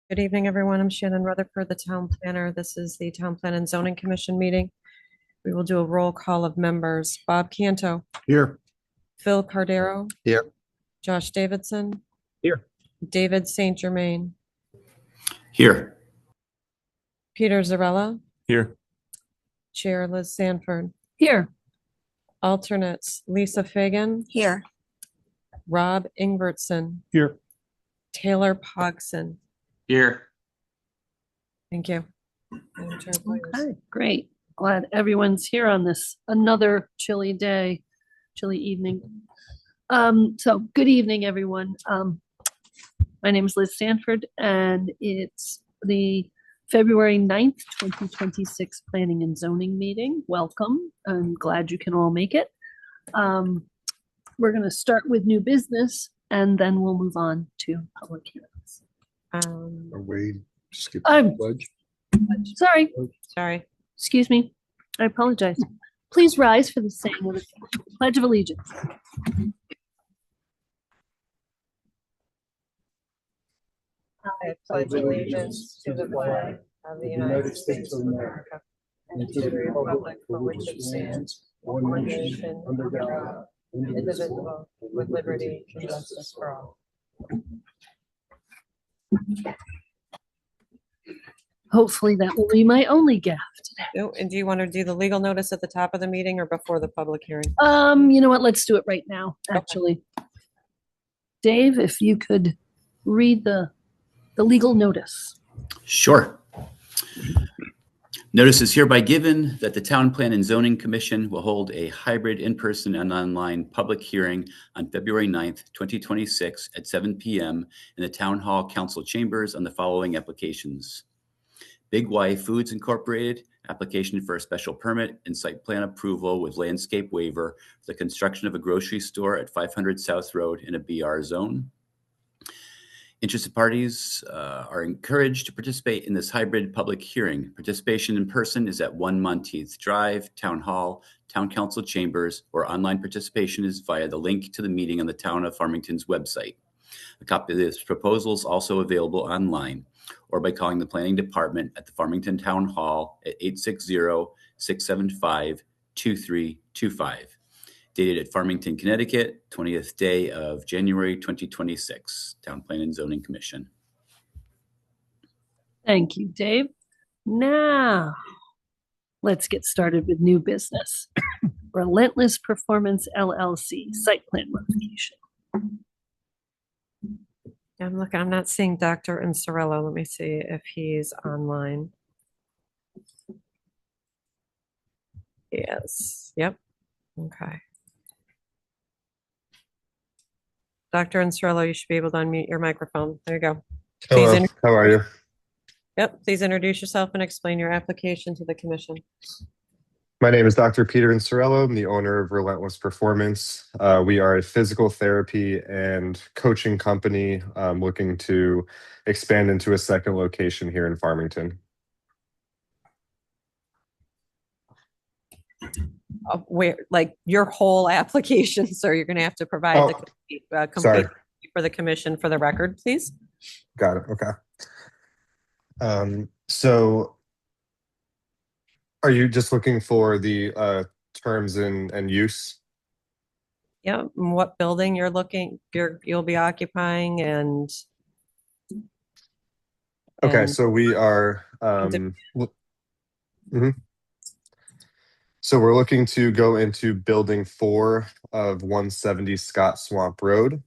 Good evening, everyone. I'm Shannon Rutherford, the town planner. This is the Town Plan and Zoning Commission meeting. We will do a roll call of members. Bob Canto, Here. Phil Cardero, Here. Josh Davidson, Here. David St. Germain, Here. Peter Zarella, Here. Chair Liz Sanford. Here. Alternates, Lisa Fagan, Here. Rob Ingbertson, Here. Taylor Pogson. Here. Thank you. Madam Chair, please. Okay, great. Glad everyone's here on this another chilly day, chilly evening. So good evening, everyone. My name is Liz Sanford, and it's the February 9th, 2026 Planning and Zoning meeting. Welcome. I'm glad you can all make it. We're going to start with new business, and then we'll move on to public hearings. We skip I'm- the pledge. Sorry. Sorry. Excuse me. I apologize. Please rise for the saying of the Pledge of Allegiance. I pledge allegiance to the flag of the United States of America and to the republic for which it stands, one nation, under God, indivisible, with liberty and justice for all. Hopefully that will be my only gaffe today. Oh, and do you want to do the legal notice at the top of the meeting or before the public hearing? You know what? Let's do it right now, actually. Dave, if you could read the legal notice. Sure. Notice is hereby given that the Town Plan and Zoning Commission will hold a hybrid in-person and online public hearing on February 9th, 2026 at 7 p.m. in the Town Hall Council Chambers on the following applications. Big Y Foods Incorporated, application for a special permit and site plan approval with landscape waiver for the construction of a grocery store at 500 South Road in a BR zone. Interested parties are encouraged to participate in this hybrid public hearing. Participation in person is at 1 Monteith Drive, Town Hall, Town Council Chambers, or online participation is via the link to the meeting on the Town of Farmington's website. A copy of this proposal is also available online or by calling the Planning Department at the Farmington Town Hall at 860-675-2325. Dated at Farmington, Connecticut, 20th day of January 2026, Town Plan and Zoning Commission. Thank you, Dave. Now, let's get started with new business. Relentless Performance LLC, site plan modification. I'm looking, I'm not seeing Dr. Insorello. Let me see if he's online. Yes, yep, okay. Dr. Insorello, you should be able to unmute your microphone. There you go. Hello, how are you? Yep, please introduce yourself and explain your application to the commission. My name is Dr. Peter Insorello. I'm the owner of Relentless Performance. We are a physical therapy and coaching company looking to expand into a second location here in Farmington. Where, like your whole application, so you're going to have to provide the complete for the commission for the record, please. Got it. Okay. So are you just looking for the terms and use? Yeah, and what building you'll be occupying and Okay, so we are So we're looking to go into building 4 of 170 Scott Swamp Road.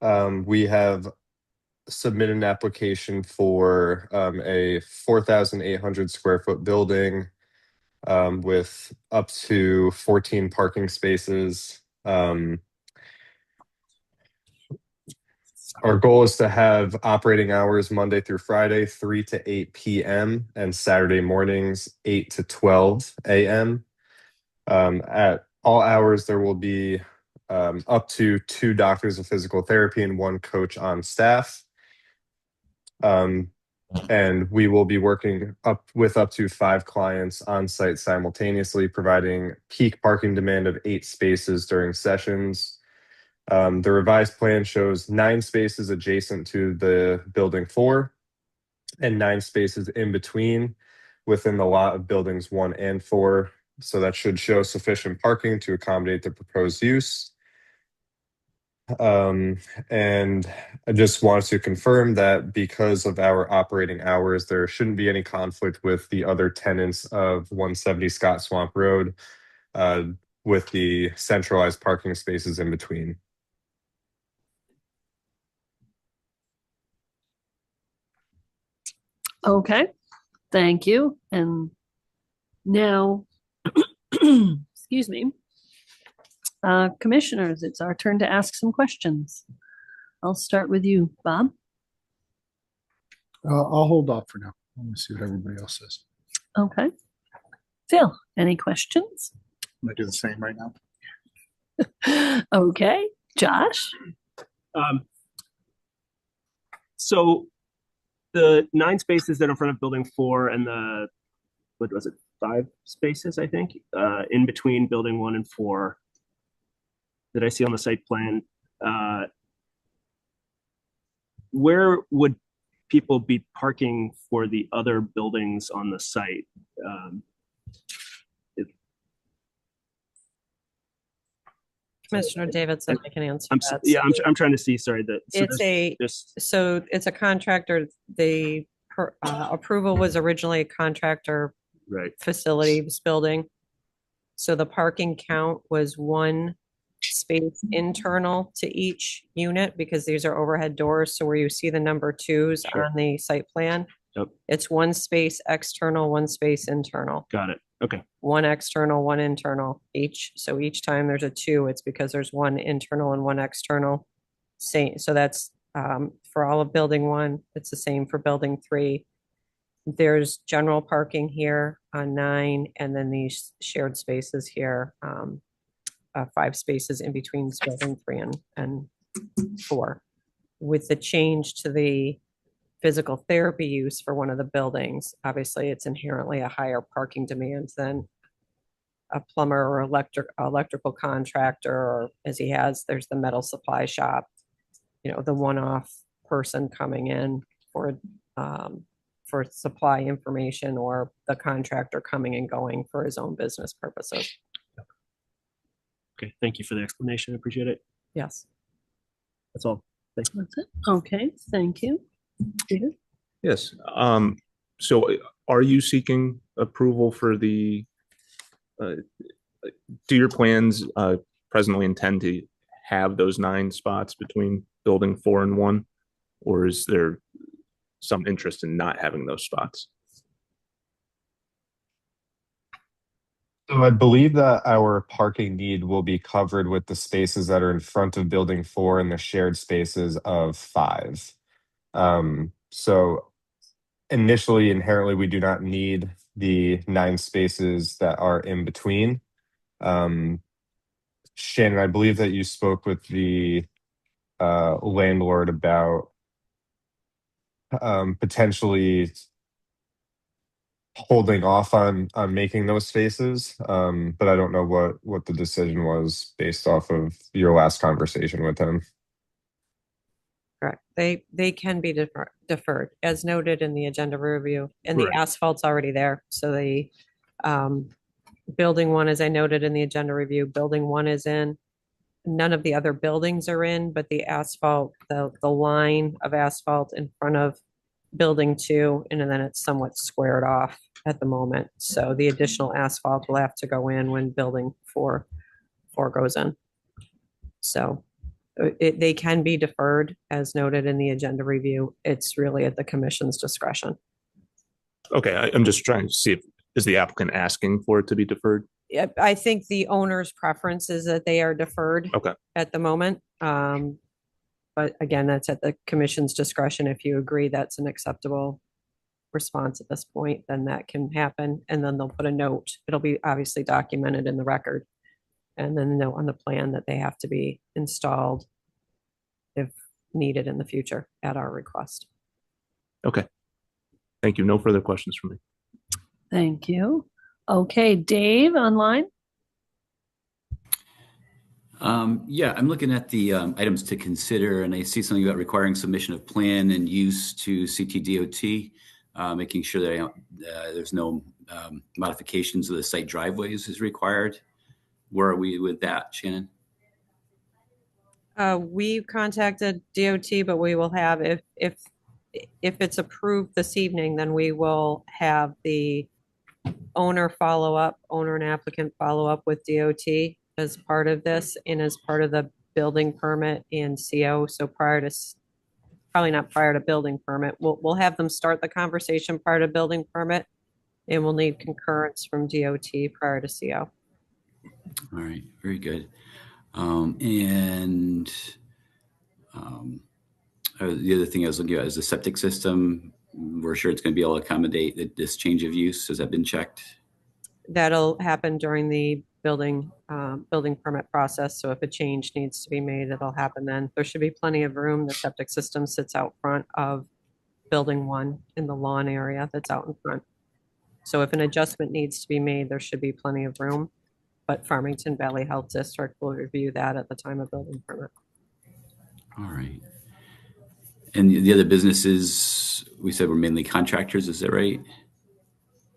We have submitted an application for a 4,800 square foot building with up to 14 parking spaces. Our goal is to have operating hours Monday through Friday, 3 to 8 p.m. and Saturday mornings, 8 to 12 a.m. At all hours, there will be up to 2 doctors of physical therapy and 1 coach on staff. And we will be working up to 5 clients on site simultaneously, providing peak parking demand of 8 spaces during sessions. The revised plan shows 9 spaces adjacent to the building 4 and 9 spaces in between within the lot of buildings 1 and 4. So that should show sufficient parking to accommodate the proposed use. And I just wanted to confirm that because of our operating hours, there shouldn't be any conflict with the other tenants of 170 Scott Swamp Road, with the centralized parking spaces in between. Okay, thank you. And now, excuse me, commissioners, it's our turn to ask some questions. I'll start with you, Bob. I'll hold off for now. Let me see what everybody else says. Okay. Phil, any questions? I'm gonna do the same right now. Okay, Josh? So the 9 spaces that are in front of building 4 and the, what was it, 5 spaces, I think, in between building 1 and 4 that I see on the site plan, where would people be parking for the other buildings on the site? Commissioner Davidson, I can answer that. I'm trying to see, sorry, that. It's a contractor, the approval was originally a contractor Right. facilities building. So the parking count was 1 space internal to each unit because these are overhead doors. So where you see the number 2s Sure. on the site plan, Yep. it's 1 space external, 1 space internal. Got it. Okay. 1 external, 1 internal each. So each time there's a 2, it's because there's 1 internal and 1 external. Same. So that's for all of building 1. It's the same for building 3. There's general parking here on 9, and then these shared spaces here, 5 spaces in between building 3 and 4. With the change to the physical therapy use for one of the buildings, obviously it's inherently a higher parking demand than a plumber or electrical contractor, or as he has, there's the metal supply shop, the one-off person coming in for supply information, or the contractor coming and going for his own business purposes. Okay. Thank you for the explanation. I appreciate it. Yes. That's all. Thanks. That's it. Okay, thank you. Peter? Yes. So are you seeking approval for the, do your plans presently intend to have those 9 spots between building 4 and 1? Or is there some interest in not having those spots? So I believe that our parking need will be covered with the spaces that are in front of building 4 and the shared spaces of 5. So initially, inherently, we do not need the 9 spaces that are in between. Shannon, I believe that you spoke with the landlord about potentially holding off on making those spaces, but I don't know what the decision was based off of your last conversation with him. Correct. They can be deferred, as noted in the agenda review, and the Correct. asphalt's already there. So the building 1, as I noted in the agenda review, building 1 is in. None of the other buildings are in, but the asphalt, the line of asphalt in front of building 2, and then it's somewhat squared off at the moment. So the additional asphalt will have to go in when building 4 goes in. So they can be deferred, as noted in the agenda review. It's really at the commission's discretion. Okay, I'm just trying to see is the applicant asking for it to be deferred? Yeah, I think the owner's preference is that they are deferred Okay. at the moment. But again, that's at the commission's discretion. If you agree that's an acceptable response at this point, then that can happen. And then they'll put a note. It'll be obviously documented in the record. And then a note on the plan that they have to be installed if needed in the future at our request. Okay. Thank you. No further questions from me. Thank you. Okay, Dave, online? Yeah, I'm looking at the items to consider, and I see something about requiring submission of plan and use to CTDOT, making sure that there's no modifications of the site driveways is required. Where are we with that, Shannon? We contacted DOT, but we will have, if it's approved this evening, then we will have the owner and applicant follow up with DOT as part of this and as part of the building permit and CO. So probably not prior to building permit, we'll have them start the conversation prior to building permit, and we'll need concurrence from DOT prior to CO. All right, very good. The other thing I was looking at is the septic system. We're sure it's going to be able to accommodate this change of use. Has that been checked? That'll happen during the building permit process. So if a change needs to be made, it'll happen then. There should be plenty of room. The septic system sits out front of building 1 in the lawn area that's out in front. So if an adjustment needs to be made, there should be plenty of room. But Farmington Valley Health District will review that at the time of building permit. All right. And the other businesses, we said were mainly contractors, is that right?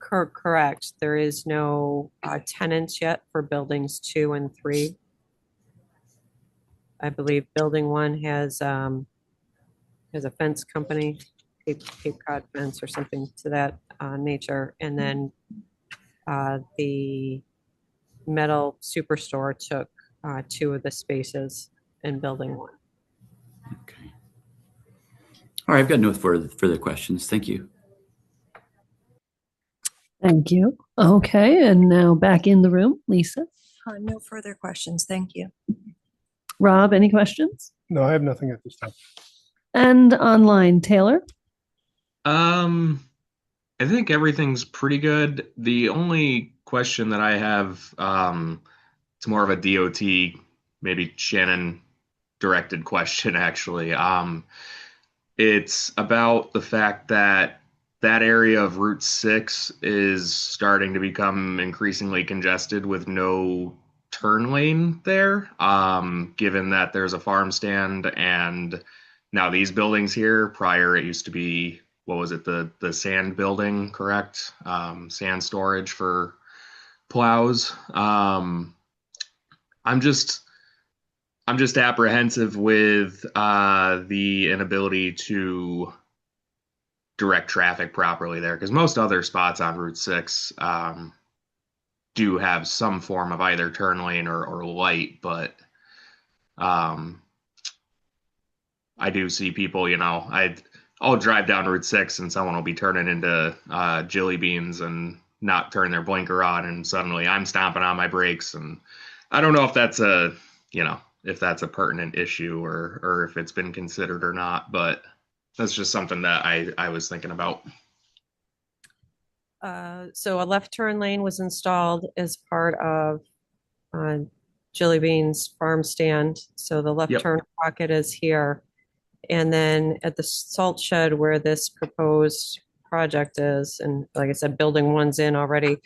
Correct. There is no tenants yet for buildings 2 and 3. I believe building 1 has a fence company, Cape Cod Fence or something to that nature. And then the metal superstore took 2 of the spaces in building 1. Okay. All right, I've got no further questions. Thank you. Thank you. Okay, and now back in the room, Lisa. No further questions. Thank you. Rob, any questions? No, I have nothing at this time. And online, Taylor? I think everything's pretty good. The only question that I have, it's more of a DOT, maybe Shannon directed question, actually. It's about the fact that area of Route 6 is starting to become increasingly congested with no turn lane there, given that there's a farm stand and now these buildings here. Prior, it used to be, what was it, the sand building, correct? Sand storage for plows. I'm just apprehensive with the inability to direct traffic properly there, because most other spots on Route 6 do have some form of either turn lane or light, but I do see people, I'll drive down Route 6 and someone will be turning into Jilly Beans and not turn their blinker on, and suddenly I'm stomping on my brakes, and I don't know if that's a pertinent issue or if it's been considered or not, but that's just something that I was thinking about. So a left turn lane was installed as part of Jilly Bean's farm stand. So the left turn pocket is here. And then at the salt shed where this proposed project is, and like I said, building 1's in already,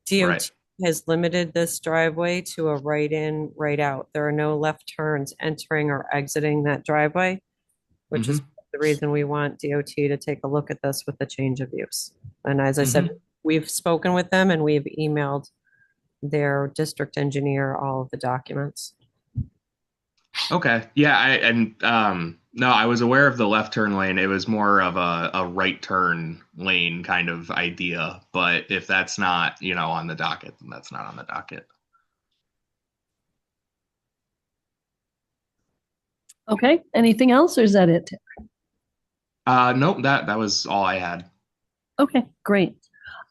DOT has limited this driveway to a right in, right out. There are no left turns entering or exiting that driveway, which is the reason we want DOT to take a look at this with the change of use. And as I said, we've spoken with them and we've emailed their district engineer all of the documents. Okay. Yeah. No, I was aware of the left turn lane. It was more of a right turn lane kind of idea. But if that's not, on the docket, then that's not on the docket. Okay. Anything else, or is that it? Nope. That was all I had. Okay, great.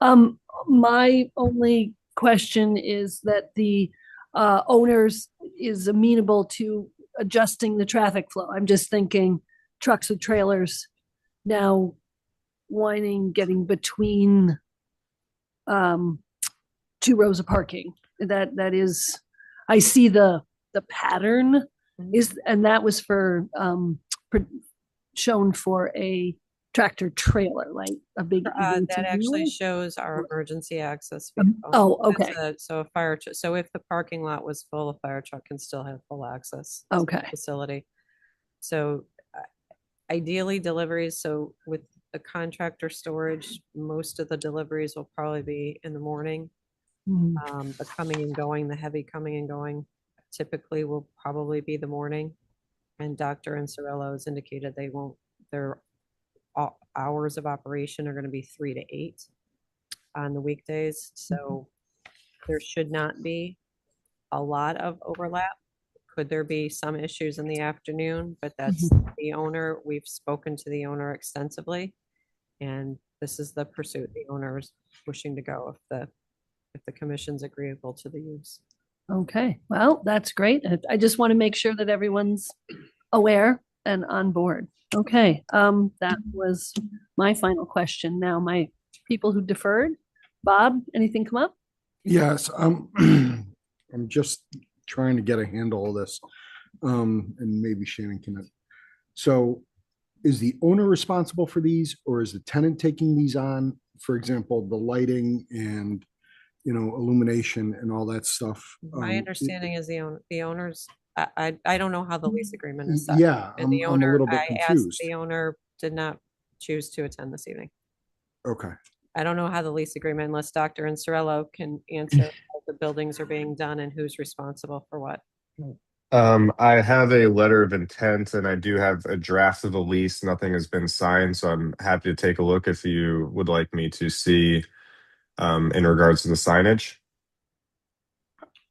My only question is that the owners is amenable to adjusting the traffic flow. I'm just thinking trucks with trailers now getting between 2 rows of parking. That is, I see the pattern is, and that was shown for a tractor trailer, like a big. That EV actually trailer? shows our emergency access Um, vehicle. oh, That's okay. So a fire, so if the parking lot was full, a fire truck can still have full access. to the Okay. Facility. So ideally deliveries, so with the contractor storage, most of the deliveries will probably be in the morning. Mhm. The coming and going, the heavy coming and going typically will probably be the morning. And Dr. Incerello has indicated they won't, their hours of operation are going to be 3 to 8 on the weekdays. So there should not be a lot of overlap. Could there be some issues in the afternoon? But that's the owner. We've spoken to the owner extensively. And this is the pursuit the owner is wishing to go if the commission's agreeable to the use. Okay, well, that's great. I just want to make sure that everyone's aware and on board. Okay, that was my final question. Now, my people who deferred, Bob, anything come up? Yes, I'm just trying to get a handle of this. And maybe Shannon can. So is the owner responsible for these, or is the tenant taking these on? For example, the lighting and, illumination and all that stuff. My understanding is the owners, I don't know how the lease agreement is set. Yeah, And the I'm a owner, little bit I asked, confused. the owner did not choose to attend this evening. Okay, I don't know how the lease agreement, unless Dr. Incerello can answer how the buildings are being done and who's responsible for what. I have a letter of intent and I do have a draft of the lease. Nothing has been signed, so I'm happy to take a look if you would like me to see in regards to the signage.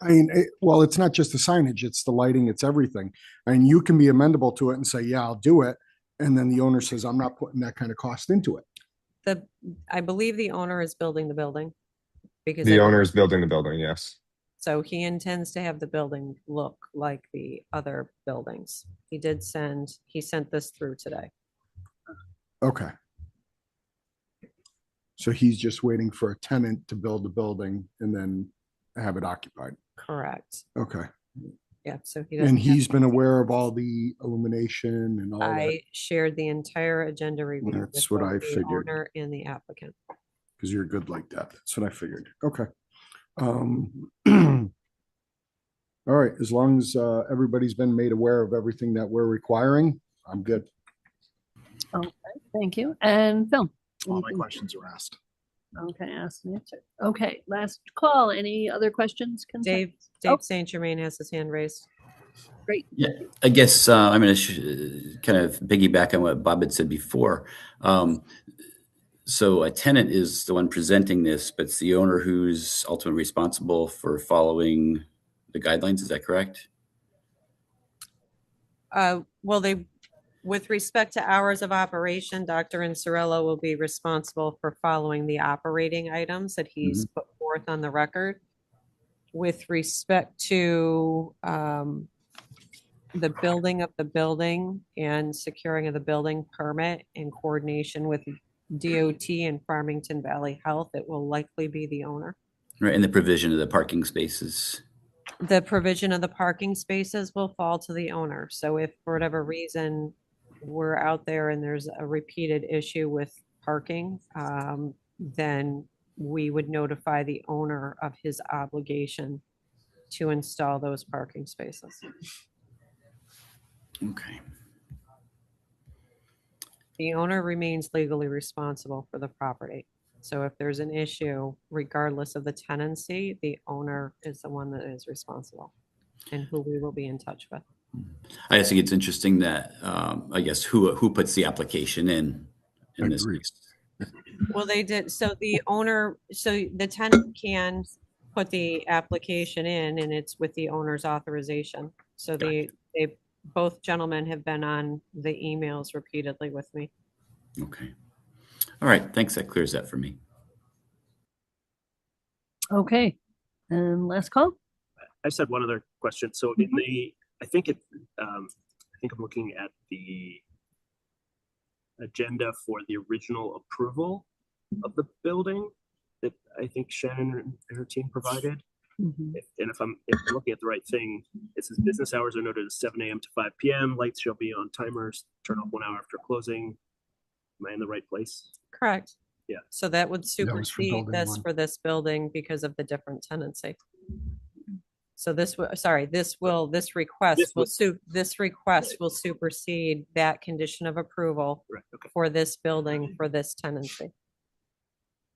I mean, well, it's not just the signage, it's the lighting, it's everything. I mean, you can be amendable to it and say, yeah, I'll do it. And then the owner says, I'm not putting that kind of cost into it. I believe the owner is building the building. Because The owner is building the building, yes. So he intends to have the building look like the other buildings. He sent this through today. Okay. So he's just waiting for a tenant to build the building and then have it occupied. Correct. Okay. Yeah, so he doesn't. And he's been aware of all the illumination and all that. I shared the entire agenda review. That's with what I both the figured. Owner and the applicant. Because you're good like that. That's what I figured. Okay. All right. As long as everybody's been made aware of everything that we're requiring, I'm good. Okay, thank you. And Phil? All my anything? questions are asked. Okay, asked and answered. Okay, last call. Any other questions? Dave Oh. St. Germain has his hand raised. Great. Yeah, I guess I'm going to kind of piggyback on what Bob had said before. So a tenant is the one presenting this, but it's the owner who's ultimately responsible for following the guidelines. Is that correct? With respect to hours of operation, Dr. Incerello will be responsible for following the operating items that he's put forth on the record. With respect to the building of the building and securing of the building permit in coordination with DOT and Farmington Valley Health, it will likely be the owner. Right, and the provision of the parking spaces. The provision of the parking spaces will fall to the owner. So if for whatever reason we're out there and there's a repeated issue with parking, then we would notify the owner of his obligation to install those parking spaces. Okay. The owner remains legally responsible for the property. So if there's an issue, regardless of the tenancy, the owner is the one that is responsible and who we will be in touch with. I just think it's interesting that I guess who puts the application in this case. Well, they did. So the tenant can put the application in and it's with the owner's authorization. So both gentlemen have been on the emails repeatedly with me. Okay. All right. Thanks. That clears that for me. Okay. And last call? I just had one other question. So in I think I'm looking at the agenda for the original approval of the building that I think Shannon and her team provided. If I'm looking at the right thing, it says business hours are noted as 7 a.m. to 5 p.m. Lights shall be on timers, turn off 1 hour after closing. Am I in the right place? Correct. Yeah. So that would was for supersede building this one. for this building because of the different tenancy. So this, this request will supersede that condition of approval Right, okay. for this building, for this tenancy.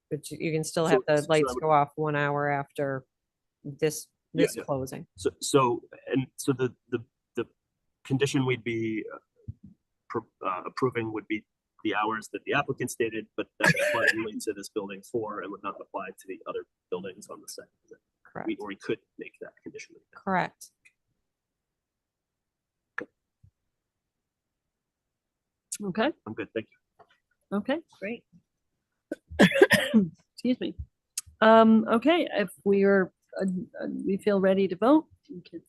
But you can still So- have the so I lights would- go off 1 hour after this Yeah, yeah. closing. So the condition we'd be approving would be the hours that the applicant stated, but that applies only to this building 4 and would not apply to the other buildings on the site. Is that- Correct. Or we could make that condition. Correct. Okay, I'm good, thank you. okay, great. Excuse me. Okay, if we feel ready to vote, we can.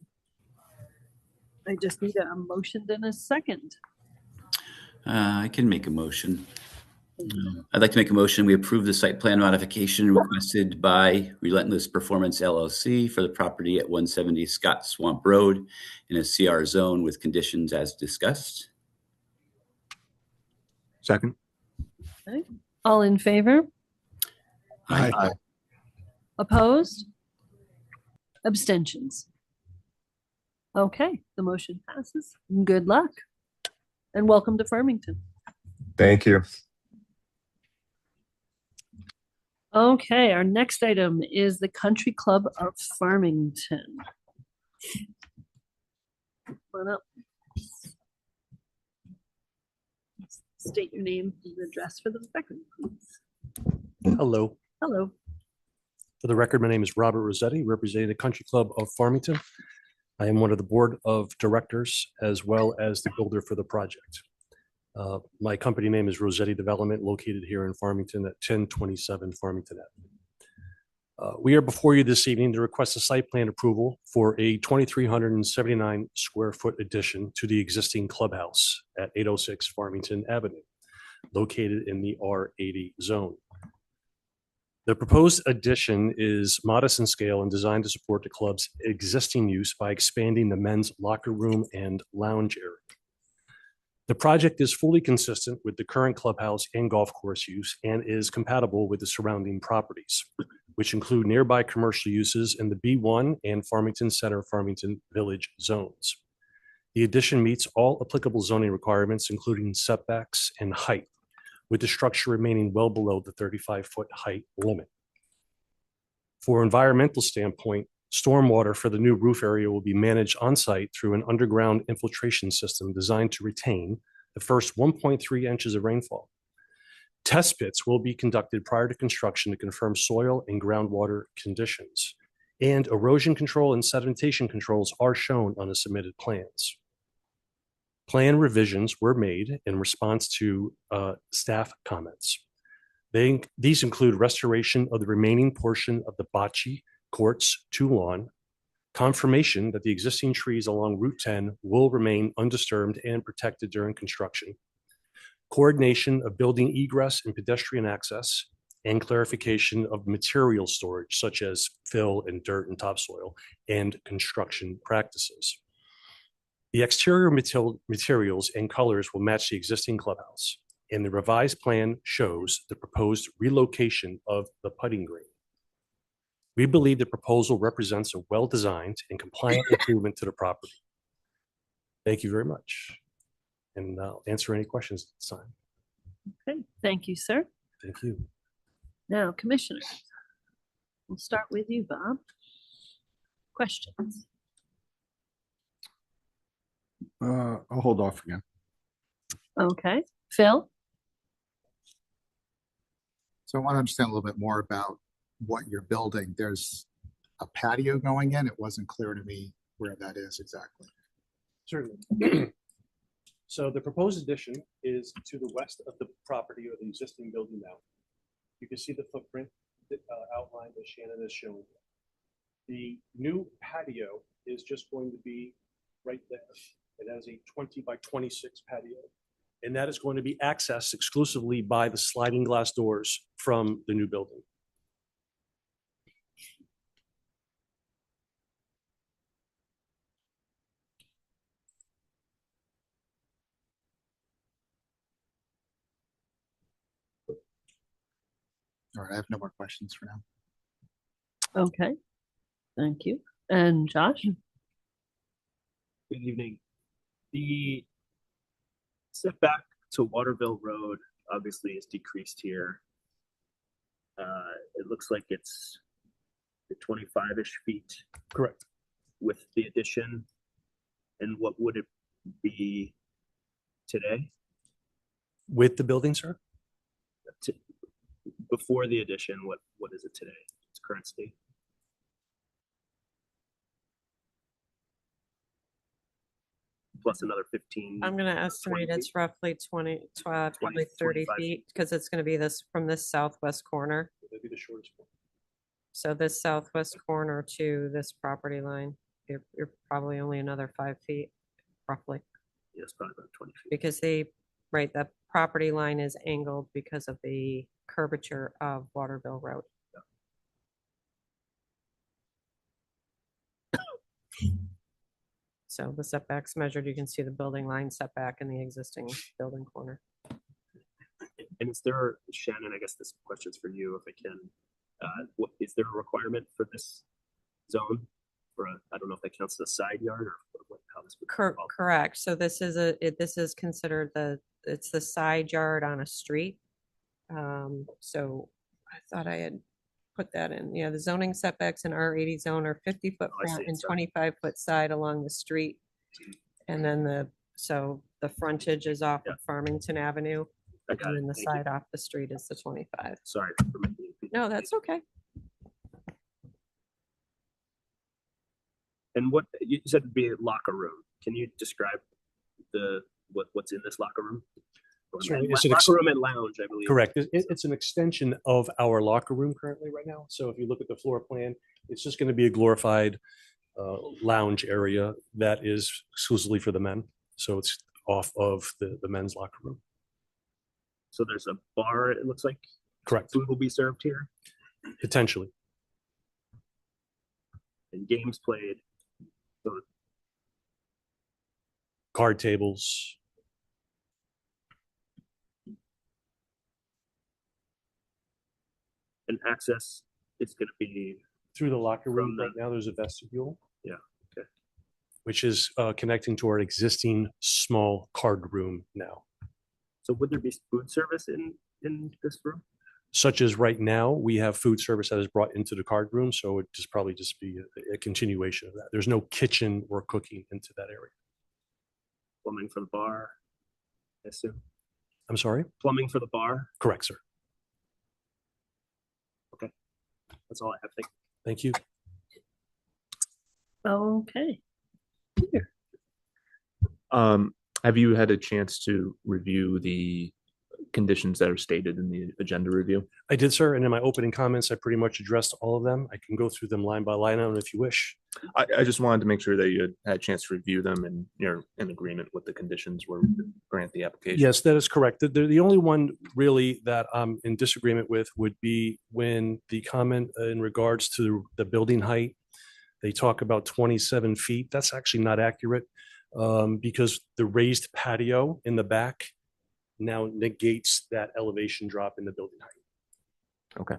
I just need a motion and a second. I can make a motion. I'd like to make a motion. We approve the site plan modification requested by Relentless Performance LLC for the property at 170 Scott Swamp Road in a CR zone with conditions as discussed. Second. All in favor? Aye. Opposed? Abstentions? Okay, the motion passes. Good luck. And welcome to Farmington. Thank you. Okay, our next item is the Country Club of Farmington. Come on up. State your name and address for the record, please. Hello. Hello. For the record, my name is Robert Rossetti, representing the Country Club of Farmington. I am one of the board of directors as well as the builder for the project. My company name is Rossetti Development, located here in Farmington at 1027 Farmington Avenue. We are before you this evening to request a site plan approval for a 2,379 square foot addition to the existing clubhouse at 806 Farmington Avenue, located in the R80 zone. The proposed addition is modest in scale and designed to support the club's existing use by expanding the men's locker room and lounge area. The project is fully consistent with the current clubhouse and golf course use and is compatible with the surrounding properties, which include nearby commercial uses in the B1 and Farmington Center, Farmington Village zones. The addition meets all applicable zoning requirements, including setbacks and height, with the structure remaining well below the 35-foot height limit. For environmental standpoint, stormwater for the new roof area will be managed on-site through an underground infiltration system designed to retain the first 1.3 inches of rainfall. Test pits will be conducted prior to construction to confirm soil and groundwater conditions, and erosion control and sedimentation controls are shown on the submitted plans. Plan revisions were made in response to staff comments. These include restoration of the remaining portion of the bocce courts to lawn, confirmation that the existing trees along Route 10 will remain undisturbed and protected during construction, coordination of building egress and pedestrian access, and clarification of material storage such as fill and dirt and topsoil and construction practices. The exterior materials and colors will match the existing clubhouse, and the revised plan shows the proposed relocation of the putting green. We believe the proposal represents a well-designed and compliant improvement to the property. Thank you very much. And I'll answer any questions at this time. Okay, thank you, sir. Thank you. Now, commissioners, we'll start with you, Bob. Questions? I'll hold off again. Okay, Phil? So I want to understand a little bit more about what you're building. There's a patio going in. It wasn't clear to me where that is exactly. Certainly. So the proposed addition is to the west of the property or the existing building now. You can see the footprint outlined as Shannon has shown. The new patio is just going to be right there. It has a 20 by 26 patio, and that is going to be accessed exclusively by the sliding glass doors from the new building. All right, I have no more questions for now. Okay, thank you. And Josh? Good evening. The setback to Waterville Road obviously is decreased here. It looks like it's 25-ish feet Correct. with the addition. And what would it be today? With the building, sir? Before the addition, what is it today? Its current state? Plus another 15. I'm gonna estimate 20 it's roughly 20, probably 30 25 feet, because it's gonna be this, from this southwest corner. That'd be the shortest one. So this southwest corner to this property line, you're probably only another 5 feet, roughly. Yes, probably about 20 feet. Because right, the property line is angled because of the curvature of Waterville Road. So the setbacks measured, you can see the building line setback in the existing building corner. And is there, Shannon, I guess this question's for you, if I can. What is there a requirement for this zone? For I don't know if that counts as a side yard or how this would involve. Correct. So this is this is considered it's the side yard on a street. So I thought I had put that in. Yeah, the zoning setbacks in R80 zone are 50-foot Oh, I front see, and sorry. 25-foot side along the street. And then the frontage is off of Farmington Avenue. I got And it. then the Thank you. side off the street is the 25. Sorry for making you repeat. No, that's okay. And what you said would be a locker room. Can you describe what's in this locker room? Or Sure, la- it's an locker room and lounge, I believe. Correct. It's an extension of our locker room currently right now. So if you look at the floor plan, it's just going to be a glorified lounge area that is exclusively for the men. So it's off of the men's locker room. So there's a bar, it looks like. Correct. Food will be served here Potentially. and games played. So Card tables. and access is going to be Through the locker room From the- right now, there's a vestibule. Yeah, okay. Which is connecting to our existing small card room now. So would there be food service in this room? Such as right now, we have food service that is brought into the card room, so it just probably just be a continuation of that. There's no kitchen or cooking into that area. Plumbing for the bar, I assume. I'm sorry? Plumbing for the bar. Correct, sir. That's all I have. Thank you. Okay. Have you had a chance to review the conditions that are stated in the agenda review? I did, sir, and in my opening comments, I pretty much addressed all of them. I can go through them line by line item if you wish. I just wanted to make sure that you had a chance to review them and you're in agreement with the conditions where we grant the application. Yes, that is correct. The only one really that I'm in disagreement with would be when the comment in regards to the building height, they talk about 27 feet. That's actually not accurate because the raised patio in the back now negates that elevation drop in the building height. Okay.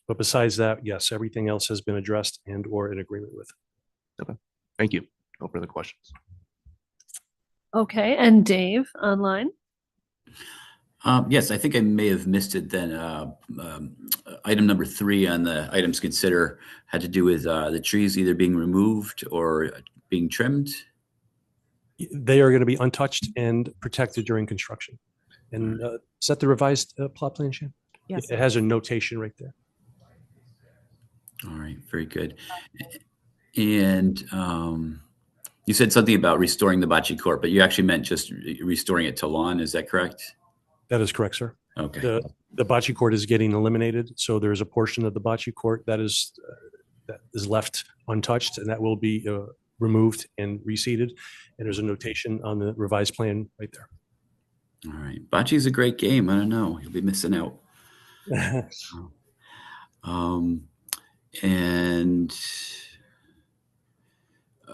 But besides that, yes, everything else has been addressed and or in agreement with. Thank you. No further questions. Okay, and Dave online? Yes, I think I may have missed it then. Item number 3 on the items consider had to do with the trees either being removed or being trimmed. They are going to be untouched and protected during construction. And is that the revised plot plan, Shan? Yes. It has a notation right there. All right, very good. And you said something about restoring the bocce court, but you actually meant just restoring it to lawn. Is that correct? That is correct, sir. Okay. The bocce court is getting eliminated, so there's a portion of the bocce court that is left untouched, and that will be removed and reseeded. And there's a notation on the revised plan right there. All right. Bocce is a great game. I don't know. You'll be missing out. And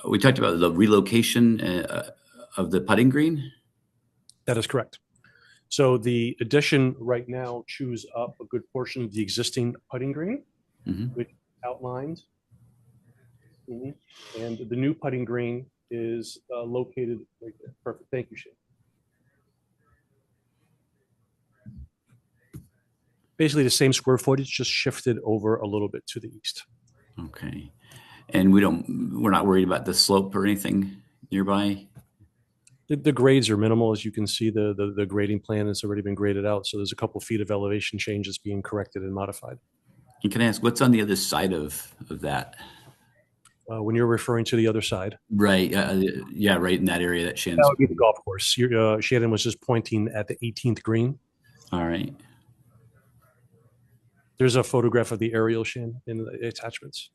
we talked about the relocation of the putting green. That is correct. So the addition right now chews up a good portion of the existing putting green, Mhm. which outlined. And the new putting green is located right there. Perfect. Thank you, Shane. Basically the same square footage, just shifted over a little bit to the east. Okay. And we're not worried about the slope or anything nearby? The grades are minimal. As you can see, the grading plan has already been graded out. So there's a couple feet of elevation changes being corrected and modified. And can I ask, what's on the other side of that? When you're referring to the other side, Right. Yeah, right in that area that Shannon's. that would be the golf course. Shannon was just pointing at the 18th green. All right. There's a photograph of the aerial, Shannon, in the attachments.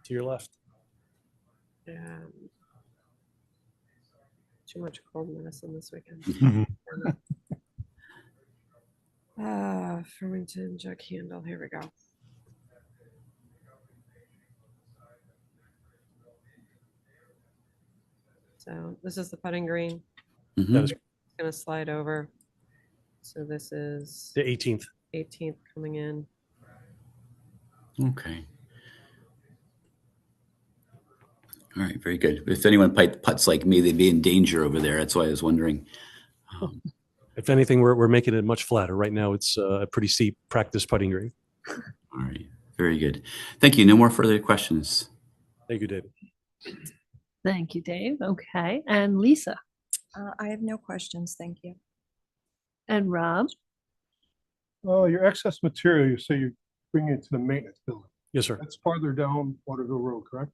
To your left. Too much cold medicine this weekend. Mhm. Farmington jug handle. Here we go. So this is the putting green. Mhm. That is It's gonna slide over. So this is the 18th. 18th coming in. Okay. All right, very good. If anyone putts like me, they'd be in danger over there. That's why I was wondering. If anything, we're making it much flatter. Right now, it's a pretty steep practice putting green. All right, very good. Thank you. No more further questions. Thank you, David. Thank you, Dave. Okay. And Lisa I have no questions. Thank you. and Rob. Oh, your excess material, you say you bring it to the maintenance building. Yes, sir. That's farther down Waterville Road, correct?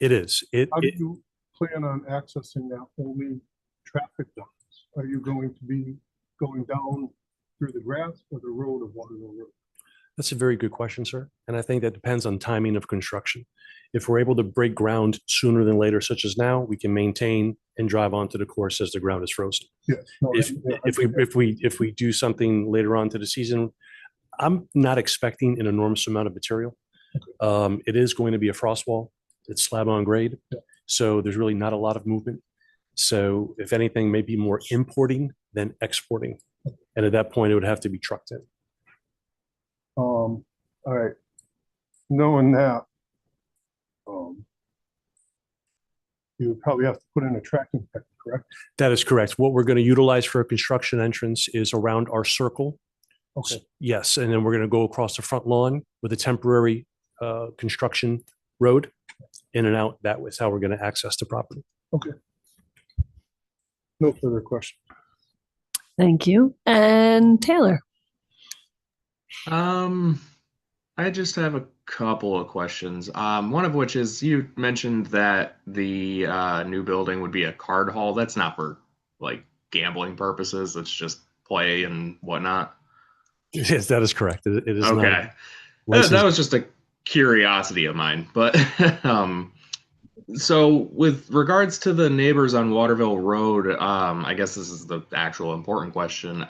It is. How do you plan on accessing that only traffic down? Are you going to be going down through the grass or the road of Waterville Road? That's a very good question, sir. And I think that depends on timing of construction. If we're able to break ground sooner than later, such as now, we can maintain and drive onto the course as the ground is frozen. Yes. No, If we do something later on to the season, I'm not expecting an enormous amount of material. It is going to be a frost wall. It's slab on grade. So there's really not a lot of movement. So if anything, maybe more importing than exporting. And at that point, it would have to be trucked in. All right. Knowing that, you would probably have to put in a tracking pad, correct? That is correct. What we're going to utilize for a construction entrance is around our circle. Okay. Yes, and then we're going to go across the front lawn with a temporary construction road in and out. That was how we're going to access the property. Okay. No further questions. Thank you. And Taylor. I just have a couple of questions. One of which is you mentioned that the new building would be a card hall. That's not for like gambling purposes. It's just play and whatnot. Yes, that is correct. It is Okay. That was just a curiosity of mine. But so with regards to the neighbors on Waterville Road, I guess this is the actual important question.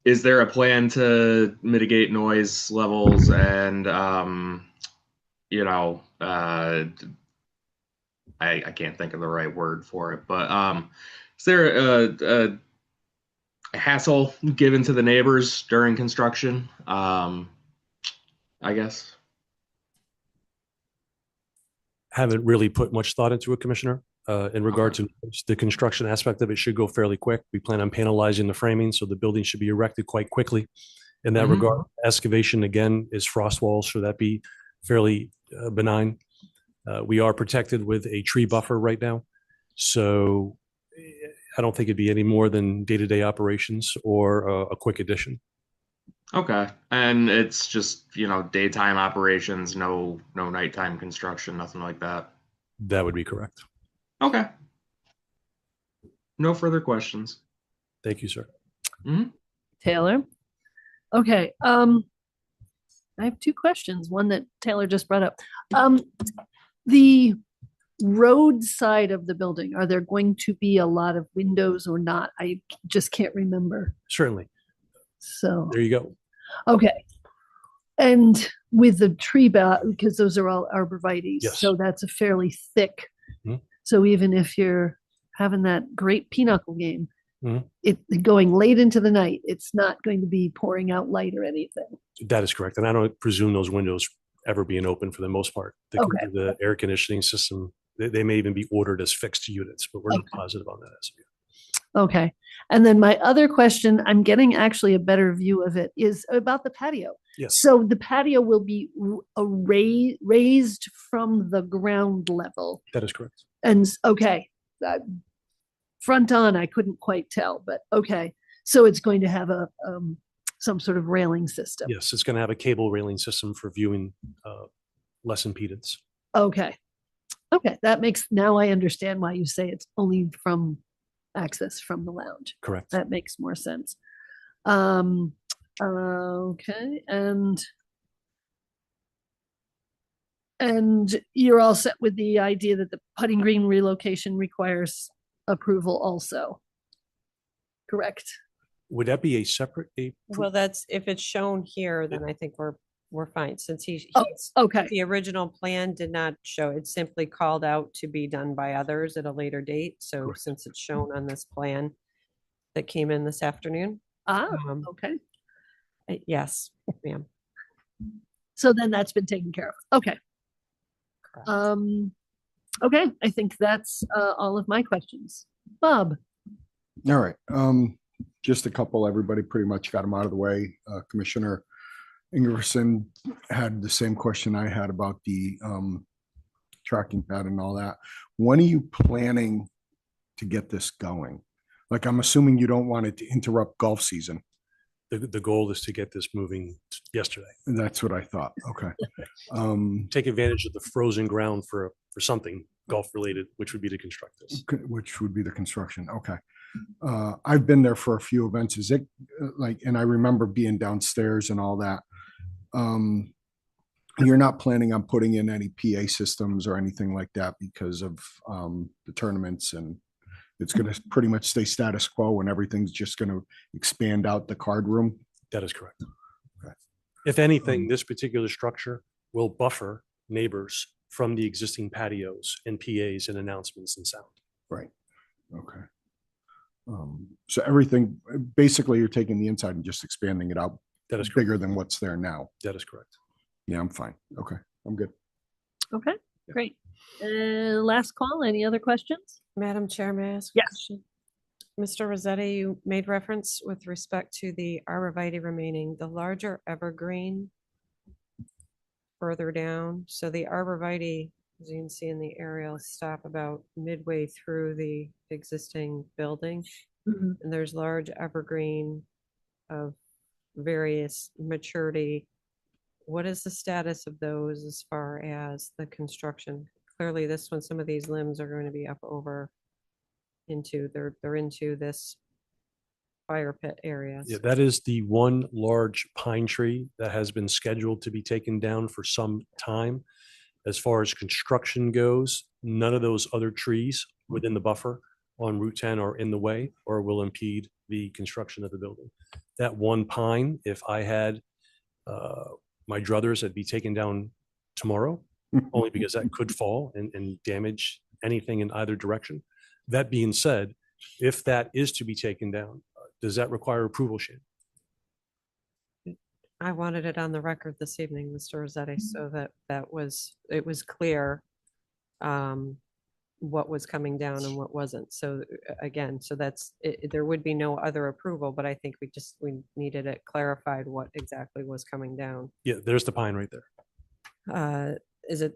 Is there a plan to mitigate noise levels and, you know, I can't think of the right word for it, but is there a hassle given to the neighbors during construction? I guess. Haven't really put much thought into it, Commissioner. In regard to the construction aspect of it, should go fairly quick. We plan on panelizing the framing, so the building should be erected quite quickly. In that regard, excavation again is frost walls, so that be fairly benign. We are protected with a tree buffer right now, so I don't think it'd be any more than day-to-day operations or a quick addition. Okay, and it's just, you know, daytime operations, no nighttime construction, nothing like that. That would be correct. Okay. No further questions. Thank you, sir. Mm-hmm. Taylor. Okay. I have two questions. One that Taylor just brought up. The road side of the building, are there going to be a lot of windows or not? I just can't remember. Certainly. So there you go. Okay. And with the tree because those are all arborvitaes. Yes. So that's a fairly thick So even if you're having that great pinochle game, Mhm. it going late into the night, it's not going to be pouring out light or anything. That is correct. And I don't presume those windows ever being open for the most part. Okay. The air conditioning system, they may even be ordered as fixed units, but we're not positive on that as of yet. Okay. And then my other question, I'm getting actually a better view of it, is about the patio. Yes. So the patio will be raised from the ground level. That is correct. And okay, front on, I couldn't quite tell, but okay. So it's going to have a some sort of railing system. Yes, it's going to have a cable railing system for viewing less impedance. Okay. Okay, that makes, now I understand why you say it's only from access from the lounge. Correct. That makes more sense. Okay, and you're all set with the idea that the putting green relocation requires approval also, correct? Would that be a separate? Well, that's, if it's shown here, then I think we're fine, since he's, Okay, the original plan did not show, it simply called out to be done by others at a later date. So Correct. since it's shown on this plan that came in this afternoon, okay. yes, ma'am. So then that's been taken care of. Okay. Correct. Okay, I think that's all of my questions. Bob? All right. Just a couple, everybody pretty much got them out of the way. Commissioner Ingerson had the same question I had about the tracking pad and all that. When are you planning to get this going? Like, I'm assuming you don't want it to interrupt golf season. The goal is to get this moving yesterday. That's what I thought. Okay. Take advantage of the frozen ground for something golf related, which would be to construct this. Which would be the construction. Okay. I've been there for a few events. Is it like, and I remember being downstairs and all that. You're not planning on putting in any PA systems or anything like that because of the tournaments, and it's going to pretty much stay status quo and everything's just going to expand out the card room? That is correct. Okay. If anything, this particular structure will buffer neighbors from the existing patios and PAs and announcements and sound. Right. Okay. So everything, basically you're taking the inside and just expanding it out. That is bigger than what's there now. That is correct. Yeah, I'm fine. Okay, I'm good. Okay, great. Last call, any other questions? Madam Chair, may I ask? Yes. Mr. Rossetti, you made reference with respect to the arborvitae remaining, the larger evergreen further down. So the arborvitae, as you can see in the aerial, stop about midway through the existing building. Mhm. And there's large evergreen of various maturity. What is the status of those as far as the construction? Clearly this one, some of these limbs are going to be up over into, they're into this fire pit area. Yeah, that is the one large pine tree that has been scheduled to be taken down for some time. As far as construction goes, none of those other trees within the buffer on Route 10 are in the way or will impede the construction of the building. That one pine, if I had my druthers, I'd be taken down tomorrow, only because that could fall and damage anything in either direction. That being said, if that is to be taken down, does that require approval, Shane? I wanted it on the record this evening, Mr. Rossetti, so that it was clear what was coming down and what wasn't. So again, so that's it, there would be no other approval, but I think we needed it clarified what exactly was coming down. Yeah, there's the pine right there. Is it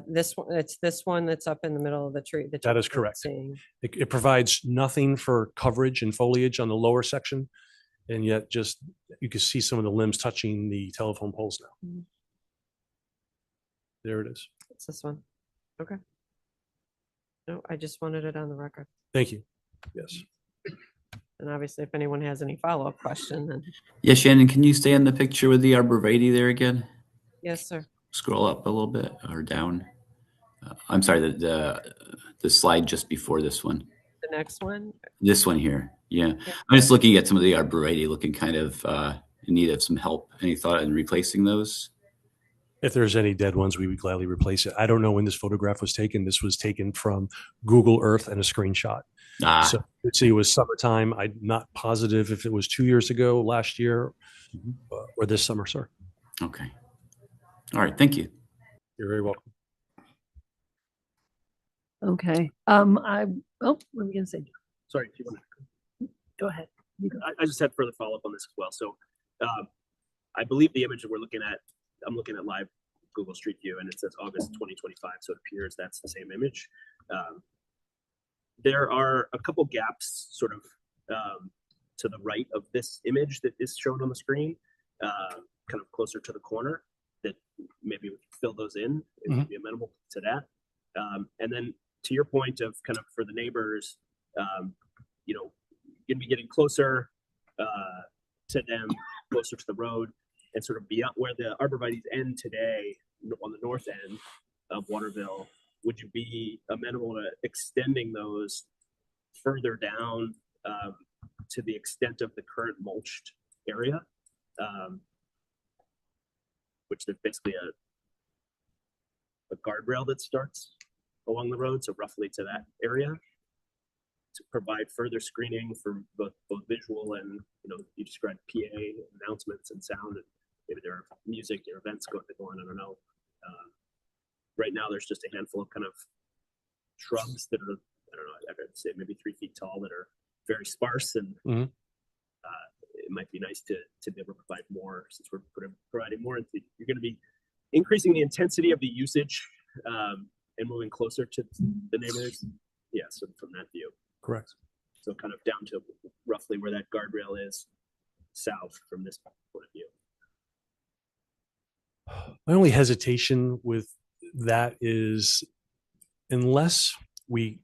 this one? It's this one that's up in the middle of the tree. That is correct. Seeing. It provides nothing for coverage and foliage on the lower section, and yet just you can see some of the limbs touching the telephone poles now. Mhm. There it is. It's this one. Okay. No, I just wanted it on the record. Thank you. Yes. And obviously, if anyone has any follow-up question, then Yeah, Shannon, can you stay in the picture with the arborvitae there again? yes, sir. Scroll up a little bit or down. I'm sorry, the slide just before this one. The next one. This one here. Yeah. I'm just looking at some of the arborvitae looking kind of in need of some help. Any thought in replacing those? If there's any dead ones, we would gladly replace it. I don't know when this photograph was taken. This was taken from Google Earth and a screenshot. Ah, So let's see, it was summertime. I'm not positive if it was 2 years ago, last year, or this summer, sir. okay. All right, thank you. You're very welcome. Okay, what were you gonna say? Sorry, if you want to. Go ahead. You go. I just had further follow up on this as well. So I believe the image that we're looking at, I'm looking at live Google Street View, and it says August 2025. So it appears that's the same image. There are a couple gaps sort of to the right of this image that is shown on the screen, kind of closer to the corner, that maybe we could fill those in. It would be amenable to that. And then to your point of kind of for the neighbors, you know, you're gonna be getting closer to them, closer to the road, and sort of beyond where the arborvitae's end today on the north end of Waterville. Would you be amenable to extending those further down to the extent of the current mulched area, which there's basically a guardrail that starts along the road, so roughly to that area, to provide further screening for both visual and, you know, you described PA announcements and sound, and maybe there are music or events going on, I don't know. Right now, there's just a handful of kind of shrubs that are, I don't know, I'd say maybe 3 feet tall, that are very sparse, and it might be nice to be able to provide more, since we're providing more. You're going to be increasing the intensity of the usage and moving closer to the neighbors. Yeah, so from that view. Correct. So kind of down to roughly where that guardrail is south from this point of view. My only hesitation with that is, unless we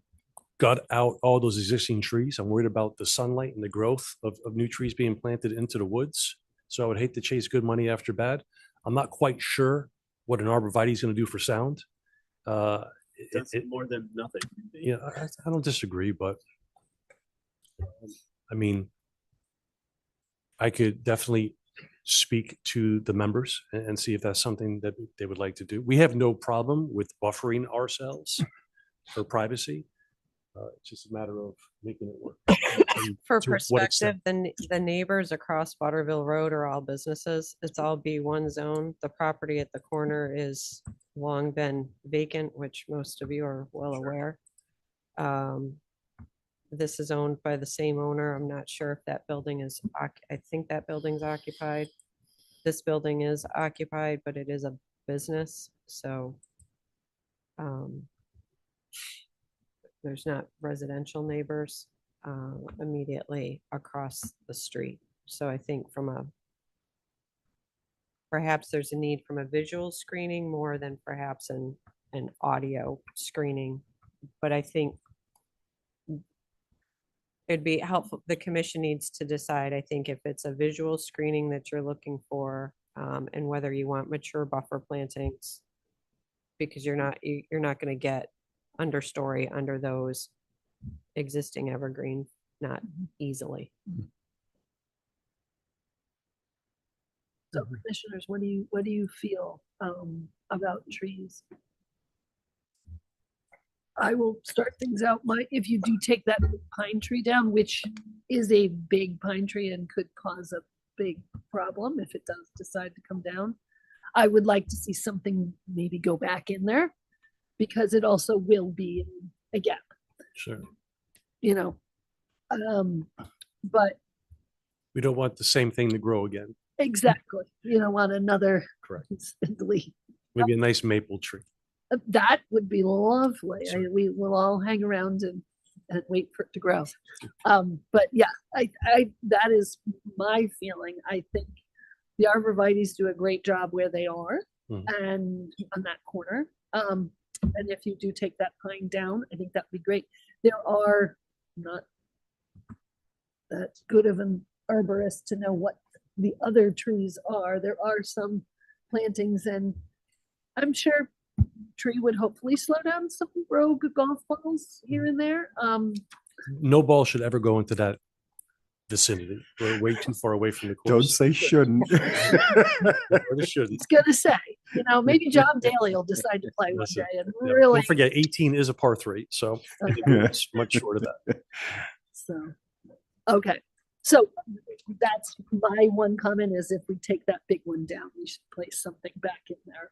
gut out all those existing trees, I'm worried about the sunlight and the growth of new trees being planted into the woods. So I would hate to chase good money after bad. I'm not quite sure what an arborvitae is going to do for sound. That's more than nothing. Yeah, I don't disagree, but I mean, I could definitely speak to the members and see if that's something that they would like to do. We have no problem with buffering ourselves for privacy. It's just a matter of making it work. For To what perspective, extent? the neighbors across Waterville Road are all businesses. It's all B1 zone. The property at the corner is long been vacant, which most of you are well aware. This is owned by the same owner. I'm not sure if that building is, I think that building's occupied. This building is occupied, but it is a business, so there's not residential neighbors immediately across the street. So I think perhaps there's a need from a visual screening more than perhaps an audio screening. But I think it'd be helpful, the commission needs to decide, I think, if it's a visual screening that you're looking for, and whether you want mature buffer plantings, because you're not going to get understory under those existing evergreen, not easily. So commissioners, what do you feel about trees? I will start things out. If you do take that pine tree down, which is a big pine tree and could cause a big problem if it does decide to come down, I would like to see something maybe go back in there, because it also will be a gap. Sure. You know, but We don't want the same thing to grow again. exactly, you don't want another Correct. spindly. Maybe a nice maple tree. That would be lovely. Sure. We will all hang around and wait for it to grow. But yeah, I that is my feeling. I think the arborvitaes do a great job where they are, and on that corner. And if you do take that pine down, I think that'd be great. There are not that good of an arborist to know what the other trees are. There are some plantings, and I'm sure tree would hopefully slow down some rogue golf balls here and there. No ball should ever go into that vicinity. We're way too far away from the course. Don't say shouldn't. Or they shouldn't. It's gonna say, You know, maybe John Daly will decide to play one Listen, day and Yeah, really. Don't forget, 18 is a par 3, so it's much short of that. So, okay. So that's my one comment is if we take that big one down, we should place something back in there.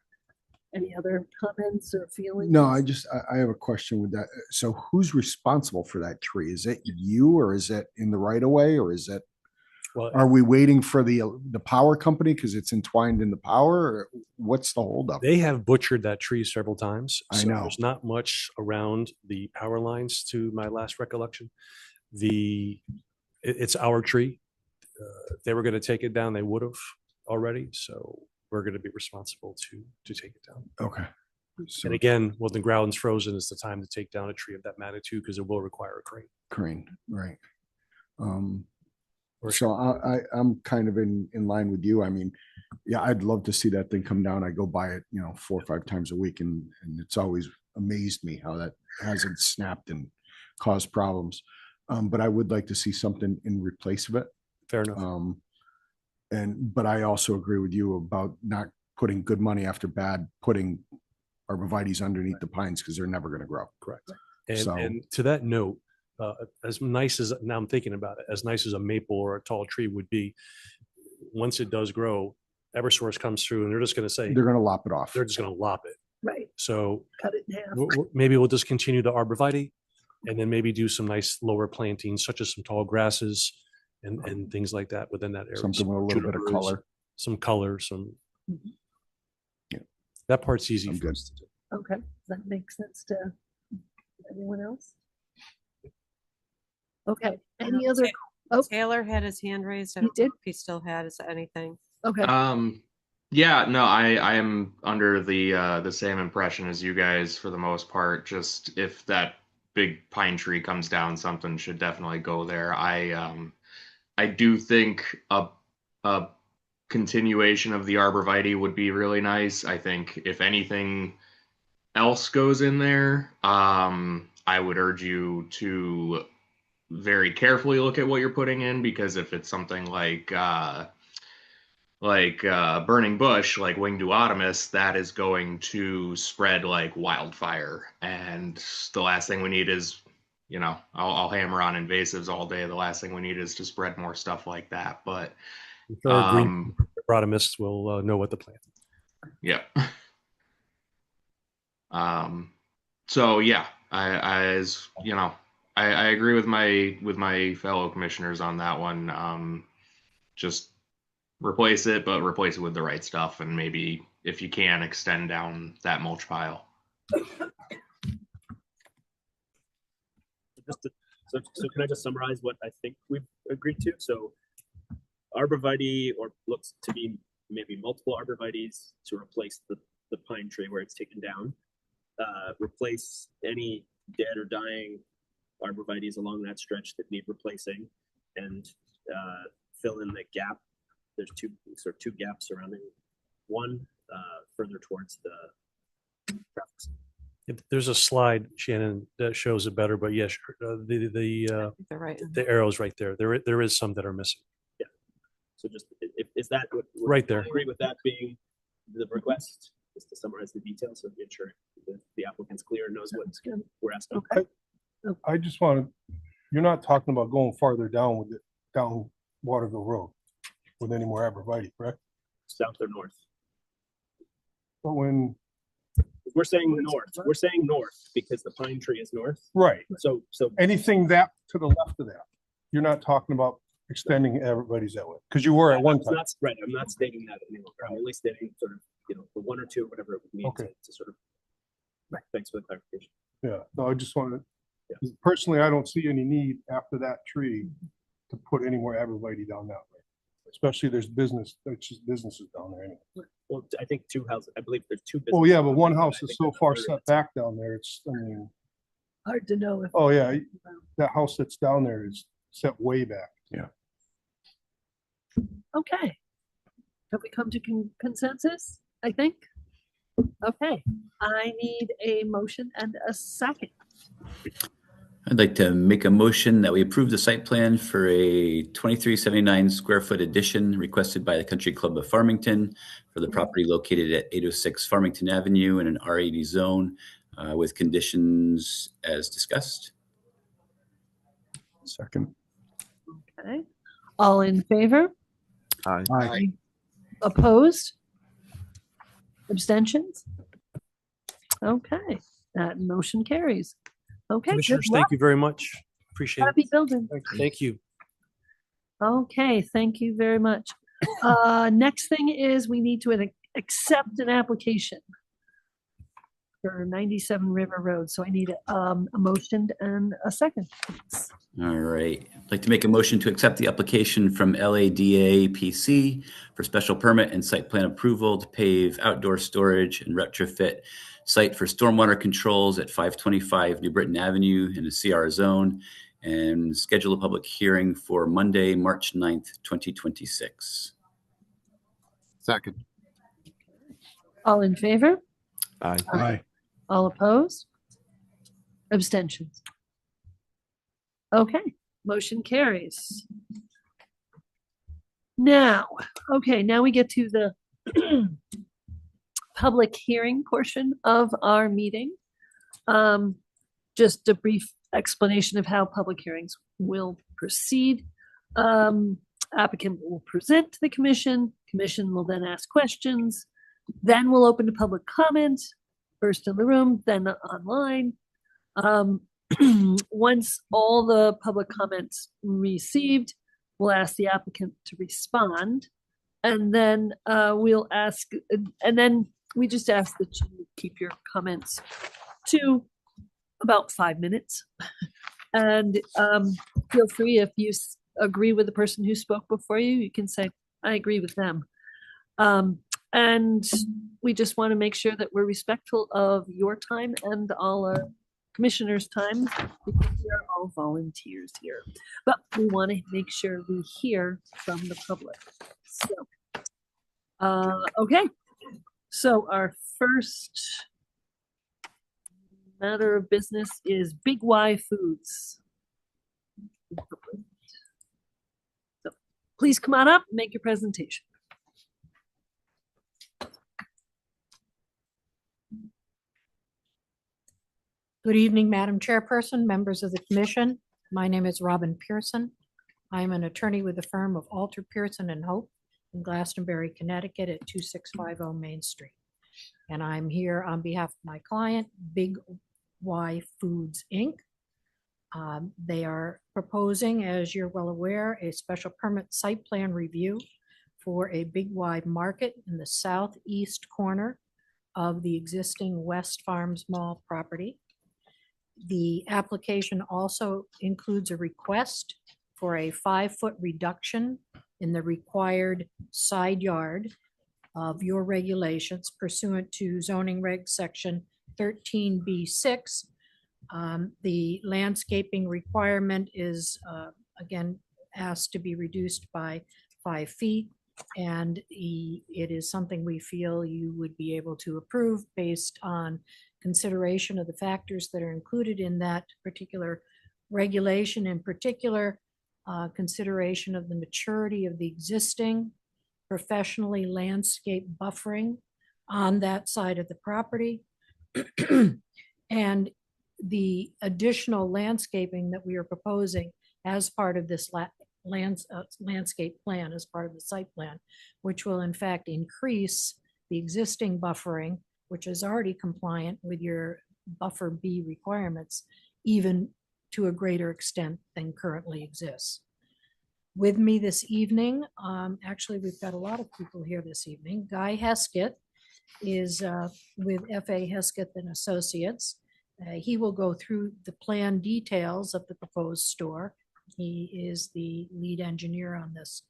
Any other comments or feelings? No, I have a question with that. So who's responsible for that tree? Is it you or is it in the right of way or is it, Well, are we waiting for the power company because it's entwined in the power or what's the holdup? they have butchered that tree several times. I so know. There's not much around the power lines to my last recollection. It's our tree. If they were going to take it down, they would have already. So we're going to be responsible to take it down. Okay. So And again, when the ground's frozen, is the time to take down a tree of that magnitude because it will require a crane. crane, right. Or So I'm kind of in line with you. I mean, yeah, I'd love to see that thing come down. I go by it, 4 or 5 times a week and it's always amazed me how that hasn't snapped and caused problems. But I would like to see something in replace of it. Fair enough. But I also agree with you about not putting good money after bad, putting arborvitaes underneath the pines because they're never going to grow. Correct. So- And to that note, as nice as, now I'm thinking about it, as nice as a maple or a tall tree would be, once it does grow, Eversource comes through and they're just going to say, They're going to lop it off. they're just going to lop it. Right. So Cut it in half. maybe we'll discontinue the arborvitae and then maybe do some nice lower plantings, such as some tall grasses and things like that within that area. Something with a little bit of Junipers, color. Some color, some. Mhm. Yeah. That part's easy I'm for good. us to do. Okay. Does that make sense to anyone else? Okay. Any other? Oh, Taylor had his hand raised. I He don't know did? if he still had anything. okay. Yeah, no, I am under the same impression as you guys for the most part. Just if that big pine tree comes down, something should definitely go there. I do think a continuation of the arborvitae would be really nice. I think if anything else goes in there, I would urge you to very carefully look at what you're putting in, because if it's something like burning bush, like winged duotimus, that is going to spread like wildfire. And the last thing we need is, I'll hammer on invasives all day. The last thing we need is to spread more stuff like that. But I'm sure green agronomists will know what to plant. yeah. So yeah, I agree with my fellow commissioners on that one. Just replace it, but replace it with the right stuff, and maybe if you can extend down that mulch pile. So can I just summarize what I think we've agreed to? So arborvitae, or looks to be maybe multiple arborvitaes to replace the pine tree where it's taken down. Replace any dead or dying arborvitaes along that stretch that need replacing, and fill in the gap. There's two gaps surrounding one further towards the traffic. There's a slide, Shannon, that shows it better, but yes, They're right. the arrow's right there. There is some that are missing. Yeah. So just is that what Right there. Agree with that being the request? Just to summarize the details, so ensure the applicant's clear and knows what we're asking. Okay. I just wanted, you're not talking about going farther down with it, down Waterville Road with any more arborvitae, correct? South or north? But when, We're saying north because the pine tree is north. right, So anything that to the left of that, you're not talking about extending everybody's that way, because you were at one time. That's right. I'm not stating that any longer. I'm only stating sort of, the one or two, whatever it would need Okay. to sort of. Right. Thanks for the clarification. Yeah, no, I just wanted, personally, I don't see any need after that tree to put any more arborvitae down that way. Especially there's businesses down there anyway. Well, I think two houses, I believe there's two. Oh, yeah, but businesses one on house there. I is think so there's far another set that's- back down there, Hard to know if. oh yeah, that house that's down there is set way back. Okay. Have we come to consensus? I think. Okay. I need a motion and a second. I'd like to make a motion that we approve the site plan for a 2379 square foot addition requested by the Country Club of Farmington for the property located at 806 Farmington Avenue in an R80 zone with conditions as discussed. Second. Okay. All in favor? Aye. Opposed? Abstentions? Okay, that motion carries. Okay, good Commissioners, luck. thank you very much. Appreciate it. Happy building. Thank you. Okay, thank you very much. Next thing is we need to accept an application for 97 River Road. So I need a motion and a second. All right. I'd like to make a motion to accept the application from LADA PC for special permit and site plan approval to pave outdoor storage and retrofit site for stormwater controls at 525 New Britain Avenue in a CR zone and schedule a public hearing for Monday, March 9th, 2026. Second. All in favor? Aye. All opposed? Abstentions? Okay, motion carries. Now, now we get to the public hearing portion of our meeting. Just a brief explanation of how public hearings will proceed. Applicant will present to the commission. Commission will then ask questions. Then we'll open to public comment, first in the room, then online. Once all the public comments received, we'll ask the applicant to respond. And then we'll ask, and then we just ask that you keep your comments to about 5 minutes. And feel free, if you agree with the person who spoke before you, you can say, I agree with them. And we just want to make sure that we're respectful of your time and all our commissioners' time, because we are all volunteers here. But we want to make sure we hear from the public. So, okay. So our first matter of business is Big Y Foods. So please come on up and make your presentation. Good evening, Madam Chairperson, members of the commission. My name is Robin Pearson. I'm an attorney with the firm of Alter Pearson and Hope in Glastonbury, Connecticut at 2650 Main Street. And I'm here on behalf of my client, Big Y Foods, Inc. They are proposing, as you're well aware, a special permit site plan review for a Big Y market in the southeast corner of the existing West Farms Mall property. The application also includes a request for a 5-foot reduction in the required side yard of your regulations pursuant to zoning reg section 13B6. The landscaping requirement is again asked to be reduced by 5 feet, and it is something we feel you would be able to approve based on consideration of the factors that are included in that particular regulation, in particular consideration of the maturity of the existing professionally landscaped buffering on that side of the property and the additional landscaping that we are proposing as part of this landscape plan, as part of the site plan, which will in fact increase the existing buffering, which is already compliant with your buffer B requirements, even to a greater extent than currently exists. With me this evening, actually we've got a lot of people here this evening. Guy Heskett is with F.A. Heskett and Associates. He will go through the plan details of the proposed store. He is the lead engineer on this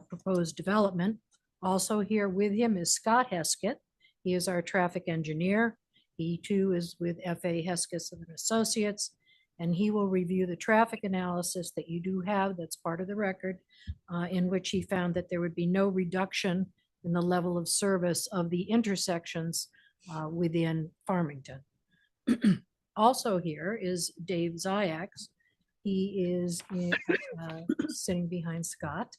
proposed development. Also here with him is Scott Heskett. He is our traffic engineer. He too is with F.A. Heskett and Associates, and he will review the traffic analysis that you do have that's part of the record, in which he found that there would be no reduction in the level of service of the intersections within Farmington. Also here is Dave Ziyax. He is sitting behind Scott.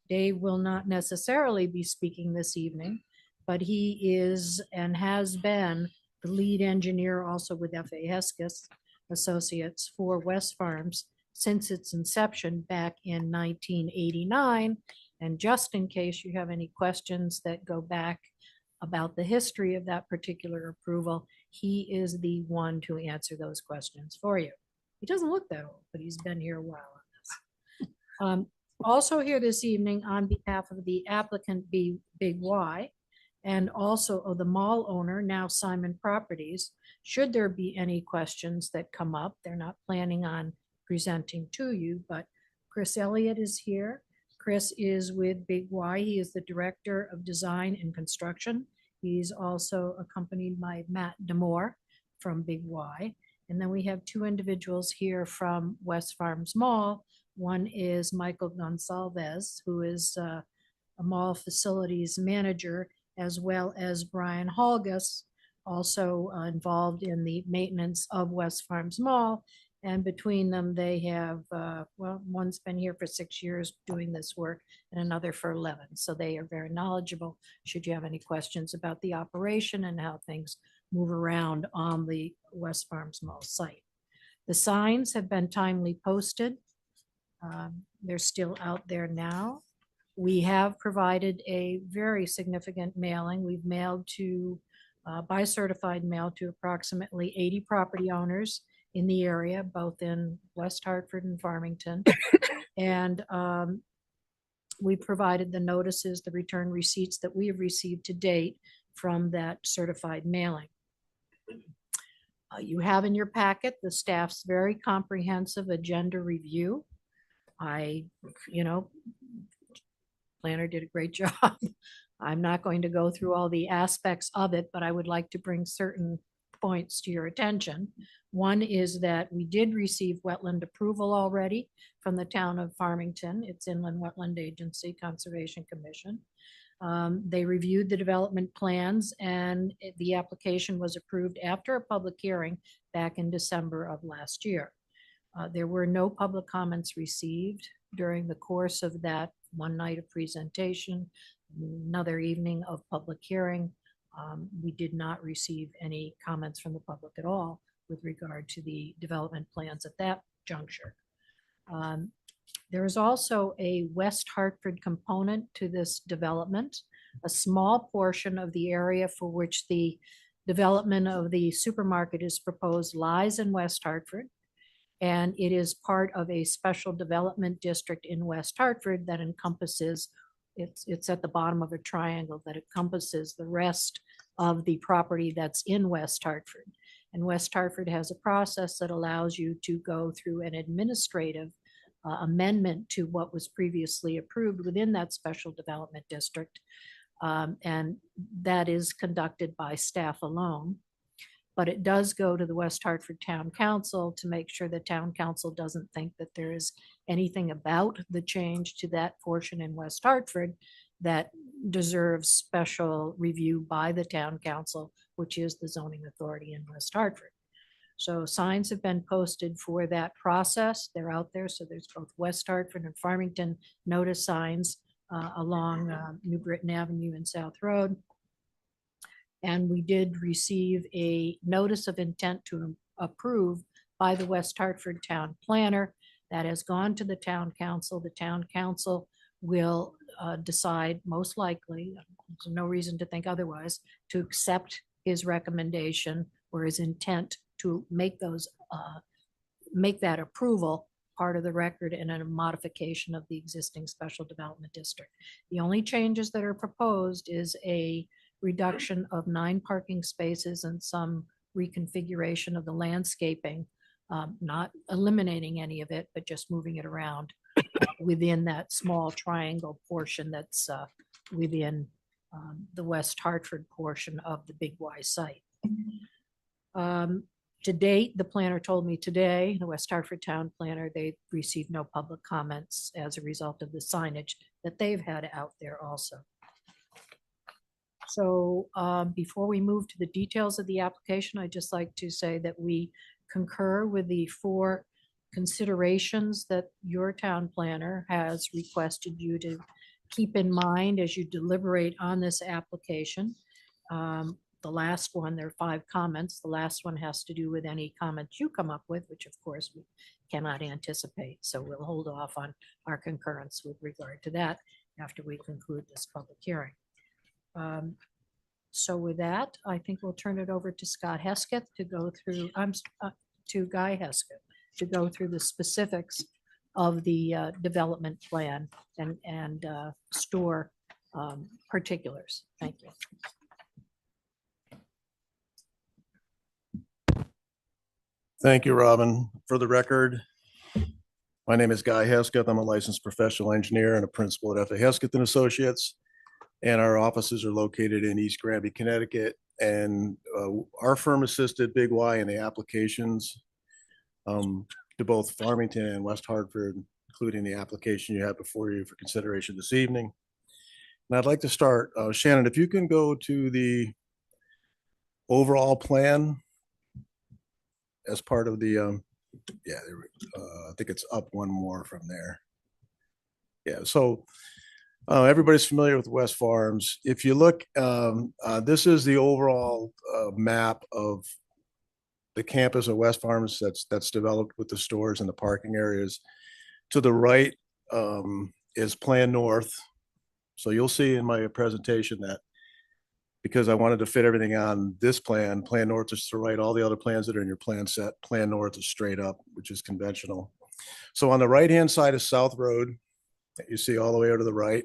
Dave will not necessarily be speaking this evening, but he is and has been the lead engineer also with F.A. Hesketh Associates for West Farms since its inception back in 1989. And just in case you have any questions that go back about the history of that particular approval, he is the one to answer those questions for you. He doesn't look that old, but he's been here a while on this. Also here this evening on behalf of the applicant Big Y and also of the mall owner, now Simon Properties, should there be any questions that come up, they're not planning on presenting to you, but Chris Elliott is here. Chris is with Big Y. He is the Director of Design and Construction. He's also accompanied by Matt Demore from Big Y. And then we have two individuals here from West Farms Mall. One is Michael Gonsalves, who is a mall facilities manager, as well as Brian Holgus, also involved in the maintenance of West Farms Mall. And between them, they have, well, one's been here for 6 years doing this work and another for 11. So they are very knowledgeable should you have any questions about the operation and how things move around on the West Farms Mall site. The signs have been timely posted. They're still out there now. We have provided a very significant mailing. We've mailed to, by certified mail to approximately 80 property owners in the area, both in West Hartford and Farmington. And we provided the notices, the return receipts that we have received to date from that certified mailing. You have in your packet the staff's very comprehensive agenda review. Planner did a great job. I'm not going to go through all the aspects of it, but I would like to bring certain points to your attention. One is that we did receive wetland approval already from the town of Farmington. It's Inland Wetland Agency Conservation Commission. They reviewed the development plans and the application was approved after a public hearing back in December of last year. There were no public comments received during the course of that one night of presentation, another evening of public hearing. We did not receive any comments from the public at all with regard to the development plans at that juncture. There is also a West Hartford component to this development. A small portion of the area for which the development of the supermarket is proposed lies in West Hartford. And it is part of a special development district in West Hartford that encompasses, it's at the bottom of a triangle that encompasses the rest of the property that's in West Hartford. And West Hartford has a process that allows you to go through an administrative amendment to what was previously approved within that special development district. And that is conducted by staff alone. But it does go to the West Hartford Town Council to make sure the Town Council doesn't think that there is anything about the change to that portion in West Hartford that deserves special review by the Town Council, which is the zoning authority in West Hartford. So signs have been posted for that process. They're out there. So there's both West Hartford and Farmington notice signs along New Britain Avenue and South Road. And we did receive a notice of intent to approve by the West Hartford Town Planner. That has gone to the Town Council. The Town Council will decide, most likely, there's no reason to think otherwise, to accept his recommendation or his intent to make those, make that approval part of the record and a modification of the existing special development district. The only changes that are proposed is a reduction of 9 parking spaces and some reconfiguration of the landscaping, not eliminating any of it, but just moving it around within that small triangle portion that's within the West Hartford portion of the Big Y site. To date, the planner told me today, the West Hartford Town Planner, they received no public comments as a result of the signage that they've had out there also. So before we move to the details of the application, I'd just like to say that we concur with the 4 considerations that your town planner has requested you to keep in mind as you deliberate on this application. The last one, there are 5 comments. The last one has to do with any comments you come up with, which of course we cannot anticipate. So we'll hold off on our concurrence with regard to that after we conclude this public hearing. So with that, I think we'll turn it over to Scott Hesketh to go through, to Guy Hesketh, to go through the specifics of the development plan and store particulars. Thank you. Thank you, Robin. For the record, my name is Guy Hesketh. I'm a licensed professional engineer and a principal at F.A. Hesketh and Associates. And our offices are located in East Granby, Connecticut. And our firm assisted Big Y in the applications to both Farmington and West Hartford, including the application you have before you for consideration this evening. And I'd like to start, Shannon, if you can go to the overall plan as part of the, I think it's up one more from there. Yeah, so everybody's familiar with West Farms. If you look, this is the overall map of the campus of West Farms that's developed with the stores and the parking areas. To the right is Plan North. So you'll see in my presentation that because I wanted to fit everything on this plan, Plan North is to the right, all the other plans that are in your plan set, Plan North is straight up, which is conventional. So on the right-hand side is South Road that you see all the way over to the right.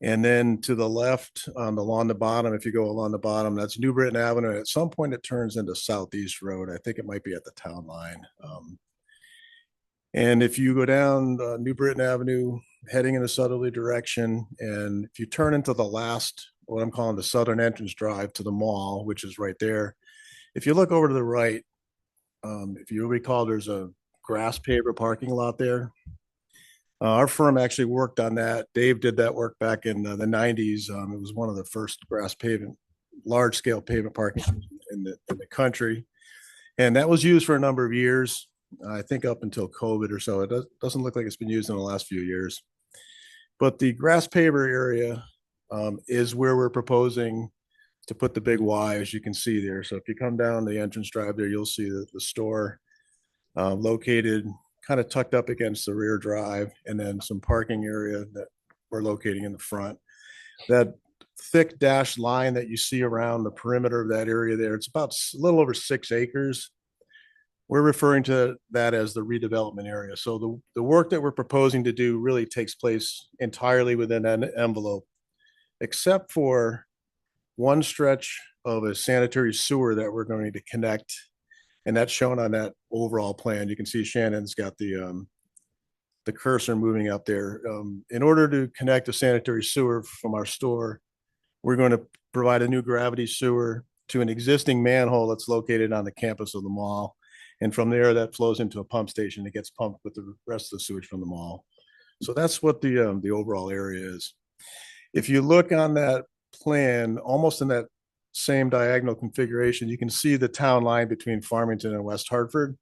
And then to the left, along the bottom, if you go along the bottom, that's New Britain Avenue. At some point, it turns into Southeast Road. I think it might be at the town line. And if you go down New Britain Avenue, heading in a southerly direction, and if you turn into the last, what I'm calling the southern entrance drive to the mall, which is right there. If you look over to the right, if you recall, there's a grass paver parking lot there. Our firm actually worked on that. Dave did that work back in the 90s. It was one of the first grass pavement, large scale pavement parking in the country. And that was used for a number of years, I think up until COVID or so. It doesn't look like it's been used in the last few years. But the grass paver area is where we're proposing to put the Big Y, as you can see there. So if you come down the entrance drive there, you'll see the store located kind of tucked up against the rear drive, and then some parking area that we're locating in the front. That thick dashed line that you see around the perimeter of that area there, it's about a little over 6 acres. We're referring to that as the redevelopment area. So the work that we're proposing to do really takes place entirely within that envelope, except for one stretch of a sanitary sewer that we're going to connect. And that's shown on that overall plan. You can see Shannon's got the cursor moving up there. In order to connect a sanitary sewer from our store, we're going to provide a new gravity sewer to an existing manhole that's located on the campus of the mall. And from there, that flows into a pump station that gets pumped with the rest of the sewage from the mall. So that's what the overall area is. If you look on that plan, almost in that same diagonal configuration, you can see the town line between Farmington and West Hartford.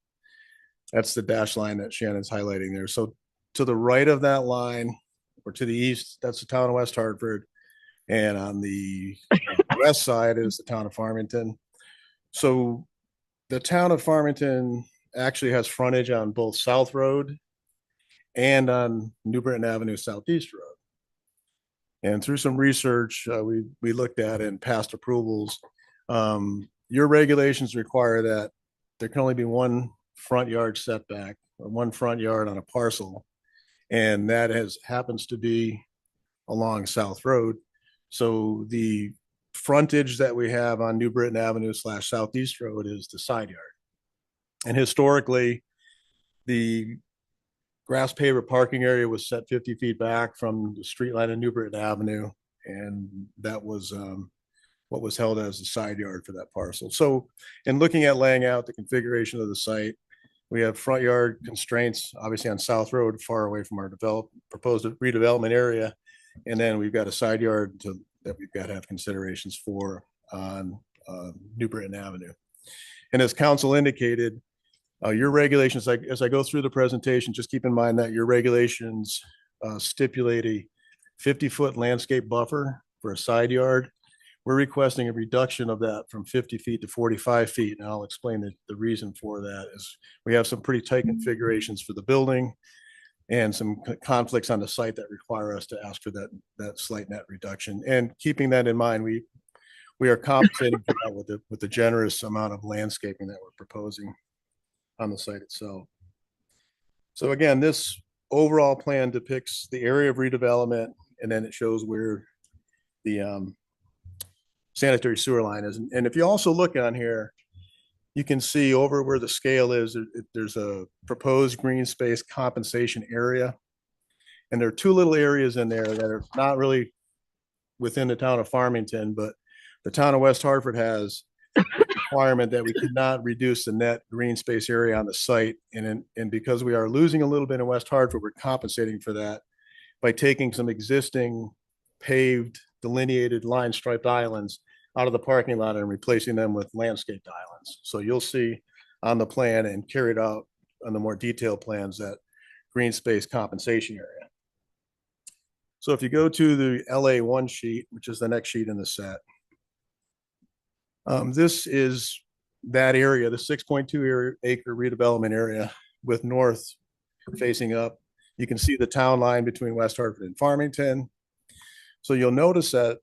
That's the dash line that Shannon's highlighting there. So to the right of that line, or to the east, that's the town of West Hartford. And on the west side is the town of Farmington. So the town of Farmington actually has frontage on both South Road and on New Britain Avenue Southeast Road. And through some research we looked at in past approvals, your regulations require that there can only be one front yard setback or one front yard on a parcel. And that happens to be along South Road. So the frontage that we have on New Britain Avenue / Southeast Road is the side yard. And historically, the grass paver parking area was set 50 feet back from the street line of New Britain Avenue. And that was what was held as the side yard for that parcel. So in looking at laying out the configuration of the site, we have front yard constraints, obviously on South Road, far away from our proposed redevelopment area. And then we've got a side yard that we've got to have considerations for on New Britain Avenue. And as council indicated, Your regulations, like as I go through the presentation, just keep in mind that your regulations stipulate a 50-foot landscape buffer for a side yard. We're requesting a reduction of that from 50 feet to 45 feet. And I'll explain the reason for that is we have some pretty tight configurations for the building and some conflicts on the site that require us to ask for that slight net reduction. And keeping that in mind, we are compensating for that with the generous amount of landscaping that we're proposing on the site itself. So again, this overall plan depicts the area of redevelopment, and then it shows where the sanitary sewer line is. And if you also look on here, you can see over where the scale is, there's a proposed green space compensation area. And there are two little areas in there that are not really within the town of Farmington, but the town of West Hartford has a requirement that we cannot reduce the net green space area on the site. And because we are losing a little bit in West Hartford, we're compensating for that by taking some existing paved, delineated line striped islands out of the parking lot and replacing them with landscaped islands. So you'll see on the plan and carried out on the more detailed plans that green space compensation area. So if you go to the LA1 sheet, which is the next sheet in the set, this is that area, the 6.2 acre redevelopment area with north facing up. You can see the town line between West Hartford and Farmington. So you'll notice that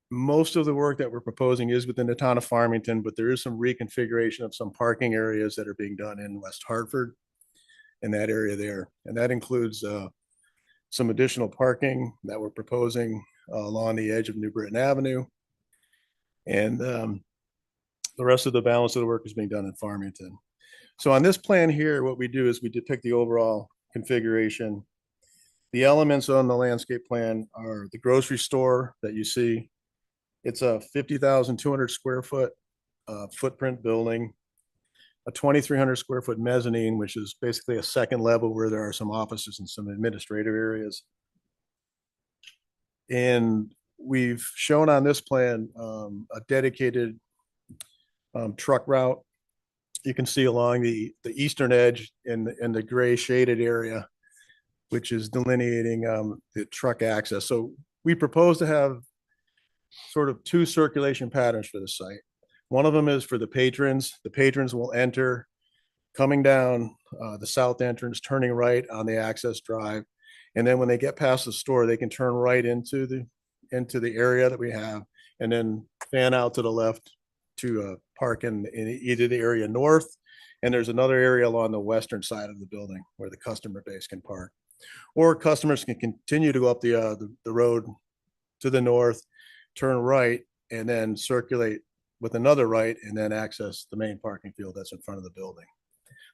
most of the work that we're proposing is within the town of Farmington, but there is some reconfiguration of some parking areas that are being done in West Hartford in that area there. And that includes some additional parking that we're proposing along the edge of New Britain Avenue. And the rest of the balance of the work is being done in Farmington. So on this plan here, what we do is we depict the overall configuration. The elements on the landscape plan are the grocery store that you see. It's a 50,200 square foot footprint building, a 2,300 square foot mezzanine, which is basically a second level where there are some offices and some administrative areas. And we've shown on this plan a dedicated truck route. You can see along the eastern edge in the gray shaded area, which is delineating the truck access. So we propose to have sort of two circulation patterns for the site. One of them is for the patrons. The patrons will enter coming down the south entrance, turning right on the access drive. And then when they get past the store, they can turn right into the area that we have and then fan out to the left to park in either the area north. And there's another area along the western side of the building where the customer base can park. Or customers can continue to go up the road to the north, turn right, and then circulate with another right and then access the main parking field that's in front of the building.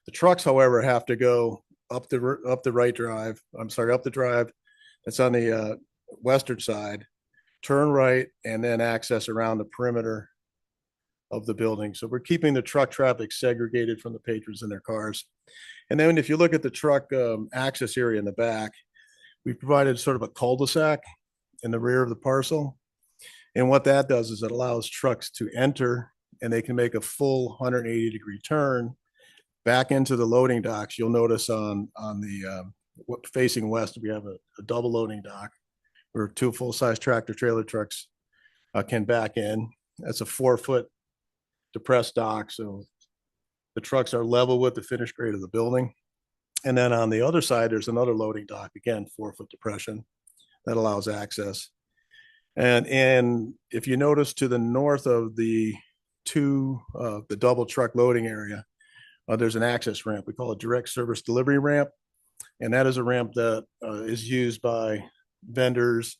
The trucks, however, have to go up the right drive. Up the drive that's on the western side, turn right, and then access around the perimeter of the building. So we're keeping the truck traffic segregated from the patrons in their cars. And then if you look at the truck access area in the back, we provided sort of a cul-de-sac in the rear of the parcel. And what that does is it allows trucks to enter and they can make a full 180-degree turn back into the loading docks. You'll notice on the facing west, we have a double loading dock where two full-size tractor trailer trucks can back in. That's a 4-foot depressed dock. So the trucks are level with the finished grade of the building. And then on the other side, there's another loading dock, again, 4-foot depression that allows access. And if you notice to the north of the double truck loading area, there's an access ramp. We call it direct service delivery ramp. And that is a ramp that is used by vendors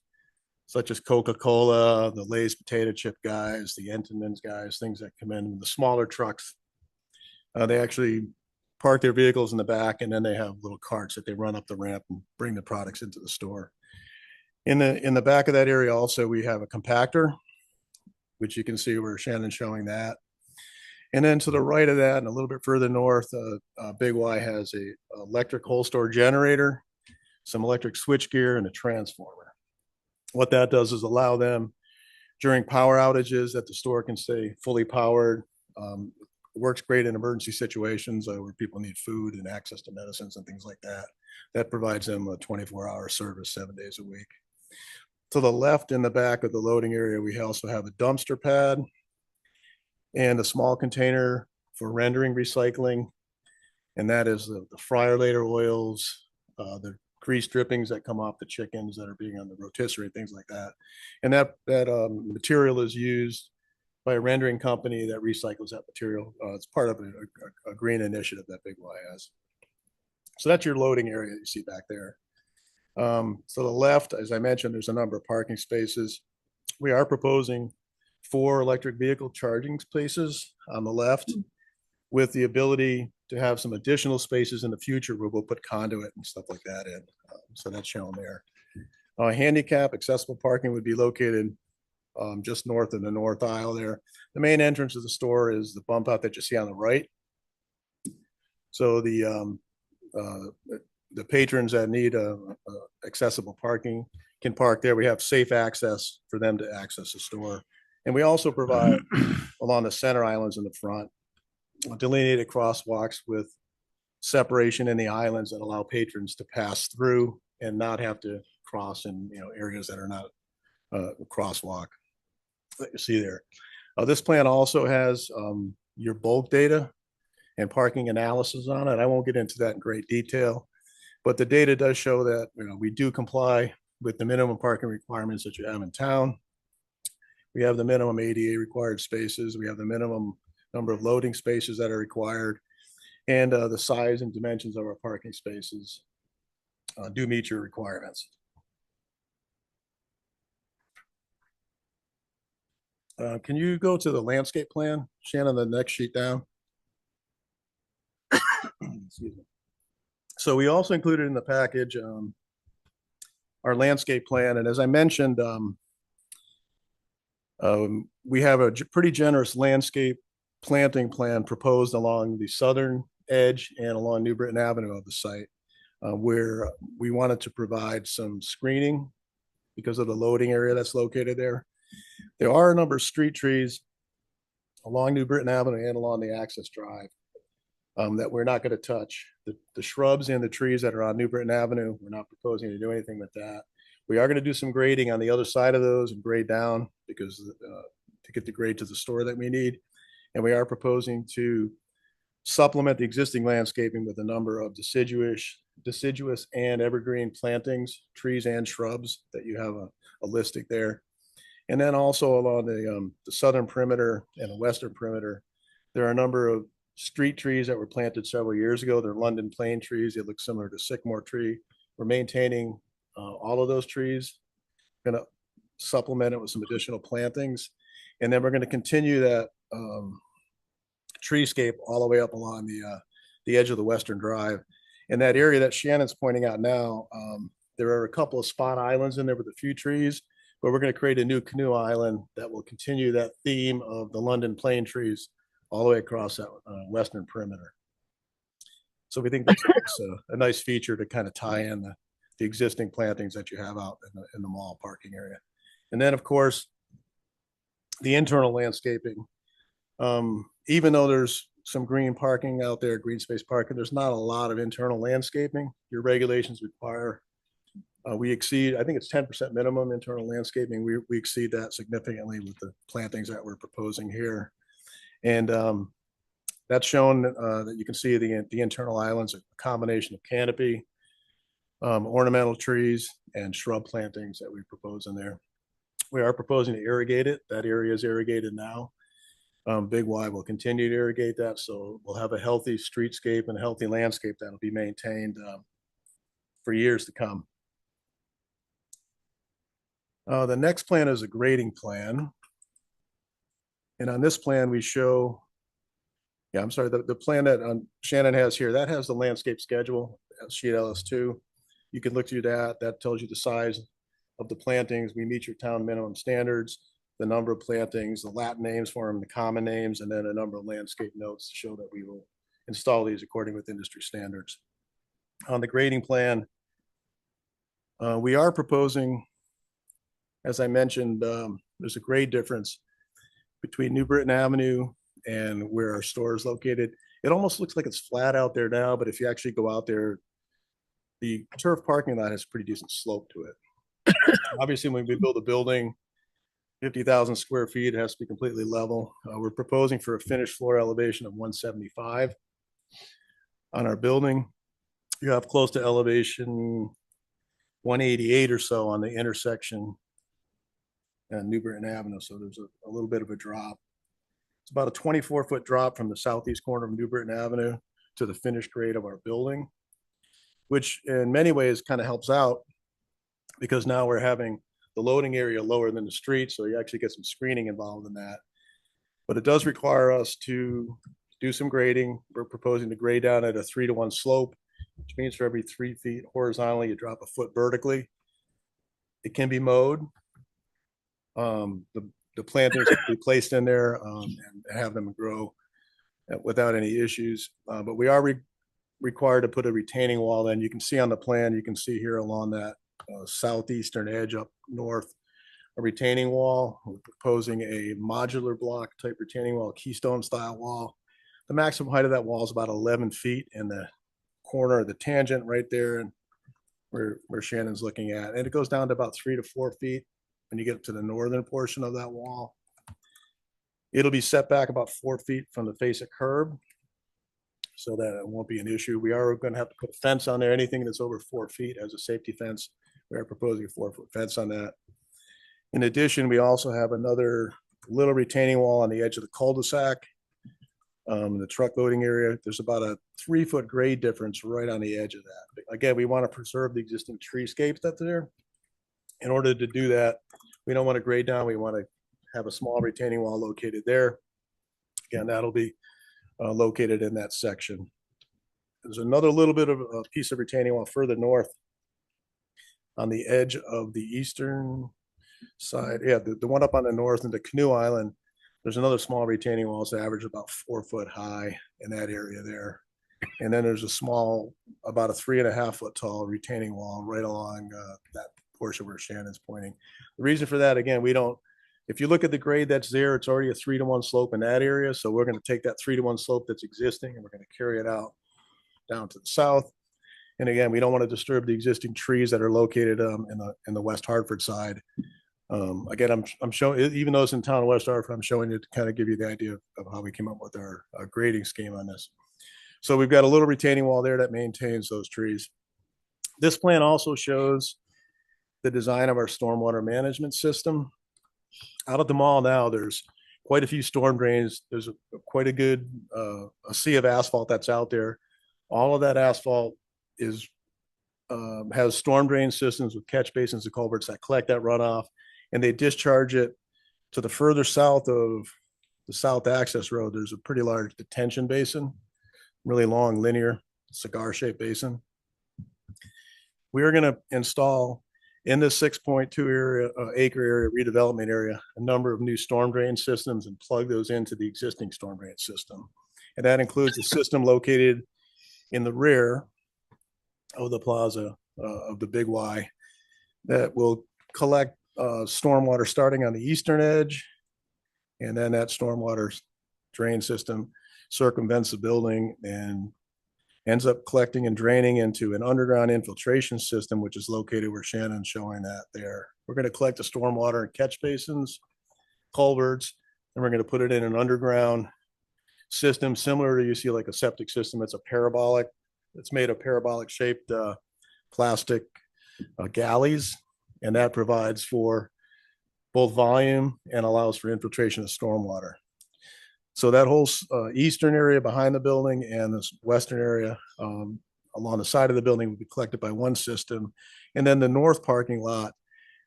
such as Coca-Cola, the Lay's potato chip guys, the Entenmann's guys, things that come in with the smaller trucks. They actually park their vehicles in the back and then they have little carts that they run up the ramp and bring the products into the store. In the back of that area also, we have a compactor, which you can see where Shannon's showing that. And then to the right of that and a little bit further north, Big Y has a electric whole store generator, some electric switchgear, and a transformer. What that does is allow them during power outages that the store can stay fully powered, works great in emergency situations where people need food and access to medicines and things like that. That provides them a 24-hour service 7 days a week. To the left in the back of the loading area, we also have a dumpster pad and a small container for rendering recycling. And that is the fryer later oils, the grease drippings that come off the chickens that are being on the rotisserie, things like that. And that material is used by a rendering company that recycles that material. It's part of a green initiative that Big Y has. So that's your loading area you see back there. To the left, as I mentioned, there's a number of parking spaces. We are proposing 4 electric vehicle charging spaces on the left with the ability to have some additional spaces in the future where we'll put conduit and stuff like that in. So that's shown there. Handicap accessible parking would be located just north of the north aisle there. The main entrance of the store is the bump out that you see on the right. So the patrons that need accessible parking can park there. We have safe access for them to access the store. And we also provide along the center islands in the front, delineated crosswalks with separation in the islands that allow patrons to pass through and not have to cross in areas that are not a crosswalk that you see there. This plan also has your bulk data and parking analysis on it. I won't get into that in great detail, but the data does show that we do comply with the minimum parking requirements that you have in town. We have the minimum ADA required spaces. We have the minimum number of loading spaces that are required, and the size and dimensions of our parking spaces do meet your requirements. Can you go to the landscape plan, Shannon, the next sheet down? Excuse me. So we also included in the package our landscape plan, and as I mentioned, we have a pretty generous landscape planting plan proposed along the southern edge and along New Britain Avenue of the site, where we wanted to provide some screening because of the loading area that's located there. There are a number of street trees along New Britain Avenue and along the access drive that we're not going to touch. The shrubs and the trees that are on New Britain Avenue, we're not proposing to do anything with that. We are going to do some grading on the other side of those and grade down because to get the grade to the store that we need. And we are proposing to supplement the existing landscaping with a number of deciduous and evergreen plantings, trees and shrubs that you have a listing there. And then also along the southern perimeter and the western perimeter, there are a number of street trees that were planted several years ago. They're London plane trees. They look similar to sycamore tree. We're maintaining all of those trees, going to supplement it with some additional plantings. And then we're going to continue that treescape all the way up along the edge of the Western Drive. In that area that Shannon's pointing out now, there are a couple of spot islands in there with a few trees, but we're going to create a new canoe island that will continue that theme of the London plane trees all the way across that western perimeter. So we think that's a nice feature to kind of tie in the existing plantings that you have out in the mall parking area. And then, of course, the internal landscaping. Even though there's some green parking out there, green space parking, there's not a lot of internal landscaping. Your regulations require, we exceed, I think it's 10% minimum internal landscaping. We exceed that significantly with the plantings that we're proposing here. And that's shown that you can see the internal islands, a combination of canopy, ornamental trees, and shrub plantings that we propose in there. We are proposing to irrigate it. That area is irrigated now. Big Y will continue to irrigate that, so we'll have a healthy streetscape and a healthy landscape that will be maintained for years to come. The next plan is a grading plan. And on this plan, we show, the plan that Shannon has here, that has the landscape schedule, sheet LS2. You can look through that. That tells you the size of the plantings. We meet your town minimum standards, the number of plantings, the Latin names for them, the common names, and then a number of landscape notes to show that we will install these according with industry standards. On the grading plan, we are proposing, as I mentioned, there's a grade difference between New Britain Avenue and where our store is located. It almost looks like it's flat out there now, but if you actually go out there, the turf parking lot has a pretty decent slope to it. Obviously, when we build a building, 50,000 square feet, it has to be completely level. We're proposing for a finished floor elevation of 175 on our building. You have close to elevation 188 or so on the intersection and New Britain Avenue. So there's a little bit of a drop. It's about a 24-foot drop from the southeast corner of New Britain Avenue to the finished grade of our building, which in many ways kind of helps out because now we're having the loading area lower than the street. So you actually get some screening involved in that. But it does require us to do some grading. We're proposing to grade down at a 3-to-1 slope, which means for every 3 feet horizontally, you drop a foot vertically. It can be mowed. The plantings can be placed in there and have them grow without any issues. But we are required to put a retaining wall in. You can see on the plan, you can see here along that southeastern edge up north, a retaining wall. We're proposing a modular block type retaining wall, keystone style wall. The maximum height of that wall is about 11 feet in the corner of the tangent right there, and where Shannon's looking at. And it goes down to about 3 to 4 feet when you get to the northern portion of that wall. It'll be set back about 4 feet from the face of curb so that it won't be an issue. We are going to have to put a fence on there. Anything that's over 4 feet as a safety fence. We are proposing a 4-foot fence on that. In addition, we also have another little retaining wall on the edge of the cul-de-sac. The truck loading area, there's about a 3-foot grade difference right on the edge of that. Again, we want to preserve the existing treescapes that's there. In order to do that, we don't want to grade down. We want to have a small retaining wall located there. Again, that'll be located in that section. There's another little bit of a piece of retaining wall further north on the edge of the eastern side. Yeah, the one up on the north in the Canoe Island. There's another small retaining wall that average about 4 foot high in that area there. And then there's a small, about a 3.5 foot tall retaining wall right along that portion where Shannon's pointing. The reason for that, again, if you look at the grade that's there, it's already a 3-to-1 slope in that area. So we're going to take that 3-to-1 slope that's existing and we're going to carry it out down to the south. And again, we don't want to disturb the existing trees that are located in the West Hartford side. Again, I'm showing, even though it's in town of West Hartford, I'm showing you to kind of give you the idea of how we came up with our grading scheme on this. So we've got a little retaining wall there that maintains those trees. This plan also shows the design of our stormwater management system. Out at the mall now, there's quite a few storm drains. There's quite a good a sea of asphalt that's out there. All of that asphalt has storm drain systems with catch basins and culverts that collect that runoff, and they discharge it to the further south of the south access road. There's a pretty large detention basin, really long, linear, cigar-shaped basin. We are going to install in this 6.2 acre area redevelopment area a number of new storm drain systems and plug those into the existing storm drain system. And that includes a system located in the rear of the plaza of the Big Y that will collect stormwater starting on the eastern edge, and then that stormwater drain system circumvents the building and ends up collecting and draining into an underground infiltration system, which is located where Shannon's showing that there. We're going to collect the stormwater in catch basins, culverts, and we're going to put it in an underground system similar to, you see, like a septic system. It's a parabolic. It's made of parabolic shaped plastic galleys, and that provides for both volume and allows for infiltration of stormwater. So that whole eastern area behind the building and this western area along the side of the building will be collected by one system. And then the north parking lot,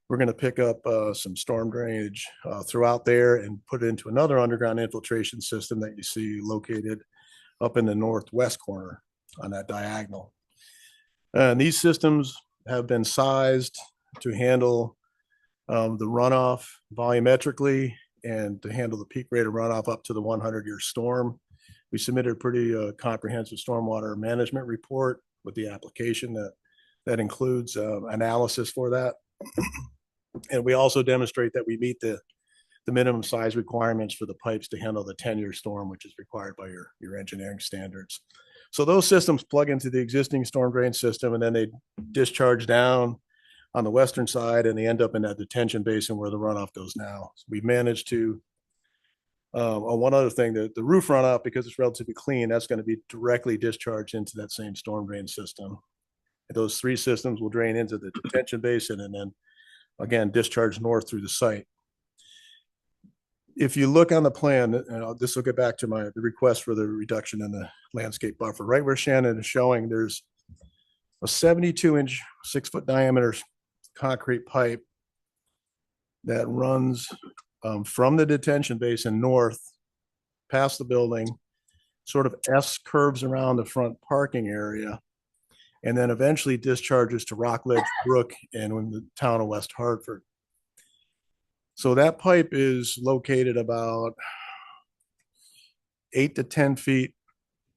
we're going to pick up some storm drainage throughout there and put it into another underground infiltration system that you see located up in the northwest corner on that diagonal. And these systems have been sized to handle the runoff volumetrically and to handle the peak rate of runoff up to the 100-year storm. We submitted a pretty comprehensive stormwater management report with the application that includes analysis for that. And we also demonstrate that we meet the the minimum size requirements for the pipes to handle the 10-year storm, which is required by your engineering standards. So those systems plug into the existing storm drain system, and then they discharge down on the western side, and they end up in that detention basin where the runoff goes now. So we've managed to, on one other thing, the roof runoff, because it's relatively clean, that's going to be directly discharged into that same storm drain system. And those three systems will drain into the detention basin and then again discharge north through the site. If you look on the plan, and this will get back to the request for the reduction in the landscape buffer, right where Shannon is showing, there's a 72-inch, 6-foot diameter concrete pipe that runs from the detention basin north past the building, sort of S curves around the front parking area, and then eventually discharges to Rockledge Brook and in the town of West Hartford. So that pipe is located about 8 to 10 feet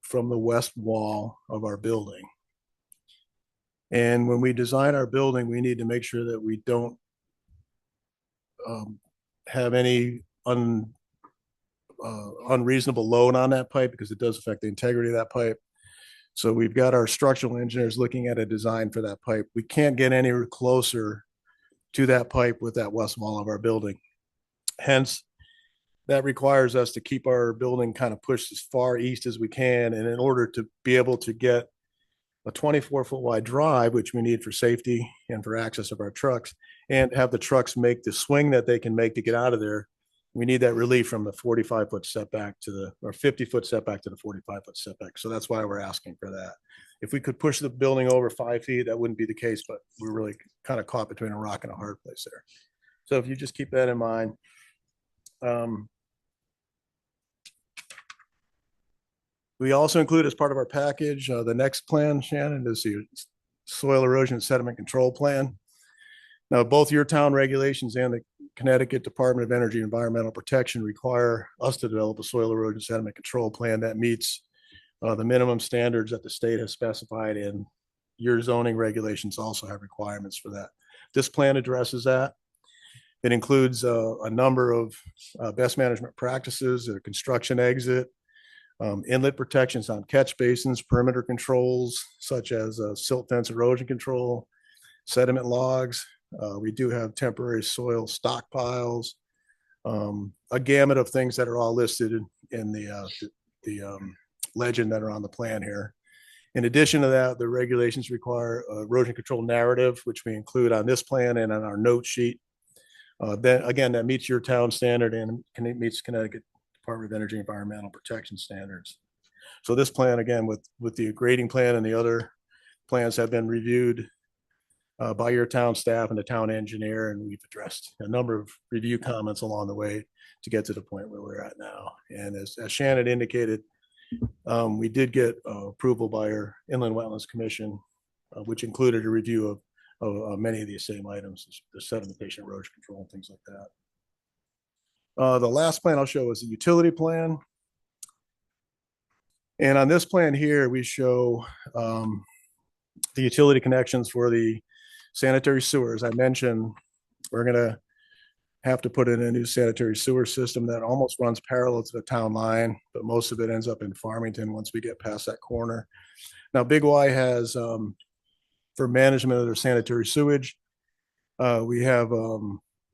from the west wall of our building. And when we design our building, we need to make sure that we don't have any unreasonable load on that pipe, because it does affect the integrity of that pipe. So we've got our structural engineers looking at a design for that pipe. We can't get any closer to that pipe with that west wall of our building. Hence, that requires us to keep our building kind of pushed as far east as we can. And in order to be able to get a 24-foot wide drive, which we need for safety and for access of our trucks, and have the trucks make the swing that they can make to get out of there, we need that relief from the 45-foot setback or 50-foot setback to the 45-foot setback. So that's why we're asking for that. If we could push the building over 5 feet, that wouldn't be the case, but we're really kind of caught between a rock and a hard place there. So if you just keep that in mind. We also include as part of our package, the next plan, Shannon, is the soil erosion and sediment control plan. Now, both your town regulations and the Connecticut Department of Energy and Environmental Protection require us to develop a soil erosion sediment control plan that meets the minimum standards that the state has specified, and your zoning regulations also have requirements for that. This plan addresses that. It includes a number of best management practices, a construction exit, inlet protections on catch basins, perimeter controls such as silt fence erosion control, sediment logs. We do have temporary soil stockpiles, a gamut of things that are all listed in the legend that are on the plan here. In addition to that, the regulations require erosion control narrative, which we include on this plan and on our note sheet. Then again, that meets your town standard and meets Connecticut Department of Energy and Environmental Protection standards. So this plan, again, with the grading plan and the other plans, have been reviewed by your town staff and the town engineer, and we've addressed a number of review comments along the way to get to the point where we're at now. And as Shannon indicated, we did get approval by our Inland Wetlands Commission, which included a review of many of these same items, the sedimentation, erosion control, and things like that. The last plan I'll show is the utility plan. And on this plan here, we show the utility connections for the sanitary sewers. I mentioned we're gonna have to put in a new sanitary sewer system that almost runs parallel to the town line, but most of it ends up in Farmington once we get past that corner. Now, Big Y has, for management of their sanitary sewage, we have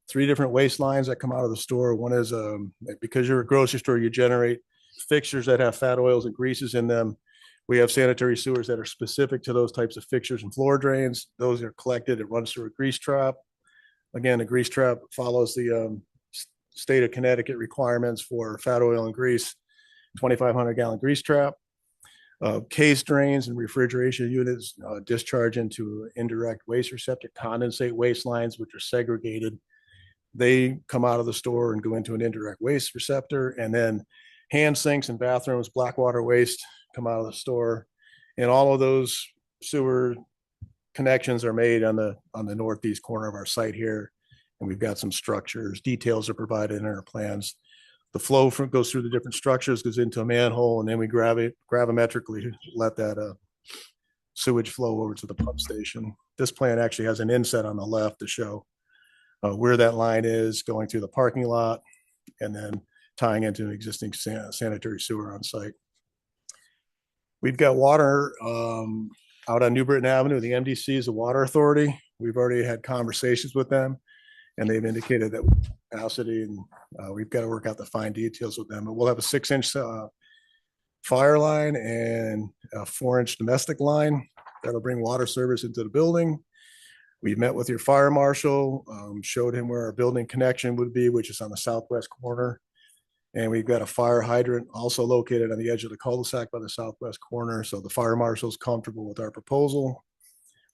3 different waste lines that come out of the store. One is, because you're a grocery store, you generate fixtures that have fat oils and greases in them. We have sanitary sewers that are specific to those types of fixtures and floor drains. Those are collected, it runs through a grease trap. Again, the grease trap follows the state of Connecticut requirements for fat oil and grease, 2,500 gallon grease trap. Case drains and refrigeration units discharge into indirect waste receptor, condensate waste lines, which are segregated. They come out of the store and go into an indirect waste receptor, and then hand sinks and bathrooms, black water waste come out of the store. And all of those sewer connections are made on the northeast corner of our site here. And we've got some structures, details are provided in our plans. The flow goes through the different structures, goes into a manhole, and then we gravimetrically let that sewage flow over to the pump station. This plan actually has an inset on the left to show where that line is going through the parking lot. and then tying into an existing sanitary sewer on site. We've got water out on New Britain Avenue. The MDC is the water authority. We've already had conversations with them, and they've indicated that capacity, and we've got to work out the fine details with them. But we'll have a 6-inch fire line and a 4-inch domestic line that'll bring water service into the building. We met with your fire marshal, showed him where our building connection would be, which is on the southwest corner. And we've got a fire hydrant also located on the edge of the cul-de-sac by the southwest corner. So the fire marshal's comfortable with our proposal.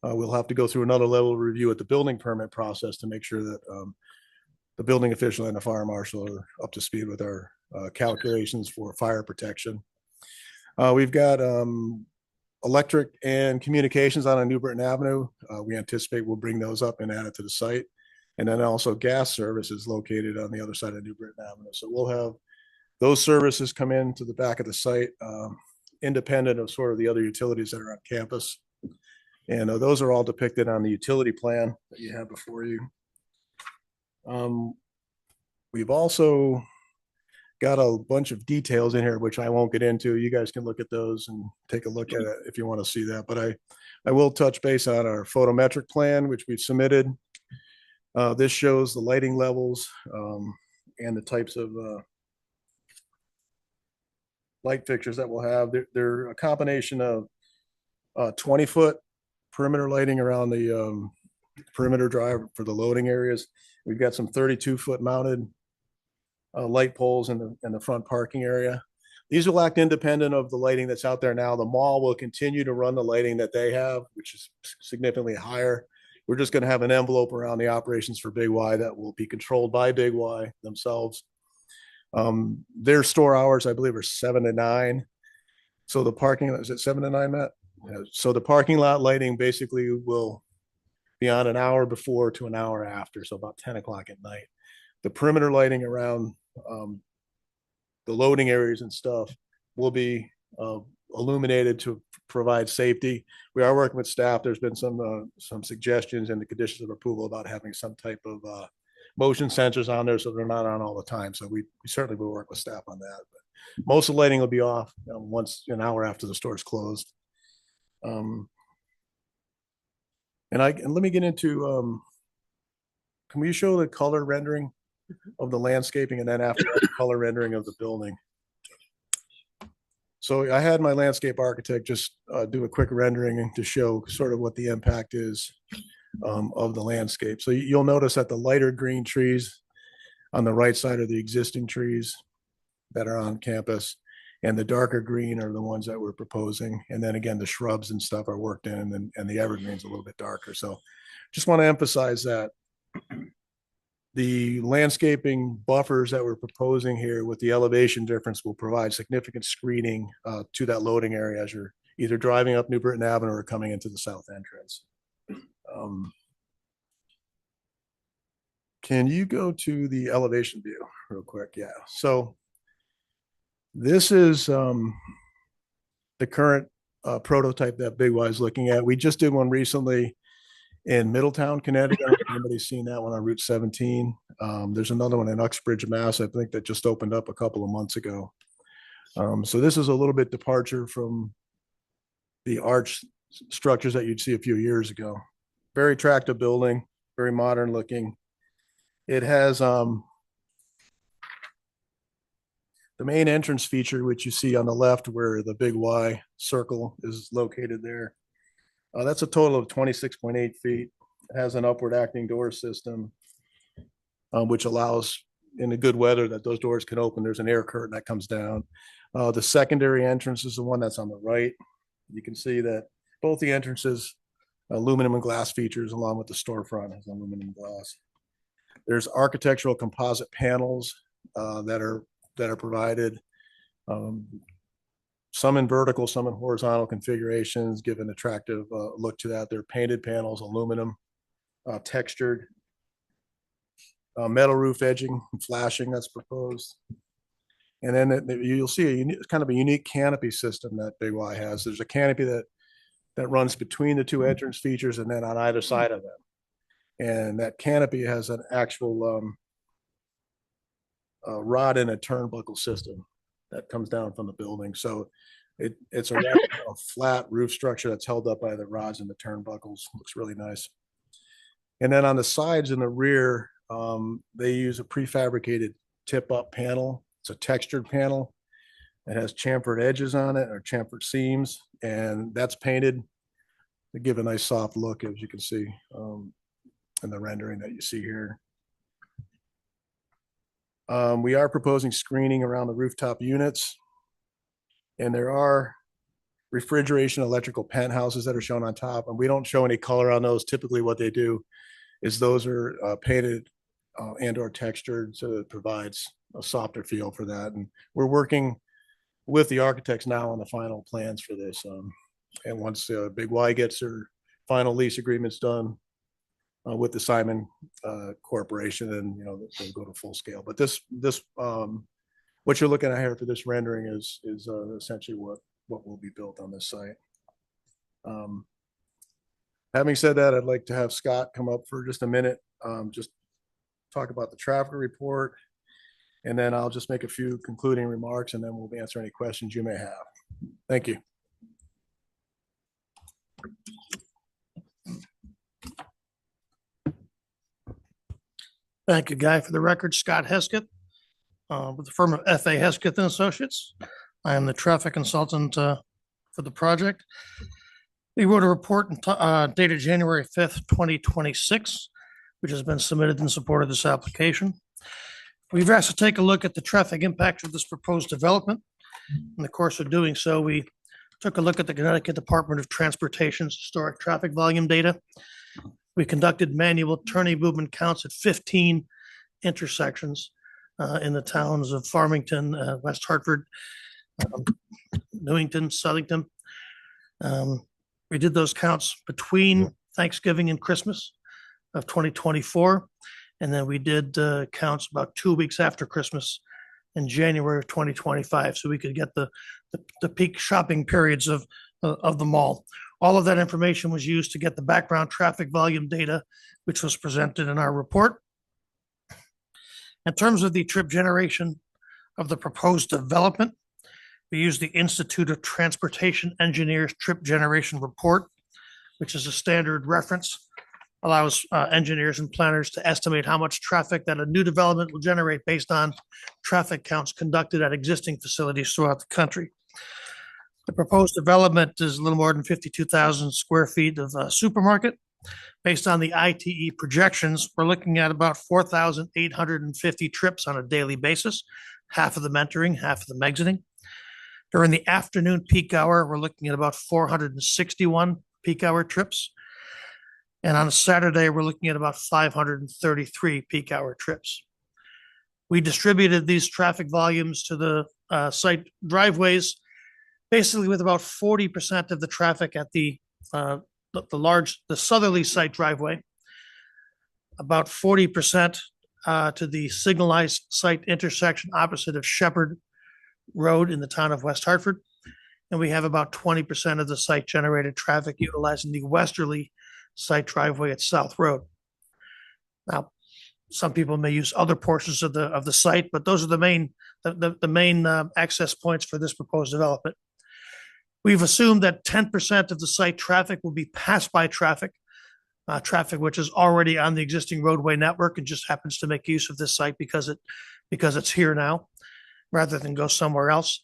We'll have to go through another level of review at the building permit process to make sure that the building official and the fire marshal are up to speed with our calculations for fire protection. We've got electric and communications on New Britain Avenue. We anticipate we'll bring those up and add it to the site. And then also gas services located on the other side of New Britain Avenue. So we'll have those services come into the back of the site, independent of sort of the other utilities that are on campus. And those are all depicted on the utility plan that you have before you. We've also got a bunch of details in here, which I won't get into. You guys can look at those and take a look at it if you want to see that. But I will touch base on our photometric plan, which we've submitted. This shows the lighting levels and the types of light fixtures that we'll have. They're a combination of 20-foot perimeter lighting around the perimeter drive for the loading areas. We've got some 32-foot mounted light poles in the front parking area. These will act independent of the lighting that's out there now. The mall will continue to run the lighting that they have, which is significantly higher. We're just going to have an envelope around the operations for Big Y that will be controlled by Big Y themselves. Their store hours, I believe, are 7 to 9. So the parking, is it 7 to 9, Matt? Yeah. So the parking lot lighting basically will be on an hour before to an hour after, so about 10 o'clock at night. The perimeter lighting around the loading areas and stuff will be illuminated to provide safety. We are working with staff. There's been some suggestions in the conditions of approval about having some type of motion sensors on there so they're not on all the time. So we certainly will work with staff on that. But most of the lighting will be off once an hour after the store is closed. And let me get into, can we show the color rendering of the landscaping and then after that, the color rendering of the building? So I had my landscape architect just do a quick rendering to show sort of what the impact is of the landscape. So you'll notice that the lighter green trees on the right side are the existing trees that are on campus, and the darker green are the ones that we're proposing. And then again, the shrubs and stuff are worked in, and the evergreens a little bit darker. So just want to emphasize that the landscaping buffers that we're proposing here with the elevation difference will provide significant screening to that loading area as you're either driving up New Britain Avenue or coming into the south entrance. Can you go to the elevation view real quick? Yeah. So this is the current prototype that Big Y is looking at. We just did one recently in Middletown, Connecticut. Anybody's seen that one on Route 17? There's another one in Uxbridge, Mass. I think that just opened up a couple of months ago. So this is a little bit departure from the arch structures that you'd see a few years ago. Very attractive building, very modern looking. It has the main entrance feature, which you see on the left where the Big Y circle is located there. That's a total of 26.8 feet. It has an upward acting door system, which allows in the good weather that those doors can open. There's an air curtain that comes down. The secondary entrance is the one that's on the right. You can see that both the entrances, aluminum and glass features, along with the storefront has aluminum glass. There's architectural composite panels that are provided. Some in vertical, some in horizontal configurations, give an attractive look to that. They're painted panels, aluminum, textured, metal roof edging and flashing that's proposed. And then you'll see kind of a unique canopy system that Big Y has. There's a canopy that runs between the two entrance features and then on either side of them. And that canopy has an actual rod and a turnbuckle system that comes down from the building. So it's a flat roof structure that's held up by the rods and the turnbuckles. Looks really nice. And then on the sides and the rear, they use a prefabricated tip-up panel. It's a textured panel. It has chamfered edges on it, or chamfered seams, and that's painted to give a nice soft look, as you can see in the rendering that you see here. We are proposing screening around the rooftop units, and there are refrigeration electrical penthouses that are shown on top, and we don't show any color on those. Typically what they do is those are painted and or textured, so it provides a softer feel for that. And we're working with the architects now on the final plans for this. And once Big Y gets their final lease agreements done with the Simon Corporation, and they'll go to full scale. But this what you're looking at here for this rendering is essentially what will be built on this site. Having said that, I'd like to have Scott come up for just a minute, just talk about the traffic report, and then I'll just make a few concluding remarks, and then we'll answer any questions you may have. Thank you. Thank you, Guy. For the record, Scott Hesketh with the firm of F.A. Hesketh and Associates. I am the traffic consultant for the project. We wrote a report dated January 5th, 2026, which has been submitted in support of this application. We've asked to take a look at the traffic impact of this proposed development. In the course of doing so, we took a look at the Connecticut Department of Transportation's historic traffic volume data. We conducted manual turning movement counts at 15 intersections in the towns of Farmington, West Hartford, Newington, Southington. We did those counts between Thanksgiving and Christmas of 2024. And then we did counts about 2 weeks after Christmas in January of 2025. So we could get the peak shopping periods of the mall. All of that information was used to get the background traffic volume data, which was presented in our report. In terms of the trip generation of the proposed development, we used the Institute of Transportation Engineers Trip Generation Report, which is a standard reference, allows engineers and planners to estimate how much traffic that a new development will generate based on traffic counts conducted at existing facilities throughout the country. The proposed development is a little more than 52,000 square feet of supermarket. Based on the ITE projections, we're looking at about 4,850 trips on a daily basis, half of them entering, half of them exiting. During the afternoon peak hour, we're looking at about 461 peak hour trips. And on a Saturday, we're looking at about 533 peak hour trips. We distributed these traffic volumes to the site driveways, basically with about 40% of the traffic at the southerly site driveway, about 40% to the signalized site intersection opposite of Shepherd Road in the town of West Hartford. And we have about 20% of the site generated traffic utilizing the westerly site driveway at South Road. Now, some people may use other portions of the site, but those are the main access points for this proposed development. We've assumed that 10% of the site traffic will be pass-by traffic, traffic which is already on the existing roadway network and just happens to make use of this site because it's here now, rather than go somewhere else.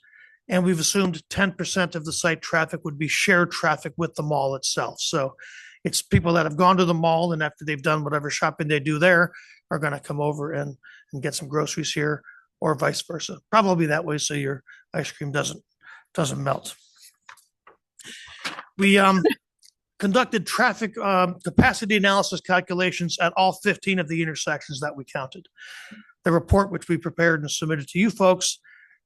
And we've assumed 10% of the site traffic would be shared traffic with the mall itself. So it's people that have gone to the mall, and after they've done whatever shopping they do there, are going to come over and get some groceries here, or vice versa. Probably that way, so your ice cream doesn't melt. We conducted traffic capacity analysis calculations at all 15 of the intersections that we counted. The report, which we prepared and submitted to you folks,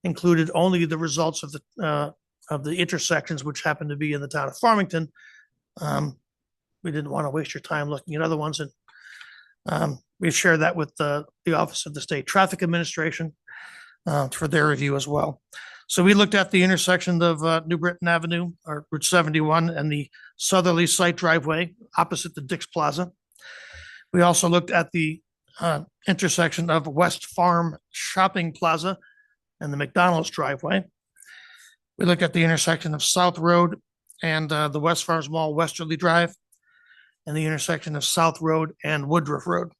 included only the results of the intersections, which happened to be in the town of Farmington. We didn't want to waste your time looking at other ones, and we shared that with the Office of the State Traffic Administration for their review as well. So we looked at the intersection of New Britain Avenue, or Route 71, and the southerly site driveway opposite the Dix Plaza. We also looked at the intersection of West Farm Shopping Plaza and the McDonald's driveway. We looked at the intersection of South Road and the West Farms Mall Westerly Drive, and the intersection of South Road and Woodruff Road.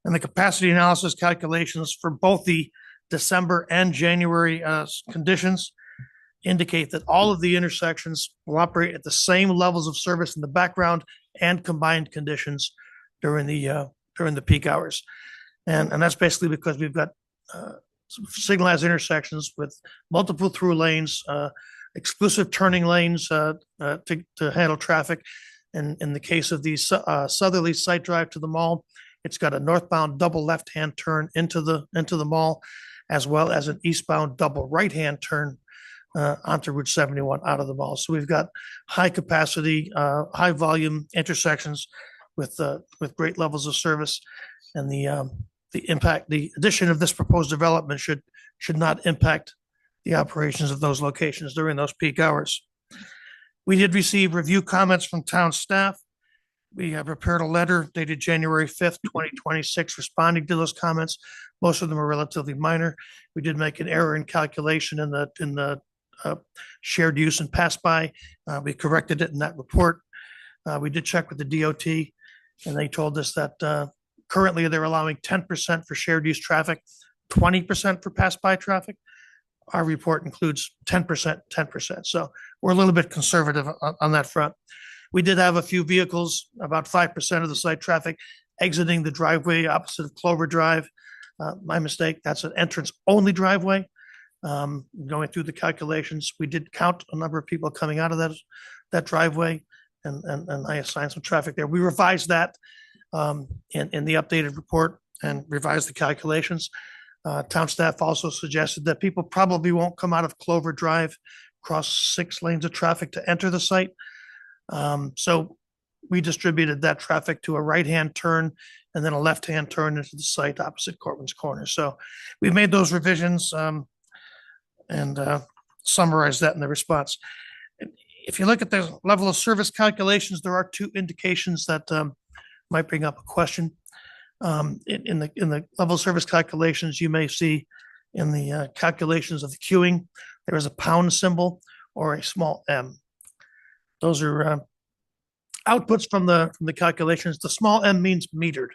And the capacity analysis calculations for both the December and January conditions indicate that all of the intersections will operate at the same levels of service in the background and combined conditions during the peak hours. And that's basically because we've got signalized intersections with multiple through lanes, exclusive turning lanes to handle traffic. And in the case of the southerly site drive to the mall, it's got a northbound double left-hand turn into the mall, as well as an eastbound double right-hand turn onto Route 71 out of the mall. So we've got high capacity, high volume intersections with great levels of service, and the addition of this proposed development should not impact the operations of those locations during those peak hours. We did receive review comments from town staff. We have prepared a letter dated January 5th, 2026, responding to those comments. Most of them are relatively minor. We did make an error in calculation in the shared use and pass by. We corrected it in that report. We did check with the DOT, and they told us that currently they're allowing 10% for shared use traffic, 20% for pass by traffic. Our report includes 10%, 10%. So we're a little bit conservative on that front. We did have a few vehicles, about 5% of the site traffic, exiting the driveway opposite of Clover Drive. My mistake, that's an entrance only driveway. Going through the calculations, we did count a number of people coming out of that driveway, and I assigned some traffic there. We revised that in the updated report and revised the calculations. Town staff also suggested that people probably won't come out of Clover Drive, cross 6 lanes of traffic to enter the site. So we distributed that traffic to a right-hand turn and then a left-hand turn into the site opposite Cortland's Corner. So we've made those revisions and summarized that in the response. If you look at the level of service calculations, there are 2 indications that might bring up a question. In the level of service calculations, you may see in the calculations of the queuing, there is a pound symbol or a small m. Those are outputs from the calculations. The small m means metered.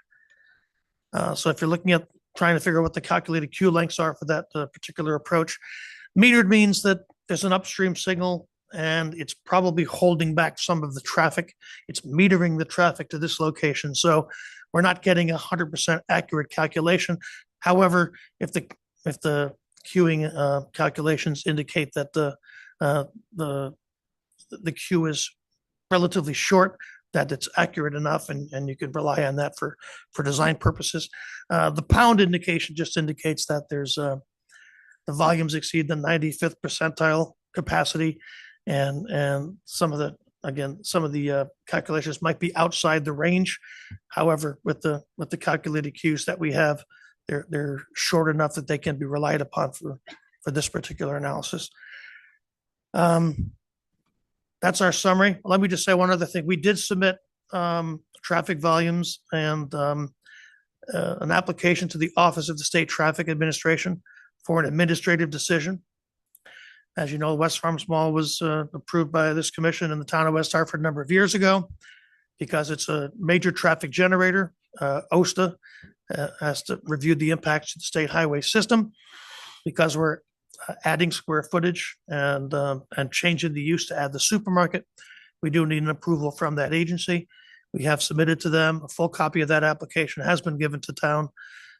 So if you're looking at trying to figure out what the calculated queue lengths are for that particular approach, metered means that there's an upstream signal and it's probably holding back some of the traffic. It's metering the traffic to this location. So we're not getting 100% accurate calculation. However, if the queuing calculations indicate that the queue is relatively short, that it's accurate enough, and you can rely on that for design purposes. The pound indication just indicates that there's the volumes exceed the 95th percentile capacity, and some of the calculations might be outside the range. However, with the calculated queues that we have, they're short enough that they can be relied upon for this particular analysis. That's our summary. Let me just say one other thing. We did submit traffic volumes and an application to the Office of the State Traffic Administration for an administrative decision. As you know, West Farms Mall was approved by this commission in the town of West Hartford a number of years ago because it's a major traffic generator. OSTA has to review the impacts to the state highway system because we're adding square footage and changing the use to add the supermarket. We do need an approval from that agency. We have submitted to them. A full copy of that application has been given to town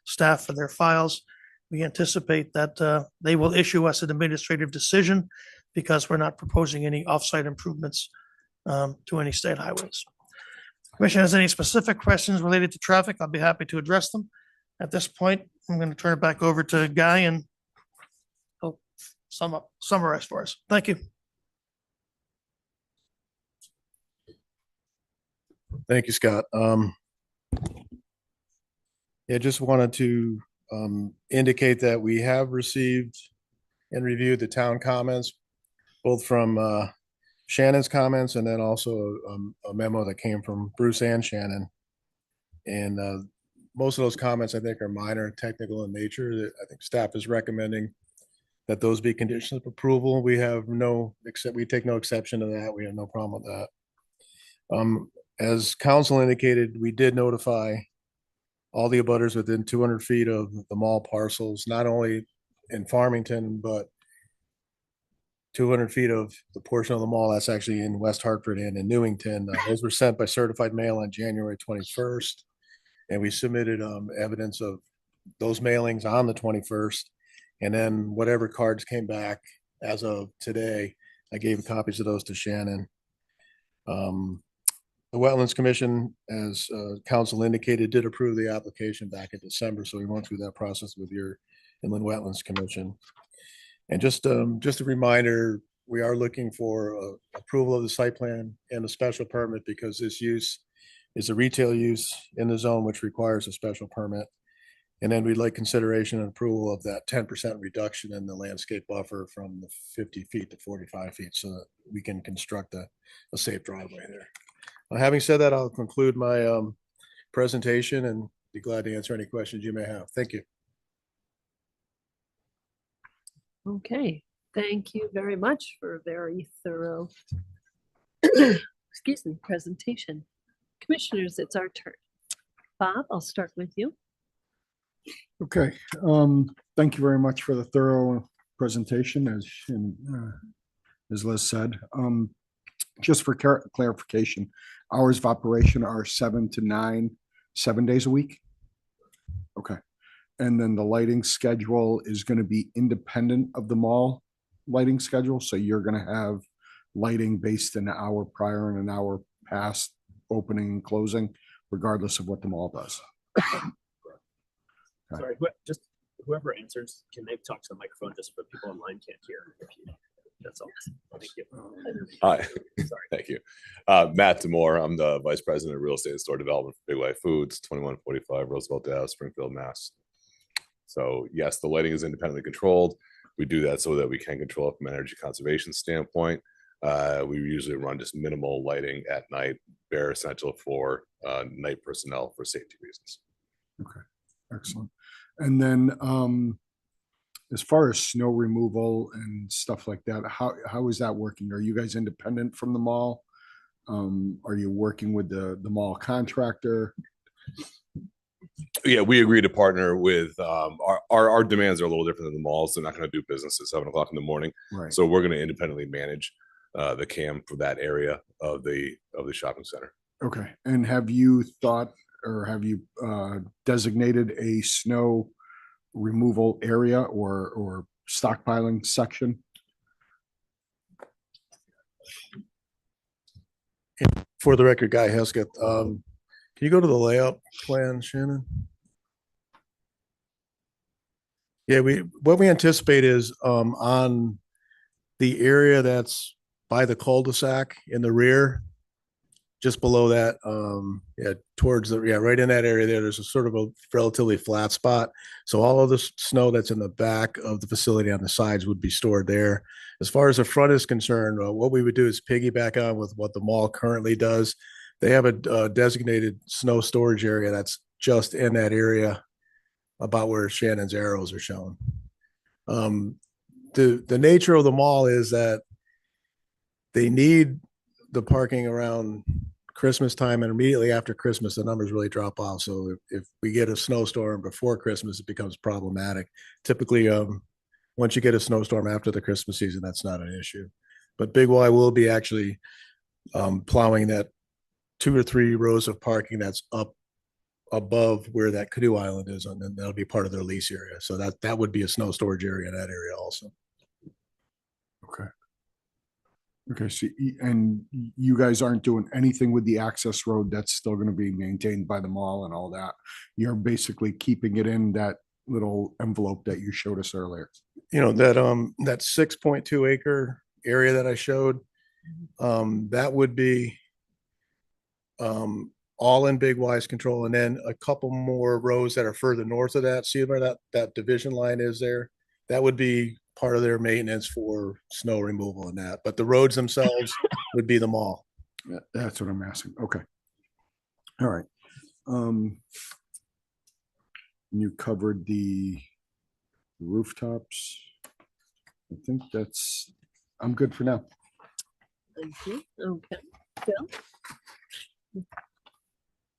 staff for their files. We anticipate that they will issue us an administrative decision because we're not proposing any offsite improvements to any state highways. Commission has any specific questions related to traffic, I'll be happy to address them. At this point, I'm going to turn it back over to Guy and he'll summarize for us. Thank you. Thank you, Scott. Yeah, just wanted to indicate that we have received and reviewed the town comments, both from Shannon's comments and then also a memo that came from Bruce and Shannon. And most of those comments I think are minor and technical in nature. That I think staff is recommending that those be conditions of approval. We have we take no exception to that. We have no problem with that. As council indicated, we did notify all the abutters within 200 feet of the mall parcels, not only in Farmington, but 200 feet of the portion of the mall that's actually in West Hartford and in Newington. Those were sent by certified mail on January 21st. And we submitted evidence of those mailings on the 21st. And then whatever cards came back as of today, I gave copies of those to Shannon. The Wetlands Commission, as council indicated, did approve the application back in December. So we went through that process with your Inland Wetlands Commission. And just a reminder, we are looking for approval of the site plan and the special permit because this use is a retail use in the zone, which requires a special permit. And then we'd like consideration and approval of that 10% reduction in the landscape buffer from the 50 feet to 45 feet so that we can construct a safe driveway there. Having said that, I'll conclude my presentation and be glad to answer any questions you may have. Thank you. Okay, thank you very much for a very thorough excuse me, presentation. Commissioners, it's our turn. Bob, I'll start with you. Okay, thank you very much for the thorough presentation, as Liz said. Just for clarification, hours of operation are 7 to 9, 7 days a week? Okay. And then the lighting schedule is going to be independent of the mall lighting schedule. So you're going to have lighting based an hour prior and an hour past opening and closing, regardless of what the mall does. Sorry, just whoever answers, can they talk to the microphone just for people online can't hear? That's all. Thank you. Hi. Sorry. Thank you. Matt Demore. I'm the Vice President of Real Estate and Store Development for Big Y Foods, 2145 Roosevelt Ave, Springfield, Mass. So yes, the lighting is independently controlled. We do that so that we can control it from an energy conservation standpoint. We usually run just minimal lighting at night, bare essential for night personnel for safety reasons. Okay, excellent. And then as far as snow removal and stuff like that, how is that working? Are you guys independent from the mall? Are you working with the mall contractor? Yeah, we agree to partner with our demands are a little different than the malls. They're not going to do business at 7 o'clock in the morning. Right. So we're going to independently manage the CAM for that area of the shopping center. Okay. And have you thought or have you designated a snow removal area or stockpiling section? For the record, Guy Hesketh, can you go to the layout plan, Shannon? Yeah, what we anticipate is on the area that's by the cul-de-sac in the rear, just below that, right in that area there's a sort of a relatively flat spot. So all of the snow that's in the back of the facility on the sides would be stored there. As far as the front is concerned, what we would do is piggyback on with what the mall currently does. They have a designated snow storage area that's just in that area about where Shannon's arrows are shown. The nature of the mall is that they need the parking around Christmas time, and immediately after Christmas, the numbers really drop off. So if we get a snowstorm before Christmas, it becomes problematic. Typically, once you get a snowstorm after the Christmas season, that's not an issue. But Big Y will be actually plowing that 2 or 3 rows of parking that's up above where that canoe island is, and then that'll be part of their lease area. So that would be a snow storage area in that area also. Okay. Okay, so and you guys aren't doing anything with the access road that's still going to be maintained by the mall and all that. You're basically keeping it in that little envelope that you showed us earlier. You know, that 6.2 acre area that I showed, that would be all in Big Y's control, and then a couple more rows that are further north of that. See where that division line is there? That would be part of their maintenance for snow removal and that, but the roads themselves would be the mall. That's what I'm asking. Okay. All right. You covered the rooftops. I think I'm good for now. Thank you. Okay. Bill?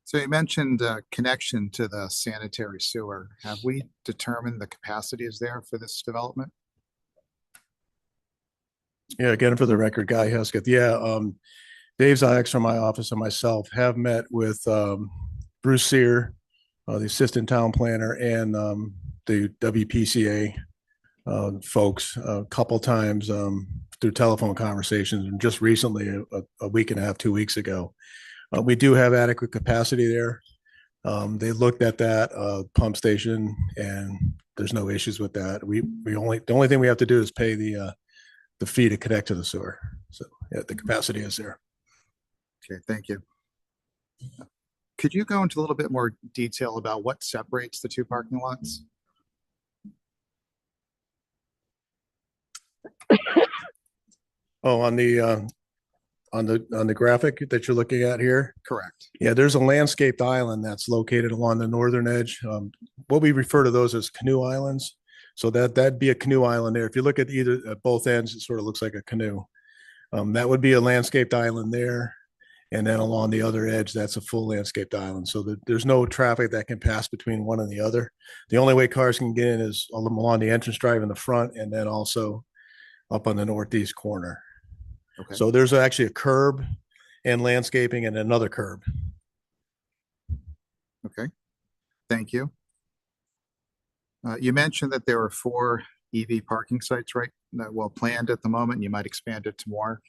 So you mentioned connection to the sanitary sewer. Have we determined the capacity is there for this development? Yeah, again, for the record, Guy Hesketh. Yeah, Dave Ziyax from my office and myself have met with Bruce Sear, the assistant town planner, and the WPCA folks a couple times through telephone conversations, and just recently, a week and a half, 2 weeks ago. We do have adequate capacity there. They looked at that pump station, and there's no issues with that. The only thing we have to do is pay the fee to connect to the sewer. So yeah, the capacity is there. Okay, thank you. Could you go into a little bit more detail about what separates the two parking lots? Oh, on the graphic that you're looking at here? Correct. Yeah, there's a landscaped island that's located along the northern edge. What we refer to those as canoe islands. So that'd be a canoe island there. If you look at both ends, it sort of looks like a canoe. That would be a landscaped island there. And then along the other edge, that's a full landscaped island. So there's no traffic that can pass between one and the other. The only way cars can get in is along the entrance drive in the front, and then also up on the northeast corner. Okay. So there's actually a curb and landscaping and another curb. Okay, thank you. You mentioned that there were 4 EV parking sites, right? Well planned at the moment. You might expand it to more.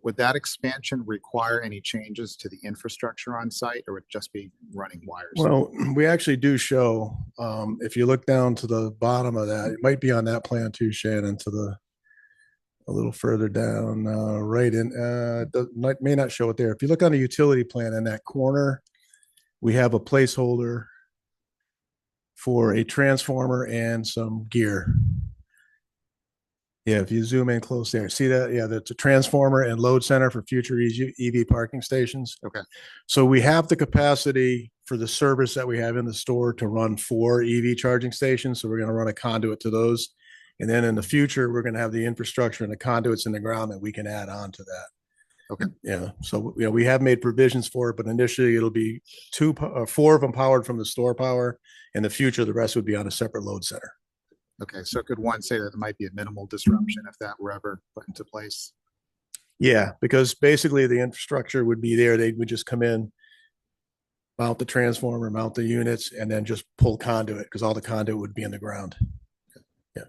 Would that expansion require any changes to the infrastructure on site, or would it just be running wires? Well, we actually do show, if you look down to the bottom of that, it might be on that plan too, Shannon, a little further down, right in, may not show it there. If you look on the utility plan in that corner, we have a placeholder for a transformer and some gear. Yeah, if you zoom in close there, see that? Yeah, that's a transformer and load center for future EV parking stations. Okay. So we have the capacity for the service that we have in the store to run 4 EV charging stations. So we're going to run a conduit to those. And then in the future, we're going to have the infrastructure and the conduits in the ground that we can add on to that. Okay. Yeah. So, we have made provisions for it, but initially it'll be 4 of them powered from the store power. In the future, the rest would be on a separate load center. Okay, so could one say that there might be a minimal disruption if that were ever put into place? Yeah, because basically the infrastructure would be there. They would just come in, mount the transformer, mount the units, and then just pull conduit, because all the conduit would be in the ground. Yeah.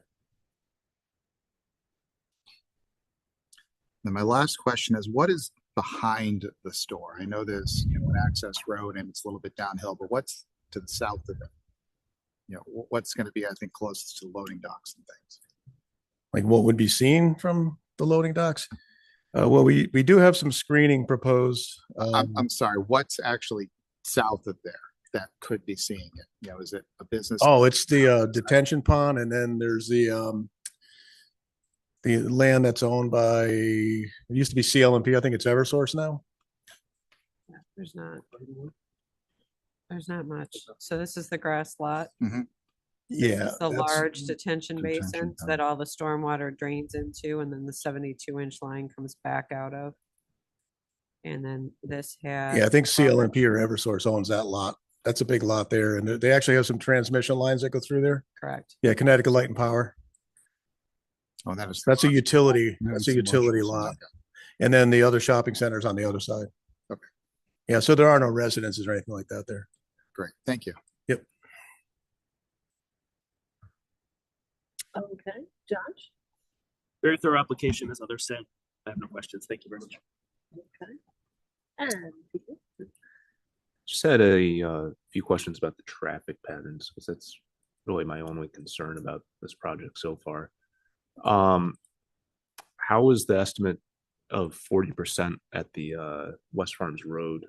Then my last question is, what is behind the store? I know there's an access road and it's a little bit downhill, but what's to the south of it? What's going to be, I think, closest to loading docks and things? Like what would be seen from the loading docks? Well, we do have some screening proposed. I'm sorry, what's actually south of there that could be seeing it? Is it a business? Oh, it's the detention pond, and then there's the land that's owned by, it used to be CLMP. I think it's Eversource now. There's not much. So this is the grass lot. Yeah. It's the that's- large detention basins that all the stormwater drains into, and then the 72-inch line comes back out of. And then this has. Yeah, I think CLMP or Eversource owns that lot. That's a big lot there, and they actually have some transmission lines that go through there. Correct. Yeah, Connecticut Light and Power. Oh, that's a utility. Yeah, That's it's a the utility Marshalls, lot. And then the other shopping centers on the other side. Okay. Yeah, so there are no residences or anything like that there. Great, thank you. Yep. Okay, Josh? Very thorough application, as others said. I have no questions. Thank you very much. Okay. And Peter? Just had a few questions about the traffic patterns, because that's really my only concern about this project so far. How is the estimate of 40% at the West Farms Road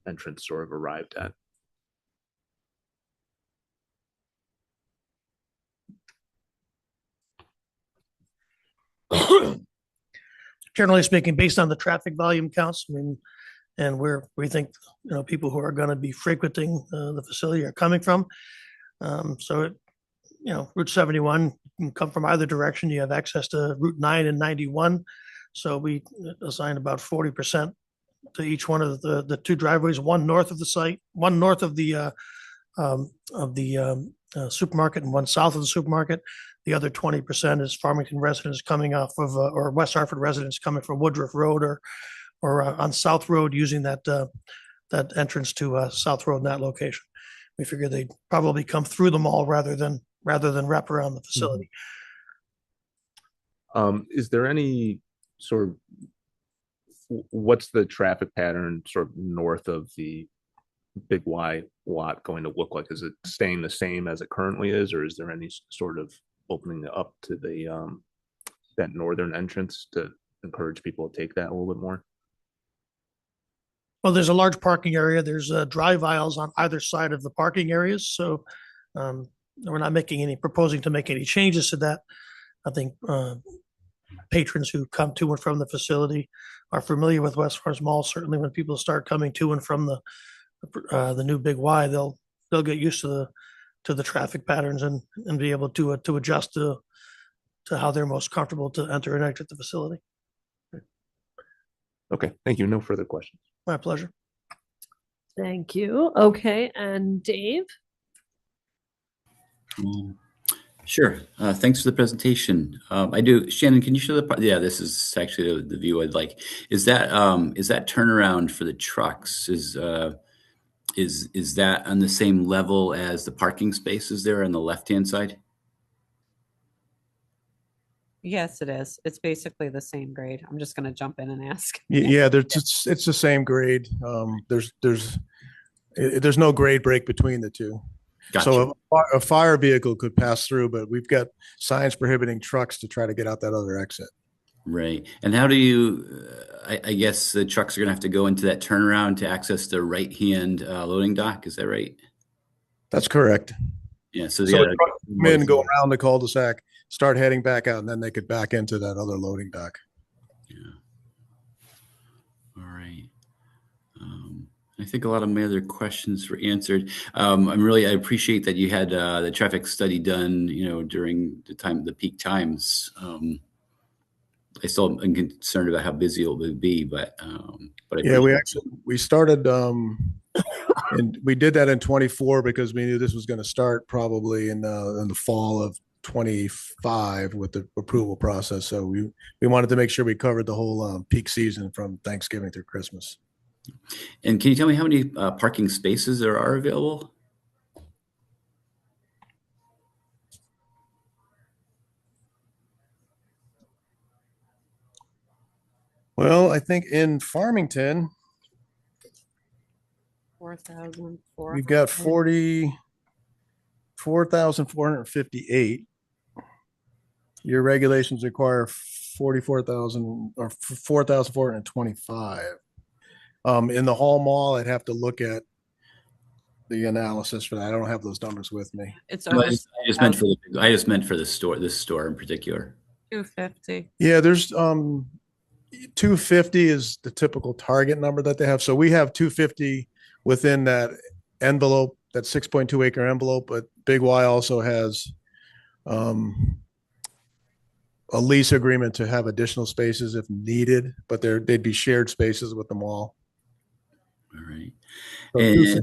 entrance sort of arrived at? Generally speaking, based on the traffic volume counts, and where we think people who are going to be frequenting the facility are coming from, So it, Route 71 you can come from either direction. You have access to Route 9 and 91. So we assign about 40% to each one of the two driveways, one north of the site, one north of the supermarket and one south of the supermarket. The other 20% is Farmington residents coming off of, or West Hartford residents coming from Woodruff Road or on South Road using that entrance to South Road in that location. We figured they'd probably come through the mall rather than wrap around the facility. Is there any sort of, what's the traffic pattern sort of north of the Big Y lot going to look like? Is it staying the same as it currently is, or is there any sort of opening up to the that northern entrance to encourage people to take that a little bit more? Well, there's a large parking area. There's drive aisles on either side of the parking areas. So we're not proposing to make any changes to that. I think patrons who come to and from the facility are familiar with West Farms Mall. Certainly when people start coming to and from the new Big Y, they'll get used to the traffic patterns and be able to adjust to how they're most comfortable to enter and exit the facility. Okay, thank you. No further questions. My pleasure. Thank you. Okay, and Dave? Sure. Thanks for the presentation. I do. Shannon, can you show yeah, this is actually the view I'd like. Is that turnaround for the trucks? Is that on the same level as the parking spaces there on the left-hand side? Yes, it is. It's basically the same grade. I'm just going to jump in and ask. Yeah, it's the same grade. There's no grade break between the two. Gotcha. So a fire vehicle could pass through, but we've got signs prohibiting trucks to try to get out that other exit. Right. And how do you, I guess the trucks are going to have to go into that turnaround to access the right-hand loading dock. Is that right? That's correct. Yeah. So the truck come in, go around the cul-de-sac, start heading back out, and then they could back into that other loading dock. Yeah. All right. I think a lot of my other questions were answered. I appreciate that you had the traffic study done, during the peak times. I still am concerned about how busy it will be, but yeah, we started and we did that in 24 because we knew this was going to start probably in the fall of 25 with the approval process. So we wanted to make sure we covered the whole peak season from Thanksgiving through Christmas. And can you tell me how many parking spaces there are available? Well, I think in Farmington, 4,000. we've got 4,458. Your regulations require 44,000 or 4,425. In the Hall Mall, I'd have to look at the analysis for that. I don't have those numbers with me. It's No, over I just meant for the store, this store in particular. 250. Yeah, there's 250 is the typical target number that they have. So we have 250 within that envelope, that 6.2 acre envelope, but Big Y also has a lease agreement to have additional spaces if needed, but they'd be shared spaces with the mall. All right. So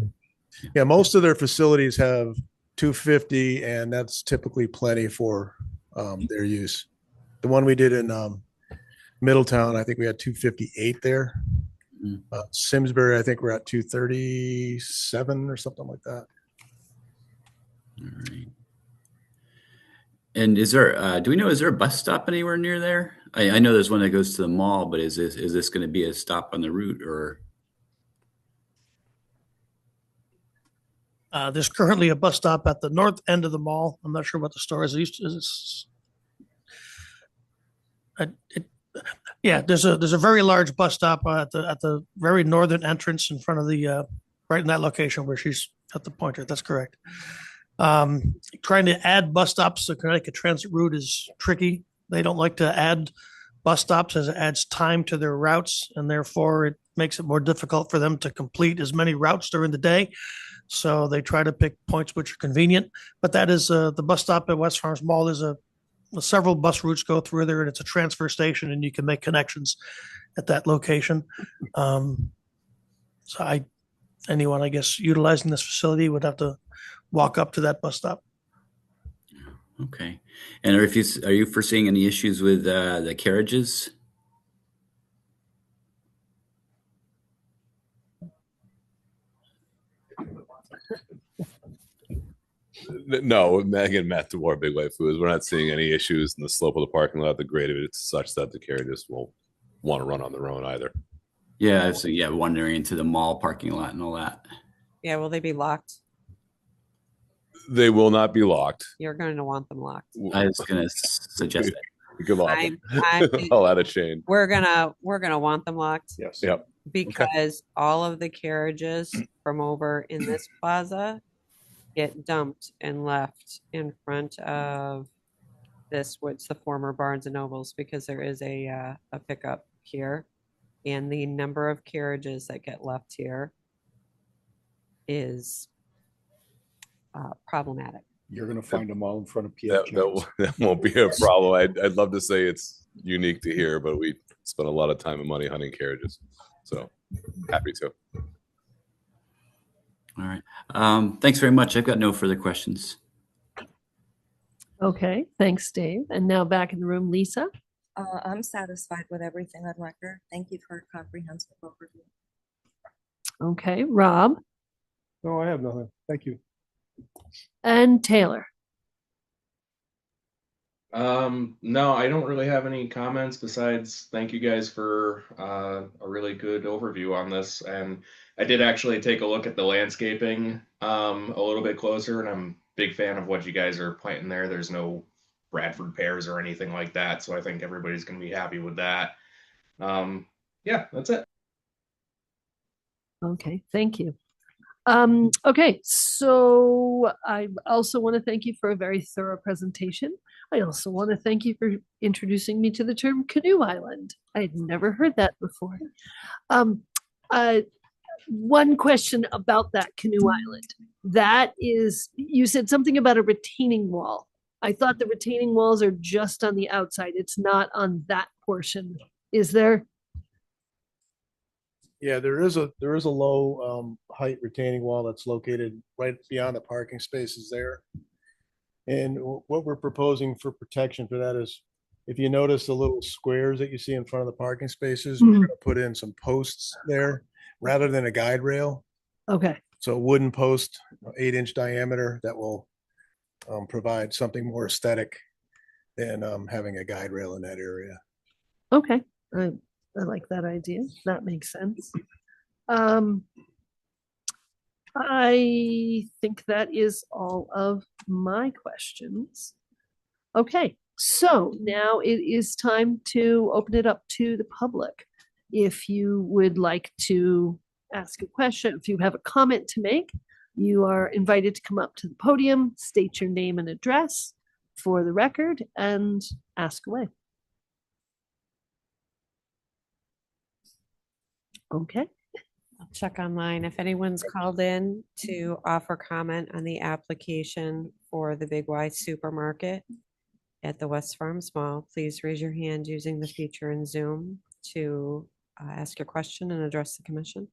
yeah, most of their facilities have 250, and that's typically plenty for their use. The one we did in Middletown, I think we had 258 there. Simsbury, I think we're at 237 or something like that. All right. And is there, do we know, is there a bus stop anywhere near there? I know there's one that goes to the mall, but is this going to be a stop on the route or? There's currently a bus stop at the north end of the mall. I'm not sure what the store is. Yeah, there's a very large bus stop at the very northern entrance in front of the right in that location where she's at the pointer. That's correct. Trying to add bus stops to the Connecticut Transit route is tricky. They don't like to add bus stops as it adds time to their routes, and therefore it makes it more difficult for them to complete as many routes during the day. So they try to pick points which are convenient, but that is the bus stop at West Farms Mall. There's several bus routes go through there, and it's a transfer station, and you can make connections at that location. Anyone, I guess, utilizing this facility would have to walk up to that bus stop. Okay. And are you foreseeing any issues with the carriages? No, again, Matt DeMore, Big White Foods. We're not seeing any issues in the slope of the parking lot. The grade of it's such that the carriages won't want to run on their own either. Yeah, so wandering into the mall parking lot and all that. Yeah, will they be locked? They will not be locked. You're going to want them locked. I was going to suggest that. We could lock them. I'm- I'll add a chain. We're gonna want them locked. Yes. Yep. Because all of the carriages from over in this plaza get dumped and left in front of what's the former Barnes and Nobles, because there is a pickup here, and the number of carriages that get left here is problematic. You're gonna find them all in front of PF Chang's. That won't be a problem. I'd love to say it's unique to here, but we spent a lot of time and money hunting carriages. So happy to. All right. Thanks very much. I've got no further questions. Okay, thanks, Dave. And now back in the room, Lisa. I'm satisfied with everything on record. Thank you for a comprehensive overview. Okay, Rob No, I have nothing. Thank you. and Taylor. No, I don't really have any comments besides thank you guys for a really good overview on this. And I did actually take a look at the landscaping a little bit closer, and I'm a big fan of what you guys are planting there. There's no Bradford pears or anything like that, so I think everybody's going to be happy with that. Yeah, that's it. Okay, thank you. Okay, so I also want to thank you for a very thorough presentation. I also want to thank you for introducing me to the term canoe island. I had never heard that before. One question about that canoe island. That is, you said something about a retaining wall. I thought the retaining walls are just on the outside. It's not on that portion. Is there? Yeah, there is a low height retaining wall that's located right beyond the parking spaces there. And what we're proposing for protection for that is, if you notice the little squares that you see in front of the parking spaces, we're gonna put in some posts there rather than a guide rail. Okay. So a wooden post, 8-inch diameter, that will provide something more aesthetic than having a guide rail in that area. Okay. I like that idea. That makes sense. I think that is all of my questions. Okay, so now it is time to open it up to the public. If you would like to ask a question, if you have a comment to make, you are invited to come up to the podium, state your name and address for the record, and ask away. Okay. I'll check online. If anyone's called in to offer comment on the application for the Big Y Supermarket at the West Farms Mall, please raise your hand using the feature in Zoom to ask your question and address the commission.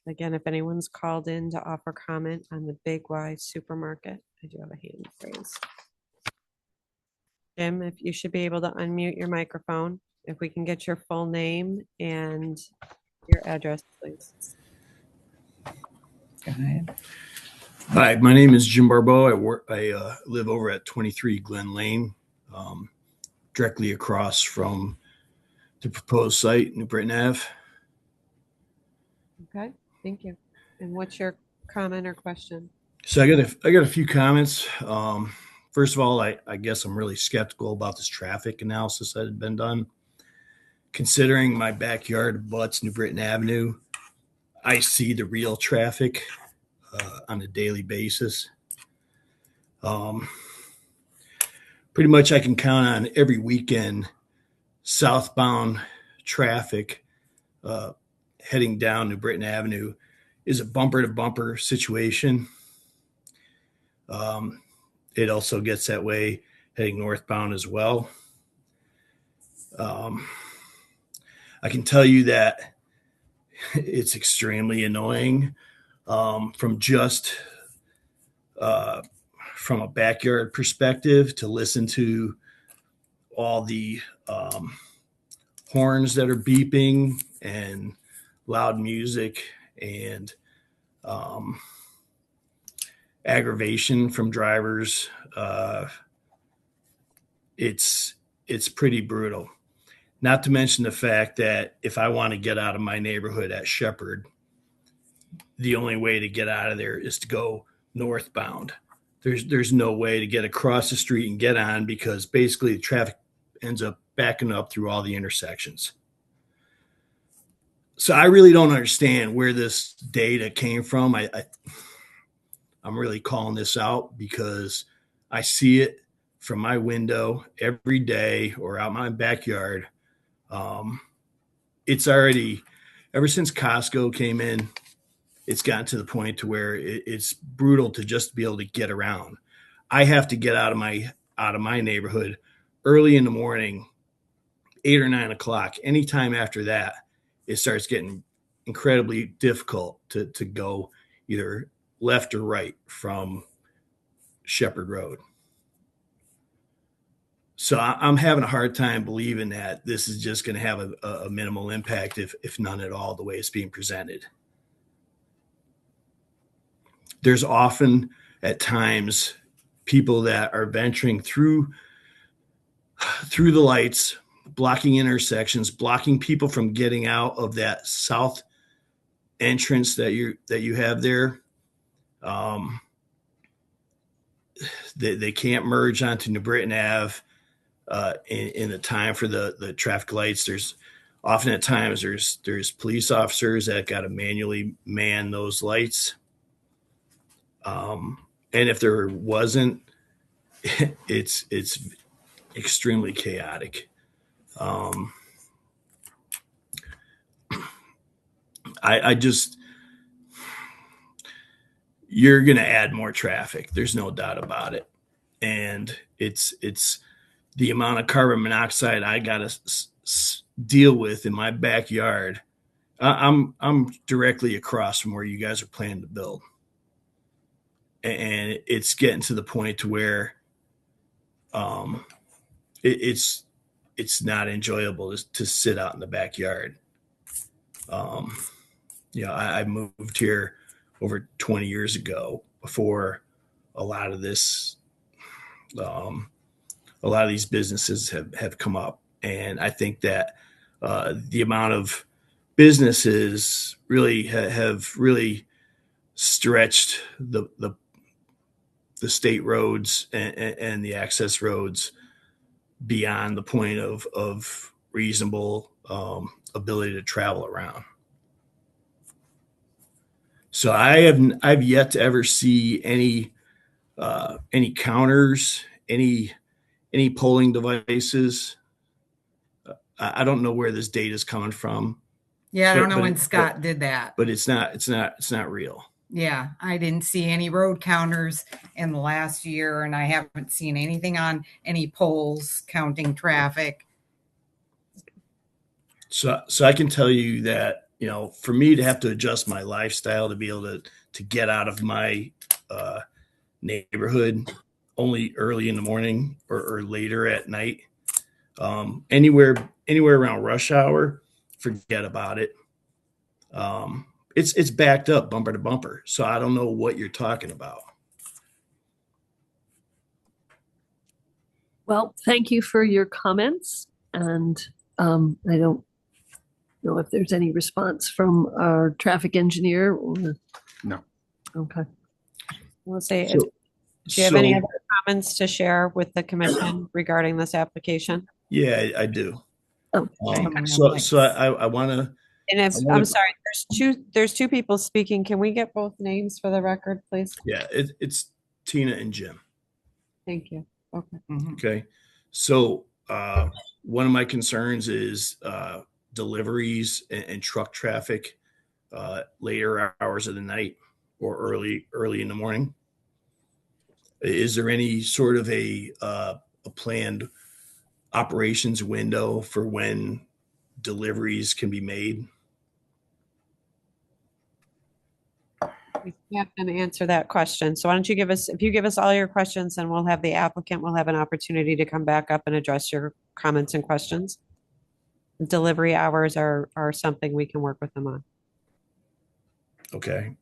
Again, if anyone's called in to offer comment on the Big Y Supermarket, I do have a hand raised. Jim, if you should be able to unmute your microphone. If we can get your full name and your address, please. Go ahead. Hi, my name is Jim Barbeau. I live over at 23 Glen Lane, directly across from the proposed site, New Britain Ave. Okay, thank you. And what's your comment or question? So I got a few comments. First of all, I guess I'm really skeptical about this traffic analysis that had been done. Considering my backyard butts New Britain Avenue, I see the real traffic on a daily basis. Pretty much I can count on every weekend southbound traffic heading down New Britain Avenue is a bumper to bumper situation. It also gets that way heading northbound as well. I can tell you that it's extremely annoying from just from a backyard perspective to listen to all the horns that are beeping and loud music and aggravation from drivers. It's pretty brutal. Not to mention the fact that if I want to get out of my neighborhood at Shepherd, the only way to get out of there is to go northbound. There's no way to get across the street and get on, because basically the traffic ends up backing up through all the intersections. So I really don't understand where this data came from. I'm really calling this out because I see it from my window every day or out my backyard. It's already, ever since Costco came in, it's gotten to the point to where it's brutal to just be able to get around. I have to get out of my neighborhood early in the morning, 8 or 9 o'clock. Anytime after that, it starts getting incredibly difficult to go either left or right from Shepherd Road. So I'm having a hard time believing that this is just going to have a minimal impact, if none at all, the way it's being presented. There's often at times people that are venturing through the lights, blocking intersections, blocking people from getting out of that south entrance that you have there. They can't merge onto New Britain Ave in the time for the traffic lights. There's often at times there's police officers that got to manually man those lights. And if there wasn't, it's extremely chaotic. I just, you're going to add more traffic. There's no doubt about it. And it's the amount of carbon monoxide I got to deal with in my backyard. I'm directly across from where you guys are planning to build. And it's getting to the point to where it's not enjoyable to sit out in the backyard. I moved here over 20 years ago before a lot of this, a lot of these businesses have come up. And I think that the amount of businesses really have really stretched the state roads and the access roads beyond the point of reasonable ability to travel around. So I've yet to ever see any counters, any polling devices. I don't know where this data is coming from. Yeah, I don't know when Scott did that. But it's not real. Yeah, I didn't see any road counters in the last year, and I haven't seen anything on any polls counting traffic. So I can tell you that, for me to have to adjust my lifestyle to be able to get out of my neighborhood only early in the morning or later at night, anywhere around rush hour, forget about it. It's backed up bumper to bumper. So I don't know what you're talking about. Well, thank you for your comments. And I don't know if there's any response from our traffic engineer. No. Okay. We'll say, So- do you have any so- other comments to share with the commission regarding this application? Yeah, I do. Oh, So I want to. And if, I'm sorry, there's two people speaking. Can we get both names for the record, please? Yeah, it's Tina and Jim. Thank you. Okay. Okay. So one of my concerns is deliveries and truck traffic later hours of the night or early in the morning? Is there any sort of a planned operations window for when deliveries can be made? We have them answer that question. So why don't you if you give us all your questions, then we'll have the applicant will have an opportunity to come back up and address your comments and questions. Delivery hours are something we can work with them on. Okay.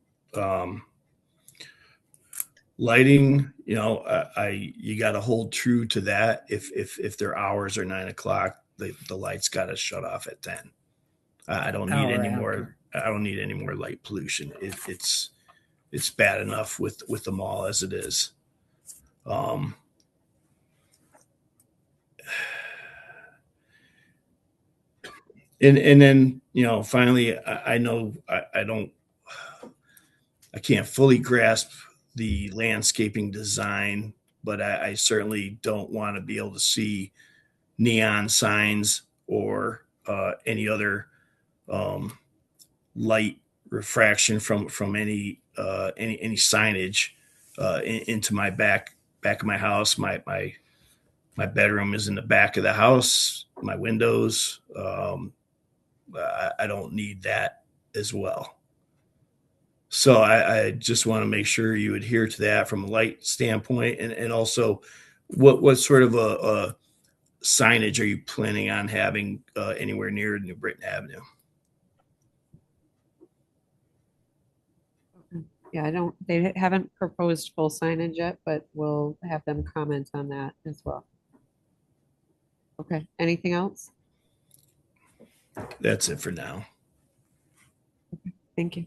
Lighting, you got to hold true to that. If their hours are 9 o'clock, the lights got to shut off at 10. I don't need any more. I don't need any more light pollution. It's bad enough with the mall as it is. And then, finally, I know I can't fully grasp the landscaping design, but I certainly don't want to be able to see neon signs or any other light refraction from any signage into my back of my house. My bedroom is in the back of the house. My windows. I don't need that as well. So I just want to make sure you adhere to that from a light standpoint, and also what sort of a signage are you planning on having anywhere near New Britain Avenue? Yeah, they haven't proposed full signage yet, but we'll have them comment on that as well. Okay, anything else? That's it for now. Thank you.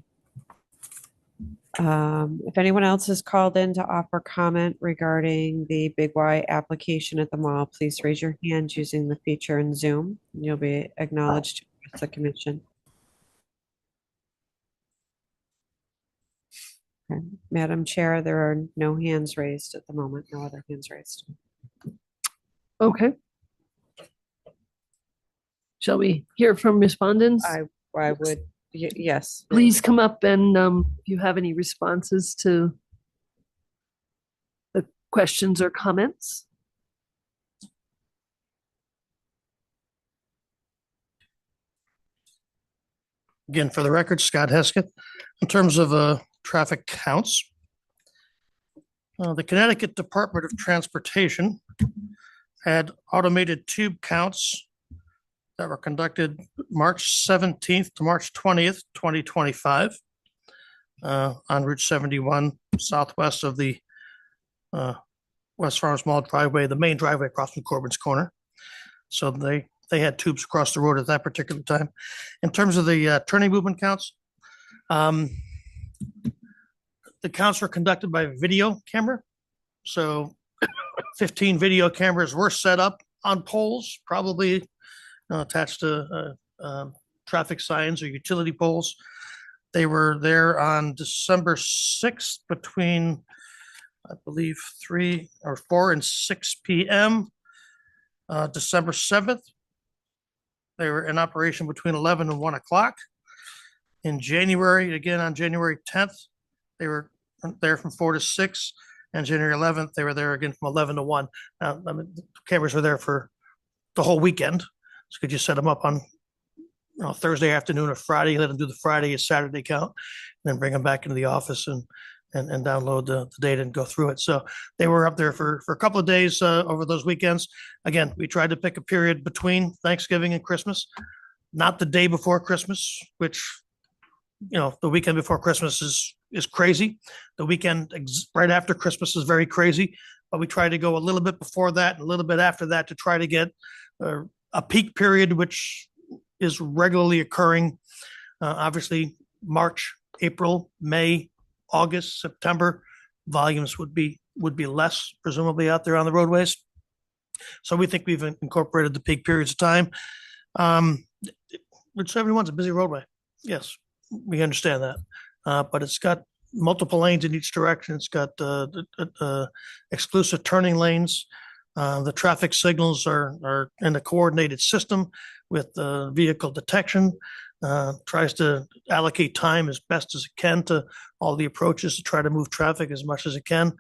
If anyone else is called in to offer comment regarding the Big Y application at the mall, please raise your hand using the feature in Zoom. And you'll be acknowledged to address the commission. Okay. Madam Chair, there are no hands raised at the moment, no other hands raised. Okay. Shall we hear from respondents? I would, yes. Please come up and if you have any responses to the questions or comments. Again, for the record, Scott Hesketh. In terms of traffic counts, the Connecticut Department of Transportation had automated tube counts that were conducted March 17th to March 20th, 2025 on Route 71 southwest of the West Farms Mall driveway, the main driveway across from Corbin's Corner. So they had tubes across the road at that particular time. In terms of the turning movement counts, the counts were conducted by video camera. So 15 video cameras were set up on poles, probably attached to traffic signs or utility poles. They were there on December 6th between, I believe, 4 and 6 p.m. December 7th, they were in operation between 11 and 1 o'clock. In January, again on January 10th, they were there from 4 to 6. And January 11th, they were there again from 11 to 1. Now, I mean, the cameras were there for the whole weekend. So could you set them up on Thursday afternoon or Friday, let them do the Friday or Saturday count, and then bring them back into the office and download the data and go through it. So they were up there for a couple of days over those weekends. Again, we tried to pick a period between Thanksgiving and Christmas, not the day before Christmas, which, the weekend before Christmas is crazy. The weekend right after Christmas is very crazy, but we tried to go a little bit before that and a little bit after that to try to get a peak period, which is regularly occurring. Obviously, March, April, May, August, September, volumes would be less, presumably out there on the roadways. So we think we've incorporated the peak periods of time. Route 71's a busy roadway. Yes, we understand that. But it's got multiple lanes in each direction. It's got exclusive turning lanes. The traffic signals are in a coordinated system with vehicle detection. tries to allocate time as best as it can to all the approaches to try to move traffic as much as it can.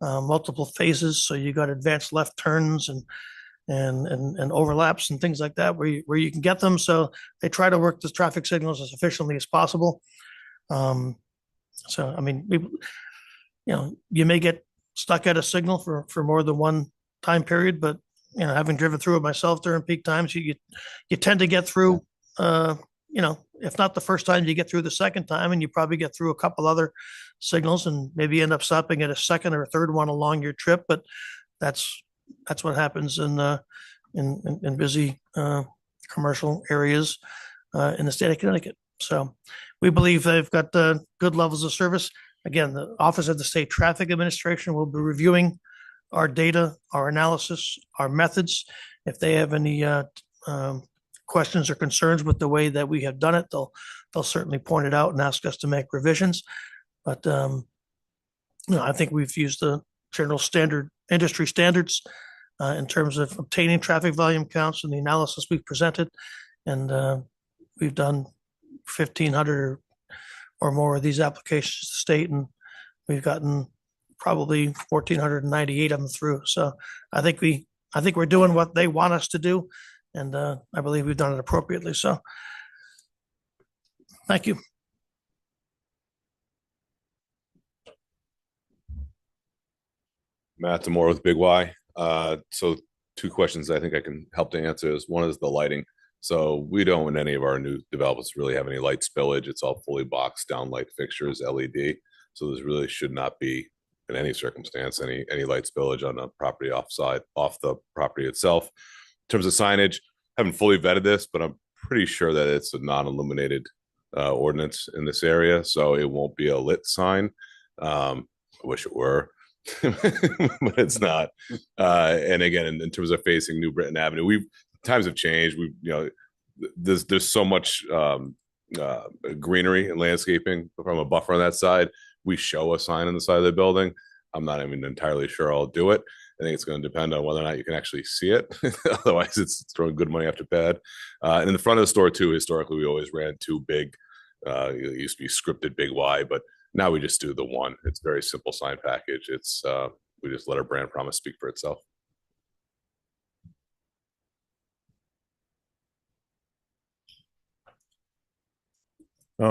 Multiple phases, so you got advanced left turns and overlaps and things like that where you can get them. So they try to work the traffic signals as efficiently as possible. So I mean, you may get stuck at a signal for more than one time period, but having driven through it myself during peak times, you tend to get through. If not the first time, you get through the second time, and you probably get through a couple other signals, and maybe end up stopping at a second or a third one along your trip. But that's what happens in busy commercial areas in the state of Connecticut. So we believe they've got good levels of service. Again, the Office of the State Traffic Administration will be reviewing our data, our analysis, our methods. If they have any questions or concerns with the way that we have done it, they'll certainly point it out and ask us to make revisions. But I think we've used the general standard industry standards in terms of obtaining traffic volume counts and the analysis we've presented, and we've done 1,500 or more of these applications to the state, and we've gotten probably 1,498 of them through. So I think we're doing what they want us to do, and I believe we've done it appropriately. So thank you. Matt Demore with Big Y. So two questions I think I can help to answer is one is the lighting. So we don't in any of our new developments really have any light spillage. It's all fully boxed down light fixtures, LED. So there really should not be in any circumstance any light spillage on the property off the property itself. In terms of signage, I haven't fully vetted this, but I'm pretty sure that it's a non-illuminated ordinance in this area, so it won't be a lit sign. I wish it were. But it's not. And again, in terms of facing New Britain Avenue, times have changed. There's so much greenery and landscaping from a buffer on that side. We show a sign on the side of the building. I'm not even entirely sure I'll do it. I think it's going to depend on whether or not you can actually see it. Otherwise, it's throwing good money after bad. And in the front of the store too, historically, we always ran two big. It used to be scripted Big Y, but now we just do the one. It's a very simple sign package. It's we just let our brand promise speak for itself.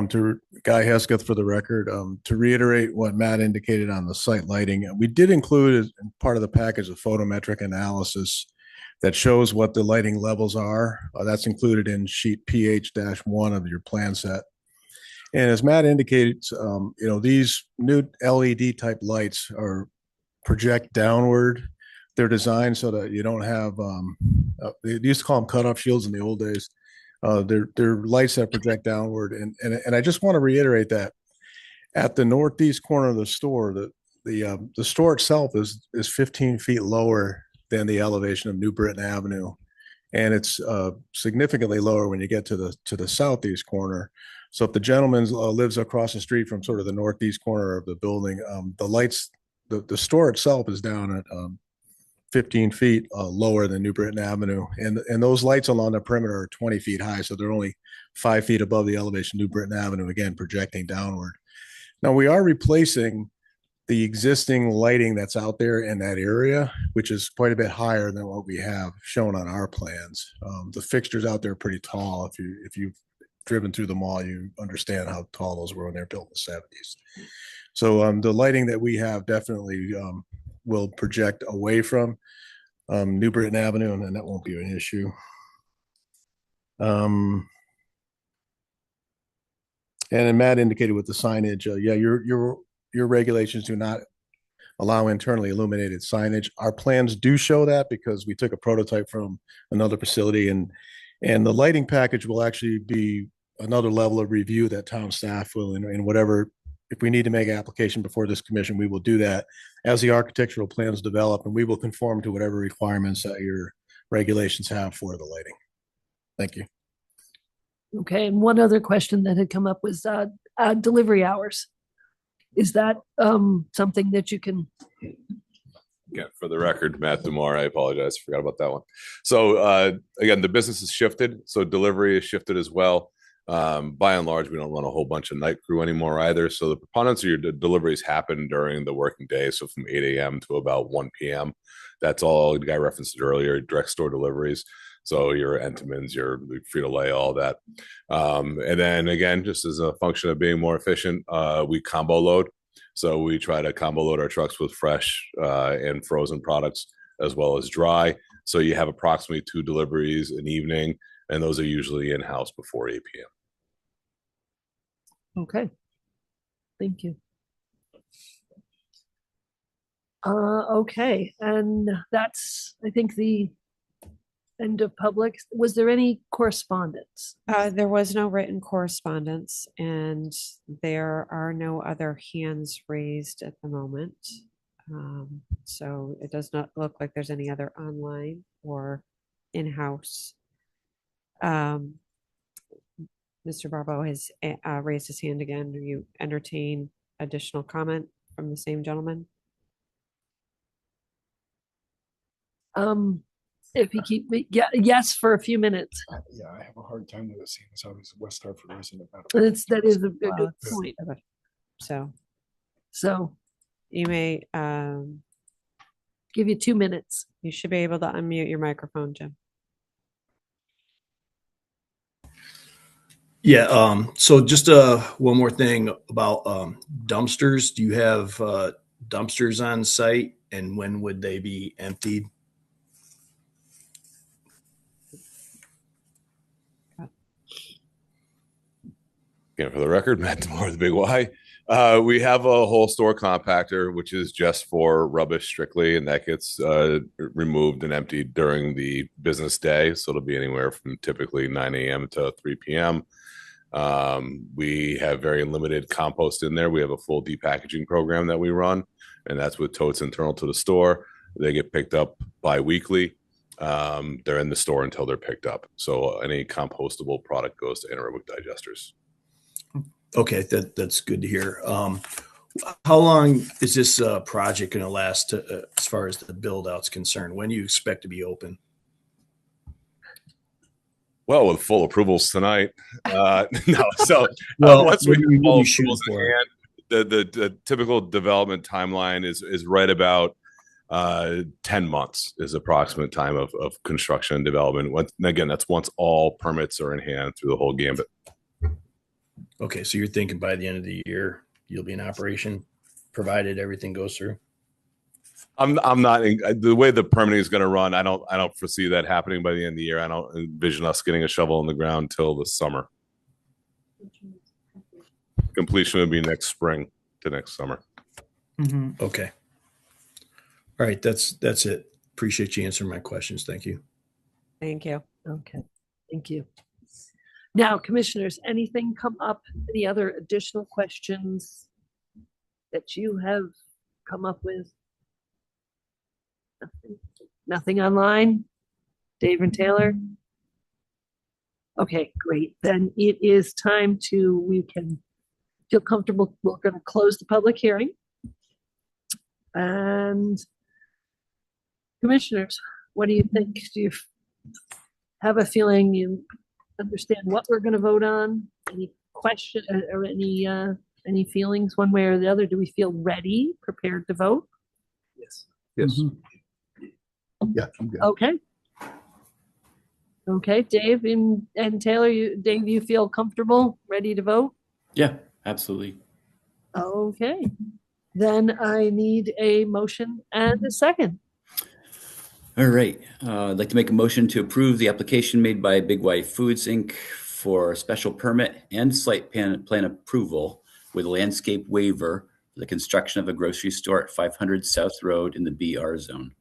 To Guy Hesketh for the record, to reiterate what Matt indicated on the site lighting, we did include as part of the package a photometric analysis that shows what the lighting levels are. That's included in sheet PH-1 of your plan set. And as Matt indicated, these new LED type lights are project downward. They're designed so that you don't have, they used to call them cutoff shields in the old days. They're lights that project downward. And I just want to reiterate that at the northeast corner of the store, the store itself is 15 feet lower than the elevation of New Britain Avenue. And it's significantly lower when you get to the southeast corner. So if the gentleman lives across the street from sort of the northeast corner of the building, the lights, the store itself is down at 15 feet lower than New Britain Avenue. And those lights along the perimeter are 20 feet high. So they're only 5 feet above the elevation of New Britain Avenue, again, projecting downward. Now we are replacing the existing lighting that's out there in that area, which is quite a bit higher than what we have shown on our plans. The fixtures out there are pretty tall. If you've driven through the mall, you understand how tall those were when they're built in the 70s. So the lighting that we have definitely will project away from New Britain Avenue, and then that won't be an issue. And then Matt indicated with the signage, yeah, your regulations do not allow internally illuminated signage. Our plans do show that because we took a prototype from another facility, and the lighting package will actually be another level of review that town staff will, in whatever, if we need to make an application before this commission, we will do that as the architectural plans develop, and we will conform to whatever requirements that your regulations have for the lighting. Thank you. Okay, and one other question that had come up was delivery hours. Is that something that you can? Again, for the record, Matt Demore, I apologize, forgot about that one. So again, the business has shifted, so delivery has shifted as well. By and large, we don't run a whole bunch of night crew anymore either. So the preponderance of your deliveries happen during the working day. So from 8 a.m. to about 1 p.m. That's all. The guy referenced it earlier, direct store deliveries. So your Entenmann's, your Frito-Lay, all that. And then again, just as a function of being more efficient, we combo load. So we try to combo load our trucks with fresh and frozen products as well as dry. So you have approximately 2 deliveries an evening, and those are usually in-house before 8 p.m. Okay. Thank you. Okay, and that's, I think, the end of public. Was there any correspondence? There was no written correspondence, and there are no other hands raised at the moment. So it does not look like there's any other online or in-house. Mr. Barbeau has raised his hand again. Do you entertain additional comment from the same gentleman? If you keep me, yeah, yes, for a few minutes. Yeah, I have a hard time with it, seeing as how he's a West Hartford resident. That is a good point. So you may give you 2 minutes. You should be able to unmute your microphone, Jim. Yeah, so just one more thing about dumpsters. Do you have dumpsters on site, and when would they be emptied? Again, for the record, Matt Demore, the Big Y. We have a whole store compactor, which is just for rubbish strictly, and that gets removed and emptied during the business day. So it'll be anywhere from typically 9 a.m. to 3 p.m. We have very limited compost in there. We have a full depackaging program that we run, and that's with totes internal to the store. They get picked up bi-weekly. They're in the store until they're picked up. So any compostable product goes to anaerobic digesters. Okay, that's good to hear. How long is this project going to last as far as the build out's concerned? When do you expect to be open? Well, with full approvals tonight. No, so Well, once we what are have you full shooting approvals in for? hand, the typical development timeline is right about 10 months is approximate time of construction and development. And again, that's once all permits are in hand through the whole gambit. Okay, so you're thinking by the end of the year you'll be in operation, provided everything goes through. I'm not the way the permitting is going to run. I don't foresee that happening by the end of the year. I don't envision us getting a shovel in the ground till the summer. Completion would be next spring to next summer. Okay. All right, that's it. Appreciate you answering my questions. Thank you. Thank you. Okay, thank you. Now, commissioners, anything come up? Any other additional questions that you have come up with? Nothing online? Dave and Taylor? Okay, great. Then it is time we can feel comfortable. We're going to close the public hearing. And commissioners, what do you think? Do you have a feeling you understand what we're going to vote on? Any question or any feelings one way or the other? Do we feel ready, prepared to vote? Yes. Yes. Yeah, I'm good. Okay. Okay, Dave and Taylor, Dave, you feel comfortable, ready to vote? Yeah, absolutely. Okay. Then I need a motion and a second. All right. I'd like to make a motion to approve the application made by Big Y Foods, Inc. for special permit and site plan approval with a landscape waiver for the construction of a grocery store at 500 South Road in the BR zone.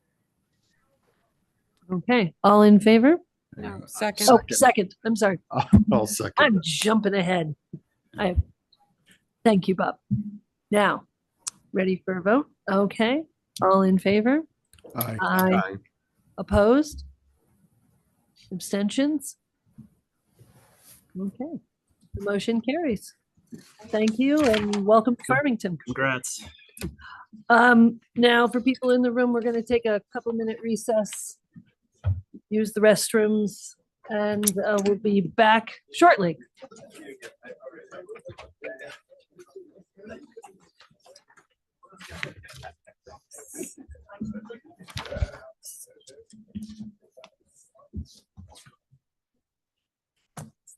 Okay, all in favor? No, second. Oh, second. I'm sorry. I'll second. I'm jumping ahead. Thank you, Bob. Now, ready for a vote? Okay, all in favor? Aye. Aye. Opposed? Abstentions? Okay, the motion carries. Thank you and welcome to Farmington. Congrats. Now for people in the room, we're going to take a couple-minute recess. Use the restrooms, and we'll be back shortly.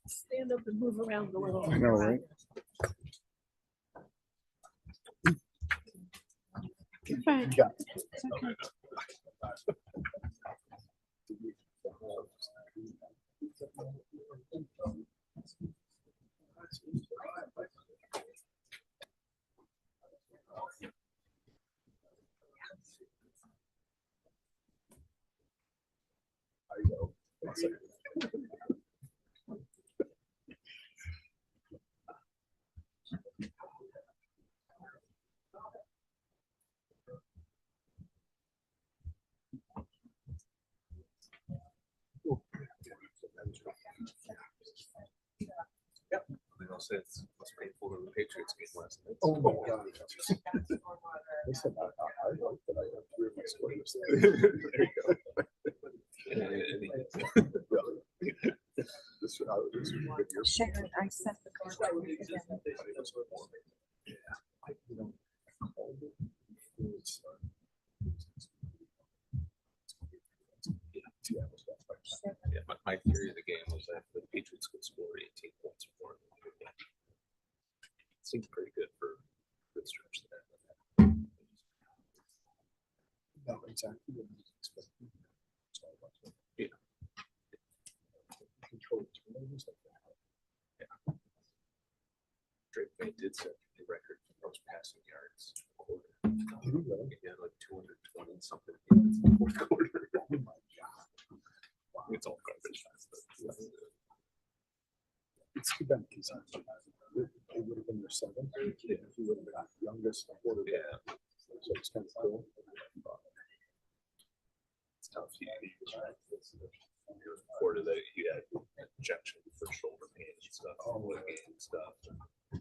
Stand up and move around a little. I know, right? Fine. Yeah. It's okay. They all said it's less painful than the Patriots game last night. Oh my God. Listen, I like that I have 3 of my squares there. Sharon, I sent the contract again. Yeah, my theory of the game was that the Patriots could score 18 points or more. Seemed pretty good for a good stretch there. No, exactly. Yeah. Control turnovers like that. Yeah. Drake May did set the record for most passing yards in a quarter. Did he really? Yeah, like 220 something in the fourth quarter. Oh my God. It's all garbage. It's too bad because it would have been their 7th. Yeah. He would have been our youngest quarterback. Yeah. So it's kind of cool. It's tough. Quarter that you had injection for shoulder pain and stuff, and stuff,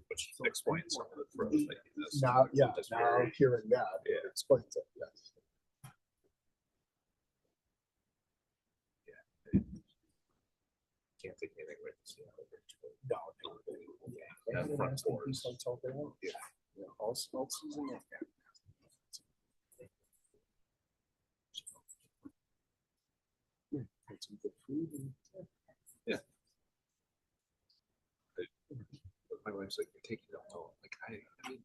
which explains some of the throws that you missed. Now, yeah, That's now very- hearing that, Yeah. it explains it, yes. Can't take anything away from Seattle. No, Yeah, that front fours. Defense all day long. Yeah. Yeah, all season long. Yeah, had some good food and. Yeah. But my wife's like, you're taking it all. Like, I mean,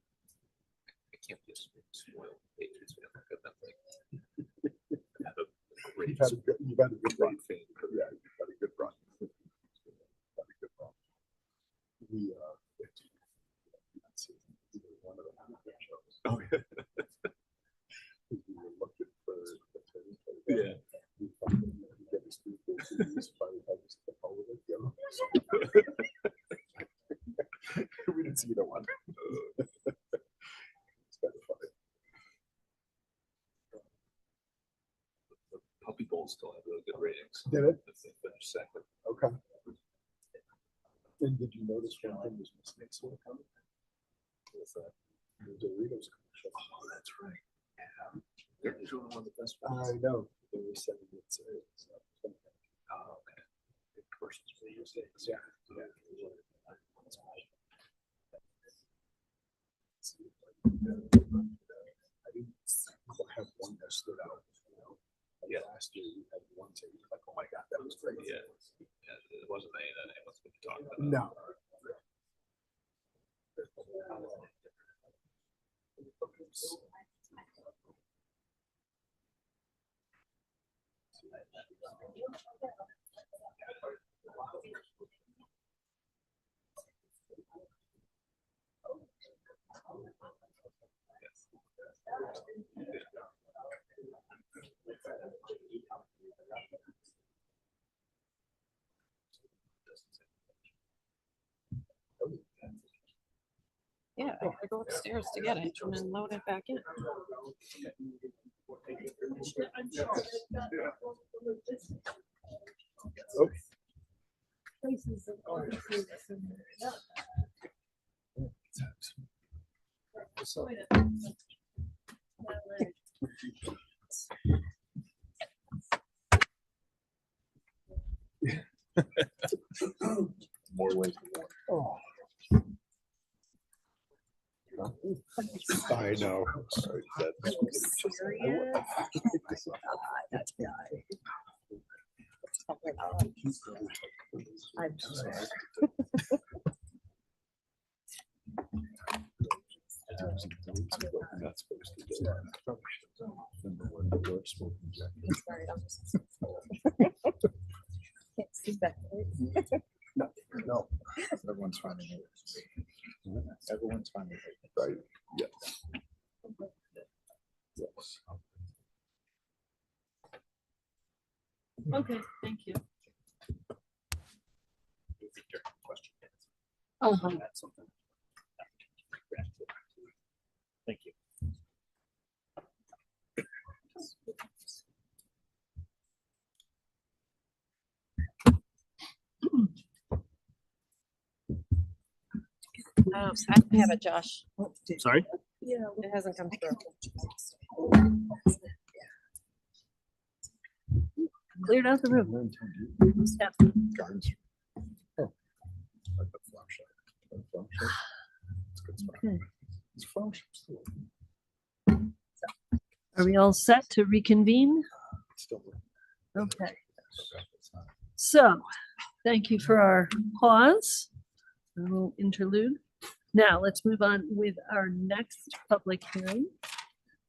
I can't be a spoiled Patriots fan. Like, I've been like, had a great, You've had a good run. fan. Yeah, you've had a good run. You've had a good run. We, let's see, we were one of the shows. Oh, yeah. We were looking for the turn. Yeah. We found that we get this through the series, but we had to step over it, you know? We didn't see either one. It's kind of funny. The Puppy Bowl still had really good ratings. Did it? They finished second. Okay. And did you notice one thing was mistakes were coming? With the Doritos commercial. Oh, that's right. Yeah. They're doing one of the best ones. I know. They were saying it's. Oh, okay. The commercials for years. Yeah. Yeah. I didn't have one that stood out. Yeah. Last year we had one take like, oh my God, that was great. Yeah. Yeah, it wasn't any that anyone's been talking about. No. Yeah, I gotta go upstairs to get it and then load it back in. More ways. I know. I'm sorry. Can't see that. No, everyone's finding it. Everyone's finding it. Right, yes. Yes. Okay, thank you. Uh-huh. Thank you. I have it, Josh. Sorry? Yeah. It hasn't come through. Cleared out the room. Step. Gardens. Oh. Like the flower shop. The flower shop. It's a good spot. Okay. It's a flower shop still. Are we all set to reconvene? Still. Okay. So, thank you for our pause, a little interlude. Now, let's move on with our next public hearing.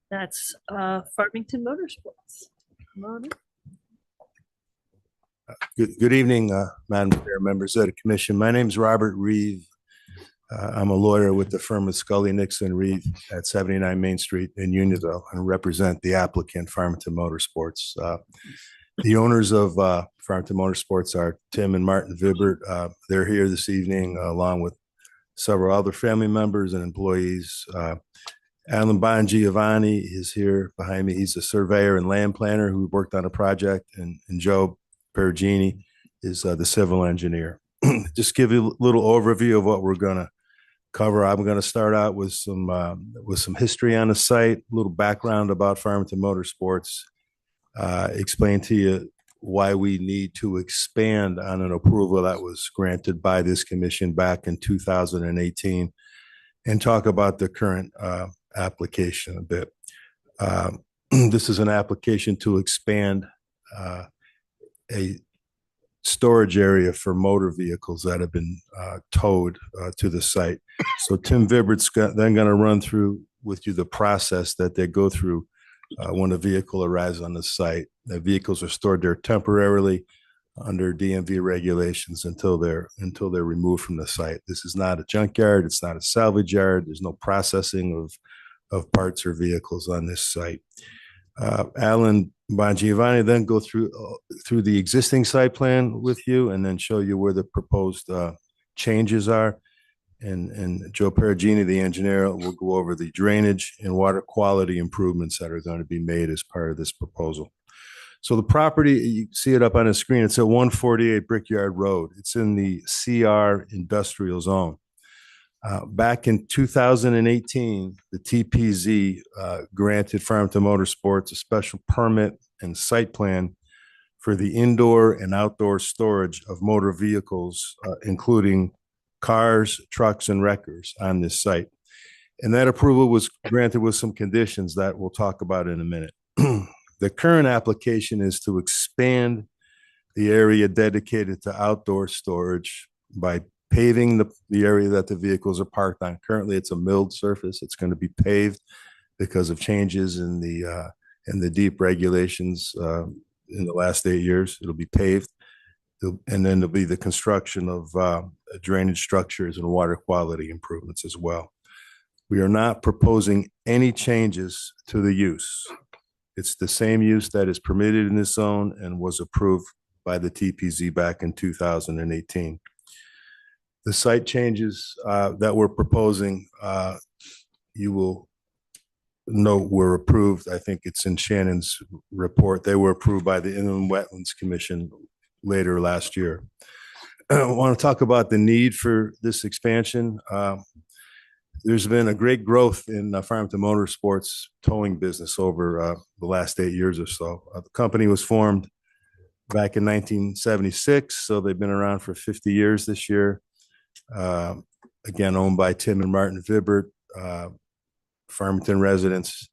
That's Farmington Motorsports. Come on in. Good evening, Madam Chair, members of the commission. My name is Robert Reeve. I'm a lawyer with the firm of Scully Nixon Reeve at 79 Main Street in Unionville and represent the applicant Farmington Motorsports. The owners of Farmington Motorsports are Tim and Martin Vibert. They're here this evening along with several other family members and employees. Alan Bongiovanni is here behind me. He's a surveyor and land planner who worked on a project, and Joe Perugini is the civil engineer. Just give you a little overview of what we're going to cover. I'm going to start out with some history on the site, a little background about Farmington Motorsports, explain to you why we need to expand on an approval that was granted by this commission back in 2018, and talk about the current application a bit. This is an application to expand a storage area for motor vehicles that have been towed to the site. So Tim Vibert's then going to run through with you the process that they go through when a vehicle arrives on the site. The vehicles are stored there temporarily under DMV regulations until they're removed from the site. This is not a junkyard. It's not a salvage yard. There's no processing of parts or vehicles on this site. Alan Bongiovanni then go through the existing site plan with you and then show you where the proposed changes are. And Joe Perugini, the engineer, will go over the drainage and water quality improvements that are going to be made as part of this proposal. So the property, you see it up on the screen, it's at 148 Brickyard Road. It's in the CR industrial zone. Back in 2018, the TPZ granted Farmington Motorsports a special permit and site plan for the indoor and outdoor storage of motor vehicles, including cars, trucks, and wreckers on this site. And that approval was granted with some conditions that we'll talk about in a minute. The current application is to expand the area dedicated to outdoor storage by paving the area that the vehicles are parked on. Currently, it's a milled surface. It's going to be paved because of changes in the deep regulations in the last 8 years. It'll be paved. And then there'll be the construction of drainage structures and water quality improvements as well. We are not proposing any changes to the use. It's the same use that is permitted in this zone and was approved by the TPZ back in 2018. The site changes that we're proposing, you will note were approved. I think it's in Shannon's report. They were approved by the Inland Wetlands Commission later last year. I want to talk about the need for this expansion. There's been a great growth in Farmington Motorsports towing business over the last 8 years or so. The company was formed back in 1976, so they've been around for 50 years this year. Again, owned by Tim and Martin Vibert, Farmington residents.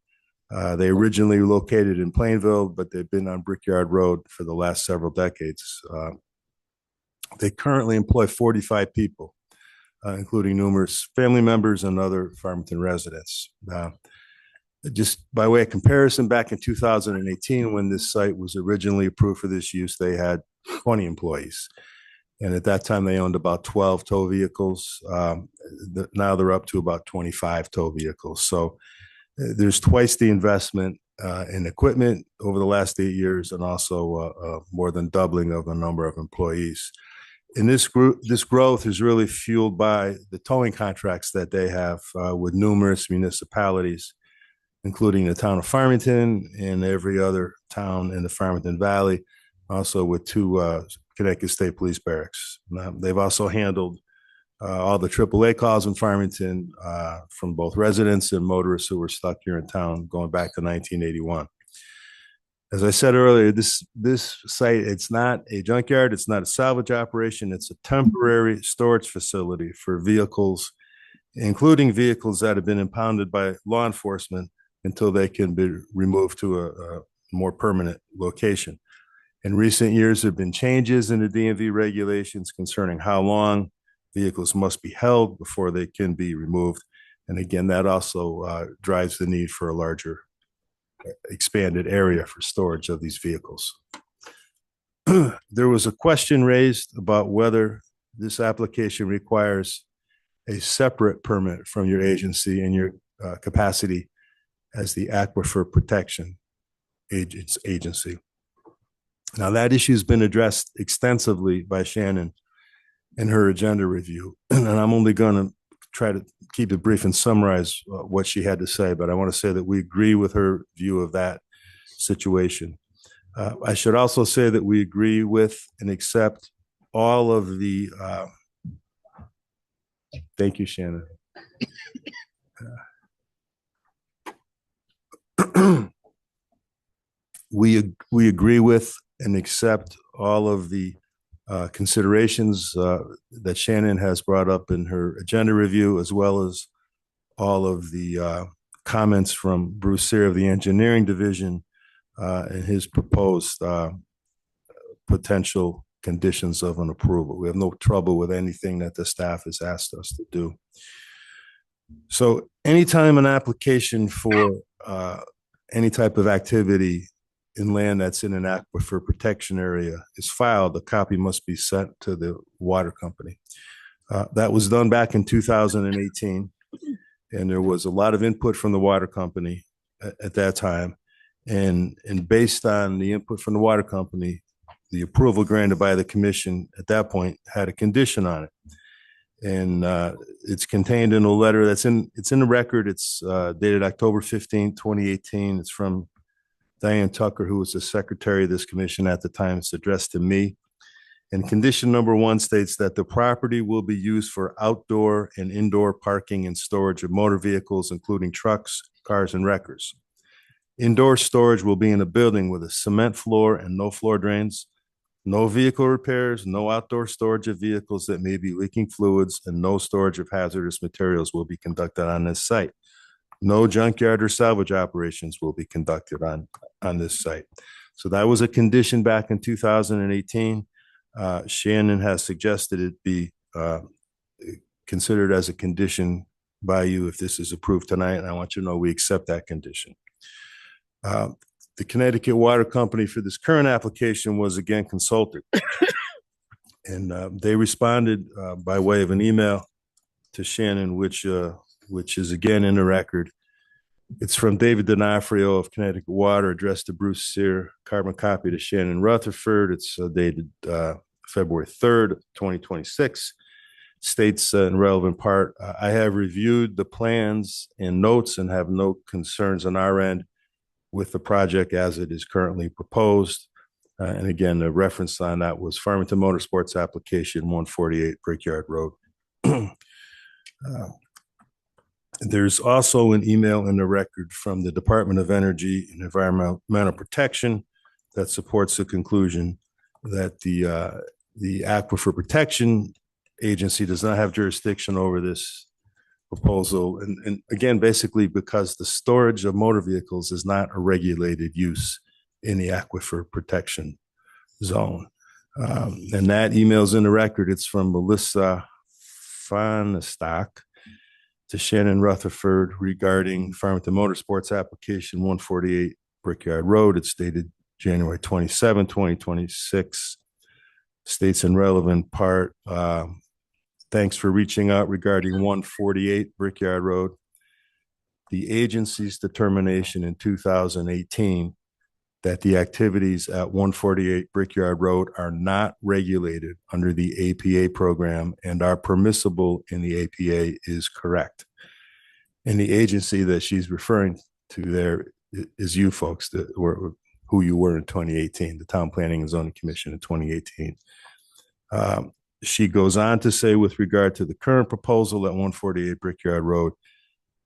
They originally located in Plainville, but they've been on Brickyard Road for the last several decades. They currently employ 45 people, including numerous family members and other Farmington residents. Just by way of comparison, back in 2018, when this site was originally approved for this use, they had 20 employees. And at that time, they owned about 12 tow vehicles. Now they're up to about 25 tow vehicles. So there's twice the investment in equipment over the last 8 years, and also more than doubling of the number of employees. And this growth is really fueled by the towing contracts that they have with numerous municipalities, including the town of Farmington and every other town in the Farmington Valley, also with 2 Connecticut State Police barracks. They've also handled all the AAA calls in Farmington from both residents and motorists who were stuck here in town going back to 1981. As I said earlier, this site, it's not a junkyard, it's not a salvage operation, it's a temporary storage facility for vehicles, including vehicles that have been impounded by law enforcement until they can be removed to a more permanent location. In recent years, there have been changes in the DMV regulations concerning how long vehicles must be held before they can be removed. And again, that also drives the need for a larger expanded area for storage of these vehicles. There was a question raised about whether this application requires a separate permit from your agency and your capacity as the Aquifer Protection Agency. Now, that issue has been addressed extensively by Shannon in her agenda review, and I'm only going to try to keep it brief and summarize what she had to say, but I want to say that we agree with her view of that situation. I should also say that we agree with and accept all of the, thank you, Shannon. We agree with and accept all of the considerations that Shannon has brought up in her agenda review, as well as all of the comments from Bruce Sear of the Engineering Division and his proposed potential conditions of an approval. We have no trouble with anything that the staff has asked us to do. So anytime an application for any type of activity in land that's in an aquifer protection area is filed, a copy must be sent to the water company. That was done back in 2018, and there was a lot of input from the water company at that time. And based on the input from the water company, the approval granted by the commission at that point had a condition on it. And it's contained in a letter it's in the record. It's dated October 15, 2018. It's from Diane Tucker, who was the secretary of this commission at the time. It's addressed to me. And condition number 1 states that the property will be used for outdoor and indoor parking and storage of motor vehicles, including trucks, cars, and wreckers. Indoor storage will be in a building with a cement floor and no floor drains, no vehicle repairs, no outdoor storage of vehicles that may be leaking fluids, and no storage of hazardous materials will be conducted on this site. No junkyard or salvage operations will be conducted on this site. So that was a condition back in 2018. Shannon has suggested it be considered as a condition by you if this is approved tonight, and I want you to know we accept that condition. The Connecticut Water Company for this current application was again consulted, and they responded by way of an email to Shannon, which is again in the record. It's from David D'Onofrio of Connecticut Water, addressed to Bruce Sear, carbon copy to Shannon Rutherford. It's dated February 3rd, 2026. States in relevant part, I have reviewed the plans and notes and have no concerns on our end with the project as it is currently proposed. And again, the reference on that was Farmington Motorsports application 148 Brickyard Road. There's also an email in the record from the Department of Energy and Environmental Protection that supports the conclusion that the Aquifer Protection Agency does not have jurisdiction over this proposal. And again, basically because the storage of motor vehicles is not a regulated use in the Aquifer Protection Zone. And that email's in the record. It's from Melissa Fahnestock to Shannon Rutherford regarding Farmington Motorsports application 148 Brickyard Road. It's dated January 27, 2026. States in relevant part, thanks for reaching out regarding 148 Brickyard Road. The agency's determination in 2018 that the activities at 148 Brickyard Road are not regulated under the APA program and are permissible in the APA is correct. And the agency that she's referring to there is you folks that were who you were in 2018, the Town Planning and Zoning Commission in 2018. She goes on to say, with regard to the current proposal at 148 Brickyard Road,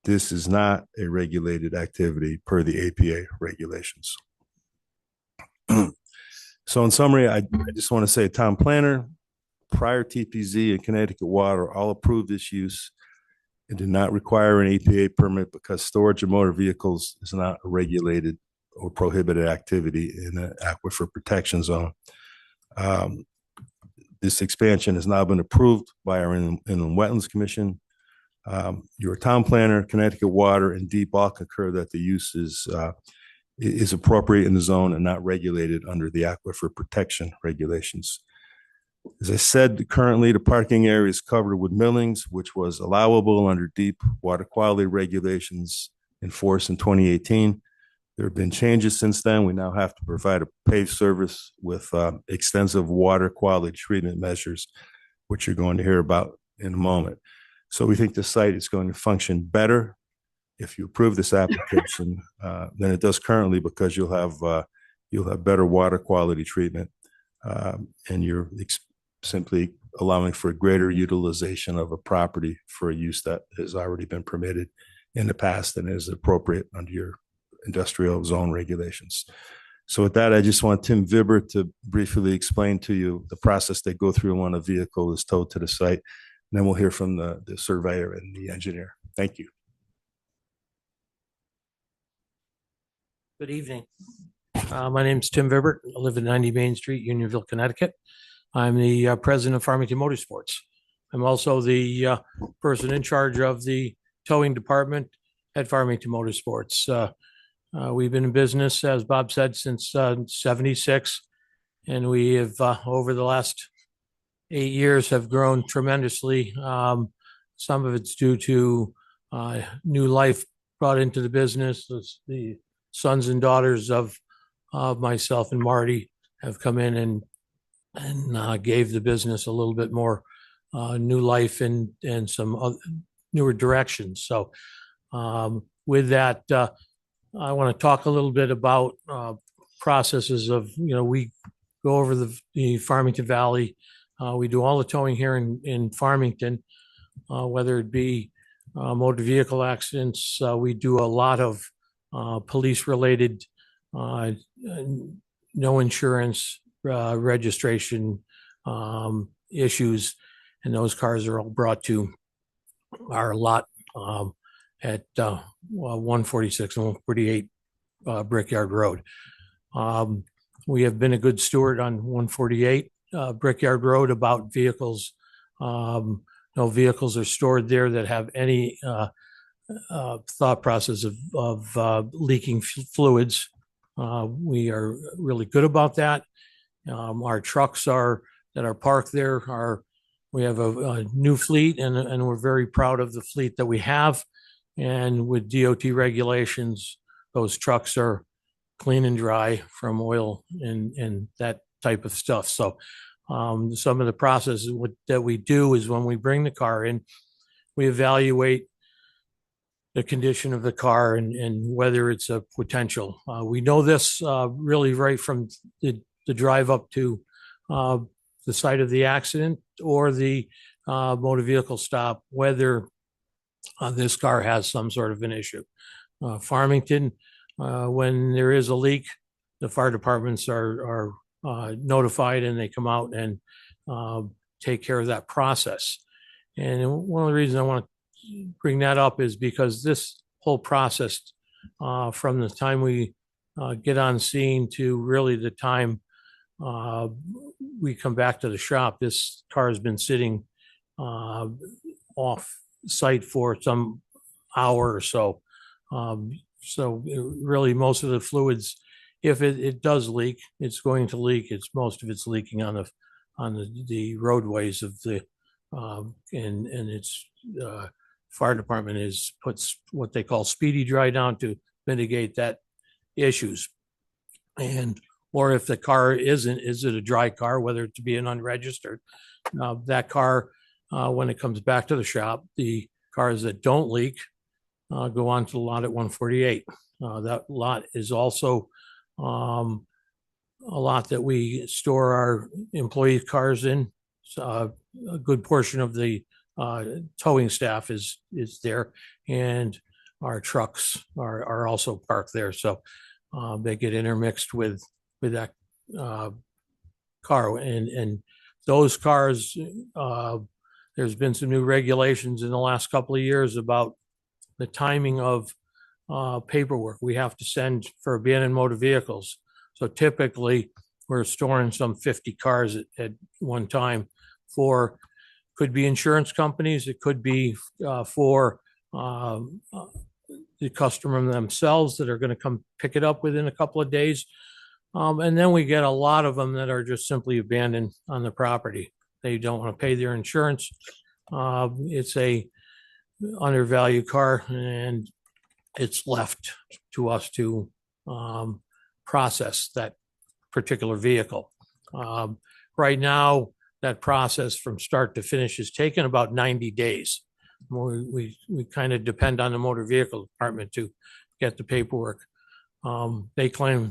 this is not a regulated activity per the APA regulations. So in summary, I just want to say town planner, prior TPZ and Connecticut Water all approved this use. It did not require an APA permit because storage of motor vehicles is not a regulated or prohibited activity in the Aquifer Protection Zone. This expansion has now been approved by our Inland Wetlands Commission. Your town planner, Connecticut Water, and DEEP all concur that the use is appropriate in the zone and not regulated under the Aquifer Protection regulations. As I said, currently the parking area is covered with millings, which was allowable under DEEP water quality regulations in force in 2018. There have been changes since then. We now have to provide a paved service with extensive water quality treatment measures, which you're going to hear about in a moment. So we think the site is going to function better if you approve this application than it does currently, because you'll have better water quality treatment, and you're simply allowing for greater utilization of a property for a use that has already been permitted in the past and is appropriate under your industrial zone regulations. So with that, I just want Tim Vibber to briefly explain to you the process they go through when a vehicle is towed to the site. And then we'll hear from the surveyor and the engineer. Thank you. Good evening. My name is Tim Vibert. I live at 90 Main Street, Unionville, Connecticut. I'm the president of Farmington Motorsports. I'm also the person in charge of the towing department at Farmington Motorsports. We've been in business, as Bob said, since 76, and we have, over the last 8 years, have grown tremendously. Some of it's due to new life brought into the business. The sons and daughters of myself and Marty have come in and gave the business a little bit more new life and some newer directions. So with that, I want to talk a little bit about processes of, we go over the Farmington Valley. We do all the towing here in Farmington, whether it be motor vehicle accidents. We do a lot of police-related, no insurance, registration issues, and those cars are all brought to our lot at 146 and 148 Brickyard Road. We have been a good steward on 148 Brickyard Road about vehicles. No vehicles are stored there that have any thought process of leaking fluids. We are really good about that. Our trucks that are parked there we have a new fleet, and we're very proud of the fleet that we have. And with DOT regulations, those trucks are clean and dry from oil and that type of stuff. So some of the processes that we do is when we bring the car in, we evaluate the condition of the car and whether it's a potential. We know this really right from the drive up to the site of the accident or the motor vehicle stop, whether this car has some sort of an issue. Farmington, when there is a leak, the fire departments are notified and they come out and take care of that process. And one of the reasons I want to bring that up is because this whole process, from the time we get on scene to really the time we come back to the shop, this car has been sitting off site for some hour or so. Really most of the fluids, if it does leak, it's going to leak. Most of it's leaking on the roadways of the and its fire department puts what they call speedy dry down to mitigate that issues. Or if the car is it a dry car, whether it to be an unregistered, that car, when it comes back to the shop, the cars that don't leak go on to the lot at 148. That lot is also a lot that we store our employee cars in. A good portion of the towing staff is there, and our trucks are also parked there. So they get intermixed with that car, and those cars. There's been some new regulations in the last couple of years about the timing of paperwork we have to send for abandoned motor vehicles. So typically, we're storing some 50 cars at one time could be insurance companies, it could be for the customer themselves that are going to come pick it up within a couple of days. And then we get a lot of them that are just simply abandoned on the property. They don't want to pay their insurance. It's a undervalued car, and it's left to us to process that particular vehicle. Right now, that process from start to finish has taken about 90 days. We kind of depend on the motor vehicle department to get the paperwork. They claim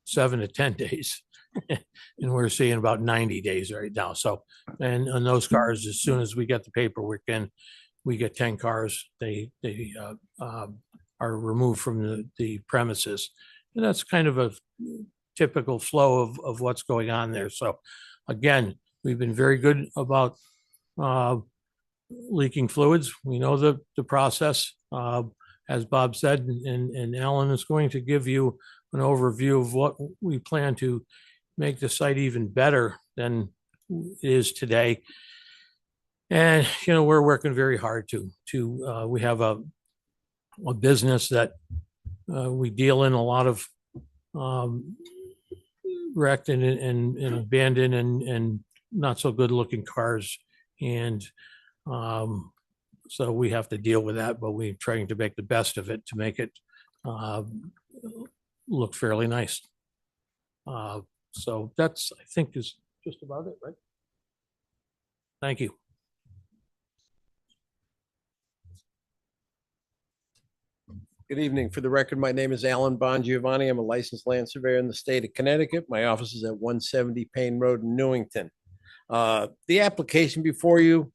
7 to 10 days, and we're seeing about 90 days right now. So, and on those cars, as soon as we get the paperwork in, we get 10 cars. They are removed from the premises, and that's kind of a typical flow of what's going on there. So, again, we've been very good about leaking fluids. We know the process, as Bob said, and Alan is going to give you an overview of what we plan to make the site even better than it is today. And, we're working very hard to we have a business that we deal in a lot of wrecked and abandoned and not so good looking cars. And so we have to deal with that, but we're trying to make the best of it to make it look fairly nice. So that's, I think, is just about it, right? Thank you. Good evening. For the record, my name is Alan Bongiovanni. I'm a licensed land surveyor in the state of Connecticut. My office is at 170 Payne Road in Newington. The application before you,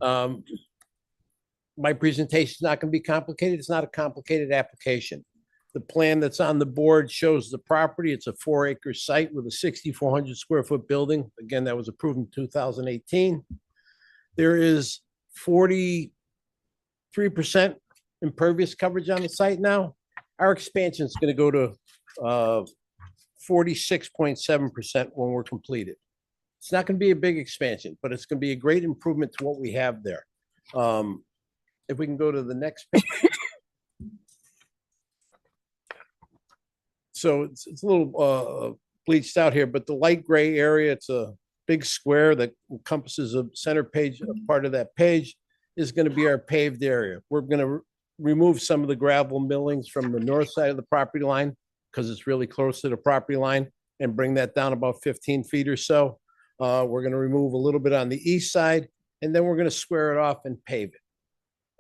my presentation is not going to be complicated. It's not a complicated application. The plan that's on the board shows the property. It's a 4-acre site with a 6,400 square foot building. Again, that was approved in 2018. There is 43% impervious coverage on the site now. Our expansion is going to go to 46.7% when we're completed. It's not going to be a big expansion, but it's going to be a great improvement to what we have there. If we can go to the next page. So it's a little bleached out here, but the light gray area, it's a big square that encompasses a center page, a part of that page is going to be our paved area. We're going to remove some of the gravel millings from the north side of the property line because it's really close to the property line and bring that down about 15 feet or so. We're going to remove a little bit on the east side, and then we're going to square it off and pave it.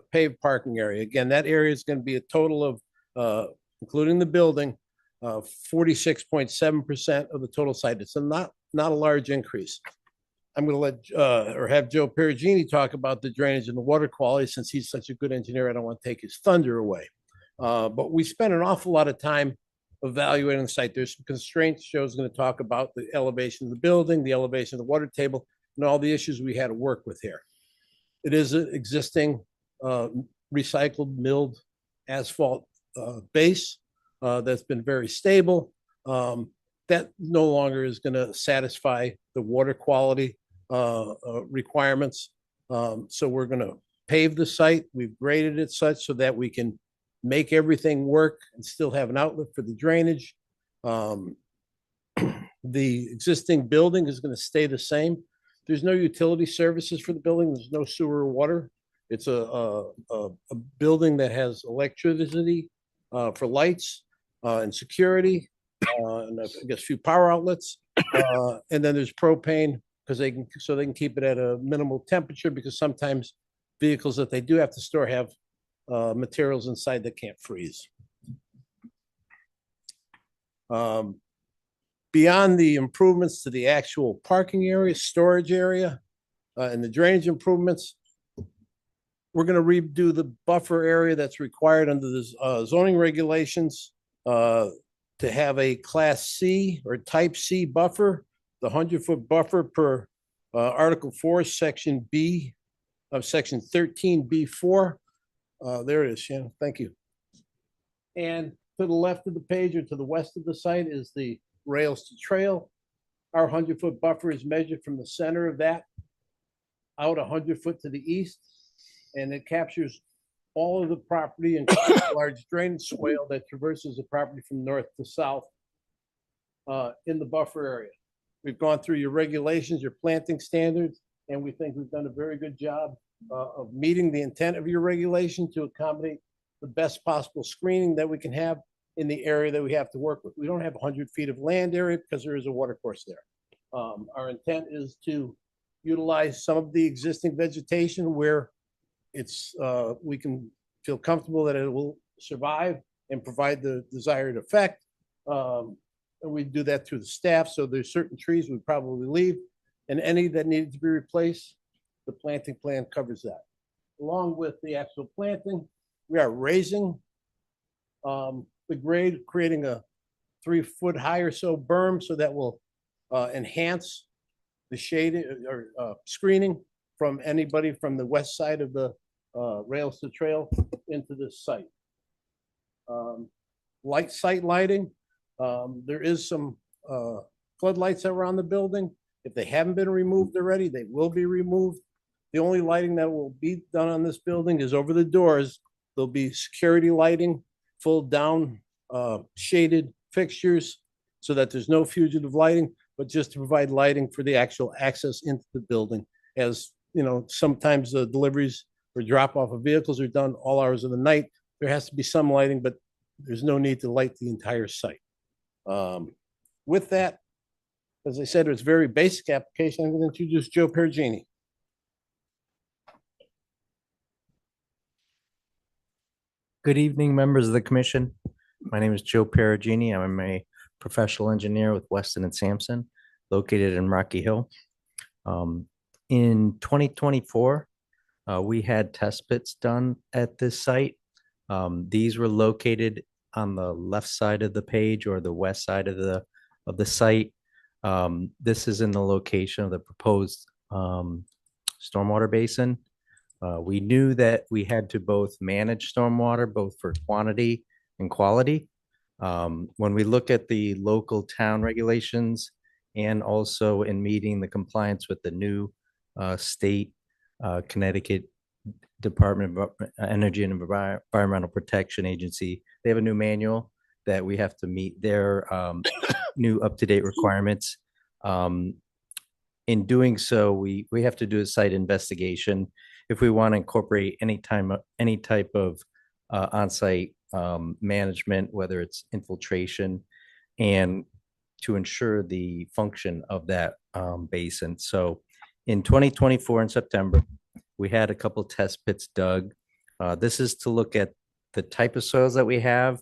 A paved parking area. Again, that area is going to be a total of, including the building, 46.7% of the total site. It's not a large increase. I'm going to let or have Joe Perugini talk about the drainage and the water quality. Since he's such a good engineer, I don't want to take his thunder away. But we spent an awful lot of time evaluating the site. There's some constraints. Joe's going to talk about the elevation of the building, the elevation of the water table, and all the issues we had to work with here. It is an existing recycled milled asphalt base that's been very stable. That no longer is going to satisfy the water quality requirements. So we're going to pave the site. We've graded it such so that we can make everything work and still have an outlet for the drainage. The existing building is going to stay the same. There's no utility services for the building. There's no sewer or water. It's a building that has electricity for lights and security, and I guess a few power outlets. And then there's propane because they can keep it at a minimal temperature, because sometimes vehicles that they do have to store have materials inside that can't freeze. Beyond the improvements to the actual parking area, storage area, and the drainage improvements, we're going to redo the buffer area that's required under the zoning regulations to have a Class C or Type C buffer, the 100-foot buffer per Article 4, Section B of Section 13B4. There it is, Shannon. Thank you. And to the left of the page or to the west of the site is the rails to trail. Our 100-foot buffer is measured from the center of that out 100 foot to the east, and it captures all of the property and a large drainage swale that traverses the property from north to south in the buffer area. We've gone through your regulations, your planting standards, and we think we've done a very good job of meeting the intent of your regulation to accommodate the best possible screening that we can have in the area that we have to work with. We don't have 100 feet of land area because there is a water course there. Our intent is to utilize some of the existing vegetation where it's we can feel comfortable that it will survive and provide the desired effect. And we do that through the staff. So there's certain trees we probably leave, and any that needed to be replaced, the planting plan covers that. Along with the actual planting, we are raising the grade, creating a 3 foot high or so berm, so that will enhance the shade or screening from anybody from the west side of the rails to trail into this site. Site lighting. There is some floodlights around the building. If they haven't been removed already, they will be removed. The only lighting that will be done on this building is over the doors. There'll be security lighting, full down shaded fixtures, so that there's no fugitive lighting, but just to provide lighting for the actual access into the building. As you know, sometimes the deliveries or drop off of vehicles are done all hours of the night. There has to be some lighting, but there's no need to light the entire site. With that, as I said, it's a very basic application. I'm going to introduce Joe Perugini. Good evening, members of the commission. My name is Joe Perugini. I'm a professional engineer with Weston and Sampson, located in Rocky Hill. In 2024, we had test pits done at this site. These were located on the left side of the page or the west side of the site. This is in the location of the proposed stormwater basin. We knew that we had to both manage stormwater, both for quantity and quality. When we look at the local town regulations and also in meeting the compliance with the new state Connecticut Department of Energy and Environmental Protection Agency, they have a new manual that we have to meet their new up-to-date requirements. In doing so, we have to do a site investigation if we want to incorporate any type of on-site management, whether it's infiltration, and to ensure the function of that basin. So in 2024 in September, we had a couple test pits dug. This is to look at the type of soils that we have,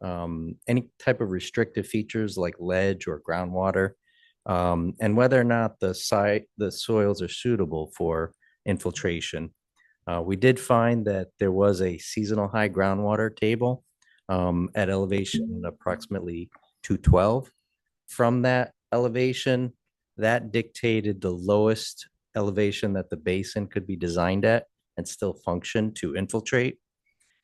any type of restrictive features like ledge or groundwater, and whether or not the soils are suitable for infiltration. We did find that there was a seasonal high groundwater table at elevation approximately 212. From that elevation, that dictated the lowest elevation that the basin could be designed at and still function to infiltrate.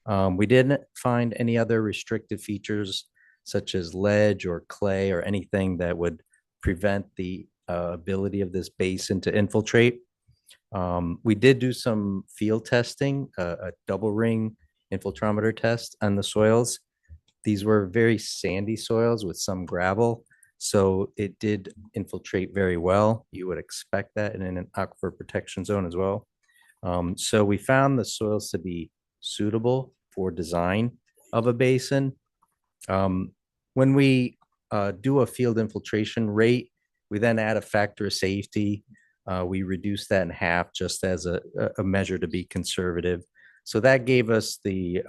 We didn't find any other restrictive features such as ledge or clay or anything that would prevent the ability of this basin to infiltrate. We did do some field testing, a double ring infiltrometer test on the soils. These were very sandy soils with some gravel, so it did infiltrate very well. You would expect that in an aquifer protection zone as well. So we found the soils to be suitable for design of a basin. When we do a field infiltration rate, we then add a factor of safety. We reduce that in half just as a measure to be conservative. So that gave us the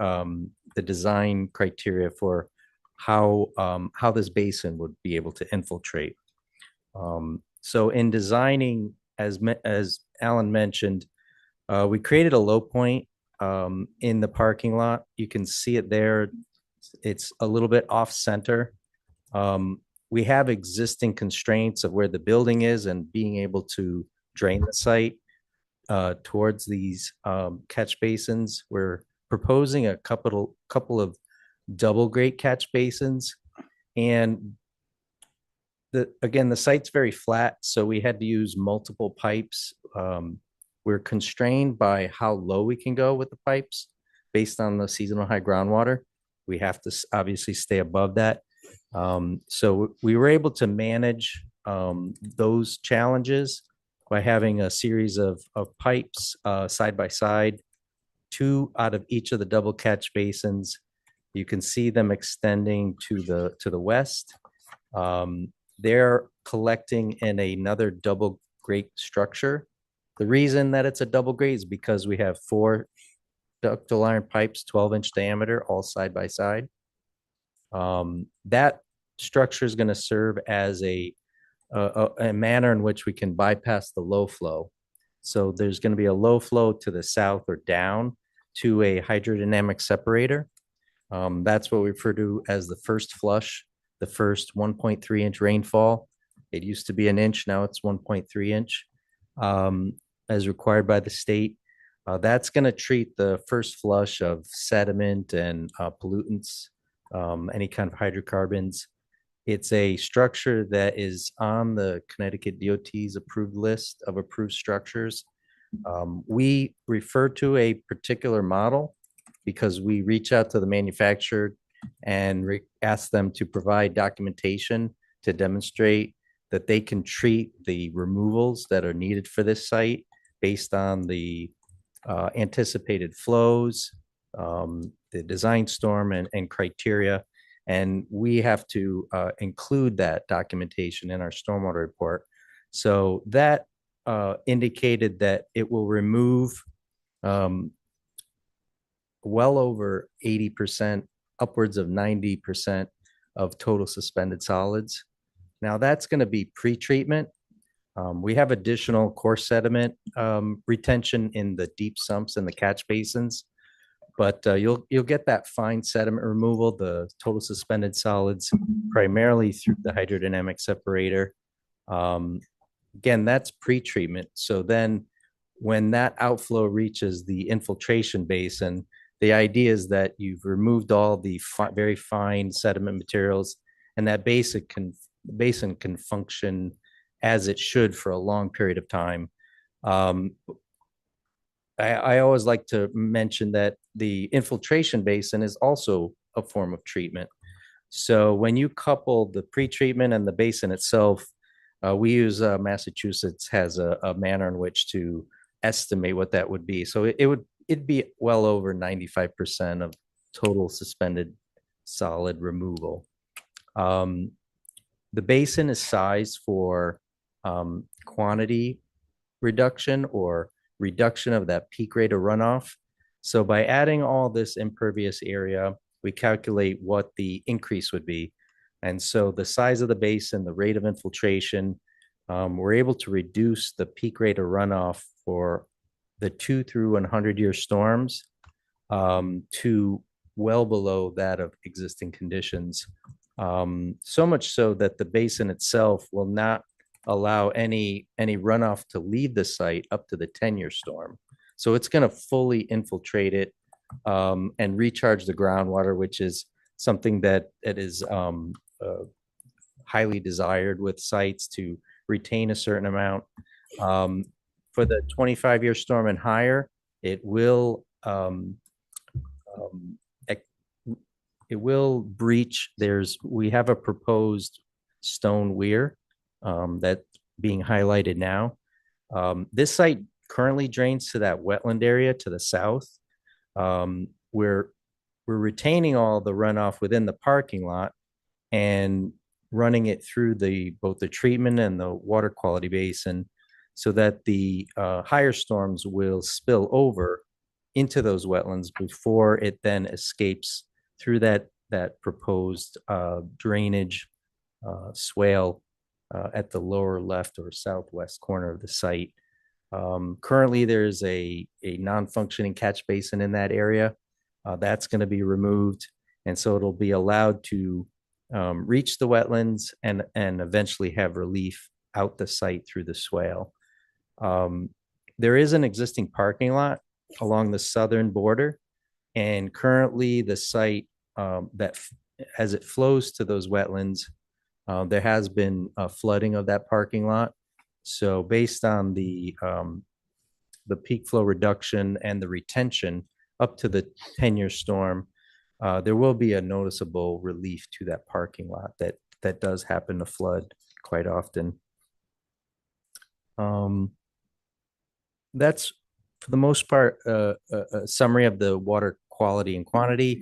design criteria for how this basin would be able to infiltrate. So in designing, as Alan mentioned, we created a low point in the parking lot. You can see it there. It's a little bit off center. We have existing constraints of where the building is and being able to drain the site towards these catch basins. We're proposing a couple of double grate catch basins, and again, the site's very flat, so we had to use multiple pipes. We're constrained by how low we can go with the pipes based on the seasonal high groundwater. We have to obviously stay above that. So we were able to manage those challenges by having a series of pipes side by side, 2 out of each of the double catch basins. You can see them extending to the west. They're collecting in another double grate structure. The reason that it's a double grate is because we have 4 ductile iron pipes, 12-inch diameter, all side by side. That structure is going to serve as a manner in which we can bypass the low flow. So there's going to be a low flow to the south or down to a hydrodynamic separator. That's what we refer to as the first flush, the first 1.3-inch rainfall. It used to be an inch, now it's 1.3 inch, as required by the state. That's going to treat the first flush of sediment and pollutants, any kind of hydrocarbons. It's a structure that is on the Connecticut DOT's approved list of approved structures. We refer to a particular model because we reach out to the manufacturer and ask them to provide documentation to demonstrate that they can treat the removals that are needed for this site based on the anticipated flows, the design storm and criteria. And we have to include that documentation in our stormwater report. So that indicated that it will remove well over 80%, upwards of 90% of total suspended solids. Now that's going to be pre-treatment. We have additional coarse sediment retention in the deep sumps and the catch basins, but you'll get that fine sediment removal, the total suspended solids, primarily through the hydrodynamic separator. Again, that's pre-treatment. So then when that outflow reaches the infiltration basin, the idea is that you've removed all the very fine sediment materials, and that basin can function as it should for a long period of time. I always like to mention that the infiltration basin is also a form of treatment. So when you couple the pre-treatment and the basin itself, we use Massachusetts has a manner in which to estimate what that would be. So it'd be well over 95% of total suspended solid removal. The basin is sized for quantity reduction or reduction of that peak rate of runoff. So by adding all this impervious area, we calculate what the increase would be. And so the size of the basin, the rate of infiltration, we're able to reduce the peak rate of runoff for the 2 through 100-year storms to well below that of existing conditions. So much so that the basin itself will not allow any runoff to leave the site up to the 10-year storm. So it's going to fully infiltrate it and recharge the groundwater, which is something that is highly desired with sites to retain a certain amount. For the 25-year storm and higher, it will breach. We have a proposed stone weir that's being highlighted now. This site currently drains to that wetland area to the south. We're retaining all the runoff within the parking lot and running it through both the treatment and the water quality basin so that the higher storms will spill over into those wetlands before it then escapes through that proposed drainage swale at the lower left or southwest corner of the site. Currently, there's a non-functioning catch basin in that area. That's going to be removed, and so it'll be allowed to reach the wetlands and eventually have relief out the site through the swale. There is an existing parking lot along the southern border, and currently the site as it flows to those wetlands, there has been a flooding of that parking lot. So based on the peak flow reduction and the retention up to the 10-year storm, there will be a noticeable relief to that parking lot that does happen to flood quite often. That's, for the most part, a summary of the water quality and quantity.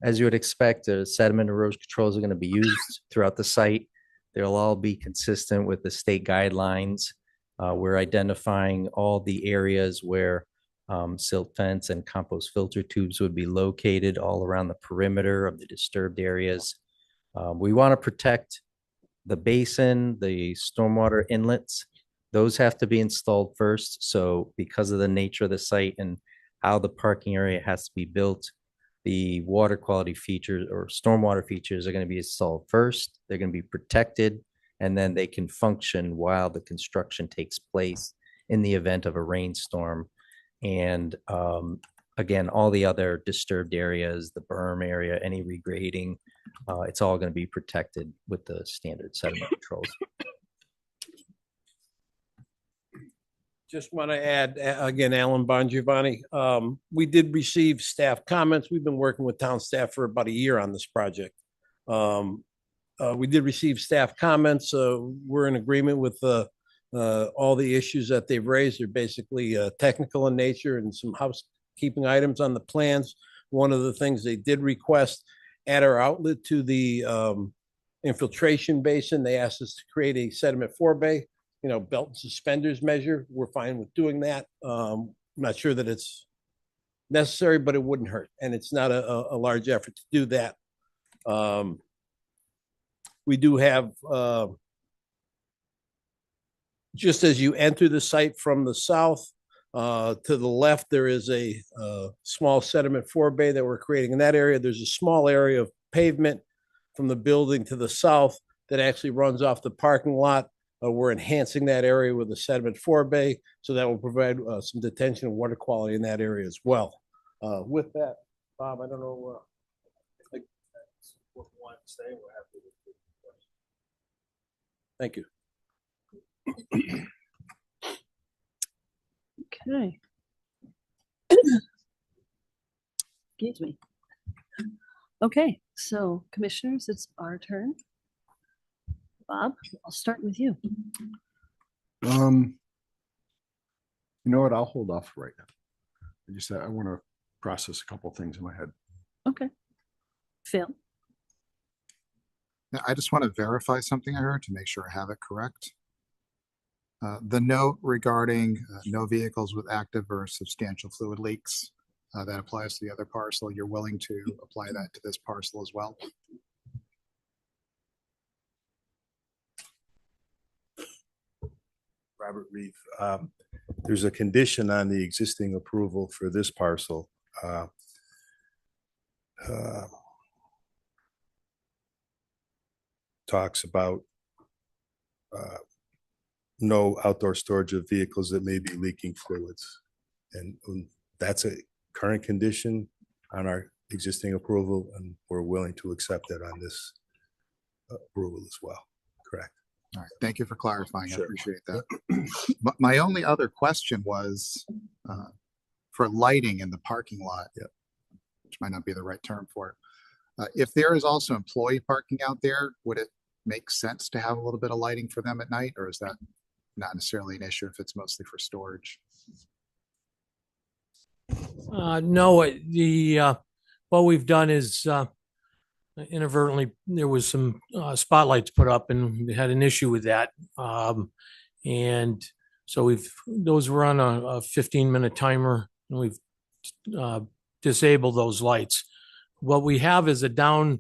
As you would expect, sediment erosion controls are going to be used throughout the site. They'll all be consistent with the state guidelines. We're identifying all the areas where silt fence and compost filter tubes would be located all around the perimeter of the disturbed areas. We want to protect the basin, the stormwater inlets. Those have to be installed first. So because of the nature of the site and how the parking area has to be built, the water quality features or stormwater features are going to be installed first. They're going to be protected, and then they can function while the construction takes place in the event of a rainstorm. And again, all the other disturbed areas, the berm area, any regrading, it's all going to be protected with the standard sediment controls. Just want to add, again, Alan Bongiovanni. We did receive staff comments. We've been working with town staff for about a year on this project. We did receive staff comments. We're in agreement with all the issues that they've raised. They're basically technical in nature and some housekeeping items on the plans. One of the things they did request at our outlet to the infiltration basin, they asked us to create a sediment forebay, belt and suspenders measure. We're fine with doing that. I'm not sure that it's necessary, but it wouldn't hurt. And it's not a large effort to do that. We do have, just as you enter the site from the south, to the left, there is a small sediment forebay that we're creating in that area. There's a small area of pavement from the building to the south that actually runs off the parking lot. We're enhancing that area with a sediment forebay, so that will provide some detention and water quality in that area as well. With that, Bob, I don't know if that's what we want to say. We're happy with the questions. Thank you. Okay. Excuse me. Okay, so commissioners, it's our turn. Bob, I'll start with you. You know what? I'll hold off right now. I want to process a couple of things in my head. Okay. Phil? I just want to verify something I heard to make sure I have it correct. The note regarding no vehicles with active or substantial fluid leaks, that applies to the other parcel. You're willing to apply that to this parcel as well? Robert Reeve. There's a condition on the existing approval for this parcel. uh, talks about no outdoor storage of vehicles that may be leaking fluids. And that's a current condition on our existing approval, and we're willing to accept that on this approval as well. Correct. All right, thank you for clarifying. I Sure. appreciate that. My only other question was for lighting in the parking lot, which might not be the right term for it. If there is also employee parking out there, would it make sense to have a little bit of lighting for them at night, or is that not necessarily an issue if it's mostly for storage? No, what we've done is inadvertently, there was some spotlights put up and we had an issue with that. And so those were on a 15-minute timer, and we've disabled those lights. What we have is the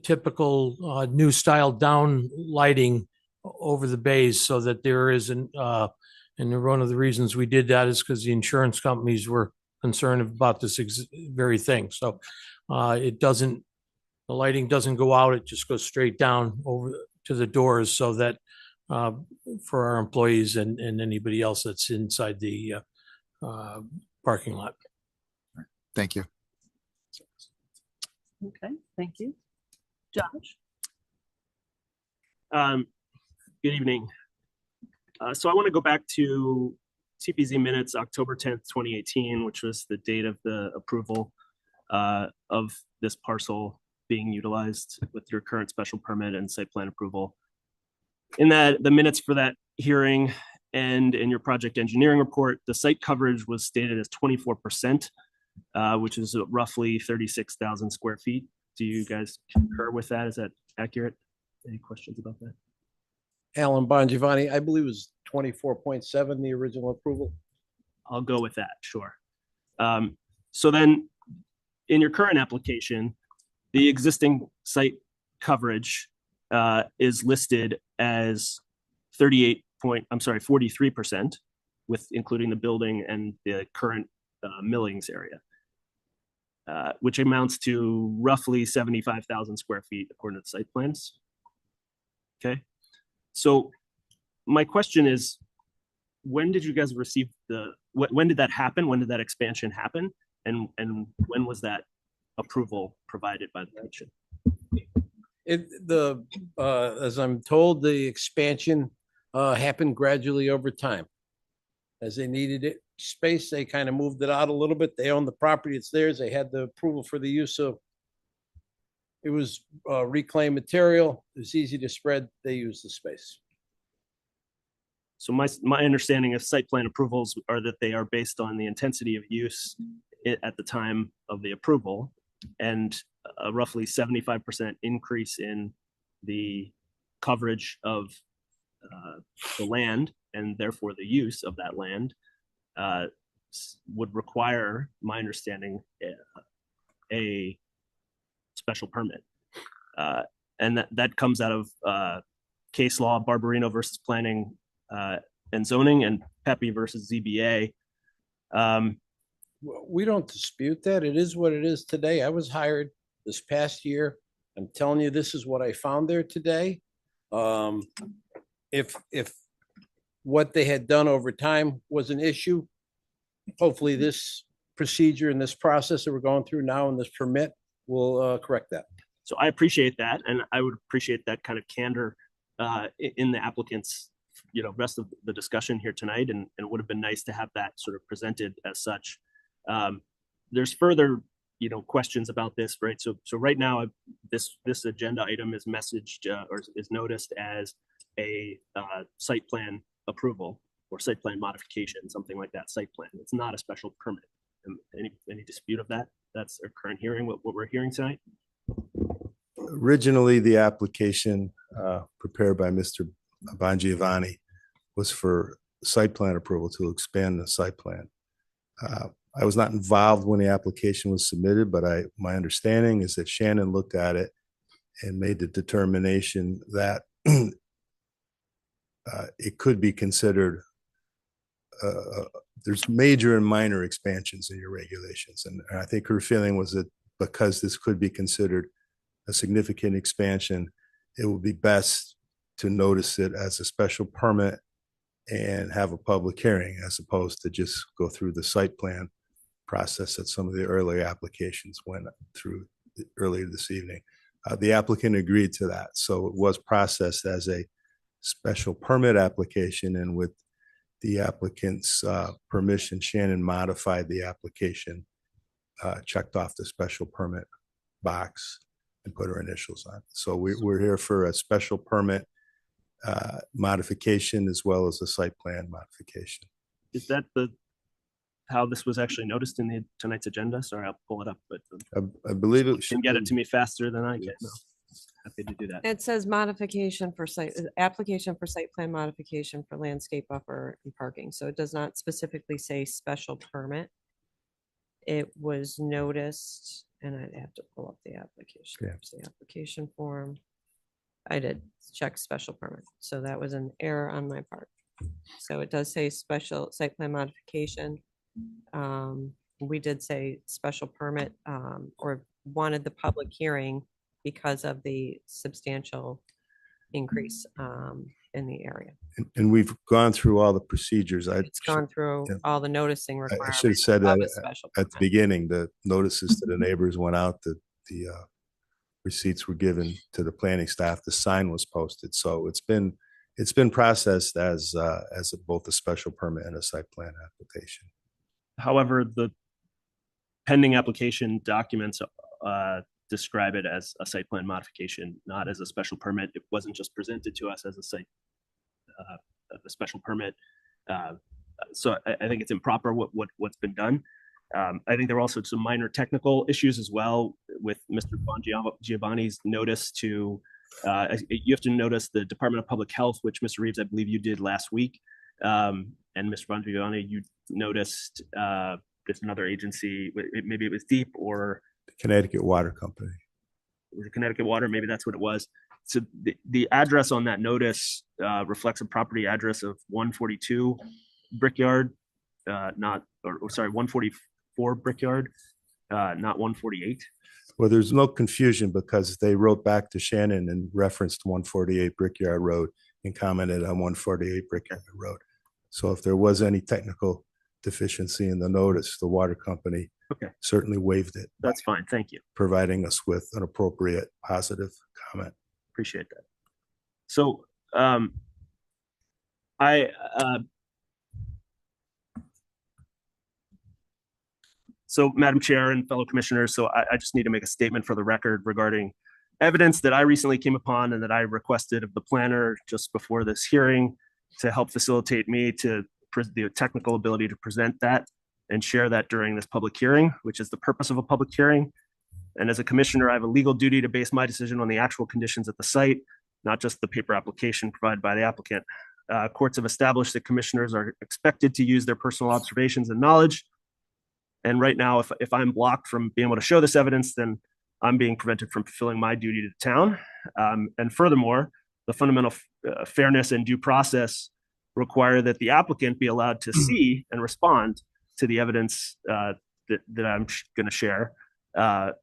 typical new style down lighting over the bays, so that there isn't, and one of the reasons we did that is because the insurance companies were concerned about this very thing. So the lighting doesn't go out, it just goes straight down over to the doors, so that for our employees and anybody else that's inside the parking lot. Thank you. Okay, thank you. Josh? Good evening. So I want to go back to TPZ minutes, October 10th, 2018, which was the date of the approval of this parcel being utilized with your current special permit and site plan approval. In the minutes for that hearing and in your project engineering report, the site coverage was stated as 24%, which is roughly 36,000 square feet. Do you guys concur with that? Is that accurate? Any questions about that? Alan Bongiovanni, I believe it was 24.7, the original approval. I'll go with that, sure. So then in your current application, the existing site coverage is listed as 43%, with including the building and the current millings area, which amounts to roughly 75,000 square feet according to the site plans. Okay. So my question is, when did you guys receive when did that happen? When did that expansion happen? And when was that approval provided by the commission? As I'm told, the expansion happened gradually over time. As they needed space, they kind of moved it out a little bit. They own the property, it's theirs. They had the approval for the use of, it was reclaimed material. It was easy to spread. They used the space. So my understanding of site plan approvals are that they are based on the intensity of use at the time of the approval, and a roughly 75% increase in the coverage of the land, and therefore the use of that land would require, my understanding, a special permit. And that comes out of case law, Barbarino versus Planning and Zoning, and Pepe versus ZBA. We don't dispute that. It is what it is today. I was hired this past year. I'm telling you, this is what I found there today. If what they had done over time was an issue, hopefully this procedure and this process that we're going through now and this permit will correct that. So I appreciate that, and I would appreciate that kind of candor in the applicant's, rest of the discussion here tonight, and it would have been nice to have that sort of presented as such. There's further, questions about this, right? So right now, this agenda item is messaged or is noticed as a site plan approval or site plan modification, something like that. Site plan. It's not a special permit. Any dispute of that? That's our current hearing. What we're hearing tonight. Originally, the application prepared by Mr. Bongiovanni was for site plan approval to expand the site plan. I was not involved when the application was submitted, but my understanding is that Shannon looked at it and made the determination that it could be considered, there's major and minor expansions in your regulations. And I think her feeling was that because this could be considered a significant expansion, it would be best to notice it as a special permit and have a public hearing as opposed to just go through the site plan process that some of the earlier applications went through earlier this evening. The applicant agreed to that, so it was processed as a special permit application, and with the applicant's permission, Shannon modified the application, checked off the special permit box and put her initials on. So we're here for a special permit modification as well as a site plan modification. Is that how this was actually noticed in tonight's agenda? Sorry, I'll pull it up, but I believe it can get it to me faster than I can. No. Happy to do that. It says modification for application for site plan modification for landscape buffer and parking. So it does not specifically say special permit. It was noticed, and I'd have to pull up the application. Yeah. There's the application form. I did check special permit. So that was an error on my part. So it does say special site plan modification. We did say special permit, or wanted the public hearing because of the substantial increase in the area. And we've gone through all the procedures. It's gone through all the noticing I requirements. should have said of that a special at the permit. beginning. The notices to the neighbors went out, the receipts were given to the planning staff, the sign was posted. So it's been processed as both a special permit and a site plan application. However, the pending application documents describe it as a site plan modification, not as a special permit. It wasn't just presented to us as a special permit. So I think it's improper what's been done. I think there were also some minor technical issues as well with Mr. Giovanni's notice to, you have to notice the Department of Public Health, which Mr. Reeves, I believe you did last week. And Mr. Bongiovanni, you noticed there's another agency, maybe it was DEEP or The Connecticut Water Company. the Connecticut Water, maybe that's what it was. So the address on that notice reflects a property address of 142 Brickyard, 144 Brickyard, not 148. Well, there's no confusion because they wrote back to Shannon and referenced 148 Brickyard Road and commented on 148 Brickyard Road. So if there was any technical deficiency in the notice, the water company certainly waived it. That's fine. Thank you. Providing us with an appropriate positive comment. Appreciate that. So so Madam Chair and fellow commissioners, so I just need to make a statement for the record regarding evidence that I recently came upon and that I requested of the planner just before this hearing to help facilitate me to the technical ability to present that and share that during this public hearing, which is the purpose of a public hearing. And as a commissioner, I have a legal duty to base my decision on the actual conditions at the site, not just the paper application provided by the applicant. Courts have established that commissioners are expected to use their personal observations and knowledge. And right now, if I'm blocked from being able to show this evidence, then I'm being prevented from fulfilling my duty to the town. And furthermore, the fundamental fairness and due process require that the applicant be allowed to see and respond to the evidence that I'm going to share, and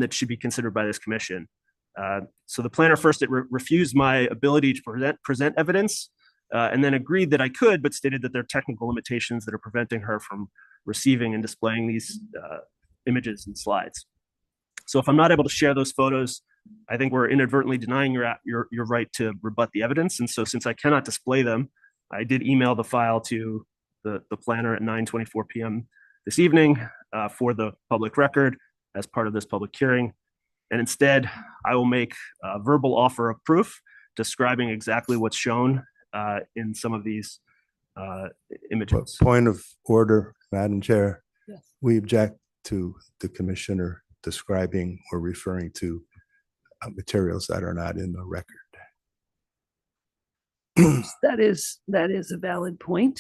that should be considered by this commission. So the planner first refused my ability to present evidence, and then agreed that I could, but stated that there are technical limitations that are preventing her from receiving and displaying these images and slides. So if I'm not able to share those photos, I think we're inadvertently denying your right to rebut the evidence. And so since I cannot display them, I did email the file to the planner at 9:24 p.m. this evening for the public record as part of this public hearing. And instead, I will make a verbal offer of proof describing exactly what's shown in some of these images. Point of order, Madam Chair. Yes. We object to the commissioner describing or referring to materials that are not in the record. That is a valid point.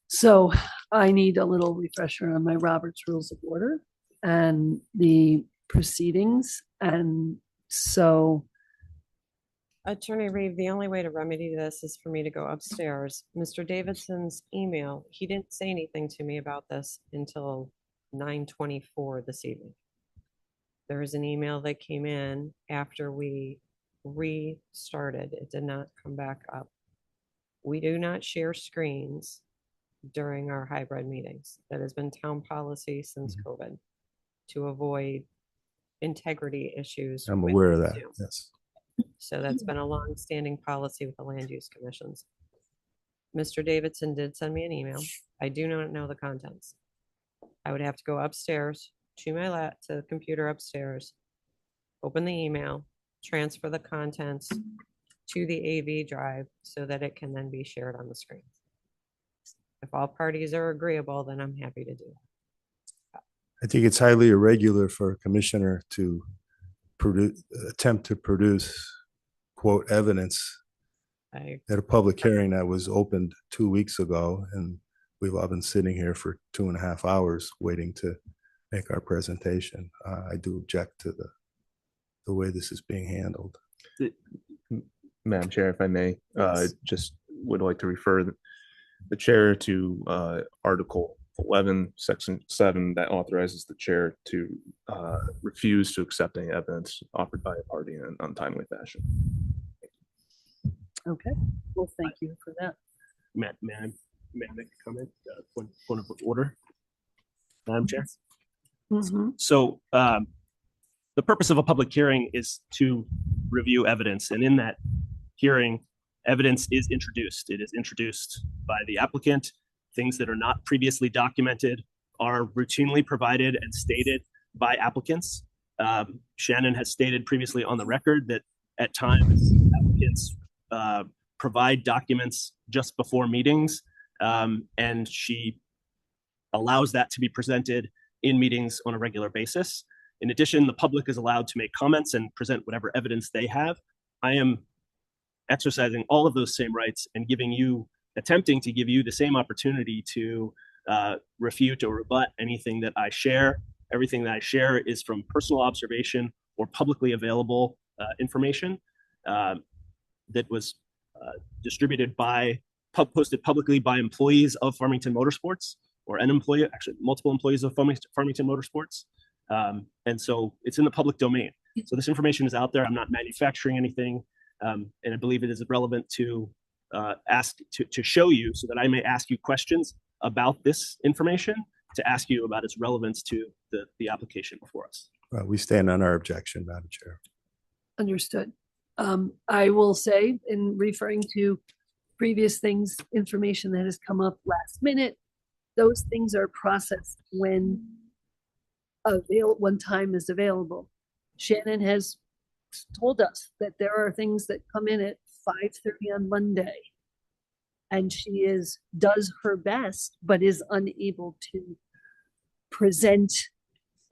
So I need a little refresher on my Robert's Rules of Order and the proceedings. And so Attorney Reeve, the only way to remedy this is for me to go upstairs. Mr. Davidson's email, he didn't say anything to me about this until 9:24 this evening. There was an email that came in after we restarted. It did not come back up. We do not share screens during our hybrid meetings. That has been town policy since COVID to avoid integrity issues. I'm with aware of that. Zoom. Yes. So that's been a long-standing policy with the land use commissions. Mr. Davidson did send me an email. I do not know the contents. I would have to go upstairs to to the computer upstairs, open the email, transfer the contents to the AV drive so that it can then be shared on the screen. If all parties are agreeable, then I'm happy to do that. I think it's highly irregular for a commissioner to attempt to produce quote evidence at a public hearing that was opened 2 weeks ago, and we've all been sitting here for 2.5 hours waiting to make our presentation. I do object to the way this is being handled. Madam Chair, if I may, just would like to refer the chair to Article 11, Section 7, that authorizes the chair to refuse to accept any evidence offered by a party in an untimely fashion. Okay, well, thank you for that. May I make a comment? Point of order, Madam Chair. So the purpose of a public hearing is to review evidence, and in that hearing, evidence is introduced. It is introduced by the applicant. Things that are not previously documented are routinely provided and stated by applicants. Shannon has stated previously on the record that at times applicants provide documents just before meetings, and she allows that to be presented in meetings on a regular basis. In addition, the public is allowed to make comments and present whatever evidence they have. I am exercising all of those same rights and attempting to give you the same opportunity to refute or rebut anything that I share. Everything that I share is from personal observation or publicly available information that was distributed posted publicly by employees of Farmington Motorsports, or an employee, actually multiple employees of Farmington Motorsports. And so it's in the public domain. So this information is out there. I'm not manufacturing anything. And I believe it is relevant to ask to show you, so that I may ask you questions about this information, to ask you about its relevance to the application before us. We stand on our objection, Madam Chair. Understood. I will say, in referring to previous things, information that has come up last minute, those things are processed when time is available. Shannon has told us that there are things that come in at 5:30 on Monday, and she does her best, but is unable to present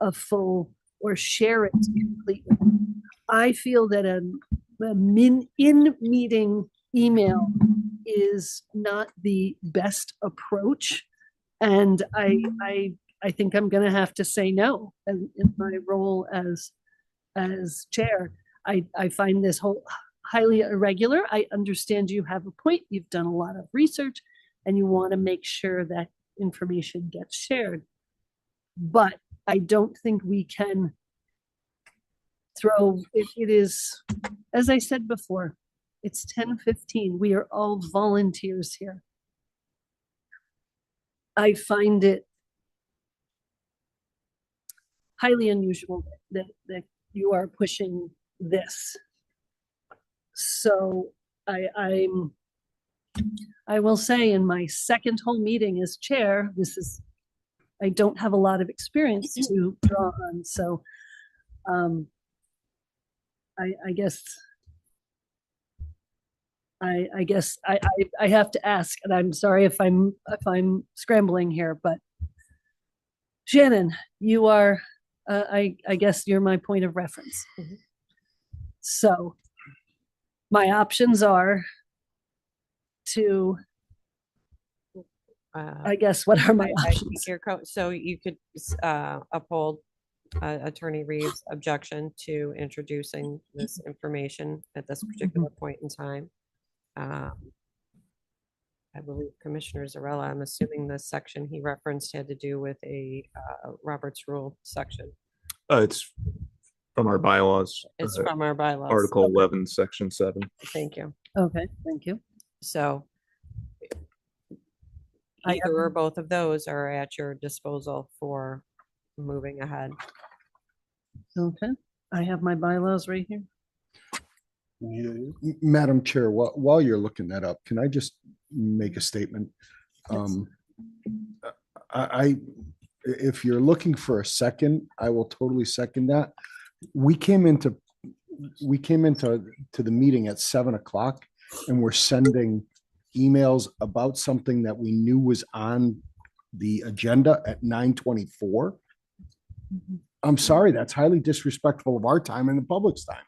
a full or share it completely. I feel that an in-meeting email is not the best approach, and I think I'm going to have to say no in my role as chair. I find this highly irregular. I understand you have a point. You've done a lot of research and you want to make sure that information gets shared. But I don't think we can it is, as I said before, it's 10:15. We are all volunteers here. I find it highly unusual that you are pushing this. So I will say, in my second whole meeting as chair, I don't have a lot of experience to draw on. So I guess I have to ask, and I'm sorry if I'm scrambling here, but Shannon, you are I guess you're my point of reference. So my options are to I guess, what are my options? So you could uphold Attorney Reeves' objection to introducing this information at this particular point in time. I believe Commissioner Zarella, I'm assuming the section he referenced had to do with a Robert's Rule section. It's from our bylaws. It's from our bylaws. Article Okay. 11, Section 7. Thank you. Okay, thank you. So I either or both of those are at your disposal for moving ahead. Okay, I have my bylaws right here. Madam Chair, while you're looking that up, can I just make a statement? If you're looking for a second, I will totally second that. We came into the meeting at 7 o'clock and we're sending emails about something that we knew was on the agenda at 9:24. I'm sorry, that's highly disrespectful of our time and the public's time.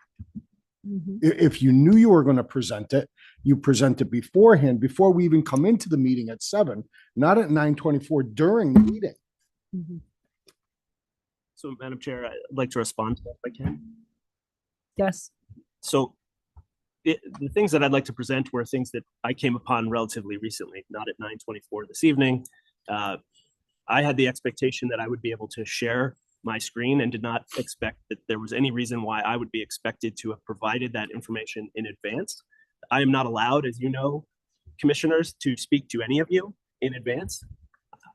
If you knew you were going to present it, you present it beforehand, before we even come into the meeting at 7, not at 9:24 during the meeting. So, Madam Chair, I'd like to respond to that if I can. Yes. So the things that I'd like to present were things that I came upon relatively recently, not at 9:24 this evening. I had the expectation that I would be able to share my screen and did not expect that there was any reason why I would be expected to have provided that information in advance. I am not allowed, as you know, commissioners, to speak to any of you in advance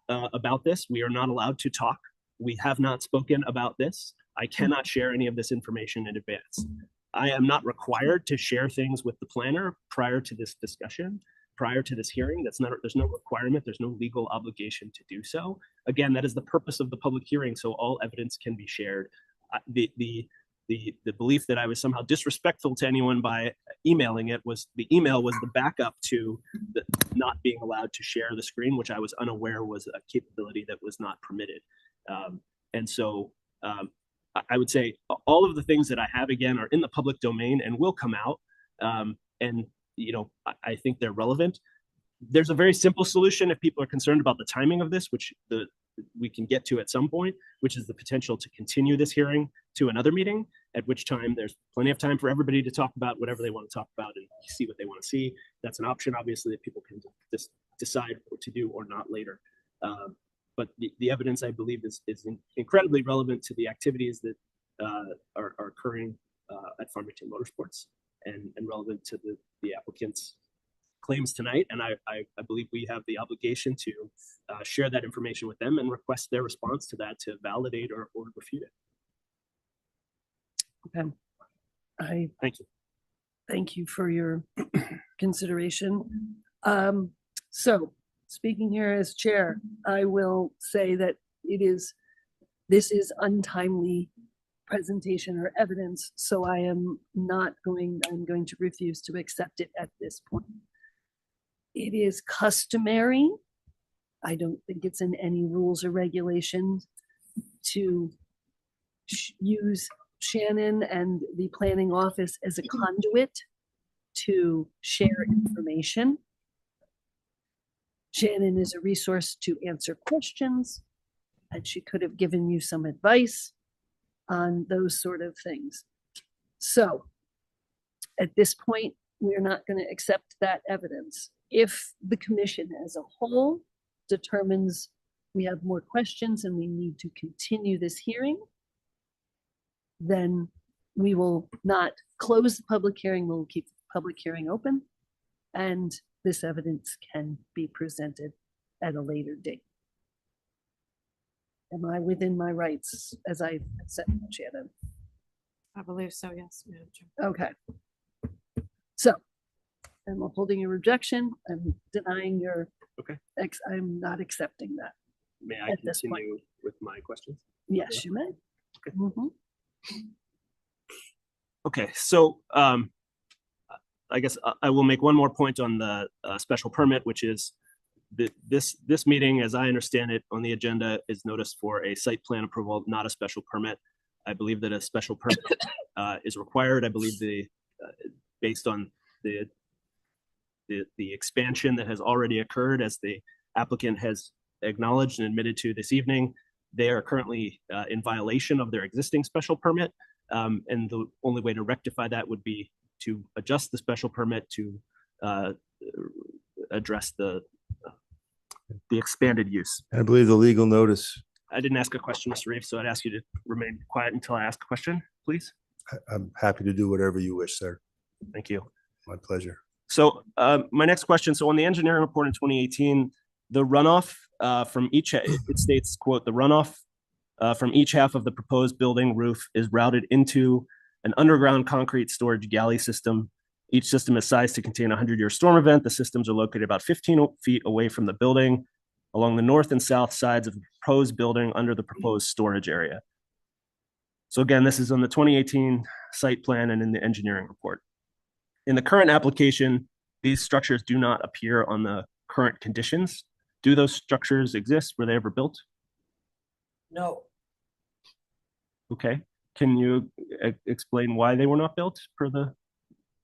about this. We are not allowed to talk. We have not spoken about this. I cannot share any of this information in advance. I am not required to share things with the planner prior to this discussion, prior to this hearing. There's no requirement, there's no legal obligation to do so. Again, that is the purpose of the public hearing, so all evidence can be shared. The belief that I was somehow disrespectful to anyone by emailing it was the email was the backup to the not being allowed to share the screen, which I was unaware was a capability that was not permitted. And so I would say all of the things that I have, again, are in the public domain and will come out. And, you know, I think they're relevant. There's a very simple solution if people are concerned about the timing of this, which we can get to at some point, which is the potential to continue this hearing to another meeting, at which time there's plenty of time for everybody to talk about whatever they want to talk about and see what they want to see. That's an option, obviously, that people can just decide what to do or not later. But the evidence, I believe, is incredibly relevant to the activities that are occurring at Farmington Motorsports and relevant to the applicant's claims tonight. And I believe we have the obligation to share that information with them and request their response to that to validate or refute it. Okay. Thank you. Thank you for your consideration. So speaking here as chair, I will say that this is untimely presentation or evidence, so I'm going to refuse to accept it at this point. It is customary, I don't think it's in any rules or regulations, to use Shannon and the planning office as a conduit to share information. Shannon is a resource to answer questions, and she could have given you some advice on those sort of things. So at this point, we're not going to accept that evidence. If the commission as a whole determines we have more questions and we need to continue this hearing, then we will not close the public hearing. We'll keep the public hearing open, and this evidence can be presented at a later date. Am I within my rights, as I said, Shannon? I believe so, yes, Madam Chair. Okay. So I'm upholding your rejection. I'm denying your, I'm not accepting that. May I at this point. continue with my questions? Yes, you may. Okay. Mhm. Okay, so I guess I will make one more point on the special permit, which is this meeting, as I understand it, on the agenda is notice for a site plan approval, not a special permit. I believe that a special permit is required. I believe based on the expansion that has already occurred, as the applicant has acknowledged and admitted to this evening, they are currently in violation of their existing special permit. And the only way to rectify that would be to adjust the special permit to address the expanded use. I believe the legal notice, I didn't ask a question, Mr. Reeve, so I'd ask you to remain quiet until I ask a question, please. I'm happy to do whatever you wish, sir. Thank you. My pleasure. So my next question, so on the engineering report in 2018, the runoff from each, it states, quote, the runoff from each half of the proposed building roof is routed into an underground concrete storage galley system. Each system is sized to contain a 100-year storm event. The systems are located about 15 feet away from the building along the north and south sides of the proposed building under the proposed storage area. So again, this is on the 2018 site plan and in the engineering report. In the current application, these structures do not appear on the current conditions. Do those structures exist? Were they ever built? No, Okay. Can you explain why they were not built per the?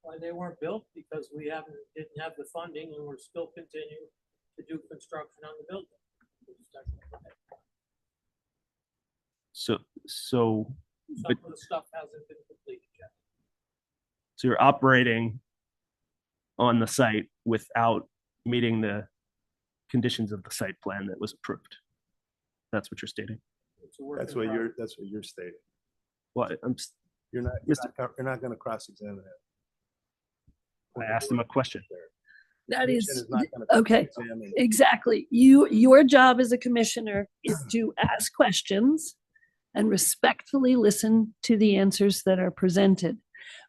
why they weren't built, because we didn't have the funding and we're still continuing to do construction on the building. So, Some but, of the stuff hasn't been completed yet. so you're operating on the site without meeting the conditions of the site plan that was approved. That's what you're stating. It's a work That's in what progress. you're stating. Well, You're not going to cross-examine it. I asked him a question. That Commission is, not gonna okay, cross-examine. exactly. Your job as a commissioner is to ask questions and respectfully listen to the answers that are presented.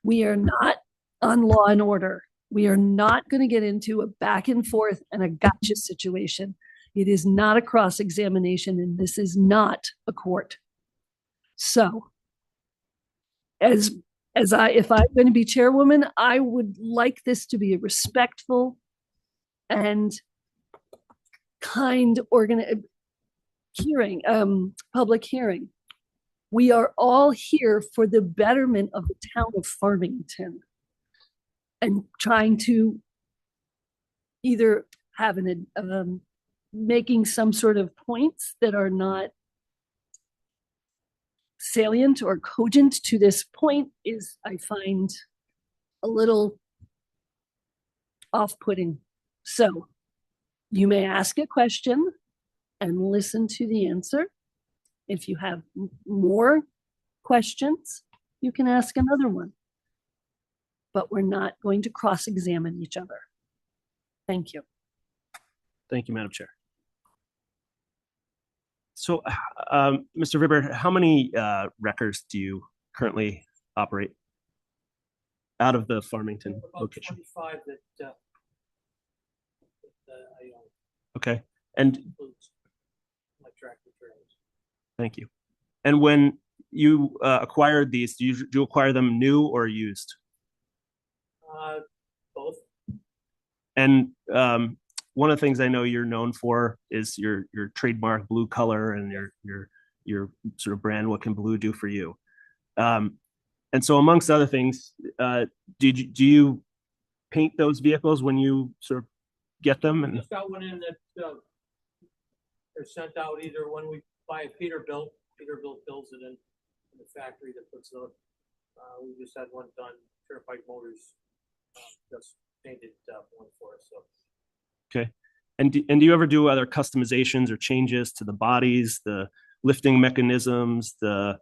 We are not on Law and Order. We are not going to get into a back and forth and a gotcha situation. It is not a cross-examination, and this is not a court. So, if I'm going to be chairwoman, I would like this to be a respectful and kind hearing, public hearing. We are all here for the betterment of the town of Farmington and trying to either have making some sort of points that are not salient or cogent to this point is, I find, a little off-putting. So you may ask a question and listen to the answer. If you have more questions, you can ask another one. But we're not going to cross-examine each other. Thank you. Thank you, Madam Chair. So, Mr. Ribber, how many records do you currently operate out of the Farmington About location? 25 that I own. Okay, and Includes my tractor trailers. thank you. And when you acquired these, do you acquire them new or used? Both. And one of the things I know you're known for is your trademark blue color and your sort of brand. What can blue do for you? And so, amongst other things, do you paint those vehicles when you sort of get them? And Just got one in that they're sent out either when we buy a Peterbilt builds it in the factory that puts the. We just had one done. Turnpike Motors just painted one for us. So. okay, and do you ever do other customizations or changes to the bodies, the lifting mechanisms, the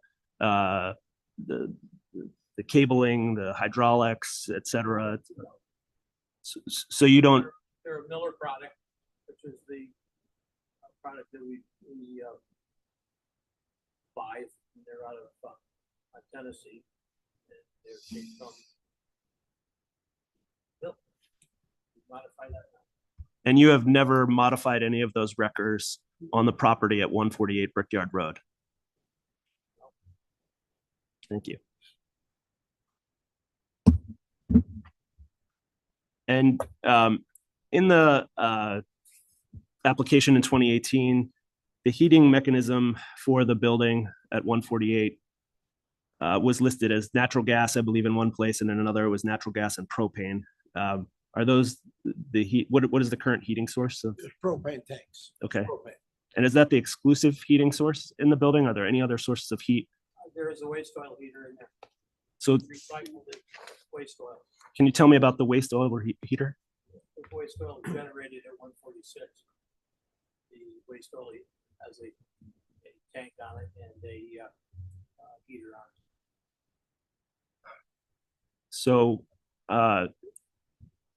cabling, the hydraulics, etc.? So you don't. They're a Miller product, which is the product that we buy. They're out of Tennessee. And they come. Modify that now. And you have never modified any of those wreckers on the property at 148 Brickyard Road? Thank you. And in the application in 2018, the heating mechanism for the building at 148 was listed as natural gas, I believe, in one place, and in another it was natural gas and propane. Are those the heat? What is the current heating source of? Propane tanks. Okay. Propane. And is that the exclusive heating source in the building? Are there any other sources of heat? There is a waste oil heater in there. So Recycled waste oil. can you tell me about the waste oil heater? waste oil generated at 146. The waste oil has a tank on it and a heater on it. So,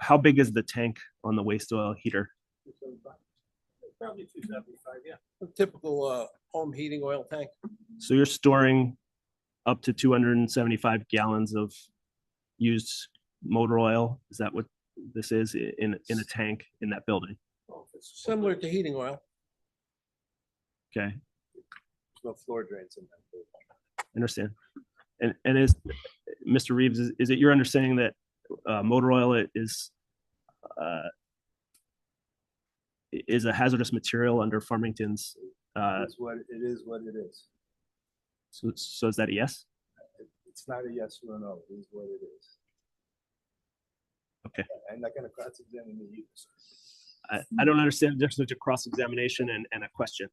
how big is the tank on the waste oil heater? 275. Probably 275, yeah. A typical home heating oil tank. So you're storing up to 275 gallons of used motor oil. Is that what this is in a tank in that building? Similar to heating oil. Okay, There's no floor drains in that. I understand. And is Mr. Reeves, is it your understanding that motor oil is a hazardous material under Farmington's? It's what it is, what it is. So is that a yes? It's not a yes or a no. It is what it is. Okay. I'm not gonna cross-examine you either. I don't understand the difference between cross-examination and a question.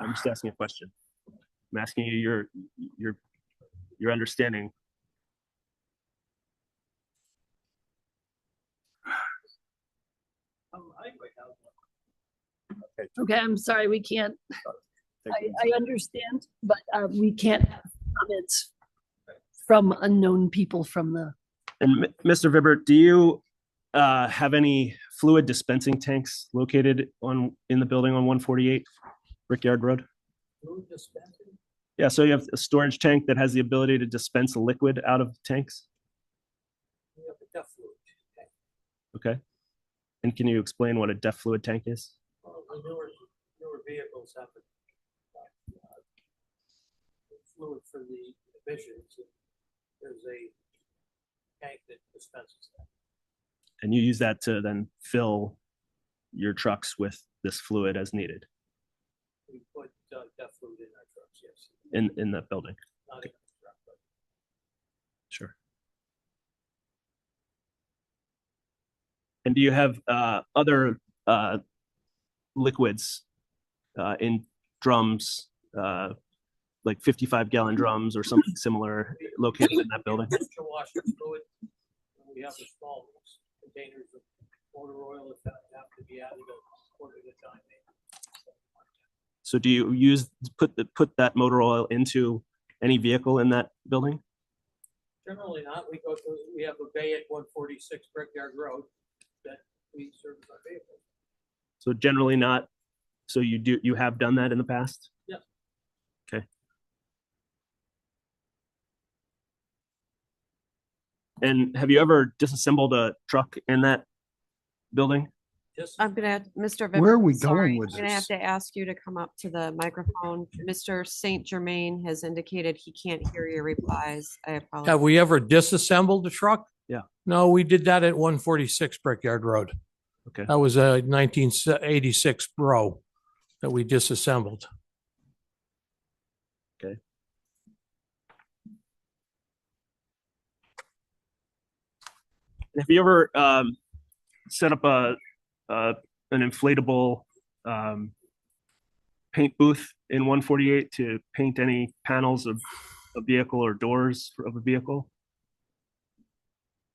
I'm just asking a question. I'm asking you your understanding. Okay, I'm sorry, we can't, I understand, but we can't have comments from unknown people from the, And Mr. Vibert, do you have any fluid dispensing tanks located in the building on 148 Brickyard Road? Fluid dispensing? Yeah, so you have a storage tank that has the ability to dispense a liquid out of tanks? We have a DEF fluid tank. Okay. And can you explain what a DEF fluid tank is? Well, the newer vehicles have fluid for the emissions. There's a tank that dispenses that. And you use that to then fill your trucks with this fluid as needed We put DEF fluid in our trucks, yes. in that building? Not in the truck, but Sure. And do you have other liquids in drums, like 55-gallon drums or something similar located in that building? extra washer fluid. We have the small containers of motor oil that have to be added a quarter at a time. So do you put that motor oil into any vehicle in that building? Generally not. We have a bay at 146 Brickyard Road that we service our vehicles. So generally not. So you have done that in the past? Yes. Okay. And have you ever disassembled a truck in that building? I'm gonna, Mr. Where are Vibert, we sorry, going with I'm gonna have this? to ask you to come up to the microphone. Mr. Saint Germain has indicated he can't hear your replies. I apologize. Have we ever disassembled the truck? Yeah. No, we did that at 146 Brickyard Road. Okay. That was a 1986 Bro that we disassembled. Okay. Have you ever set up an inflatable paint booth in 148 to paint any panels of a vehicle or doors of a vehicle?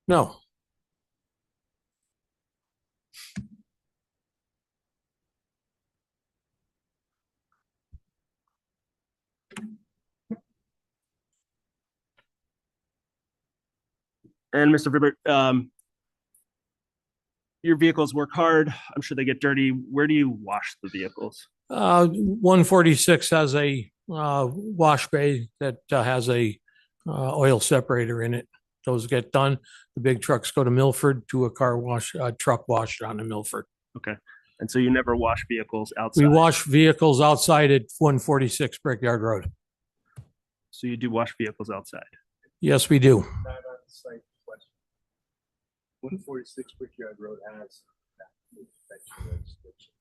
No. And Mr. Vibert, your vehicles work hard. I'm sure they get dirty. Where do you wash the vehicles? 146 has a wash bay that has a oil separator in it. Those get done. The big trucks go to Milford to a car wash, truck wash down in Milford. Okay. And so you never wash vehicles outside? We wash vehicles outside at 146 Brickyard Road. So you do wash vehicles outside? Yes, we do. Not on the site question. 146 Brickyard Road has that inspection restriction.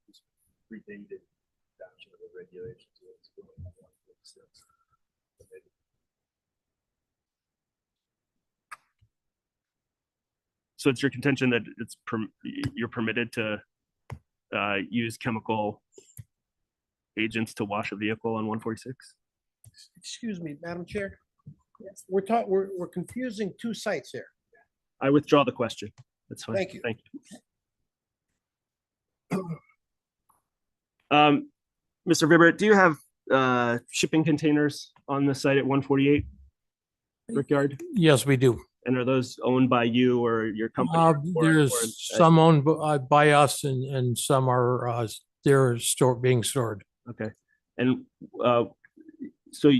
It's predated adoption of the regulations. So it's going on 146. So it's your contention that you're permitted to use chemical agents to wash a vehicle on 146? Excuse me, Madam Chair. We're confusing two sites here. I withdraw the question. That's fine. Thank you. Thank you. Mr. Vibert, do you have shipping containers on the site at 148 Brickyard? Yes, we do. And are those owned by you or your company? There's some owned by us and some are, they're being stored. Okay. And so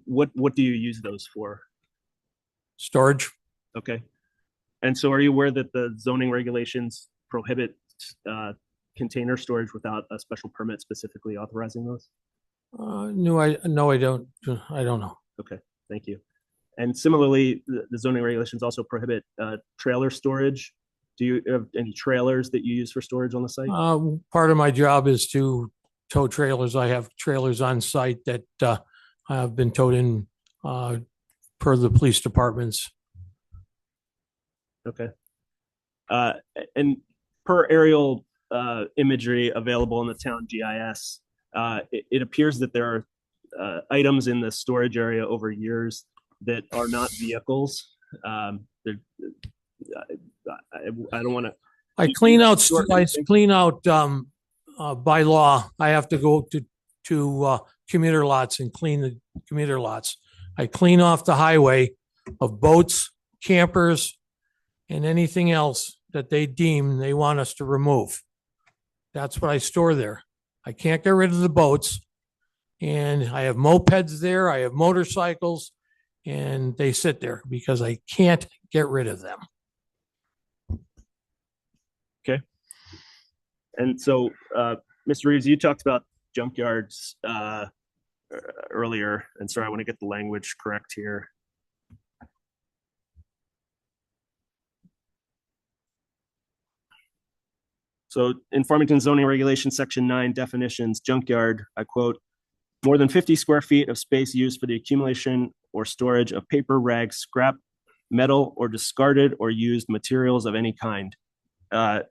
what do you use those for? Storage. Okay. And so are you aware that the zoning regulations prohibit container storage without a special permit specifically authorizing those? No, I don't. I don't know. Okay, thank you. And similarly, the zoning regulations also prohibit trailer storage. Do you have any trailers that you use for storage on the site? Part of my job is to tow trailers. I have trailers on site that have been towed in per the police departments. Okay. And per aerial imagery available in the town GIS, it appears that there are items in the storage area over years that are not vehicles. I don't want to. I clean out by law. I have to go to commuter lots and clean the commuter lots. I clean off the highway of boats, campers, and anything else that they deem they want us to remove. That's what I store there. I can't get rid of the boats. And I have mopeds there. I have motorcycles, and they sit there because I can't get rid of them. Okay. And so, Mr. Reeves, you talked about junkyards earlier, and sorry, I want to get the language correct here. So in Farmington zoning regulation, section 9 definitions, junkyard, I quote, more than 50 square feet of space used for the accumulation or storage of paper, rags, scrap, metal, or discarded or used materials of any kind. Mr.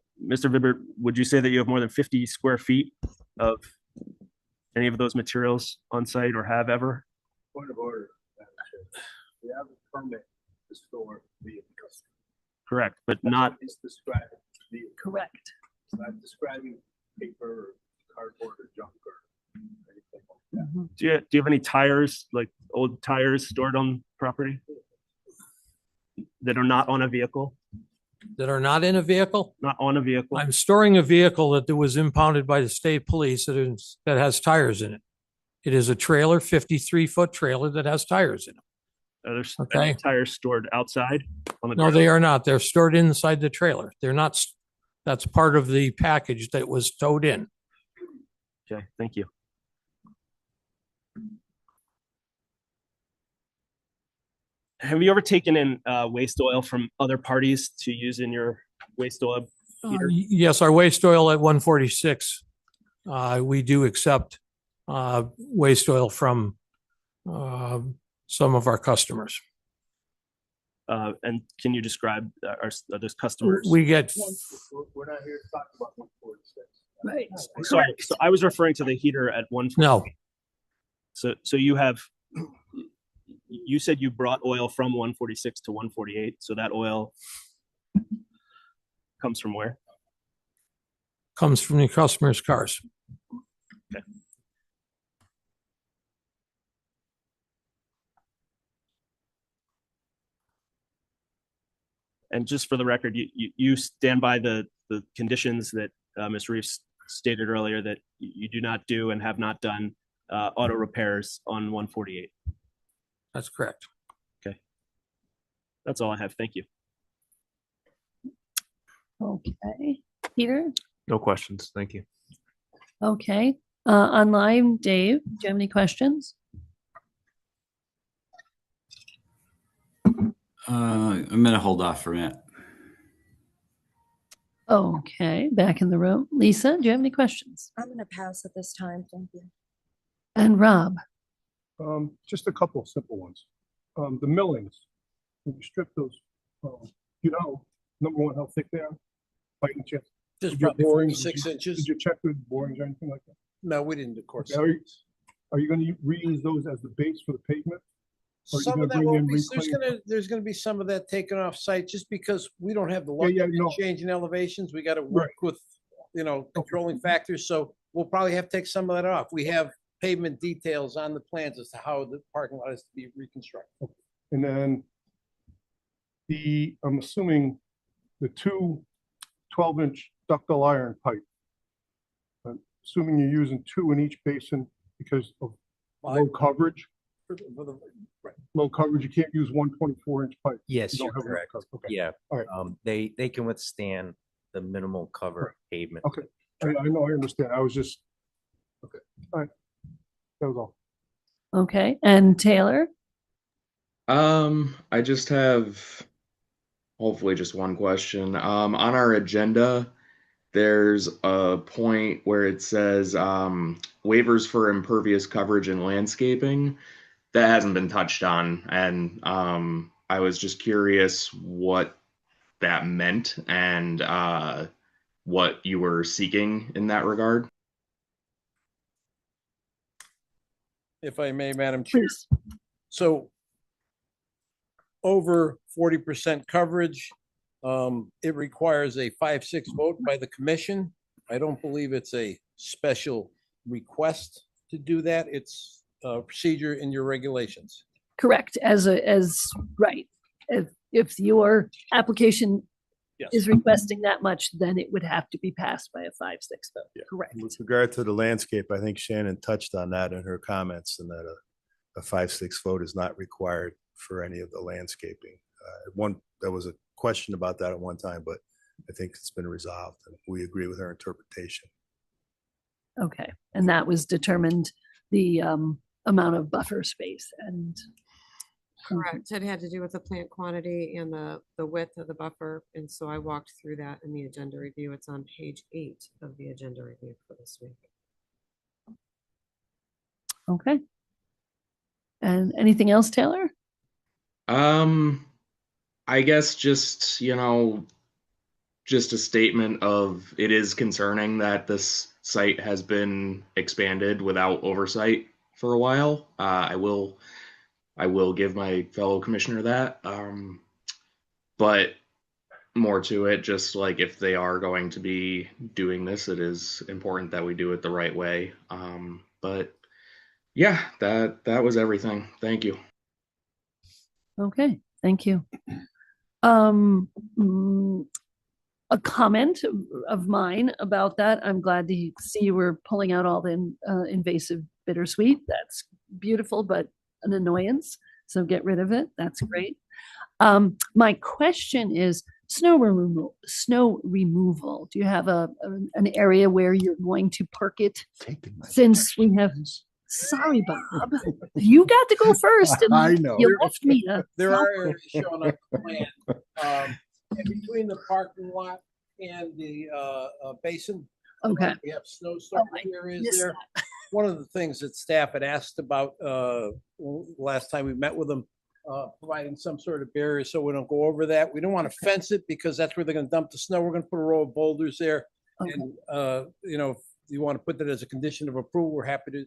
Vibert, would you say that you have more than 50 square feet of any of those materials on site or have ever? Point of order. We have a permit to store vehicles. Correct, but not. It's described. Correct. It's not describing paper or cardboard or junk or anything like that. Do you have any tires, like old tires stored on property that are not on a vehicle? That are not in a vehicle? Not on a vehicle. I'm storing a vehicle that was impounded by the state police that has tires in it. It is a trailer, 53-foot trailer that has tires in it. There's Okay. tires stored outside on the No, ground? they are not. They're stored inside the trailer. They're not. That's part of the package that was towed in. Okay, thank you. Have you ever taken in waste oil from other parties to use in your waste oil heater? Yes, our waste oil at 146. We do accept waste oil from some of our customers. And can you describe are those customers? We get We're not here to talk about 146. Right. So I was referring to the heater at 146. No. So you have, you said you brought oil from 146 to 148. So that oil comes from where? comes from the customer's cars. Okay. And just for the record, you stand by the conditions that Ms. Reeves stated earlier that you do not do and have not done auto repairs on 148. That's correct. Okay. That's all I have. Thank you. Okay, Peter? No questions. Thank you. Okay, online, Dave, do you have any questions? I'm going to hold off for a minute. Okay, back in the room. Lisa, do you have any questions? I'm gonna pass at this time, thank you. And Rob? Just a couple of simple ones. The millings, when you strip those, number one, how thick they are? Fighting chance. Just Did your probably borings, 6 inches. Did you check with borings or anything like that? No, we didn't, of course. Okay, are you going to reuse those as the base for the pavement? Some of that won't be, there's gonna be some of that taken off site just because we don't have the luxury of changing elevations. We gotta work with, controlling factors. So we'll probably have to take some of that off. We have pavement details on the plans as to how the parking lot is to be reconstructed. And then I'm assuming the two 12-inch ductile iron pipe. I'm assuming you're using 2 in each basin because of low coverage. Low coverage, you can't use 1 24-inch pipe. Yes, You you're don't have enough correct. coverage. Okay. Yeah. All right. They can withstand the minimal cover of pavement. Okay. I know, I understand. I was just, okay. All right. That was all. Okay, and Taylor? I just have hopefully just one question. On our agenda, there's a point where it says waivers for impervious coverage and landscaping. That hasn't been touched on, and I was just curious what that meant and what you were seeking in that regard. If I may, Madam Chair. So over 40% coverage, it requires a 5/6 vote by the commission. I don't believe it's a special request to do that. It's a procedure in your regulations. Correct, right. If your application is requesting that much, then it would have to be passed by a 5/6 vote. Correct. With regard to the landscape, I think Shannon touched on that in her comments, and that a 5/6 vote is not required for any of the landscaping. There was a question about that at one time, but I think it's been resolved, and we agree with her interpretation. Okay, and that was determined the amount of buffer space and. Correct. It had to do with the plant quantity and the width of the buffer. And so I walked through that in the agenda review. It's on page 8 of the agenda review for this week. Okay. And anything else, Taylor? I guess just, just a statement of it is concerning that this site has been expanded without oversight for a while. I will give my fellow commissioner that. But more to it, just like if they are going to be doing this, it is important that we do it the right way. But yeah, that was everything. Thank you. Okay, thank you. A comment of mine about that. I'm glad to see you were pulling out all the invasive bittersweet. That's beautiful, but an annoyance. So get rid of it. That's great. My question is snow removal. Do you have an area where you're going to park it? Since we have, sorry, Bob, you got to go first. And I know. You left me. There are areas shown on the plan in between the parking lot and the basin. Okay. We have snow storage areas there. One of the things that staff had asked about last time we met with them, providing some sort of barrier so we don't go over that. We don't want to fence it because that's where they're going to dump the snow. We're going to put a row of boulders there. Okay. And, if you want to put that as a condition of approval, we're happy to,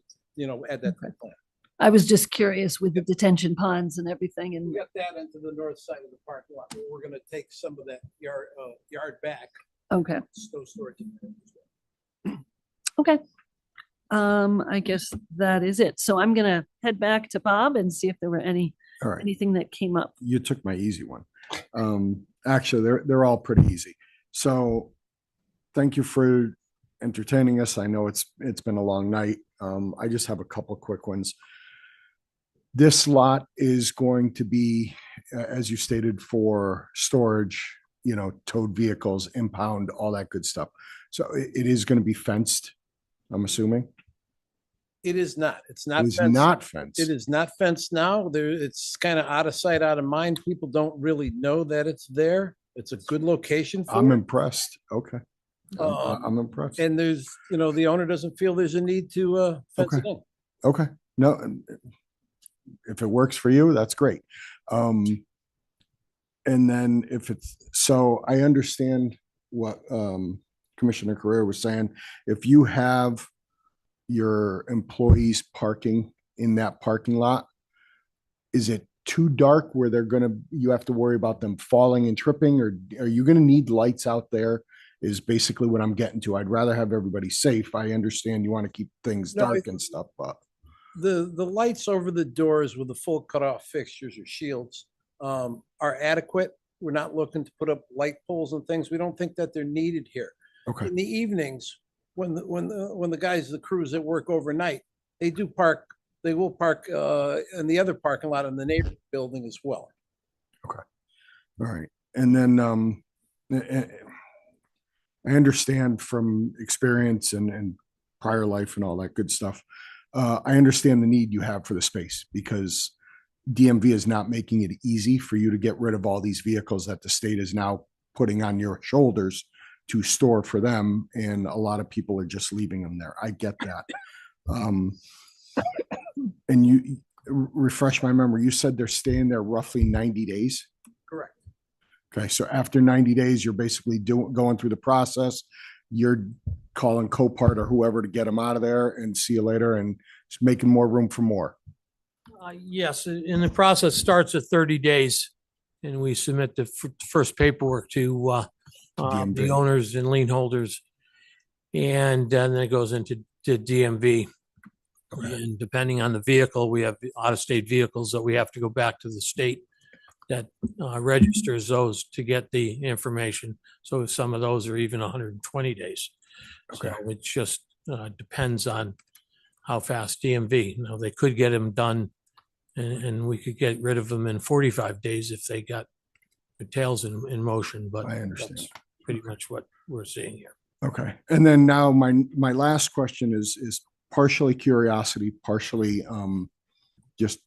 add that to the plan. I was just curious with the detention ponds and everything. And We got that into the north side of the parking lot. We're going to take some of that yard back. okay. Snow storage. Okay. I guess that is it. So I'm gonna head back to Bob and see if there were All right. anything that came up. You took my easy one. Actually, they're all pretty easy. So thank you for entertaining us. I know it's been a long night. I just have a couple quick ones. This lot is going to be, as you stated, for storage, towed vehicles, impound, all that good stuff. So it is going to be fenced, I'm assuming. It is not. It's not It is fenced. not fenced. It is not fenced now. It's kind of out of sight, out of mind. People don't really know that it's there. It's a good location for I'm it. impressed. Okay. I'm impressed. And there's, the owner doesn't feel there's a need to fence it in. Okay. No, if it works for you, that's great. And then so I understand what Commissioner Carrera was saying. If you have your employees parking in that parking lot, is it too dark where you have to worry about them falling and tripping, or are you gonna need lights out there? Is basically what I'm getting to. I'd rather have everybody safe. I understand you want to keep things No, dark and stuff, but The lights over the doors with the full cutoff fixtures or shields are adequate. We're not looking to put up light poles and things. We don't think that they're needed here. okay, In the evenings, when the guys, the crews that work overnight, they will park in the other parking lot in the neighborhood building as well. all right. And then I understand from experience and prior life and all that good stuff. I understand the need you have for the space because DMV is not making it easy for you to get rid of all these vehicles that the state is now putting on your shoulders to store for them. And a lot of people are just leaving them there. I get that. And you refresh my memory, you said they're staying there roughly 90 days. Correct. Okay, so after 90 days, you're basically going through the process. You're calling Copart or whoever to get them out of there and see you later and just making more room for more. Yes, and the process starts at 30 days and we submit the first paperwork to the DMV. owners and lien holders. And then it goes into DMV. And depending on the vehicle, we have out-of-state vehicles that we have to go back to the state that registers those to get the information. So some of those are even 120 days. So it just depends on how fast DMV. Now, they could get them done and we could get rid of them in 45 days if they got the tails in motion, but I understand. that's pretty much what we're seeing here. Okay, and then now my last question is partially curiosity, partially just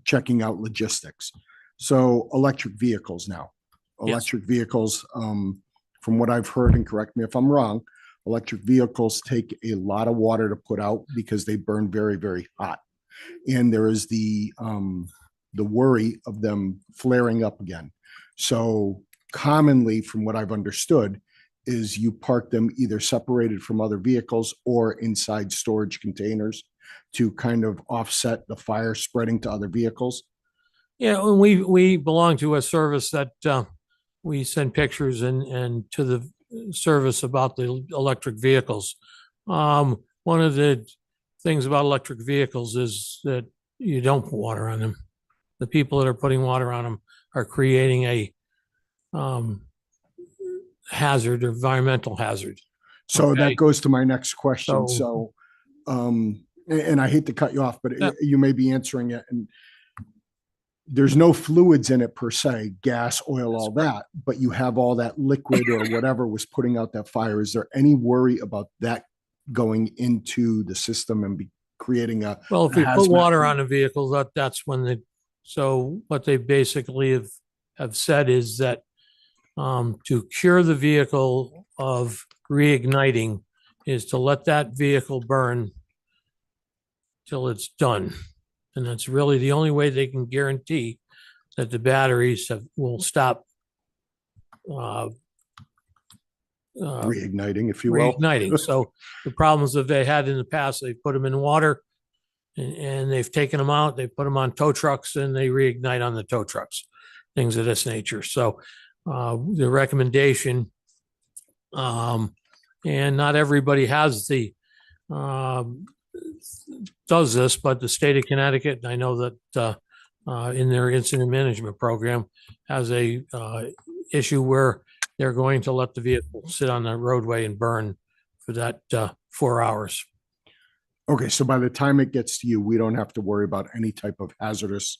checking out logistics. So electric vehicles now, electric vehicles, from what I've heard, and correct me if I'm wrong, electric vehicles take a lot of water to put out because they burn very, very hot. And there is the worry of them flaring up again. So commonly, from what I've understood, is you park them either separated from other vehicles or inside storage containers to kind of offset the fire spreading to other vehicles. Yeah, and we belong to a service that we send pictures and to the service about the electric vehicles. One of the things about electric vehicles is that you don't put water on them. The people that are putting water on them are creating a hazard or environmental hazard. So that goes to my next question. So, and I hate to cut you off, but you may be answering it. And there's no fluids in it per se, gas, oil, all that, but you have all that liquid or whatever was putting out that fire. Is there any worry about that going into the system and creating a? Well, if we put water on a vehicle, that's when so what they basically have said is that to cure the vehicle of reigniting is to let that vehicle burn till it's done. And that's really the only way they can guarantee that the batteries will stop reigniting, if you will. Reigniting. So the problems that they had in the past, they put them in water and they've taken them out, they put them on tow trucks and they reignite on the tow trucks, things of this nature. So the recommendation, and not everybody has does this, but the state of Connecticut, and I know that in their incident management program, has a issue where they're going to let the vehicle sit on the roadway and burn for that 4 hours. Okay, so by the time it gets to you, we don't have to worry about any type of hazardous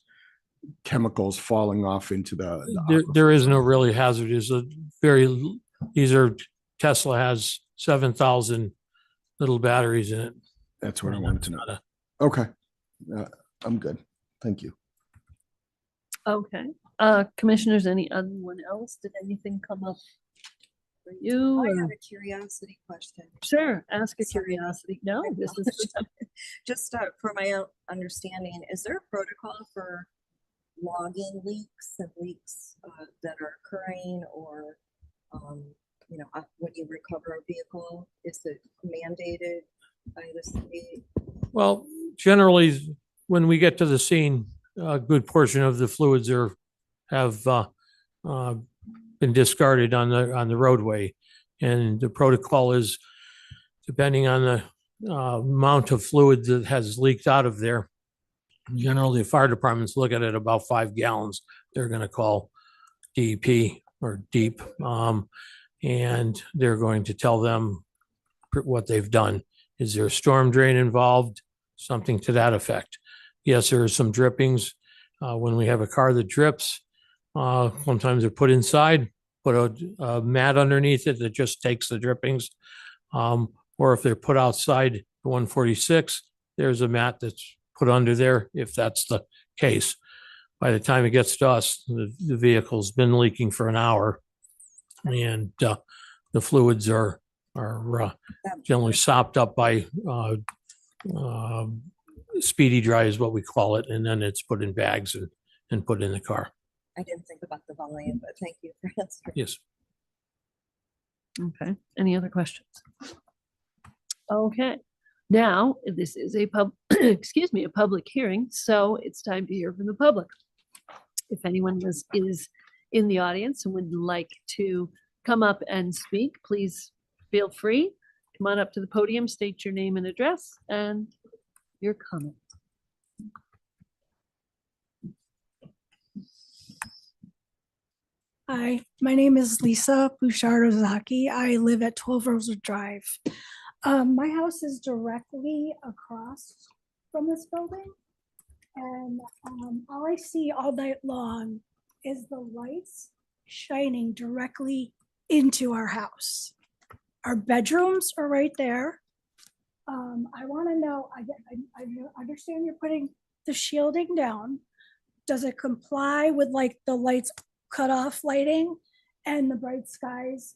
chemicals falling off into There is no really hazard. Tesla has 7,000 little batteries in it. That's what I wanted to know. Okay, I'm good. Thank you. Okay, commissioners, anyone else? Did anything come up for you? I or- have a curiosity question. Sure, ask a curiosity. No, this is Just for my own understanding, is there a protocol for logging leaks and leaks that are occurring, or when you recover a vehicle, is it mandated by the state? Well, generally, when we get to the scene, a good portion of the fluids have been discarded on the roadway. And the protocol is, depending on the amount of fluid that has leaked out of there, generally the fire departments look at it about 5 gallons. They're going to call DEP or DEEP, and they're going to tell them what they've done. Is there a storm drain involved? Something to that effect. Yes, there are some drippings. When we have a car that drips, sometimes they're put inside, put a mat underneath it that just takes the drippings. Or if they're put outside the 146, there's a mat that's put under there if that's the case. By the time it gets to us, the vehicle's been leaking for an hour, and the fluids are generally sopped up by speedy dry is what we call it, and then it's put in bags and put in the car. I didn't think about the volume, but thank you for answering. Yes. Okay, any other questions? Okay, now this is a excuse me, a public hearing, so it's time to hear from the public. If anyone is in the audience and would like to come up and speak, please feel free. Come on up to the podium, state your name and address and your comment. Hi, my name is Lisa Bouchard-Ozaki. I live at 12 Rosewood Drive. My house is directly across from this building. And all I see all night long is the lights shining directly into our house. Our bedrooms are right there. I want to know, I understand you're putting the shielding down. Does it comply with like the lights cut off lighting and the bright skies?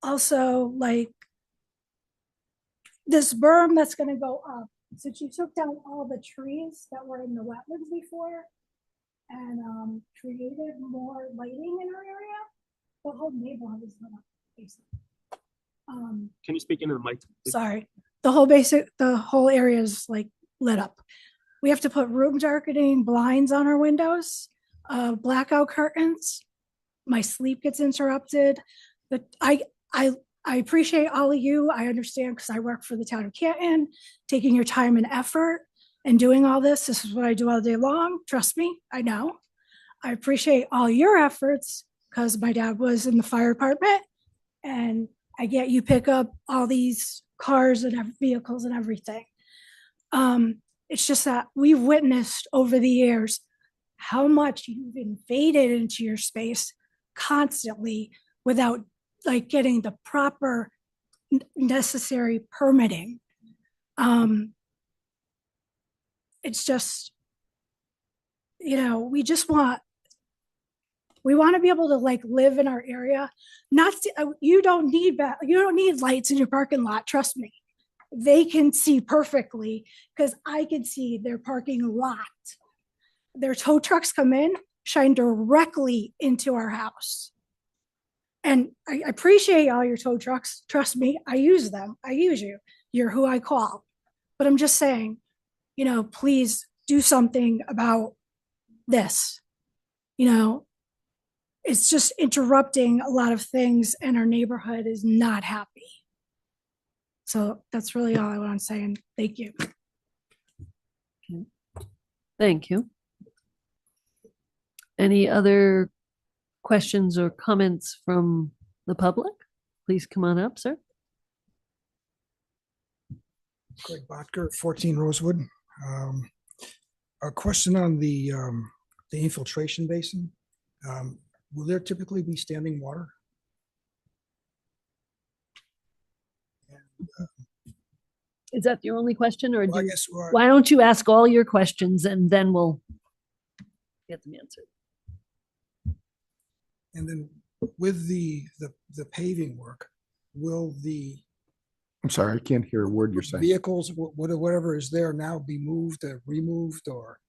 Also, like this berm that's going to go up, since you took down all the trees that were in the wetlands before and created more lighting in our area, the whole neighborhood is lit up, basically. Can you speak into the mic? Please? Sorry, the whole area is like lit up. We have to put room darkening blinds on our windows, blackout curtains. My sleep gets interrupted. But I appreciate all of you. I understand because I work for the town of Canton, taking your time and effort and doing all this. This is what I do all day long. Trust me, I know. I appreciate all your efforts because my dad was in the fire department, and I get you pick up all these cars and vehicles and everything. It's just that we've witnessed over the years how much you've invaded into your space constantly without like getting the proper necessary permitting. It's just, we want to be able to like live in our area. You don't need lights in your parking lot. Trust me, they can see perfectly because I can see their parking lot. Their tow trucks come in, shine directly into our house. And I appreciate all your tow trucks. Trust me, I use them. I use you. You're who I call. But I'm just saying, please do something about this. It's just interrupting a lot of things and our neighborhood is not happy. So that's really all I want to say. And thank you. Thank you. Any other questions or comments from the public? Please come on up, sir. Greg Botker, 14 Rosewood. A question on the infiltration basin. Will there typically be standing water? Is that your only question, or Well, I do, guess, why don't you ask all your questions and then we'll get them answered? And then with the paving work, will the I'm sorry, I can't hear a word you're saying. vehicles, whatever is there now be moved or removed, or,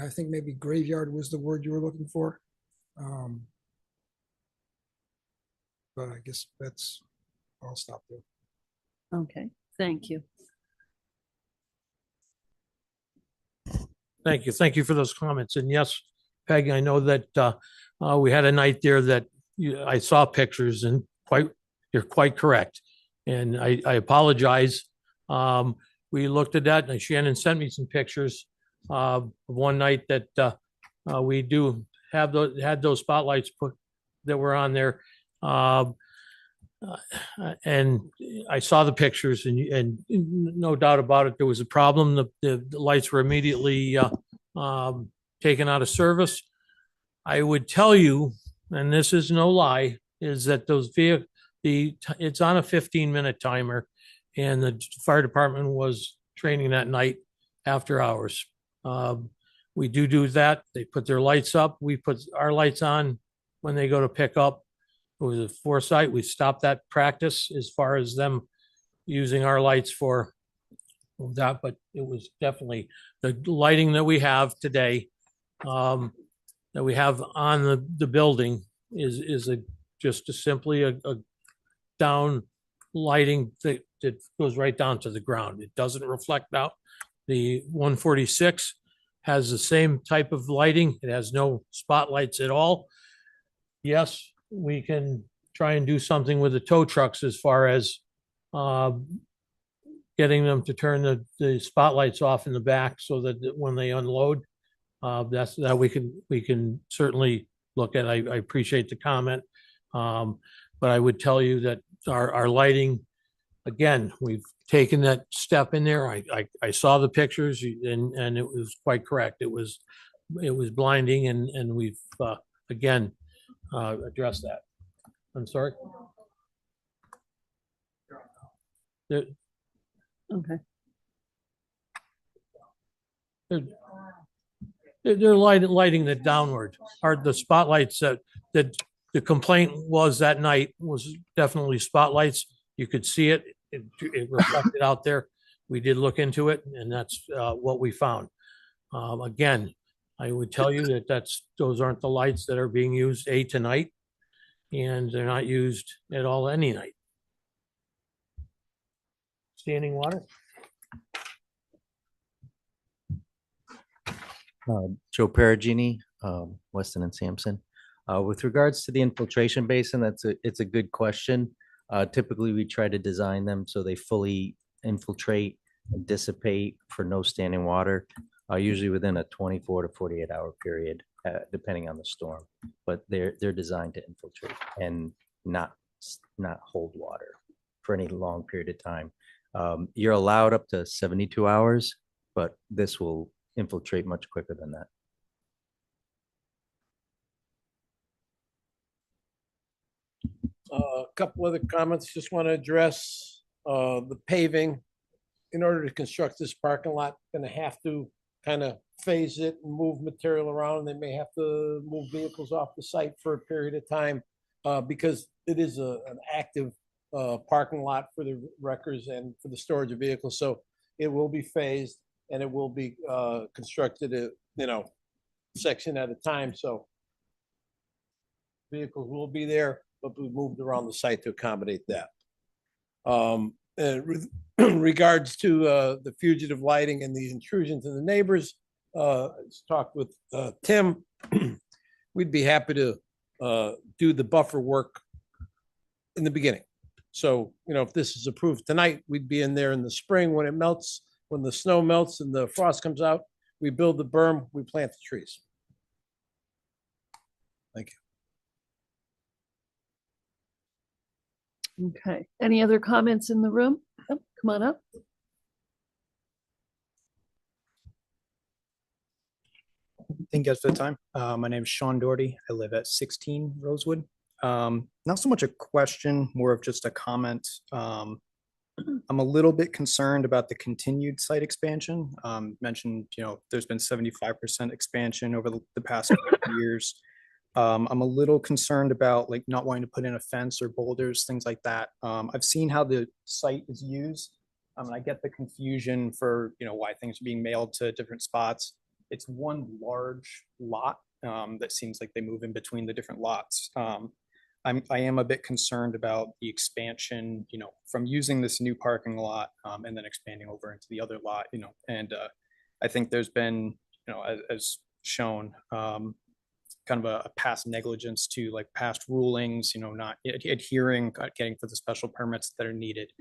I think maybe graveyard was the word you were looking for. But I guess I'll stop there. Okay, thank you. Thank you. Thank you for those comments. And yes, Peg, I know that we had a night there that I saw pictures and you're quite correct. And I apologize. We looked at that and Shannon sent me some pictures of one night that we do have had those spotlights put that were on there. And I saw the pictures and no doubt about it, there was a problem. The lights were immediately taken out of service. I would tell you, and this is no lie, is that those it's on a 15-minute timer and the fire department was training that night after hours. We do that. They put their lights up. We put our lights on when they go to pick up. It was a foresight. We stopped that practice as far as them using our lights for that, but it was definitely the lighting that we have today, that we have on the building is simply a down lighting that goes right down to the ground. It doesn't reflect out. The 146 has the same type of lighting. It has no spotlights at all. Yes, we can try and do something with the tow trucks as far as getting them to turn the spotlights off in the back so that when they unload, that we can certainly look at. I appreciate the comment. But I would tell you that our lighting, again, we've taken that step in there. I saw the pictures and it was quite correct. It was blinding and we've again addressed that. I'm sorry. Okay. They're lighting it downward. The spotlights that the complaint was that night was definitely spotlights. You could see it. It reflected out there. We did look into it, and that's what we found. Again, I would tell you that those aren't the lights that are being used tonight, and they're not used at all any night. Standing water. Joe Perugini, Weston and Sampson. With regards to the infiltration basin, it's a good question. Typically, we try to design them so they fully infiltrate and dissipate for no standing water, usually within a 24 to 48 hour period, depending on the storm. But they're designed to infiltrate and not hold water for any long period of time. You're allowed up to 72 hours, but this will infiltrate much quicker than that. A couple other comments, just want to address the paving. In order to construct this parking lot, going to have to kind of phase it and move material around. They may have to move vehicles off the site for a period of time because it is an active parking lot for the wreckers and for the storage of vehicles. So it will be phased and it will be constructed, section at a time. So vehicles will be there, but we moved around the site to accommodate that. And regards to the fugitive lighting and the intrusion to the neighbors, talked with Tim. We'd be happy to do the buffer work in the beginning. So, if this is approved tonight, we'd be in there in the spring when it melts, when the snow melts and the frost comes out, we build the berm, we plant the trees. Thank you. Okay. Any other comments in the room? Oh, come on up. Thank you guys for the time. My name is Sean Doherty. I live at 16 Rosewood. Not so much a question, more of just a comment. I'm a little bit concerned about the continued site expansion. Mentioned, there's been 75% expansion over the past couple of years. I'm a little concerned about not wanting to put in a fence or boulders, things like that. I've seen how the site is used. And I get the confusion for, why things are being mailed to different spots. It's one large lot that seems like they move in between the different lots. I am a bit concerned about the expansion, from using this new parking lot and then expanding over into the other lot, and I think there's been as shown, kind of a past negligence to like past rulings, not adhering, getting for the special permits that are needed.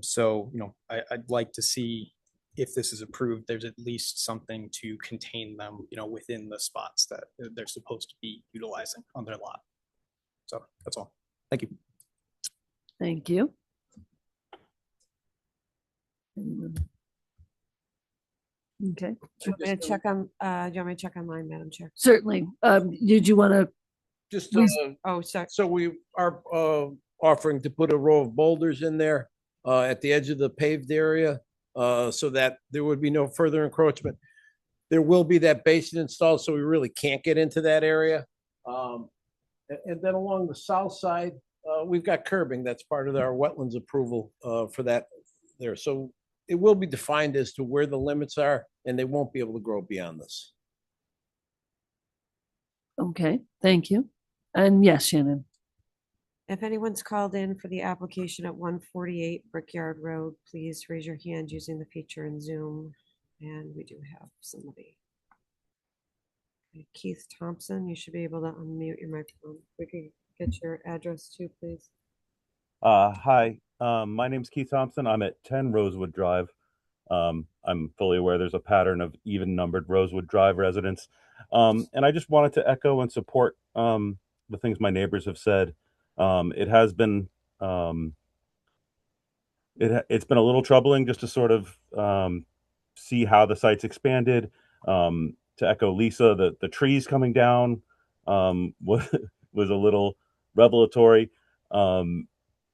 So, I'd like to see if this is approved, there's at least something to contain them, within the spots that they're supposed to be utilizing on their lot. So that's all. Thank you. Thank you. Okay, Do you want me to check on, do you want me to check online, Madam Chair? certainly. Did you want to? Just, Oh, sorry. so we are offering to put a row of boulders in there at the edge of the paved area so that there would be no further encroachment. There will be that basin installed, so we really can't get into that area. And then along the south side, we've got curbing. That's part of our wetlands approval for that there. So it will be defined as to where the limits are, and they won't be able to grow beyond this. Okay, thank you. And yes, Shannon. If anyone's called in for the application at 148 Brickyard Road, please raise your hand using the feature in Zoom. And we do have somebody. Okay, Keith Thompson, you should be able to unmute your microphone. We can get your address too, please. Hi, my name's Keith Thompson. I'm at 10 Rosewood Drive. I'm fully aware there's a pattern of even numbered Rosewood Drive residents. And I just wanted to echo and support the things my neighbors have said. It has been it's been a little troubling just to sort of see how the site's expanded. To echo Lisa, the trees coming down was a little revelatory.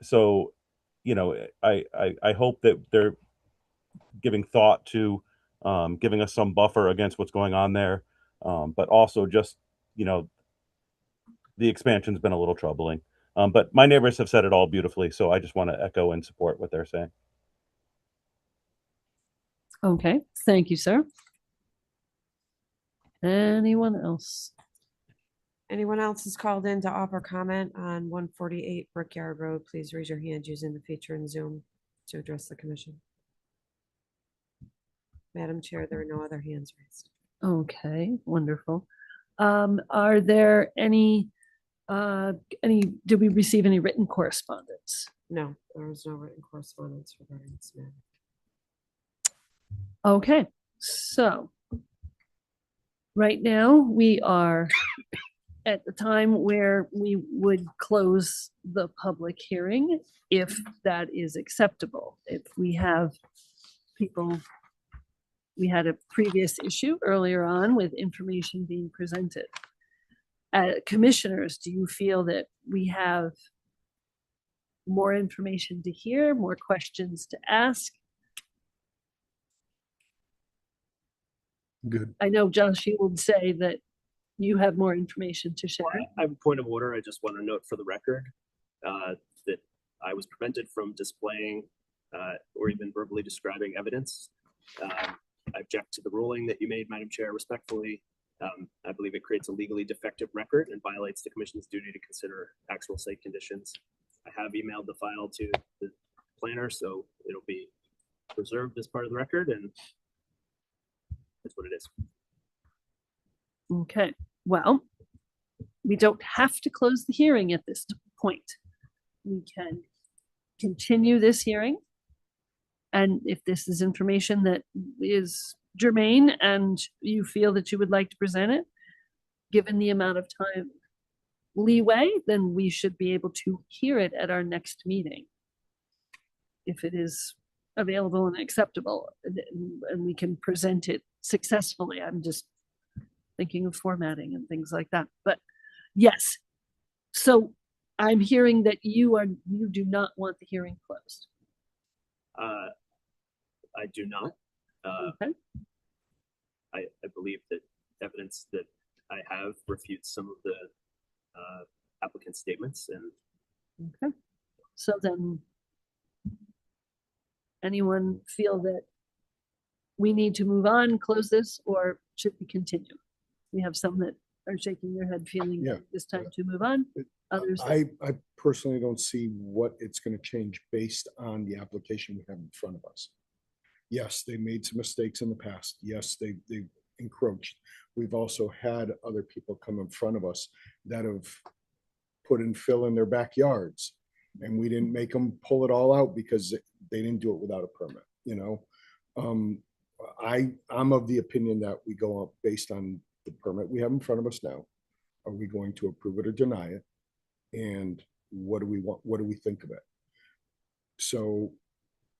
So, I hope that they're giving thought to giving us some buffer against what's going on there. But also just, the expansion's been a little troubling. But my neighbors have said it all beautifully, so I just want to echo and support what they're saying. Okay, thank you, sir. Anyone else? Anyone else is called in to offer comment on 148 Brickyard Road, please raise your hand using the feature in Zoom to address the commission. Madam Chair, there are no other hands raised. Okay, wonderful. Are there did we receive any written correspondence? No, there was no written correspondence regarding this matter. Okay, so right now we are at the time where we would close the public hearing if that is acceptable. If we have people, we had a previous issue earlier on with information being presented. Commissioners, do you feel that we have more information to hear, more questions to ask? Good. I know, Josh, you would say that you have more information to share. I have a point of order. I just want to note for the record that I was prevented from displaying or even verbally describing evidence. I object to the ruling that you made, Madam Chair, respectfully. I believe it creates a legally defective record and violates the Commission's duty to consider actual site conditions. I have emailed the file to the planner, so it'll be preserved as part of the record, and that's what it is. Okay, well, we don't have to close the hearing at this point. We can continue this hearing. And if this is information that is germane and you feel that you would like to present it, given the amount of time leeway, then we should be able to hear it at our next meeting. If it is available and acceptable, and we can present it successfully. I'm just thinking of formatting and things like that. But yes, so I'm hearing that you do not want the hearing closed. I do not. Okay. I believe that evidence that I have refutes some of the applicant's statements. And okay, so then anyone feel that we need to move on, close this, or should we continue? We have some that are shaking their head feeling that it's time to move on. Others, I personally don't see what it's going to change based on the application we have in front of us. Yes, they made some mistakes in the past. Yes, they encroached. We've also had other people come in front of us that have put in fill in their backyards, and we didn't make them pull it all out because they didn't do it without a permit, you know? I'm of the opinion that we go up based on the permit we have in front of us now. Are we going to approve it or deny it? And what do we want? What do we think of it? So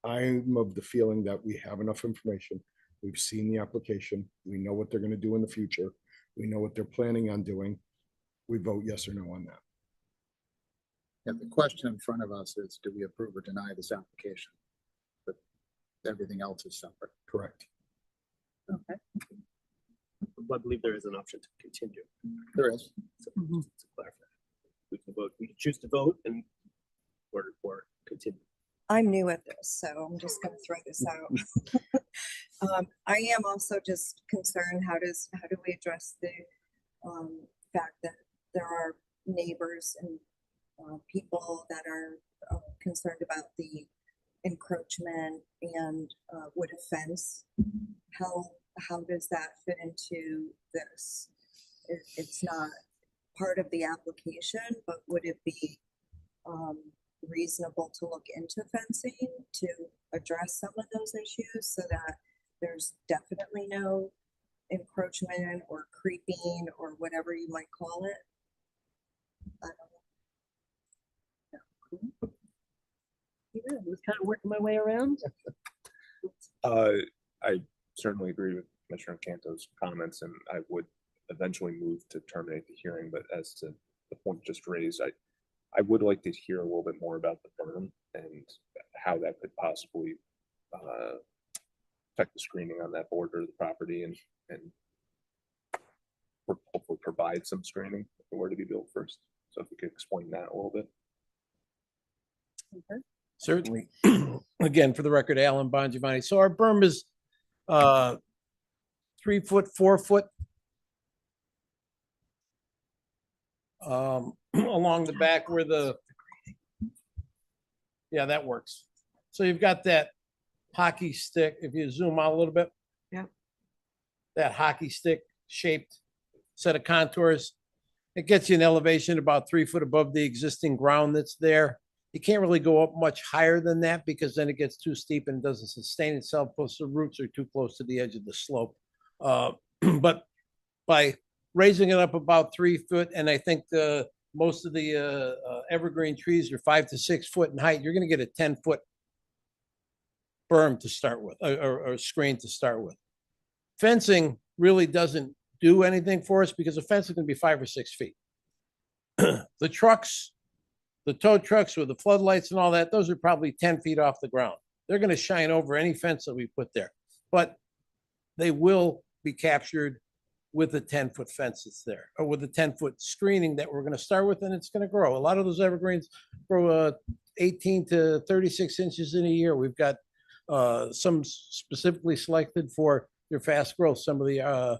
I'm of the feeling that we have enough information. We've seen the application. We know what they're going to do in the future. We know what they're planning on doing. We vote yes or no on that. Yeah, the question in front of us is, do we approve or deny this application? But everything else is separate. Correct. Okay. I believe there is an option to continue. There is. So, to clarify, we can vote. We can choose to vote and or continue. I'm new at this, so I'm just going to throw this out. I am also just concerned, how do we address the fact that there are neighbors and people that are concerned about the encroachment and would a fence? How does that fit into this? It's not part of the application, but would it be reasonable to look into fencing to address some of those issues so that there's definitely no encroachment or creeping or whatever you might call it? I don't know. Yeah, I was kind of working my way around. I certainly agree with Commissioner Canto's comments, and I would eventually move to terminate the hearing. But as to the point just raised, I would like to hear a little bit more about the berm and how that could possibly affect the screening on that border of the property, and hopefully provide some screening if it were to be built first. So if you could explain that a little bit. Okay. Certainly. Again, for the record, Alan Bongiovanni. So our berm is 3 foot, 4 foot along the back where yeah, that works. So you've got that hockey stick. If you zoom out a little bit, yeah, that hockey stick shaped set of contours, it gets you an elevation about 3 foot above the existing ground that's there. You can't really go up much higher than that because then it gets too steep and doesn't sustain itself, plus the roots are too close to the edge of the slope. But by raising it up about 3 foot, and I think most of the evergreen trees are 5 to 6 foot in height, you're going to get a 10-foot berm to start with, or screen to start with. Fencing really doesn't do anything for us because the fence is going to be 5 or 6 feet. The trucks, the tow trucks with the floodlights and all that, those are probably 10 feet off the ground. They're going to shine over any fence that we put there, but they will be captured with a 10-foot fence that's there, or with a 10-foot screening that we're going to start with, and it's going to grow. A lot of those evergreens grow 18 to 36 inches in a year. We've got some specifically selected for their fast growth, some of the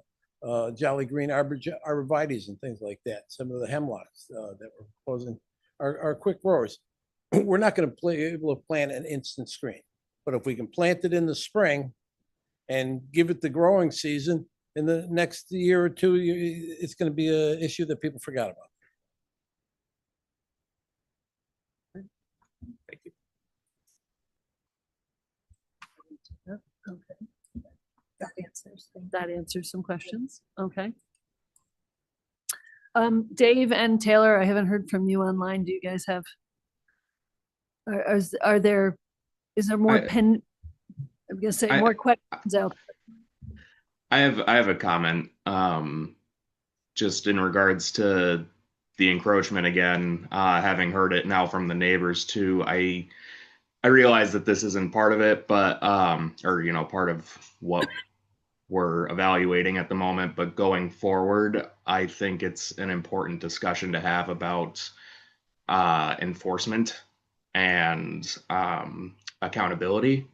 Jolly Green arborvitaes and things like that, some of the hemlocks that we're proposing are quick growers. We're not going to be able to plant an instant screen, but if we can plant it in the spring and give it the growing season, in the next year or two, it's going to be an issue that people forgot about. Thank you. Okay. That answers. That answers some questions. Okay. Dave and Taylor, I haven't heard from you online. Do you guys have? Is there more I'm gonna say more questions out there. I have a comment, just in regards to the encroachment again, having heard it now from the neighbors too. I realize that this isn't part of it, but or part of what we're evaluating at the moment, but going forward, I think it's an important discussion to have about enforcement and accountability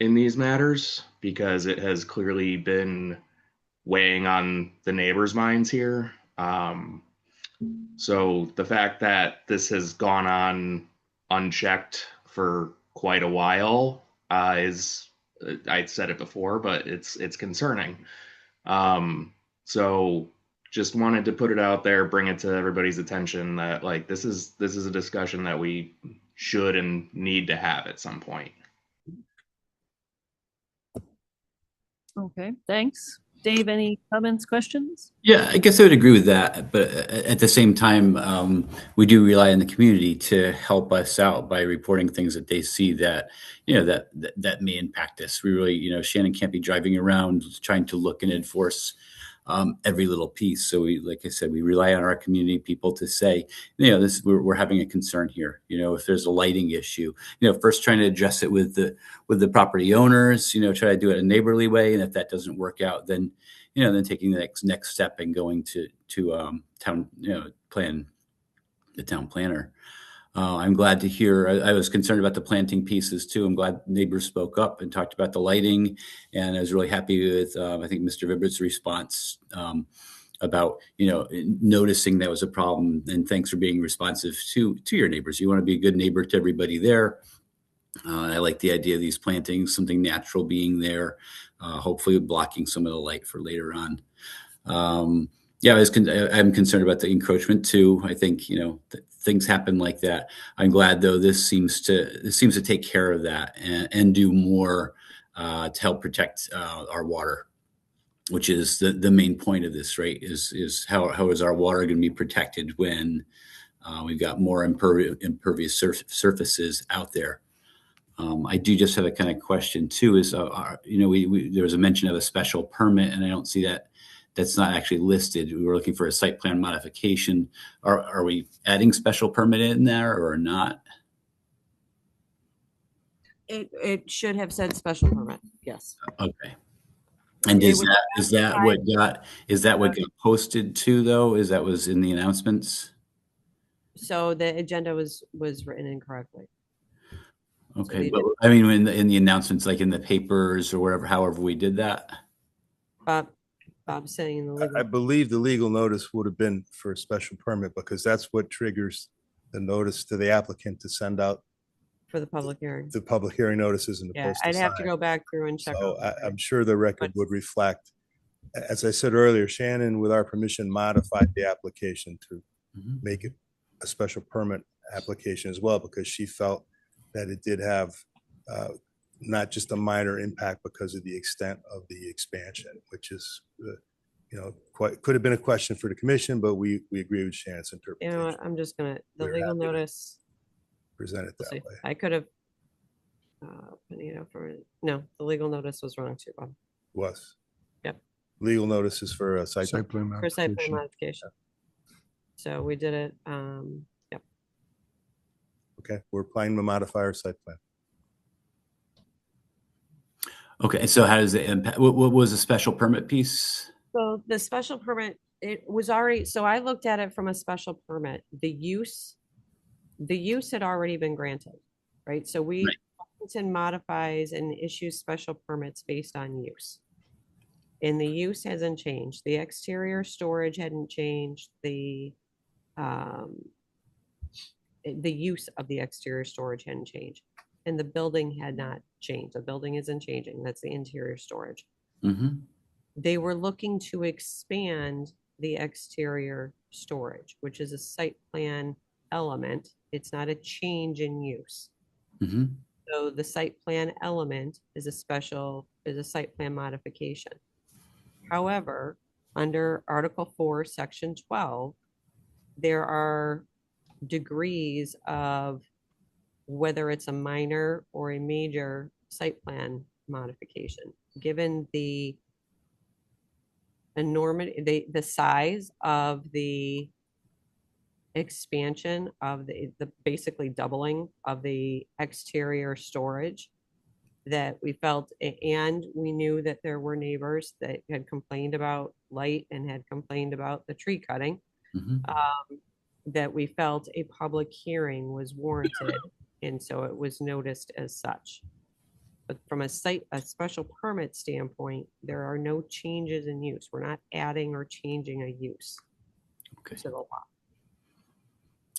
in these matters, because it has clearly been weighing on the neighbors' minds here. So the fact that this has gone on unchecked for quite a while is, I said it before, but it's concerning. So just wanted to put it out there, bring it to everybody's attention that like this is a discussion that we should and need to have at some point. Okay, thanks. Dave, any comments, questions? Yeah, I guess I would agree with that, but at the same time, we do rely on the community to help us out by reporting things that they see that, that may impact us. We really, Shannon can't be driving around trying to look and enforce every little piece. So like I said, we rely on our community people to say, we're having a concern here. If there's a lighting issue, first trying to address it with the property owners, try to do it a neighborly way. And if that doesn't work out, then, then taking the next step and going to town, the town planner. I'm glad to hear. I was concerned about the planting pieces too. I'm glad neighbors spoke up and talked about the lighting, and I was really happy with I think Mr. Vibbert's response about noticing that was a problem. And thanks for being responsive to your neighbors. You want to be a good neighbor to everybody there. I like the idea of these plantings, something natural being there, hopefully blocking some of the light for later on. Yeah, I'm concerned about the encroachment too. I think things happen like that. I'm glad though this seems to take care of that and do more to help protect our water, which is the main point of this, right? Is how is our water going to be protected when we've got more impervious surfaces out there? I do just have a kind of question too. Is there was a mention of a special permit, and I don't see that. That's not actually listed. We were looking for a site plan modification. Are we adding special permit in there or not? It should have said special permit. Yes. Okay. And is that what got posted too though? Is that was in the announcements? So the agenda was written incorrectly. Okay, but I mean, in the announcements, like in the papers or whatever, however we did that. Bob's saying in the legal. I believe the legal notice would have been for a special permit because that's what triggers the notice to the applicant to send out for the public hearing. The public hearing notices and the yeah, I'd have to go back through and check. So I'm sure the record would reflect. As I said earlier, Shannon, with our permission, modified the application to make it a special permit application as well because she felt that it did have not just a minor impact because of the extent of the expansion, which is, could have been a question for the commission, but we agree with Shannon's interpretation. You know what? I'm just gonna the legal notice. Present it that way. I could have. No, the legal notice was wrong too, Bob. Was. Yep. Legal notices for a site plan for site plan modification. So we did it. Yep. Okay, we're planning to modify our site plan. Okay, so how does it impact? What was the special permit piece? So the special permit, it was already. So I looked at it from a special permit. The use had already been granted, right? So Washington modifies and issues special permits based on use. And the use hasn't changed. The exterior storage hadn't changed. The use of the exterior storage hadn't changed. And the building had not changed. The building isn't changing. That's the interior storage. Mm-hmm. They were looking to expand the exterior storage, which is a site plan element. It's not a change in use. Mm-hmm. So the site plan element is a site plan modification. However, under Article 4, Section 12, there are degrees of whether it's a minor or a major site plan modification, given the enormity, the size of the expansion of the basically doubling of the exterior storage that we felt, and we knew that there were neighbors that had complained about light and had complained about the tree cutting, that we felt a public hearing was warranted. And so it was noticed as such. But from a special permit standpoint, there are no changes in use. We're not adding or changing a use to the lot.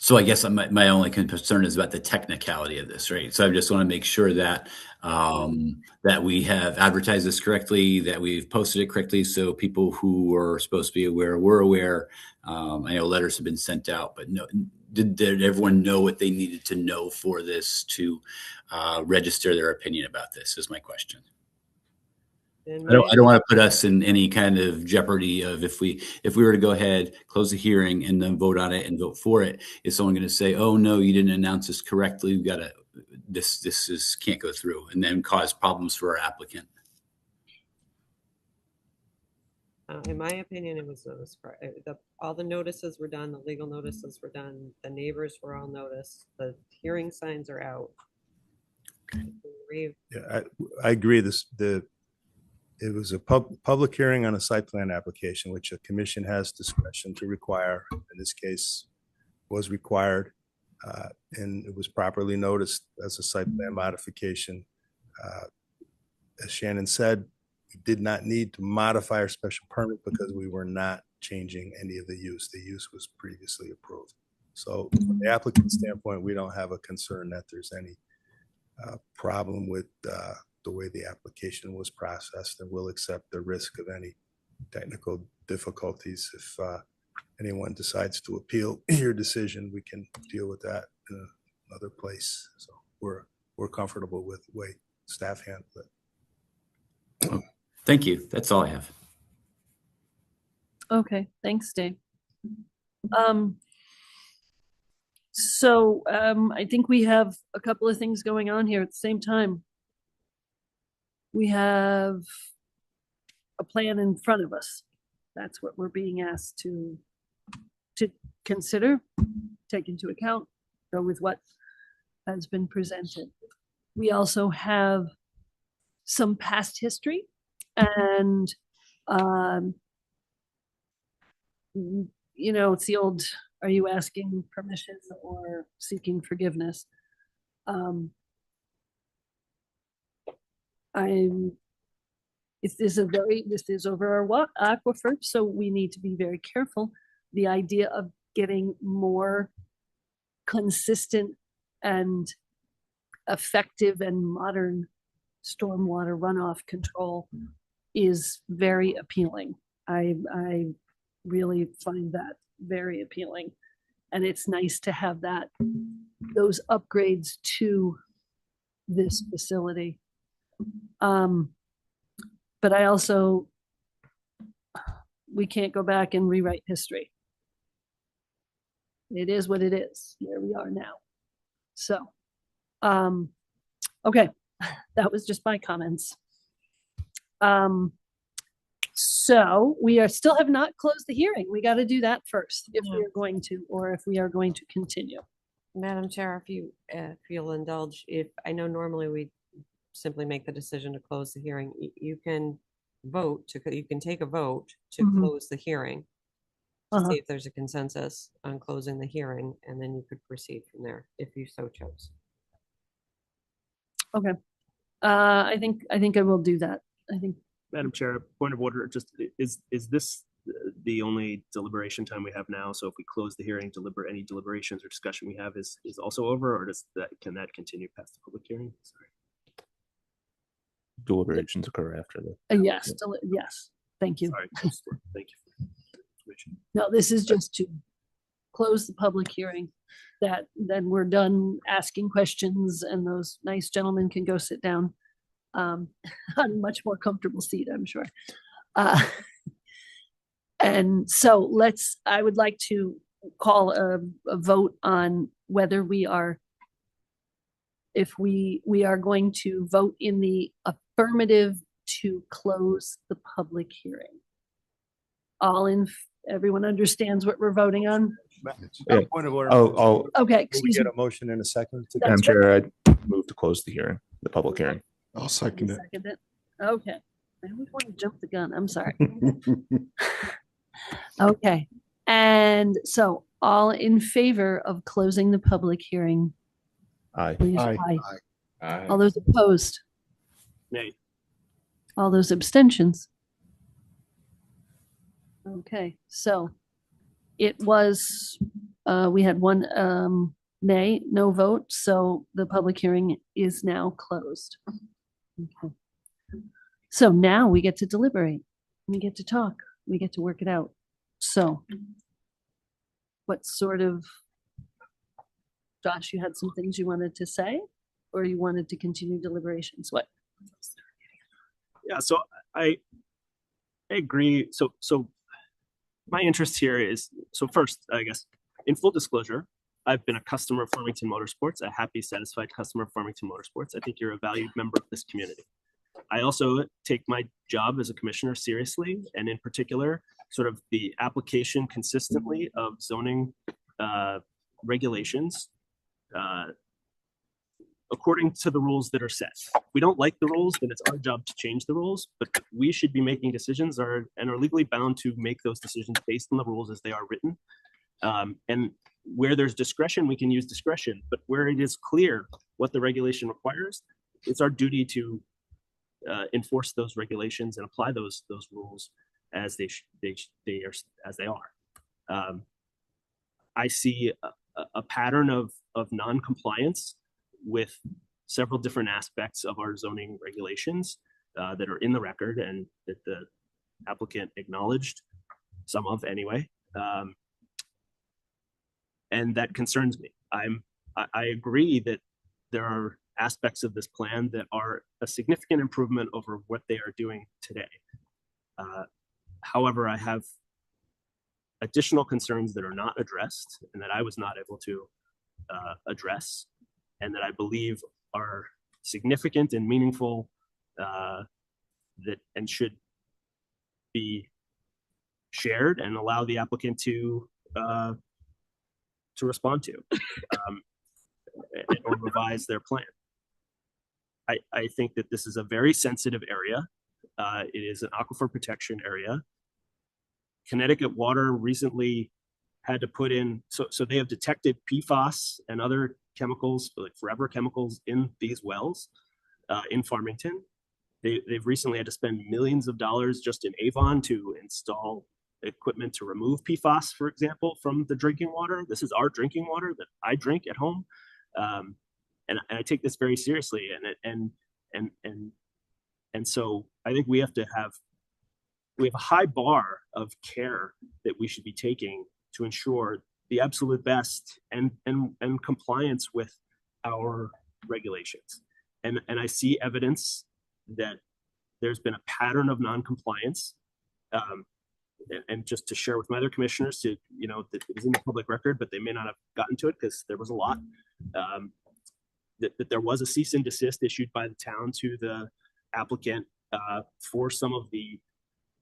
So I guess my only concern is about the technicality of this, right? So I just want to make sure that that we have advertised this correctly, that we've posted it correctly, so people who are supposed to be aware were aware. I know letters have been sent out, but no, did everyone know what they needed to know for this to register their opinion about this? Is my question. I don't want to put us in any kind of jeopardy of if we were to go ahead, close the hearing, and then vote on it and vote for it. Is someone going to say, "Oh no, you didn't announce this correctly. We got to this can't go through," and then cause problems for our applicant? In my opinion, it was noticed. All the notices were done. The legal notices were done. The neighbors were all noticed. The hearing signs are out. Yeah, I agree. It was a public hearing on a site plan application, which a commission has discretion to require. In this case, was required, and it was properly noticed as a site plan modification. As Shannon said, we did not need to modify our special permit because we were not changing any of the use. The use was previously approved. So from the applicant standpoint, we don't have a concern that there's any problem with the way the application was processed, and we'll accept the risk of any technical difficulties. If anyone decides to appeal your decision, we can deal with that in another place. So we're comfortable with the way staff handled it. Thank you. That's all I have. Okay, thanks, Dave. I think we have a couple of things going on here at the same time. We have a plan in front of us. That's what we're being asked to consider, take into account, go with what has been presented. We also have some past history, and it's the old, are you asking permission or seeking forgiveness? This is over our aquifer, so we need to be very careful. The idea of getting more consistent and effective and modern stormwater runoff control is very appealing. I really find that very appealing, and it's nice to have those upgrades to this facility. But I also, we can't go back and rewrite history. It is what it is. Here we are now. So, okay, that was just my comments. So we still have not closed the hearing. We got to do that first if we are going to, or if we are going to continue. Madam Chair, if you'll indulge, I know normally we simply make the decision to close the hearing. You can take a vote to close the hearing to see if there's a consensus on closing the hearing, and then you could proceed from there if you so chose. Okay. I think I will do that. I think. Madam Chair, point of order, just is this the only deliberation time we have now? So if we close the hearing, any deliberations or discussion we have is also over, or can that continue past the public hearing? Sorry. Deliberations occur after the. Yes, yes. Thank you. Sorry. Thank you for the information. No, this is just to close the public hearing. That then we're done asking questions, and those nice gentlemen can go sit down on a much more comfortable seat, I'm sure. And so I would like to call a vote on whether if we are going to vote in the affirmative to close the public hearing. Everyone understands what we're voting on? Yeah. Point of order. Okay, Can we excuse get me. a motion in a second? Madam Chair, I move to close the hearing, the public hearing. I'll second it. Second it. Okay. I always want to jump the gun. I'm sorry. Okay. And so all in favor of closing the public hearing? Aye. Please, Aye. Aye. All those opposed? Nay. All those abstentions? Okay, so it was We had one nay, no vote, so the public hearing is now closed. Okay. So now we get to deliberate, we get to talk, we get to work it out. So what sort of, Josh, you had some things you wanted to say, or you wanted to continue deliberations? What? Yeah, so I agree. So my interest here is, so first, I guess, in full disclosure, I've been a customer of Farmington Motorsports, a happy, satisfied customer of Farmington Motorsports. I think you're a valued member of this community. I also take my job as a commissioner seriously, and in particular, sort of the application consistently of zoning regulations according to the rules that are set. If we don't like the rules, then it's our job to change the rules, but we should be making decisions and are legally bound to make those decisions based on the rules as they are written. And where there's discretion, we can use discretion, but where it is clear what the regulation requires, it's our duty to enforce those regulations and apply those rules as they are. I see a pattern of non-compliance with several different aspects of our zoning regulations that are in the record and that the applicant acknowledged, some of anyway. And that concerns me. I agree that there are aspects of this plan that are a significant improvement over what they are doing today. However, I have additional concerns that are not addressed and that I was not able to address, and that I believe are significant and meaningful and should be shared and allow the applicant to respond to or revise their plan. I think that this is a very sensitive area. It is an aquifer protection area. Connecticut Water recently had to put in, so they have detected PFAS and other chemicals, like forever chemicals, in these wells in Farmington. They've recently had to spend millions of dollars just in Avon to install equipment to remove PFAS, for example, from the drinking water. This is our drinking water that I drink at home. And I take this very seriously, and so I think we have a high bar of care that we should be taking to ensure the absolute best and compliance with our regulations. And I see evidence that there's been a pattern of non-compliance. And just to share with my other commissioners, that it was in the public record, but they may not have gotten to it because there was a lot. That there was a cease and desist issued by the town to the applicant for some of the,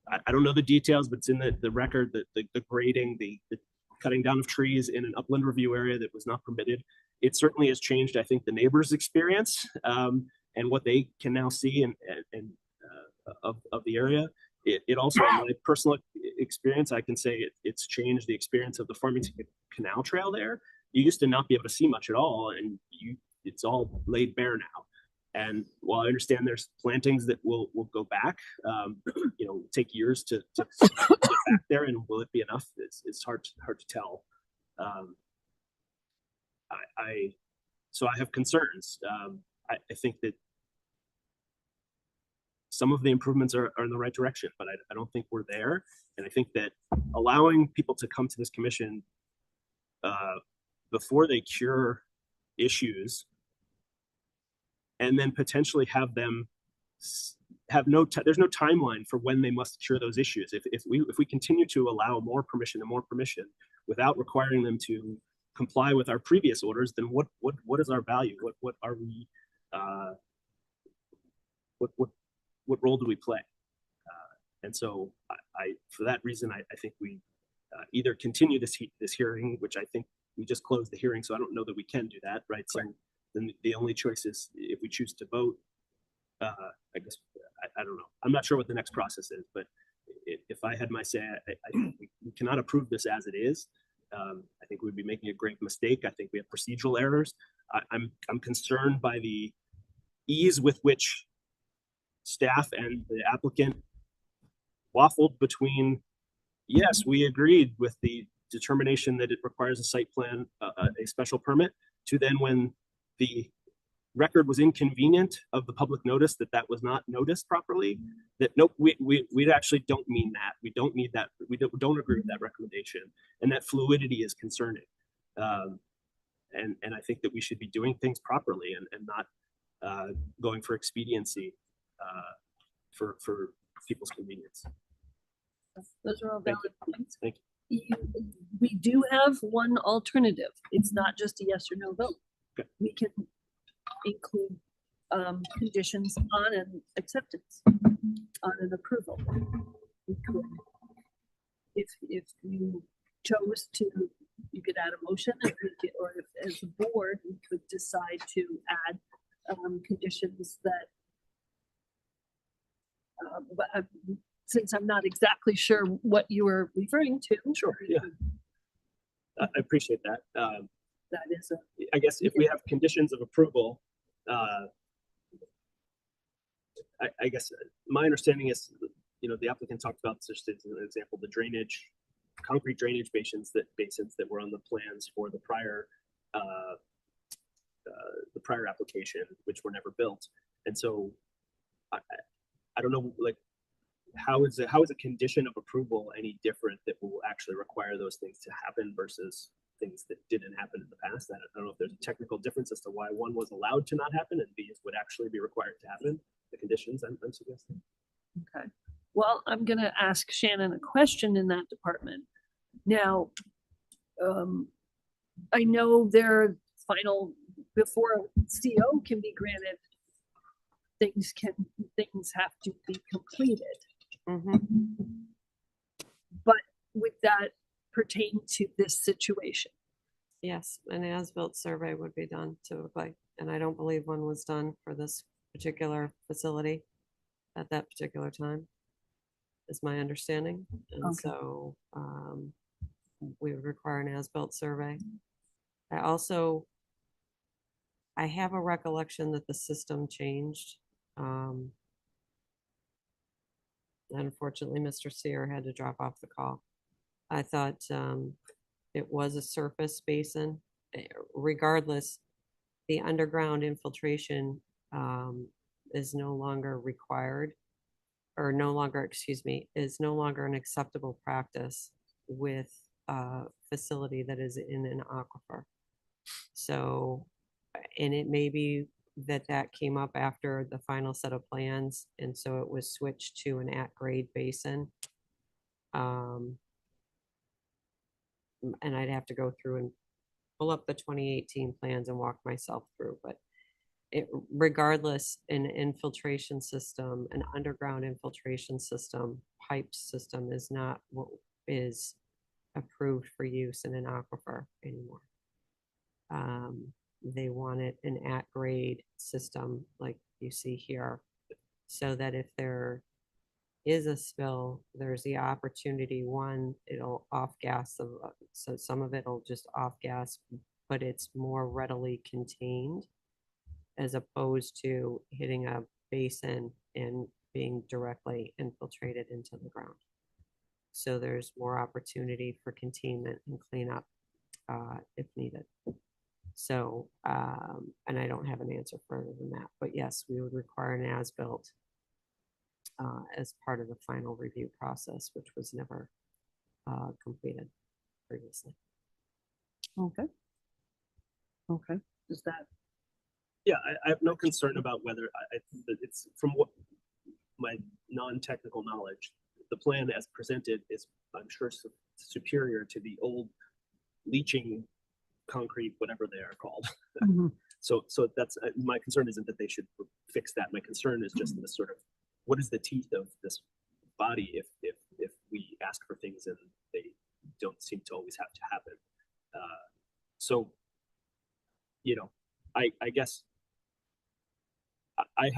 I don't know the details, but it's in the record, that the grading, the cutting down of trees in an upland review area that was not permitted. It certainly has changed, I think, the neighbors' experience and what they can now see of the area. It also, in my personal experience, I can say it's changed the experience of the Farmington Canal Trail there. You used to not be able to see much at all, and it's all laid bare now. And while I understand there's plantings that will go back, take years to get back there, and will it be enough? It's hard to tell. So I have concerns. I think that some of the improvements are in the right direction, but I don't think we're there. And I think that allowing people to come to this commission before they cure issues, and then potentially have them have there's no timeline for when they must cure those issues. If we continue to allow more permission and more permission without requiring them to comply with our previous orders, then what is our value? What are we? What role do we play? And so for that reason, I think we either continue this hearing, which I think we just closed the hearing, so I don't know that we can do that, right? So then the only choice is if we choose to vote. I guess I don't know. I'm not sure what the next process is, but if I had my say, we cannot approve this as it is. I think we'd be making a great mistake. I think we have procedural errors. I'm concerned by the ease with which staff and the applicant waffled between, yes, we agreed with the determination that it requires a site plan, a special permit, to then when the record was inconvenient of the public notice that was not noticed properly, that nope, we actually don't mean that. We don't need that. We don't agree with that recommendation. And that fluidity is concerning. And I think that we should be doing things properly and not going for expediency for people's convenience. Those are all valid points. Thank We do have one alternative. It's not just a yes or no vote. Okay. We can include conditions on an acceptance, on an approval. We could, if you chose to, you could add a motion, and we could, or if as a board, we could decide to add conditions that. But since I'm not exactly sure what you were referring to. Sure, yeah. I appreciate that. That is I guess if we have conditions of approval, I guess my understanding is, the applicant talked about, just as an example, the concrete drainage basins that were on the plans for the prior application, which were never built. And so I don't know, like, how is a condition of approval any different that will actually require those things to happen versus things that didn't happen in the past? I don't know if there's a technical difference as to why one was allowed to not happen and these would actually be required to happen, the conditions I'm suggesting. okay. Well, I'm going to ask Shannon a question in that department. Now, I know their final, before CO can be granted, things have to be completed. But would that pertain to this situation? Yes, an as-built survey would be done typically, and I don't believe one was done for this particular facility at that particular time, is my understanding. And Okay. so we would require an as-built survey. I have a recollection that the system changed. Unfortunately, Mr. Sear had to drop off the call. I thought it was a surface basin. Regardless, the underground infiltration is no longer required, or is no longer an acceptable practice with a facility that is in an aquifer. So, and it may be that came up after the final set of plans, and so it was switched to an at-grade basin. And I'd have to go through and pull up the 2018 plans and walk myself through, but regardless, an infiltration system, an underground infiltration system, pipe system is not what is approved for use in an aquifer anymore. They wanted an at-grade system like you see here, so that if there is a spill, there's the opportunity, one, it'll off-gas, so some of it'll just off-gas, but it's more readily contained as opposed to hitting a basin and being directly infiltrated into the ground. So there's more opportunity for containment and cleanup if needed. So, and I don't have an answer further than that, but yes, we would require an as-built as part of the final review process, which was never completed previously. Okay. Okay. Is that? Yeah, I have no concern about whether it's from what my non-technical knowledge, the plan as presented is, I'm sure, superior to the old leaching concrete, whatever they are called. So that's my concern. Isn't that they should fix that. My concern is just this sort of, what is the teeth of this body if we ask for things and they don't seem to always have to happen. So, I guess I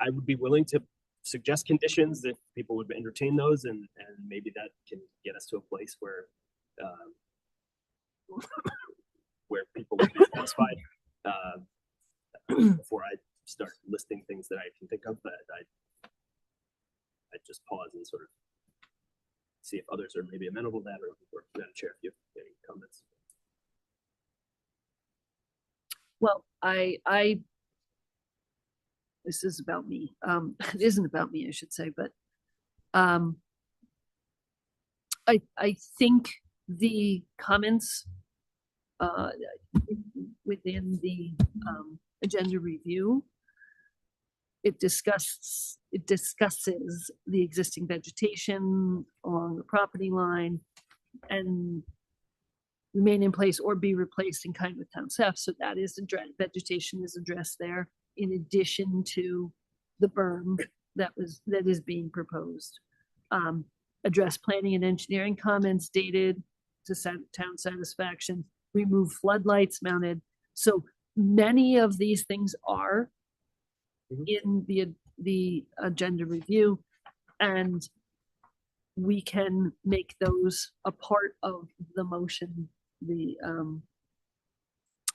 would be willing to suggest conditions if people would entertain those, and maybe that can get us to a place where where people would be satisfied before I start listing things that I can think of. But I just pause and sort of see if others are maybe amenable to that, or Madam Chair, if you have any comments. Well, this is about me. It isn't about me, I should say, but I think the comments within the agenda review, it discusses the existing vegetation along the property line and remain in place or be replaced in kind with town staff. So that is addressed, vegetation is addressed there in addition to the berm that is being proposed. Address planning and engineering comments dated to town satisfaction, remove floodlights mounted. So many of these things are in the agenda review, and we can make those a part of the motion,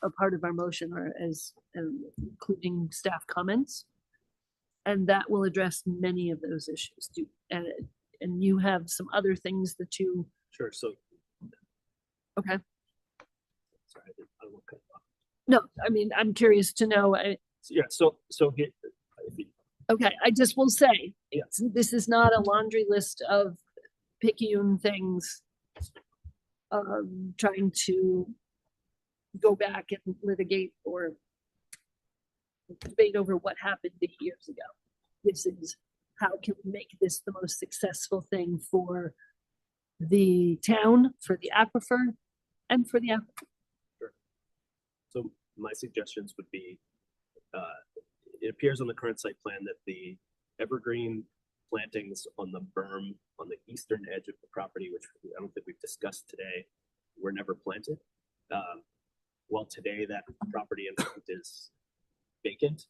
a part of our motion, or as including staff comments, and that will address many of those issues. And you have some other things that you. Sure. So. Okay. Sorry, I don't want to cut you off. No, I mean, I'm curious to know. Yeah. So here. Okay, I just will say, yes, this is not a laundry list of picayune things, trying to go back and litigate or debate over what happened 8 years ago. This is how can we make this the most successful thing for the town, for the aquifer, and for the applicant. Sure. So my suggestions would be, it appears on the current site plan that the evergreen plantings on the berm on the eastern edge of the property, which I don't think we've discussed today, were never planted. While today that property in front is vacant,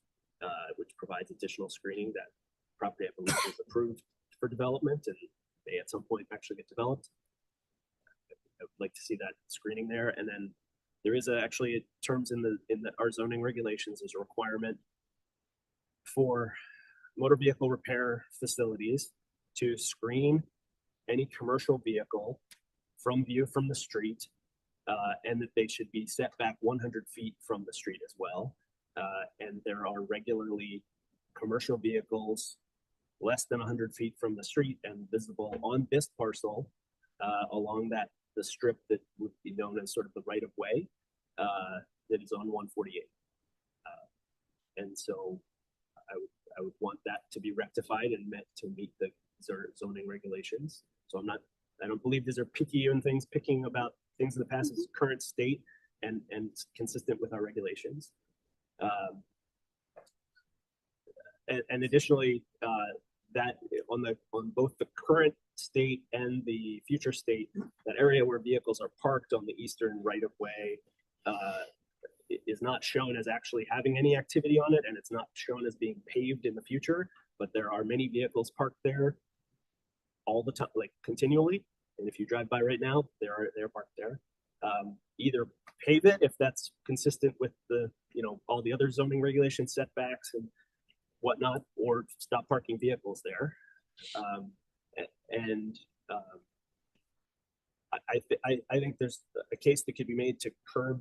which provides additional screening. That property, I believe, was approved for development and may at some point actually get developed. I would like to see that screening there. And then there is actually terms in our zoning regulations as a requirement for motor vehicle repair facilities to screen any commercial vehicle from view from the street, and that they should be set back 100 feet from the street as well. And there are regularly commercial vehicles less than 100 feet from the street and visible on this parcel along the strip that would be known as sort of the right of way that is on 148. And so I would want that to be rectified and met to meet the zoning regulations. So I don't believe these are picayune things, picking about things in the past. It's current state and consistent with our regulations. And additionally, that on both the current state and the future state, that area where vehicles are parked on the eastern right of way is not shown as actually having any activity on it, and it's not shown as being paved in the future, but there are many vehicles parked there all the time, like continually. And if you drive by right now, they're parked there. Either pave it if that's consistent with the, all the other zoning regulations, setbacks and whatnot, or stop parking vehicles there. I think there's a case that could be made to curb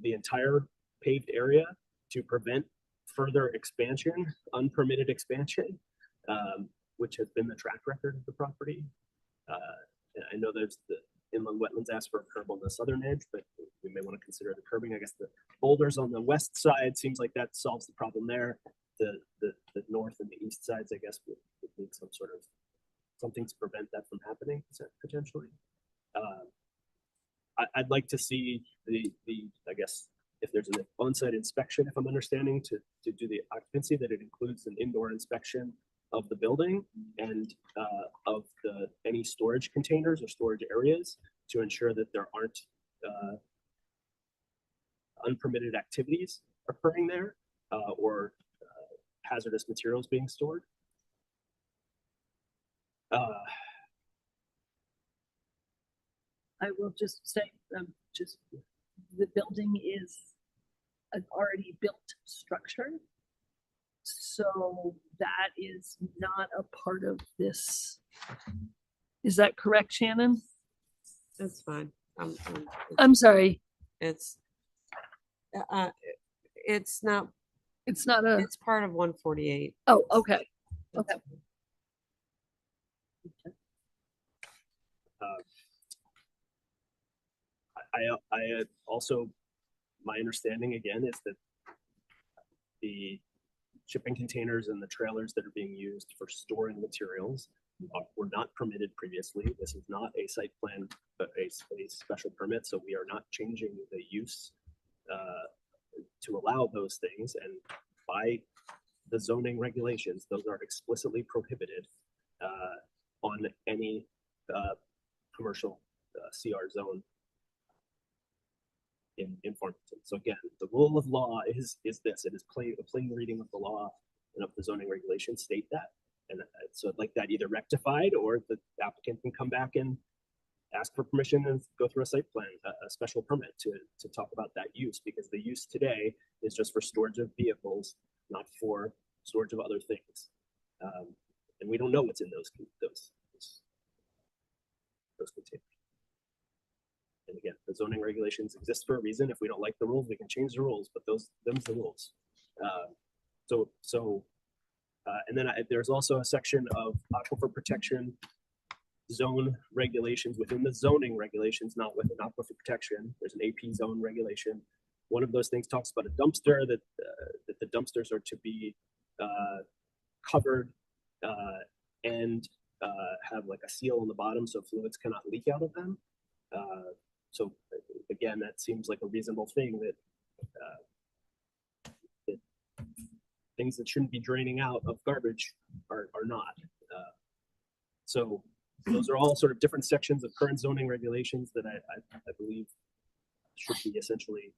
the entire paved area to prevent further expansion, unpermitted expansion, which has been the track record of the property. I know there's the inland wetlands asked for a curb on the southern edge, but we may want to consider the curbing. I guess the boulders on the west side seems like that solves the problem there. The north and the east sides, I guess, would need some sort of something to prevent that from happening potentially. I'd like to see I guess, if there's an on-site inspection, if I'm understanding, to do the occupancy, that it includes an indoor inspection of the building and of any storage containers or storage areas to ensure that there aren't unpermitted activities occurring there or hazardous materials being stored. I will just say, the building is an already built structure. So that is not a part of this Is that correct, Shannon? That's fine. I'm sorry. It's, it's not, It's not a, it's part of 148. oh, okay. Okay. I also, my understanding again is that the shipping containers and the trailers that are being used for storing materials were not permitted previously. This is not a site plan, but a special permit, so we are not changing the use to allow those things. And by the zoning regulations, those are explicitly prohibited on any commercial CR zone in Farmington. So again, the rule of law is this. It is a plain reading of the law and of the zoning regulations state that. And so I'd like that either rectified, or the applicant can come back and ask for permission and go through a site plan, a special permit to talk about that use, because the use today is just for storage of vehicles, not for storage of other things. And we don't know what's in those containers. And again, the zoning regulations exist for a reason. If we don't like the rules, we can change the rules, but them's the rules. And then there's also a section of aquifer protection zone regulations within the zoning regulations, not within aquifer protection. There's an AP zone regulation. One of those things talks about a dumpster, that the dumpsters are to be covered and have like a seal on the bottom so fluids cannot leak out of them. So again, that seems like a reasonable thing, that things that shouldn't be draining out of garbage are not. So those are all sort of different sections of current zoning regulations that I believe should be essentially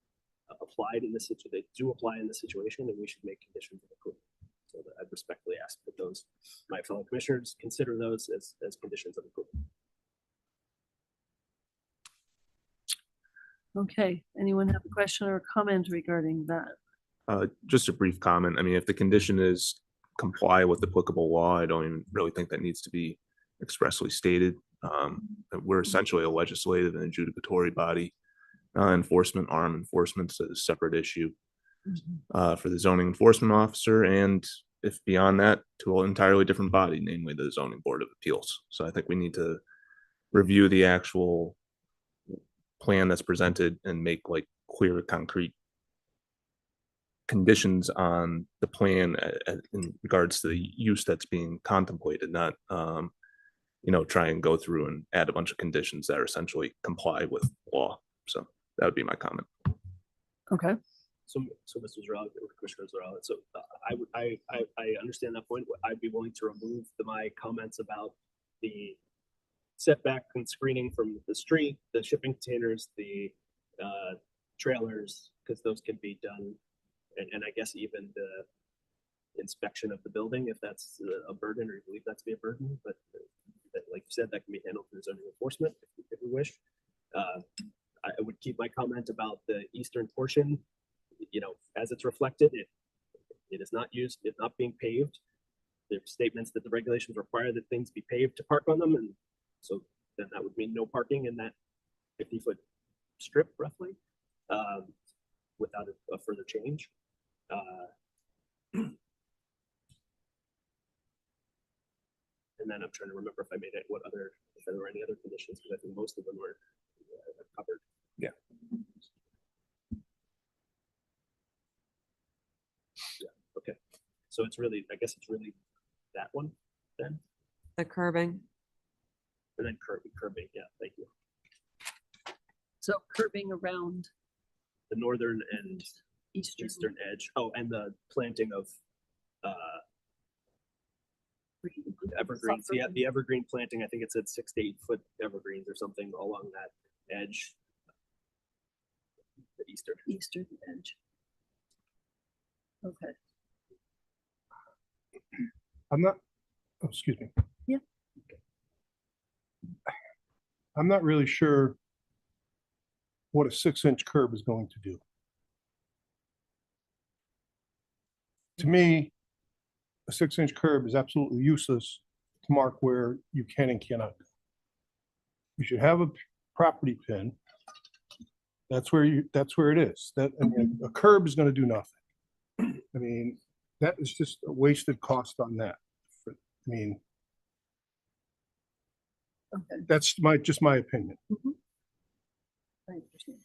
applied in this situation. They do apply in this situation, and we should make conditions of approval. So that I'd respectfully ask that those, my fellow commissioners, consider those as conditions of approval. Okay, anyone have a question or comment regarding that? Just a brief comment. I mean, if the condition is comply with applicable law, I don't even really think that needs to be expressly stated. We're essentially a legislative and adjudicatory body. Enforcement, arm enforcement is a separate issue for the zoning enforcement officer, and if beyond that, to an entirely different body, namely the Zoning Board of Appeals. So I think we need to review the actual plan that's presented and make like clear, concrete conditions on the plan in regards to the use that's being contemplated, not try and go through and add a bunch of conditions that are essentially comply with law. So that would be my comment. Okay. So Mr. Zarella, Commissioner Zarella, so I understand that point. I'd be willing to remove my comments about the setback and screening from the street, the shipping containers, the trailers, because those can be done, and I guess even the inspection of the building, if that's a burden, or you believe that to be a burden, but like you said, that can be handled through zoning enforcement if we wish. I would keep my comment about the eastern portion, as it's reflected, it is not used, it's not being paved. There are statements that the regulations require that things be paved to park on them, and so then that would mean no parking in that 50-foot strip roughly, without a further change. And then I'm trying to remember if I made it, if there were any other conditions, because I think most of them were covered. Yeah. Yeah. Okay. So it's really, I guess it's really that one then. The curbing. And then curbing. Yeah. Thank you. So curbing around The northern and eastern edge. Oh, and the planting of evergreens. Yeah, the evergreen planting. I think it said 6 to 8 foot evergreens or something along that edge. The eastern edge. Okay. I'm not, excuse me. Yeah. I'm not really sure what a 6-inch curb is going to do. To me, a 6-inch curb is absolutely useless to mark where you can and cannot go. You should have a property pin. That's where it is. That, I mean, a curb is gonna do nothing. I mean, that is just a wasted cost on that. I mean, Okay. that's just my opinion. I understand.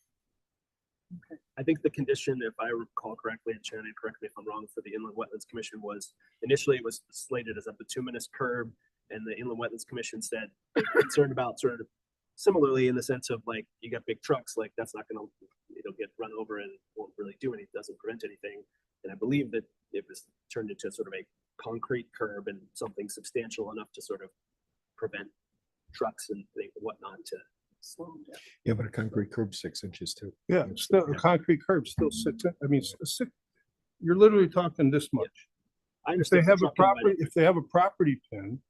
Okay. I think the condition, if I recall correctly, and Shannon, correct me if I'm wrong, for the Inland Wetlands Commission was initially it was slated as a bituminous curb, and the Inland Wetlands Commission said they're concerned about sort of similarly in the sense of like you got big trucks, like that's not going to it'll get run over and won't really do anything, doesn't prevent anything. And I believe that it was turned into sort of a concrete curb and something substantial enough to sort of prevent trucks and whatnot to slow them down. Yeah, but a concrete curb 6 inches too. Yeah, still a concrete curb still 6. I mean, you're literally talking this much. I If understand. they have a property pin,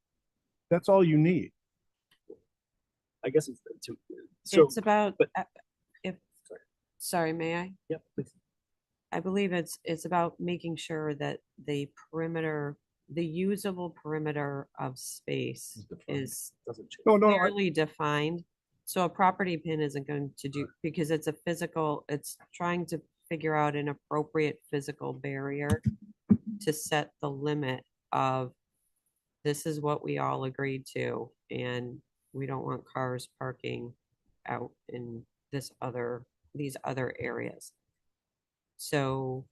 that's all you need. I guess it's so. It's about, but if, sorry, may I? Yep, please. I believe it's about making sure that the perimeter, the usable perimeter of space is clearly defined. So a property pin isn't going to do, because it's a physical, it's trying to figure out an appropriate physical barrier to set the limit of this is what we all agreed to, and we don't want cars parking out in these other areas. So,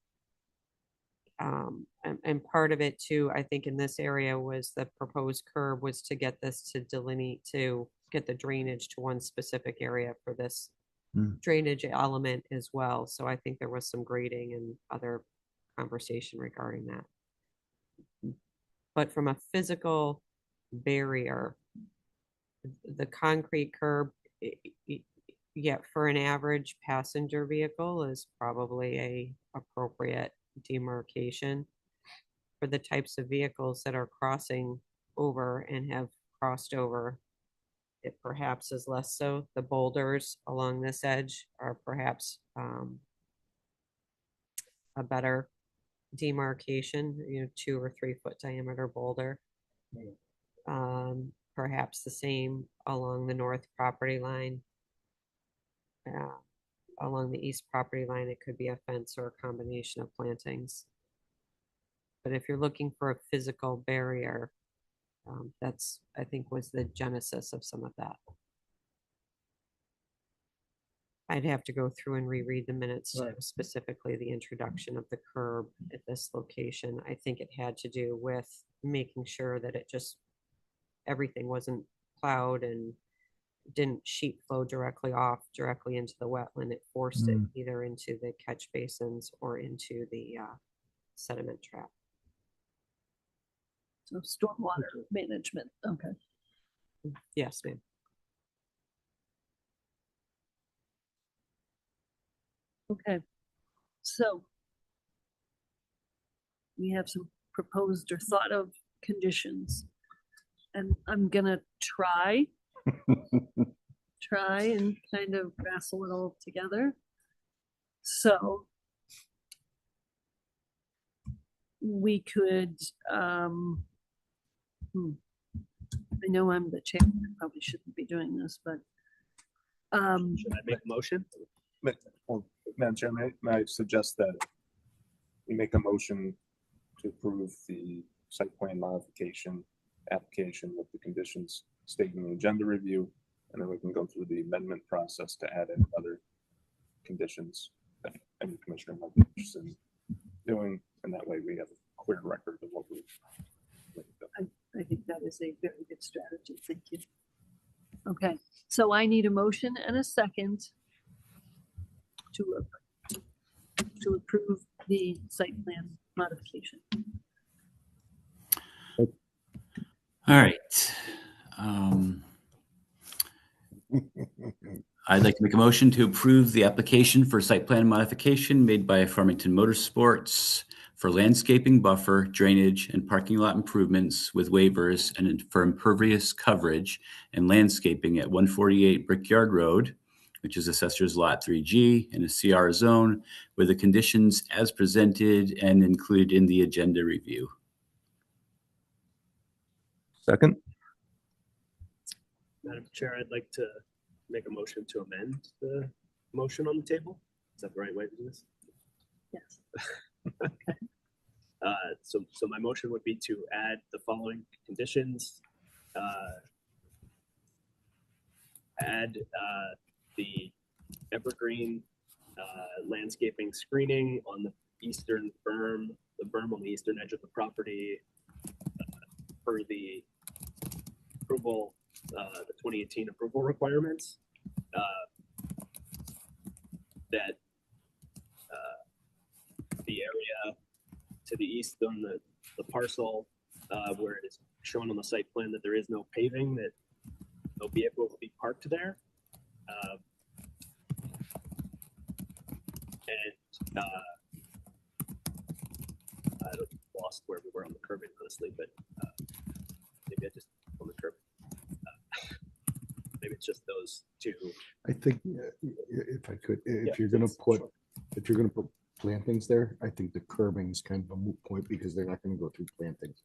and part of it too, I think in this area was the proposed curb was to get this to delineate, to get the drainage to one specific area for this drainage element as well. So I think there was some grading and other conversation regarding that. But from a physical barrier, the concrete curb, yeah, for an average passenger vehicle is probably a appropriate demarcation. For the types of vehicles that are crossing over and have crossed over, it perhaps is less so. The boulders along this edge are perhaps a better demarcation, 2 or 3 foot diameter boulder. Perhaps the same along the north property line. Along the east property line, it could be a fence or a combination of plantings. But if you're looking for a physical barrier, that's, I think, was the genesis of some of that. I'd have to go through and reread the minutes, specifically the introduction of the curb at this location. I think it had to do with making sure that it just, everything wasn't plowed and didn't sheet flow directly into the wetland. It forced it either into the catch basins or into the sediment trap. So stormwater management. Okay. Yes, ma'am. Okay. So we have some proposed or thought of conditions, and I'm gonna try and kind of wrestle it all together. So we could, I know I'm the chair, I probably shouldn't be doing this, but should I make a motion? Madam Chair, may I suggest that we make a motion to approve the site plan modification application with the conditions stated in the agenda review, and then we can go through the amendment process to add in other conditions that any commissioner might be interested in doing, and that way we have a clear record of what we've done. I think that is a very good strategy. Thank you. Okay, so I need a motion and a second to approve the site plan modification. All right. I'd like to make a motion to approve the application for site plan modification made by Farmington Motorsports for landscaping, buffer, drainage, and parking lot improvements with waivers and for impervious coverage and landscaping at 148 Brickyard Road, which is Assessor's Lot 3G in a CR zone, with the conditions as presented and included in the agenda review. Second. Madam Chair, I'd like to make a motion to amend the motion on the table. Is that the right way to do this? Yes. So my motion would be to add the following conditions. Add the evergreen landscaping screening on the eastern berm, the berm on the eastern edge of the property per the approval, the 2018 approval requirements. That the area to the east on the parcel where it is shown on the site plan that there is no paving, that no vehicle will be parked there. I lost where we were on the curbing, honestly, but maybe I just on the curb. Maybe it's just those two. I think if I could, Yeah, if you're gonna please, put, sure. if you're gonna put plantings there, I think the curbing is kind of a moot point because they're not gonna go through plantings.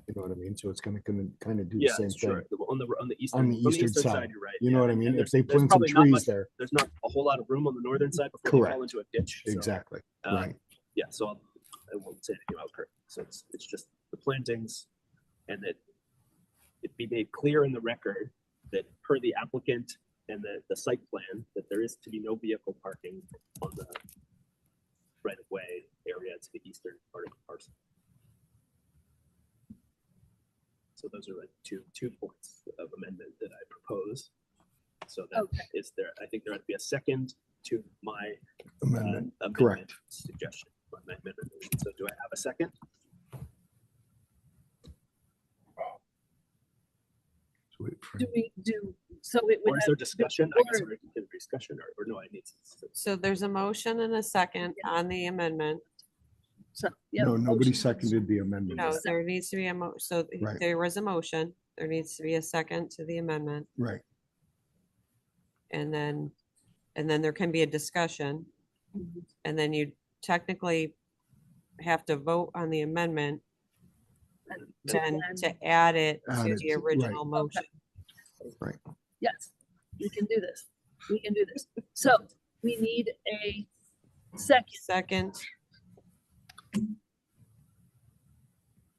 You know what I mean? So it's gonna kind of do the Yeah, same that's true. thing. On the eastern, On the eastern side, you're right. you know yeah. what I mean? And If there's- they there's plant some probably not trees much- there. there's not a whole lot of room on the northern side before they fall Correct. into a ditch. so, Exactly, um, right. Yeah, so I won't say anything about curb. So it's just the plantings, and that it be made clear in the record that per the applicant and the site plan, that there is to be no vehicle parking on the right of way area to the eastern part of the parcel. So those are like two points of amendment that I propose. So that is there, I think there ought to be a second to my Amendment, amendment correct. suggestion, my amendment motion. So do I have a second? Do we do, so it would. Or is there have- discussion? I guess or- we're in discussion or no, I need to. So there's a motion and a second on the amendment. So, yeah. No, nobody motion. seconded the amendment. No, there needs to be so Right. there was a motion. There needs to be a second to the amendment. Right. And then there can be a discussion. Mhm. And then you technically have to vote on the amendment then to add it Add to it the to- original right. motion. Right. Yes, we can do this. We can do this. So we need a second. Second.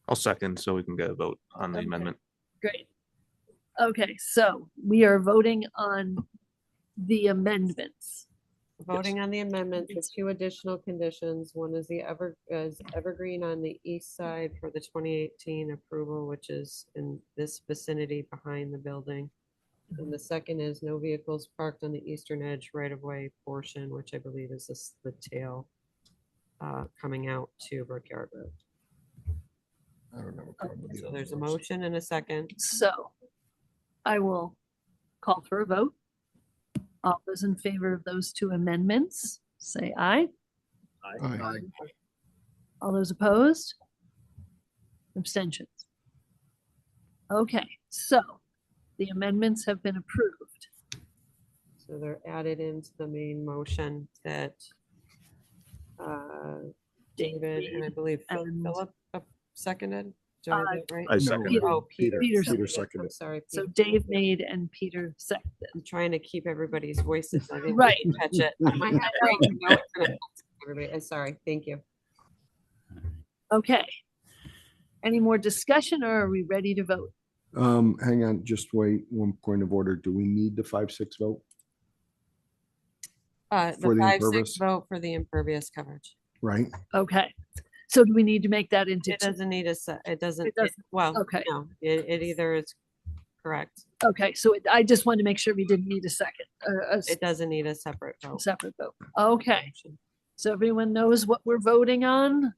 I'll second so we can get a vote on the Okay. amendment. Great. Okay, so we are voting on the amendments. Voting on the amendment with two additional conditions. One is the evergreen on the east side for the 2018 approval, which is in this vicinity behind the building. And the second is no vehicles parked on the eastern edge right-of-way portion, which I believe is the tail coming out to Brickyard Road. I don't know. So there's a motion and a second. So I will call for a vote. All those in favor of those two amendments, say aye. Aye. All those opposed? Abstentions? Okay, so the amendments have been approved. So they're added into the main motion that David and I believe Philip seconded. Do I have that right? I seconded it. Oh, Peter. Peter seconded. seconded. I'm sorry. So Peter. Dave made and Peter seconded. I'm trying to keep everybody's voices. I didn't Right. catch it. I might have to make a note for that. Everybody, I'm sorry. Thank you. Okay. Any more discussion or are we ready to vote? Hang on, just wait, one point of order. Do we need the 5-6 vote? The For the 5-6 impervious? vote for the impervious coverage. Right? Okay. So do we need to make that into? It doesn't need a, it doesn't, It doesn't. well, Okay. no, it either is correct. Okay, so I just wanted to make sure we didn't need a second, It doesn't need a separate vote. separate vote. Okay. So everyone knows what we're voting on?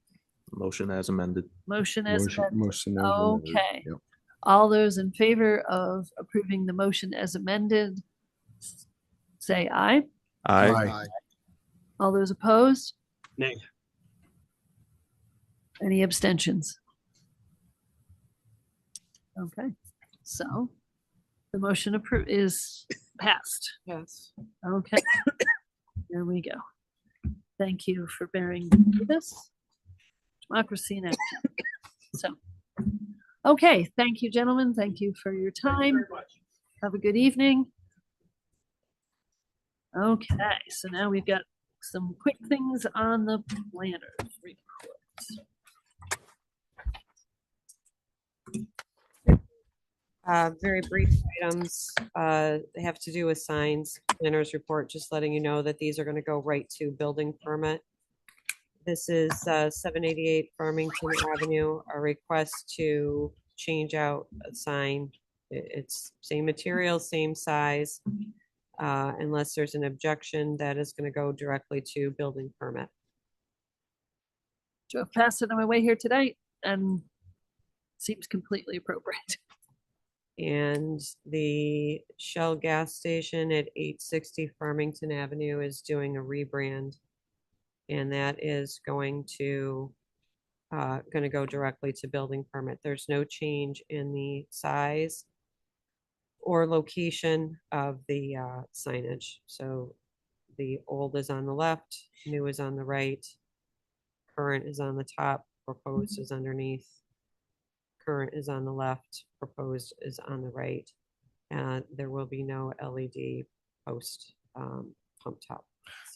Motion as amended. Motion as Motion- amended. motion as amended, Okay. yep. All those in favor of approving the motion as amended, say aye. Aye. All those opposed? Nay. Any abstentions? Okay, so the motion is passed. Yes. Okay, there we go. Thank you for bearing with us. Democracy in action. So, okay, thank you, gentlemen. Thank you for your time. Have a good evening. Okay, so now we've got some quick things on the planner's report. Very brief items, they have to do with signs, planner's report, just letting you know that these are gonna go right to building permit. This is 788 Farmington Avenue, a request to change out a sign. It's same material, same size. Unless there's an objection, that is gonna go directly to building permit. Drove past it on my way here today and seems completely appropriate. And the Shell gas station at 860 Farmington Avenue is doing a rebrand. And that is going to go directly to building permit. There's no change in the size or location of the signage. So the old is on the left, new is on the right, current is on the top, proposed is underneath. Current is on the left, proposed is on the right. And there will be no LED post pump top.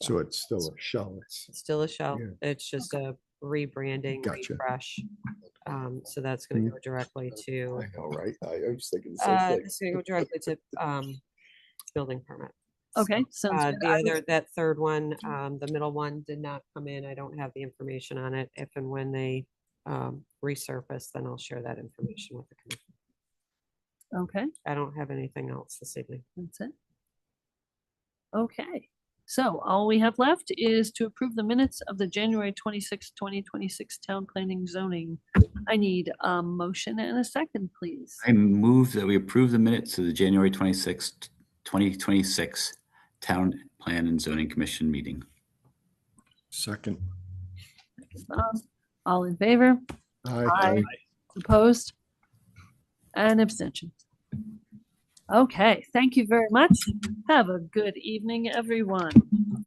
So it's still a shell. It's still a shell. Yeah. It's just a rebranding, Gotcha. refresh. So that's gonna go directly to. I know, right? I was thinking the same thing. It's gonna go directly to building permit. Okay, sounds good. The other, that third one, the middle one did not come in. I don't have the information on it. If and when they resurface, then I'll share that information with the commission. Okay, I don't have anything else this evening. that's it. Okay, so all we have left is to approve the minutes of the January 26, 2026 Town Planning Zoning. I need a motion and a second, please. I move that we approve the minutes of the January 26th, 2026 Town Plan and Zoning Commission meeting. Second. Bob, all in favor? Aye. Opposed? And abstentions. Okay, thank you very much. Have a good evening, everyone.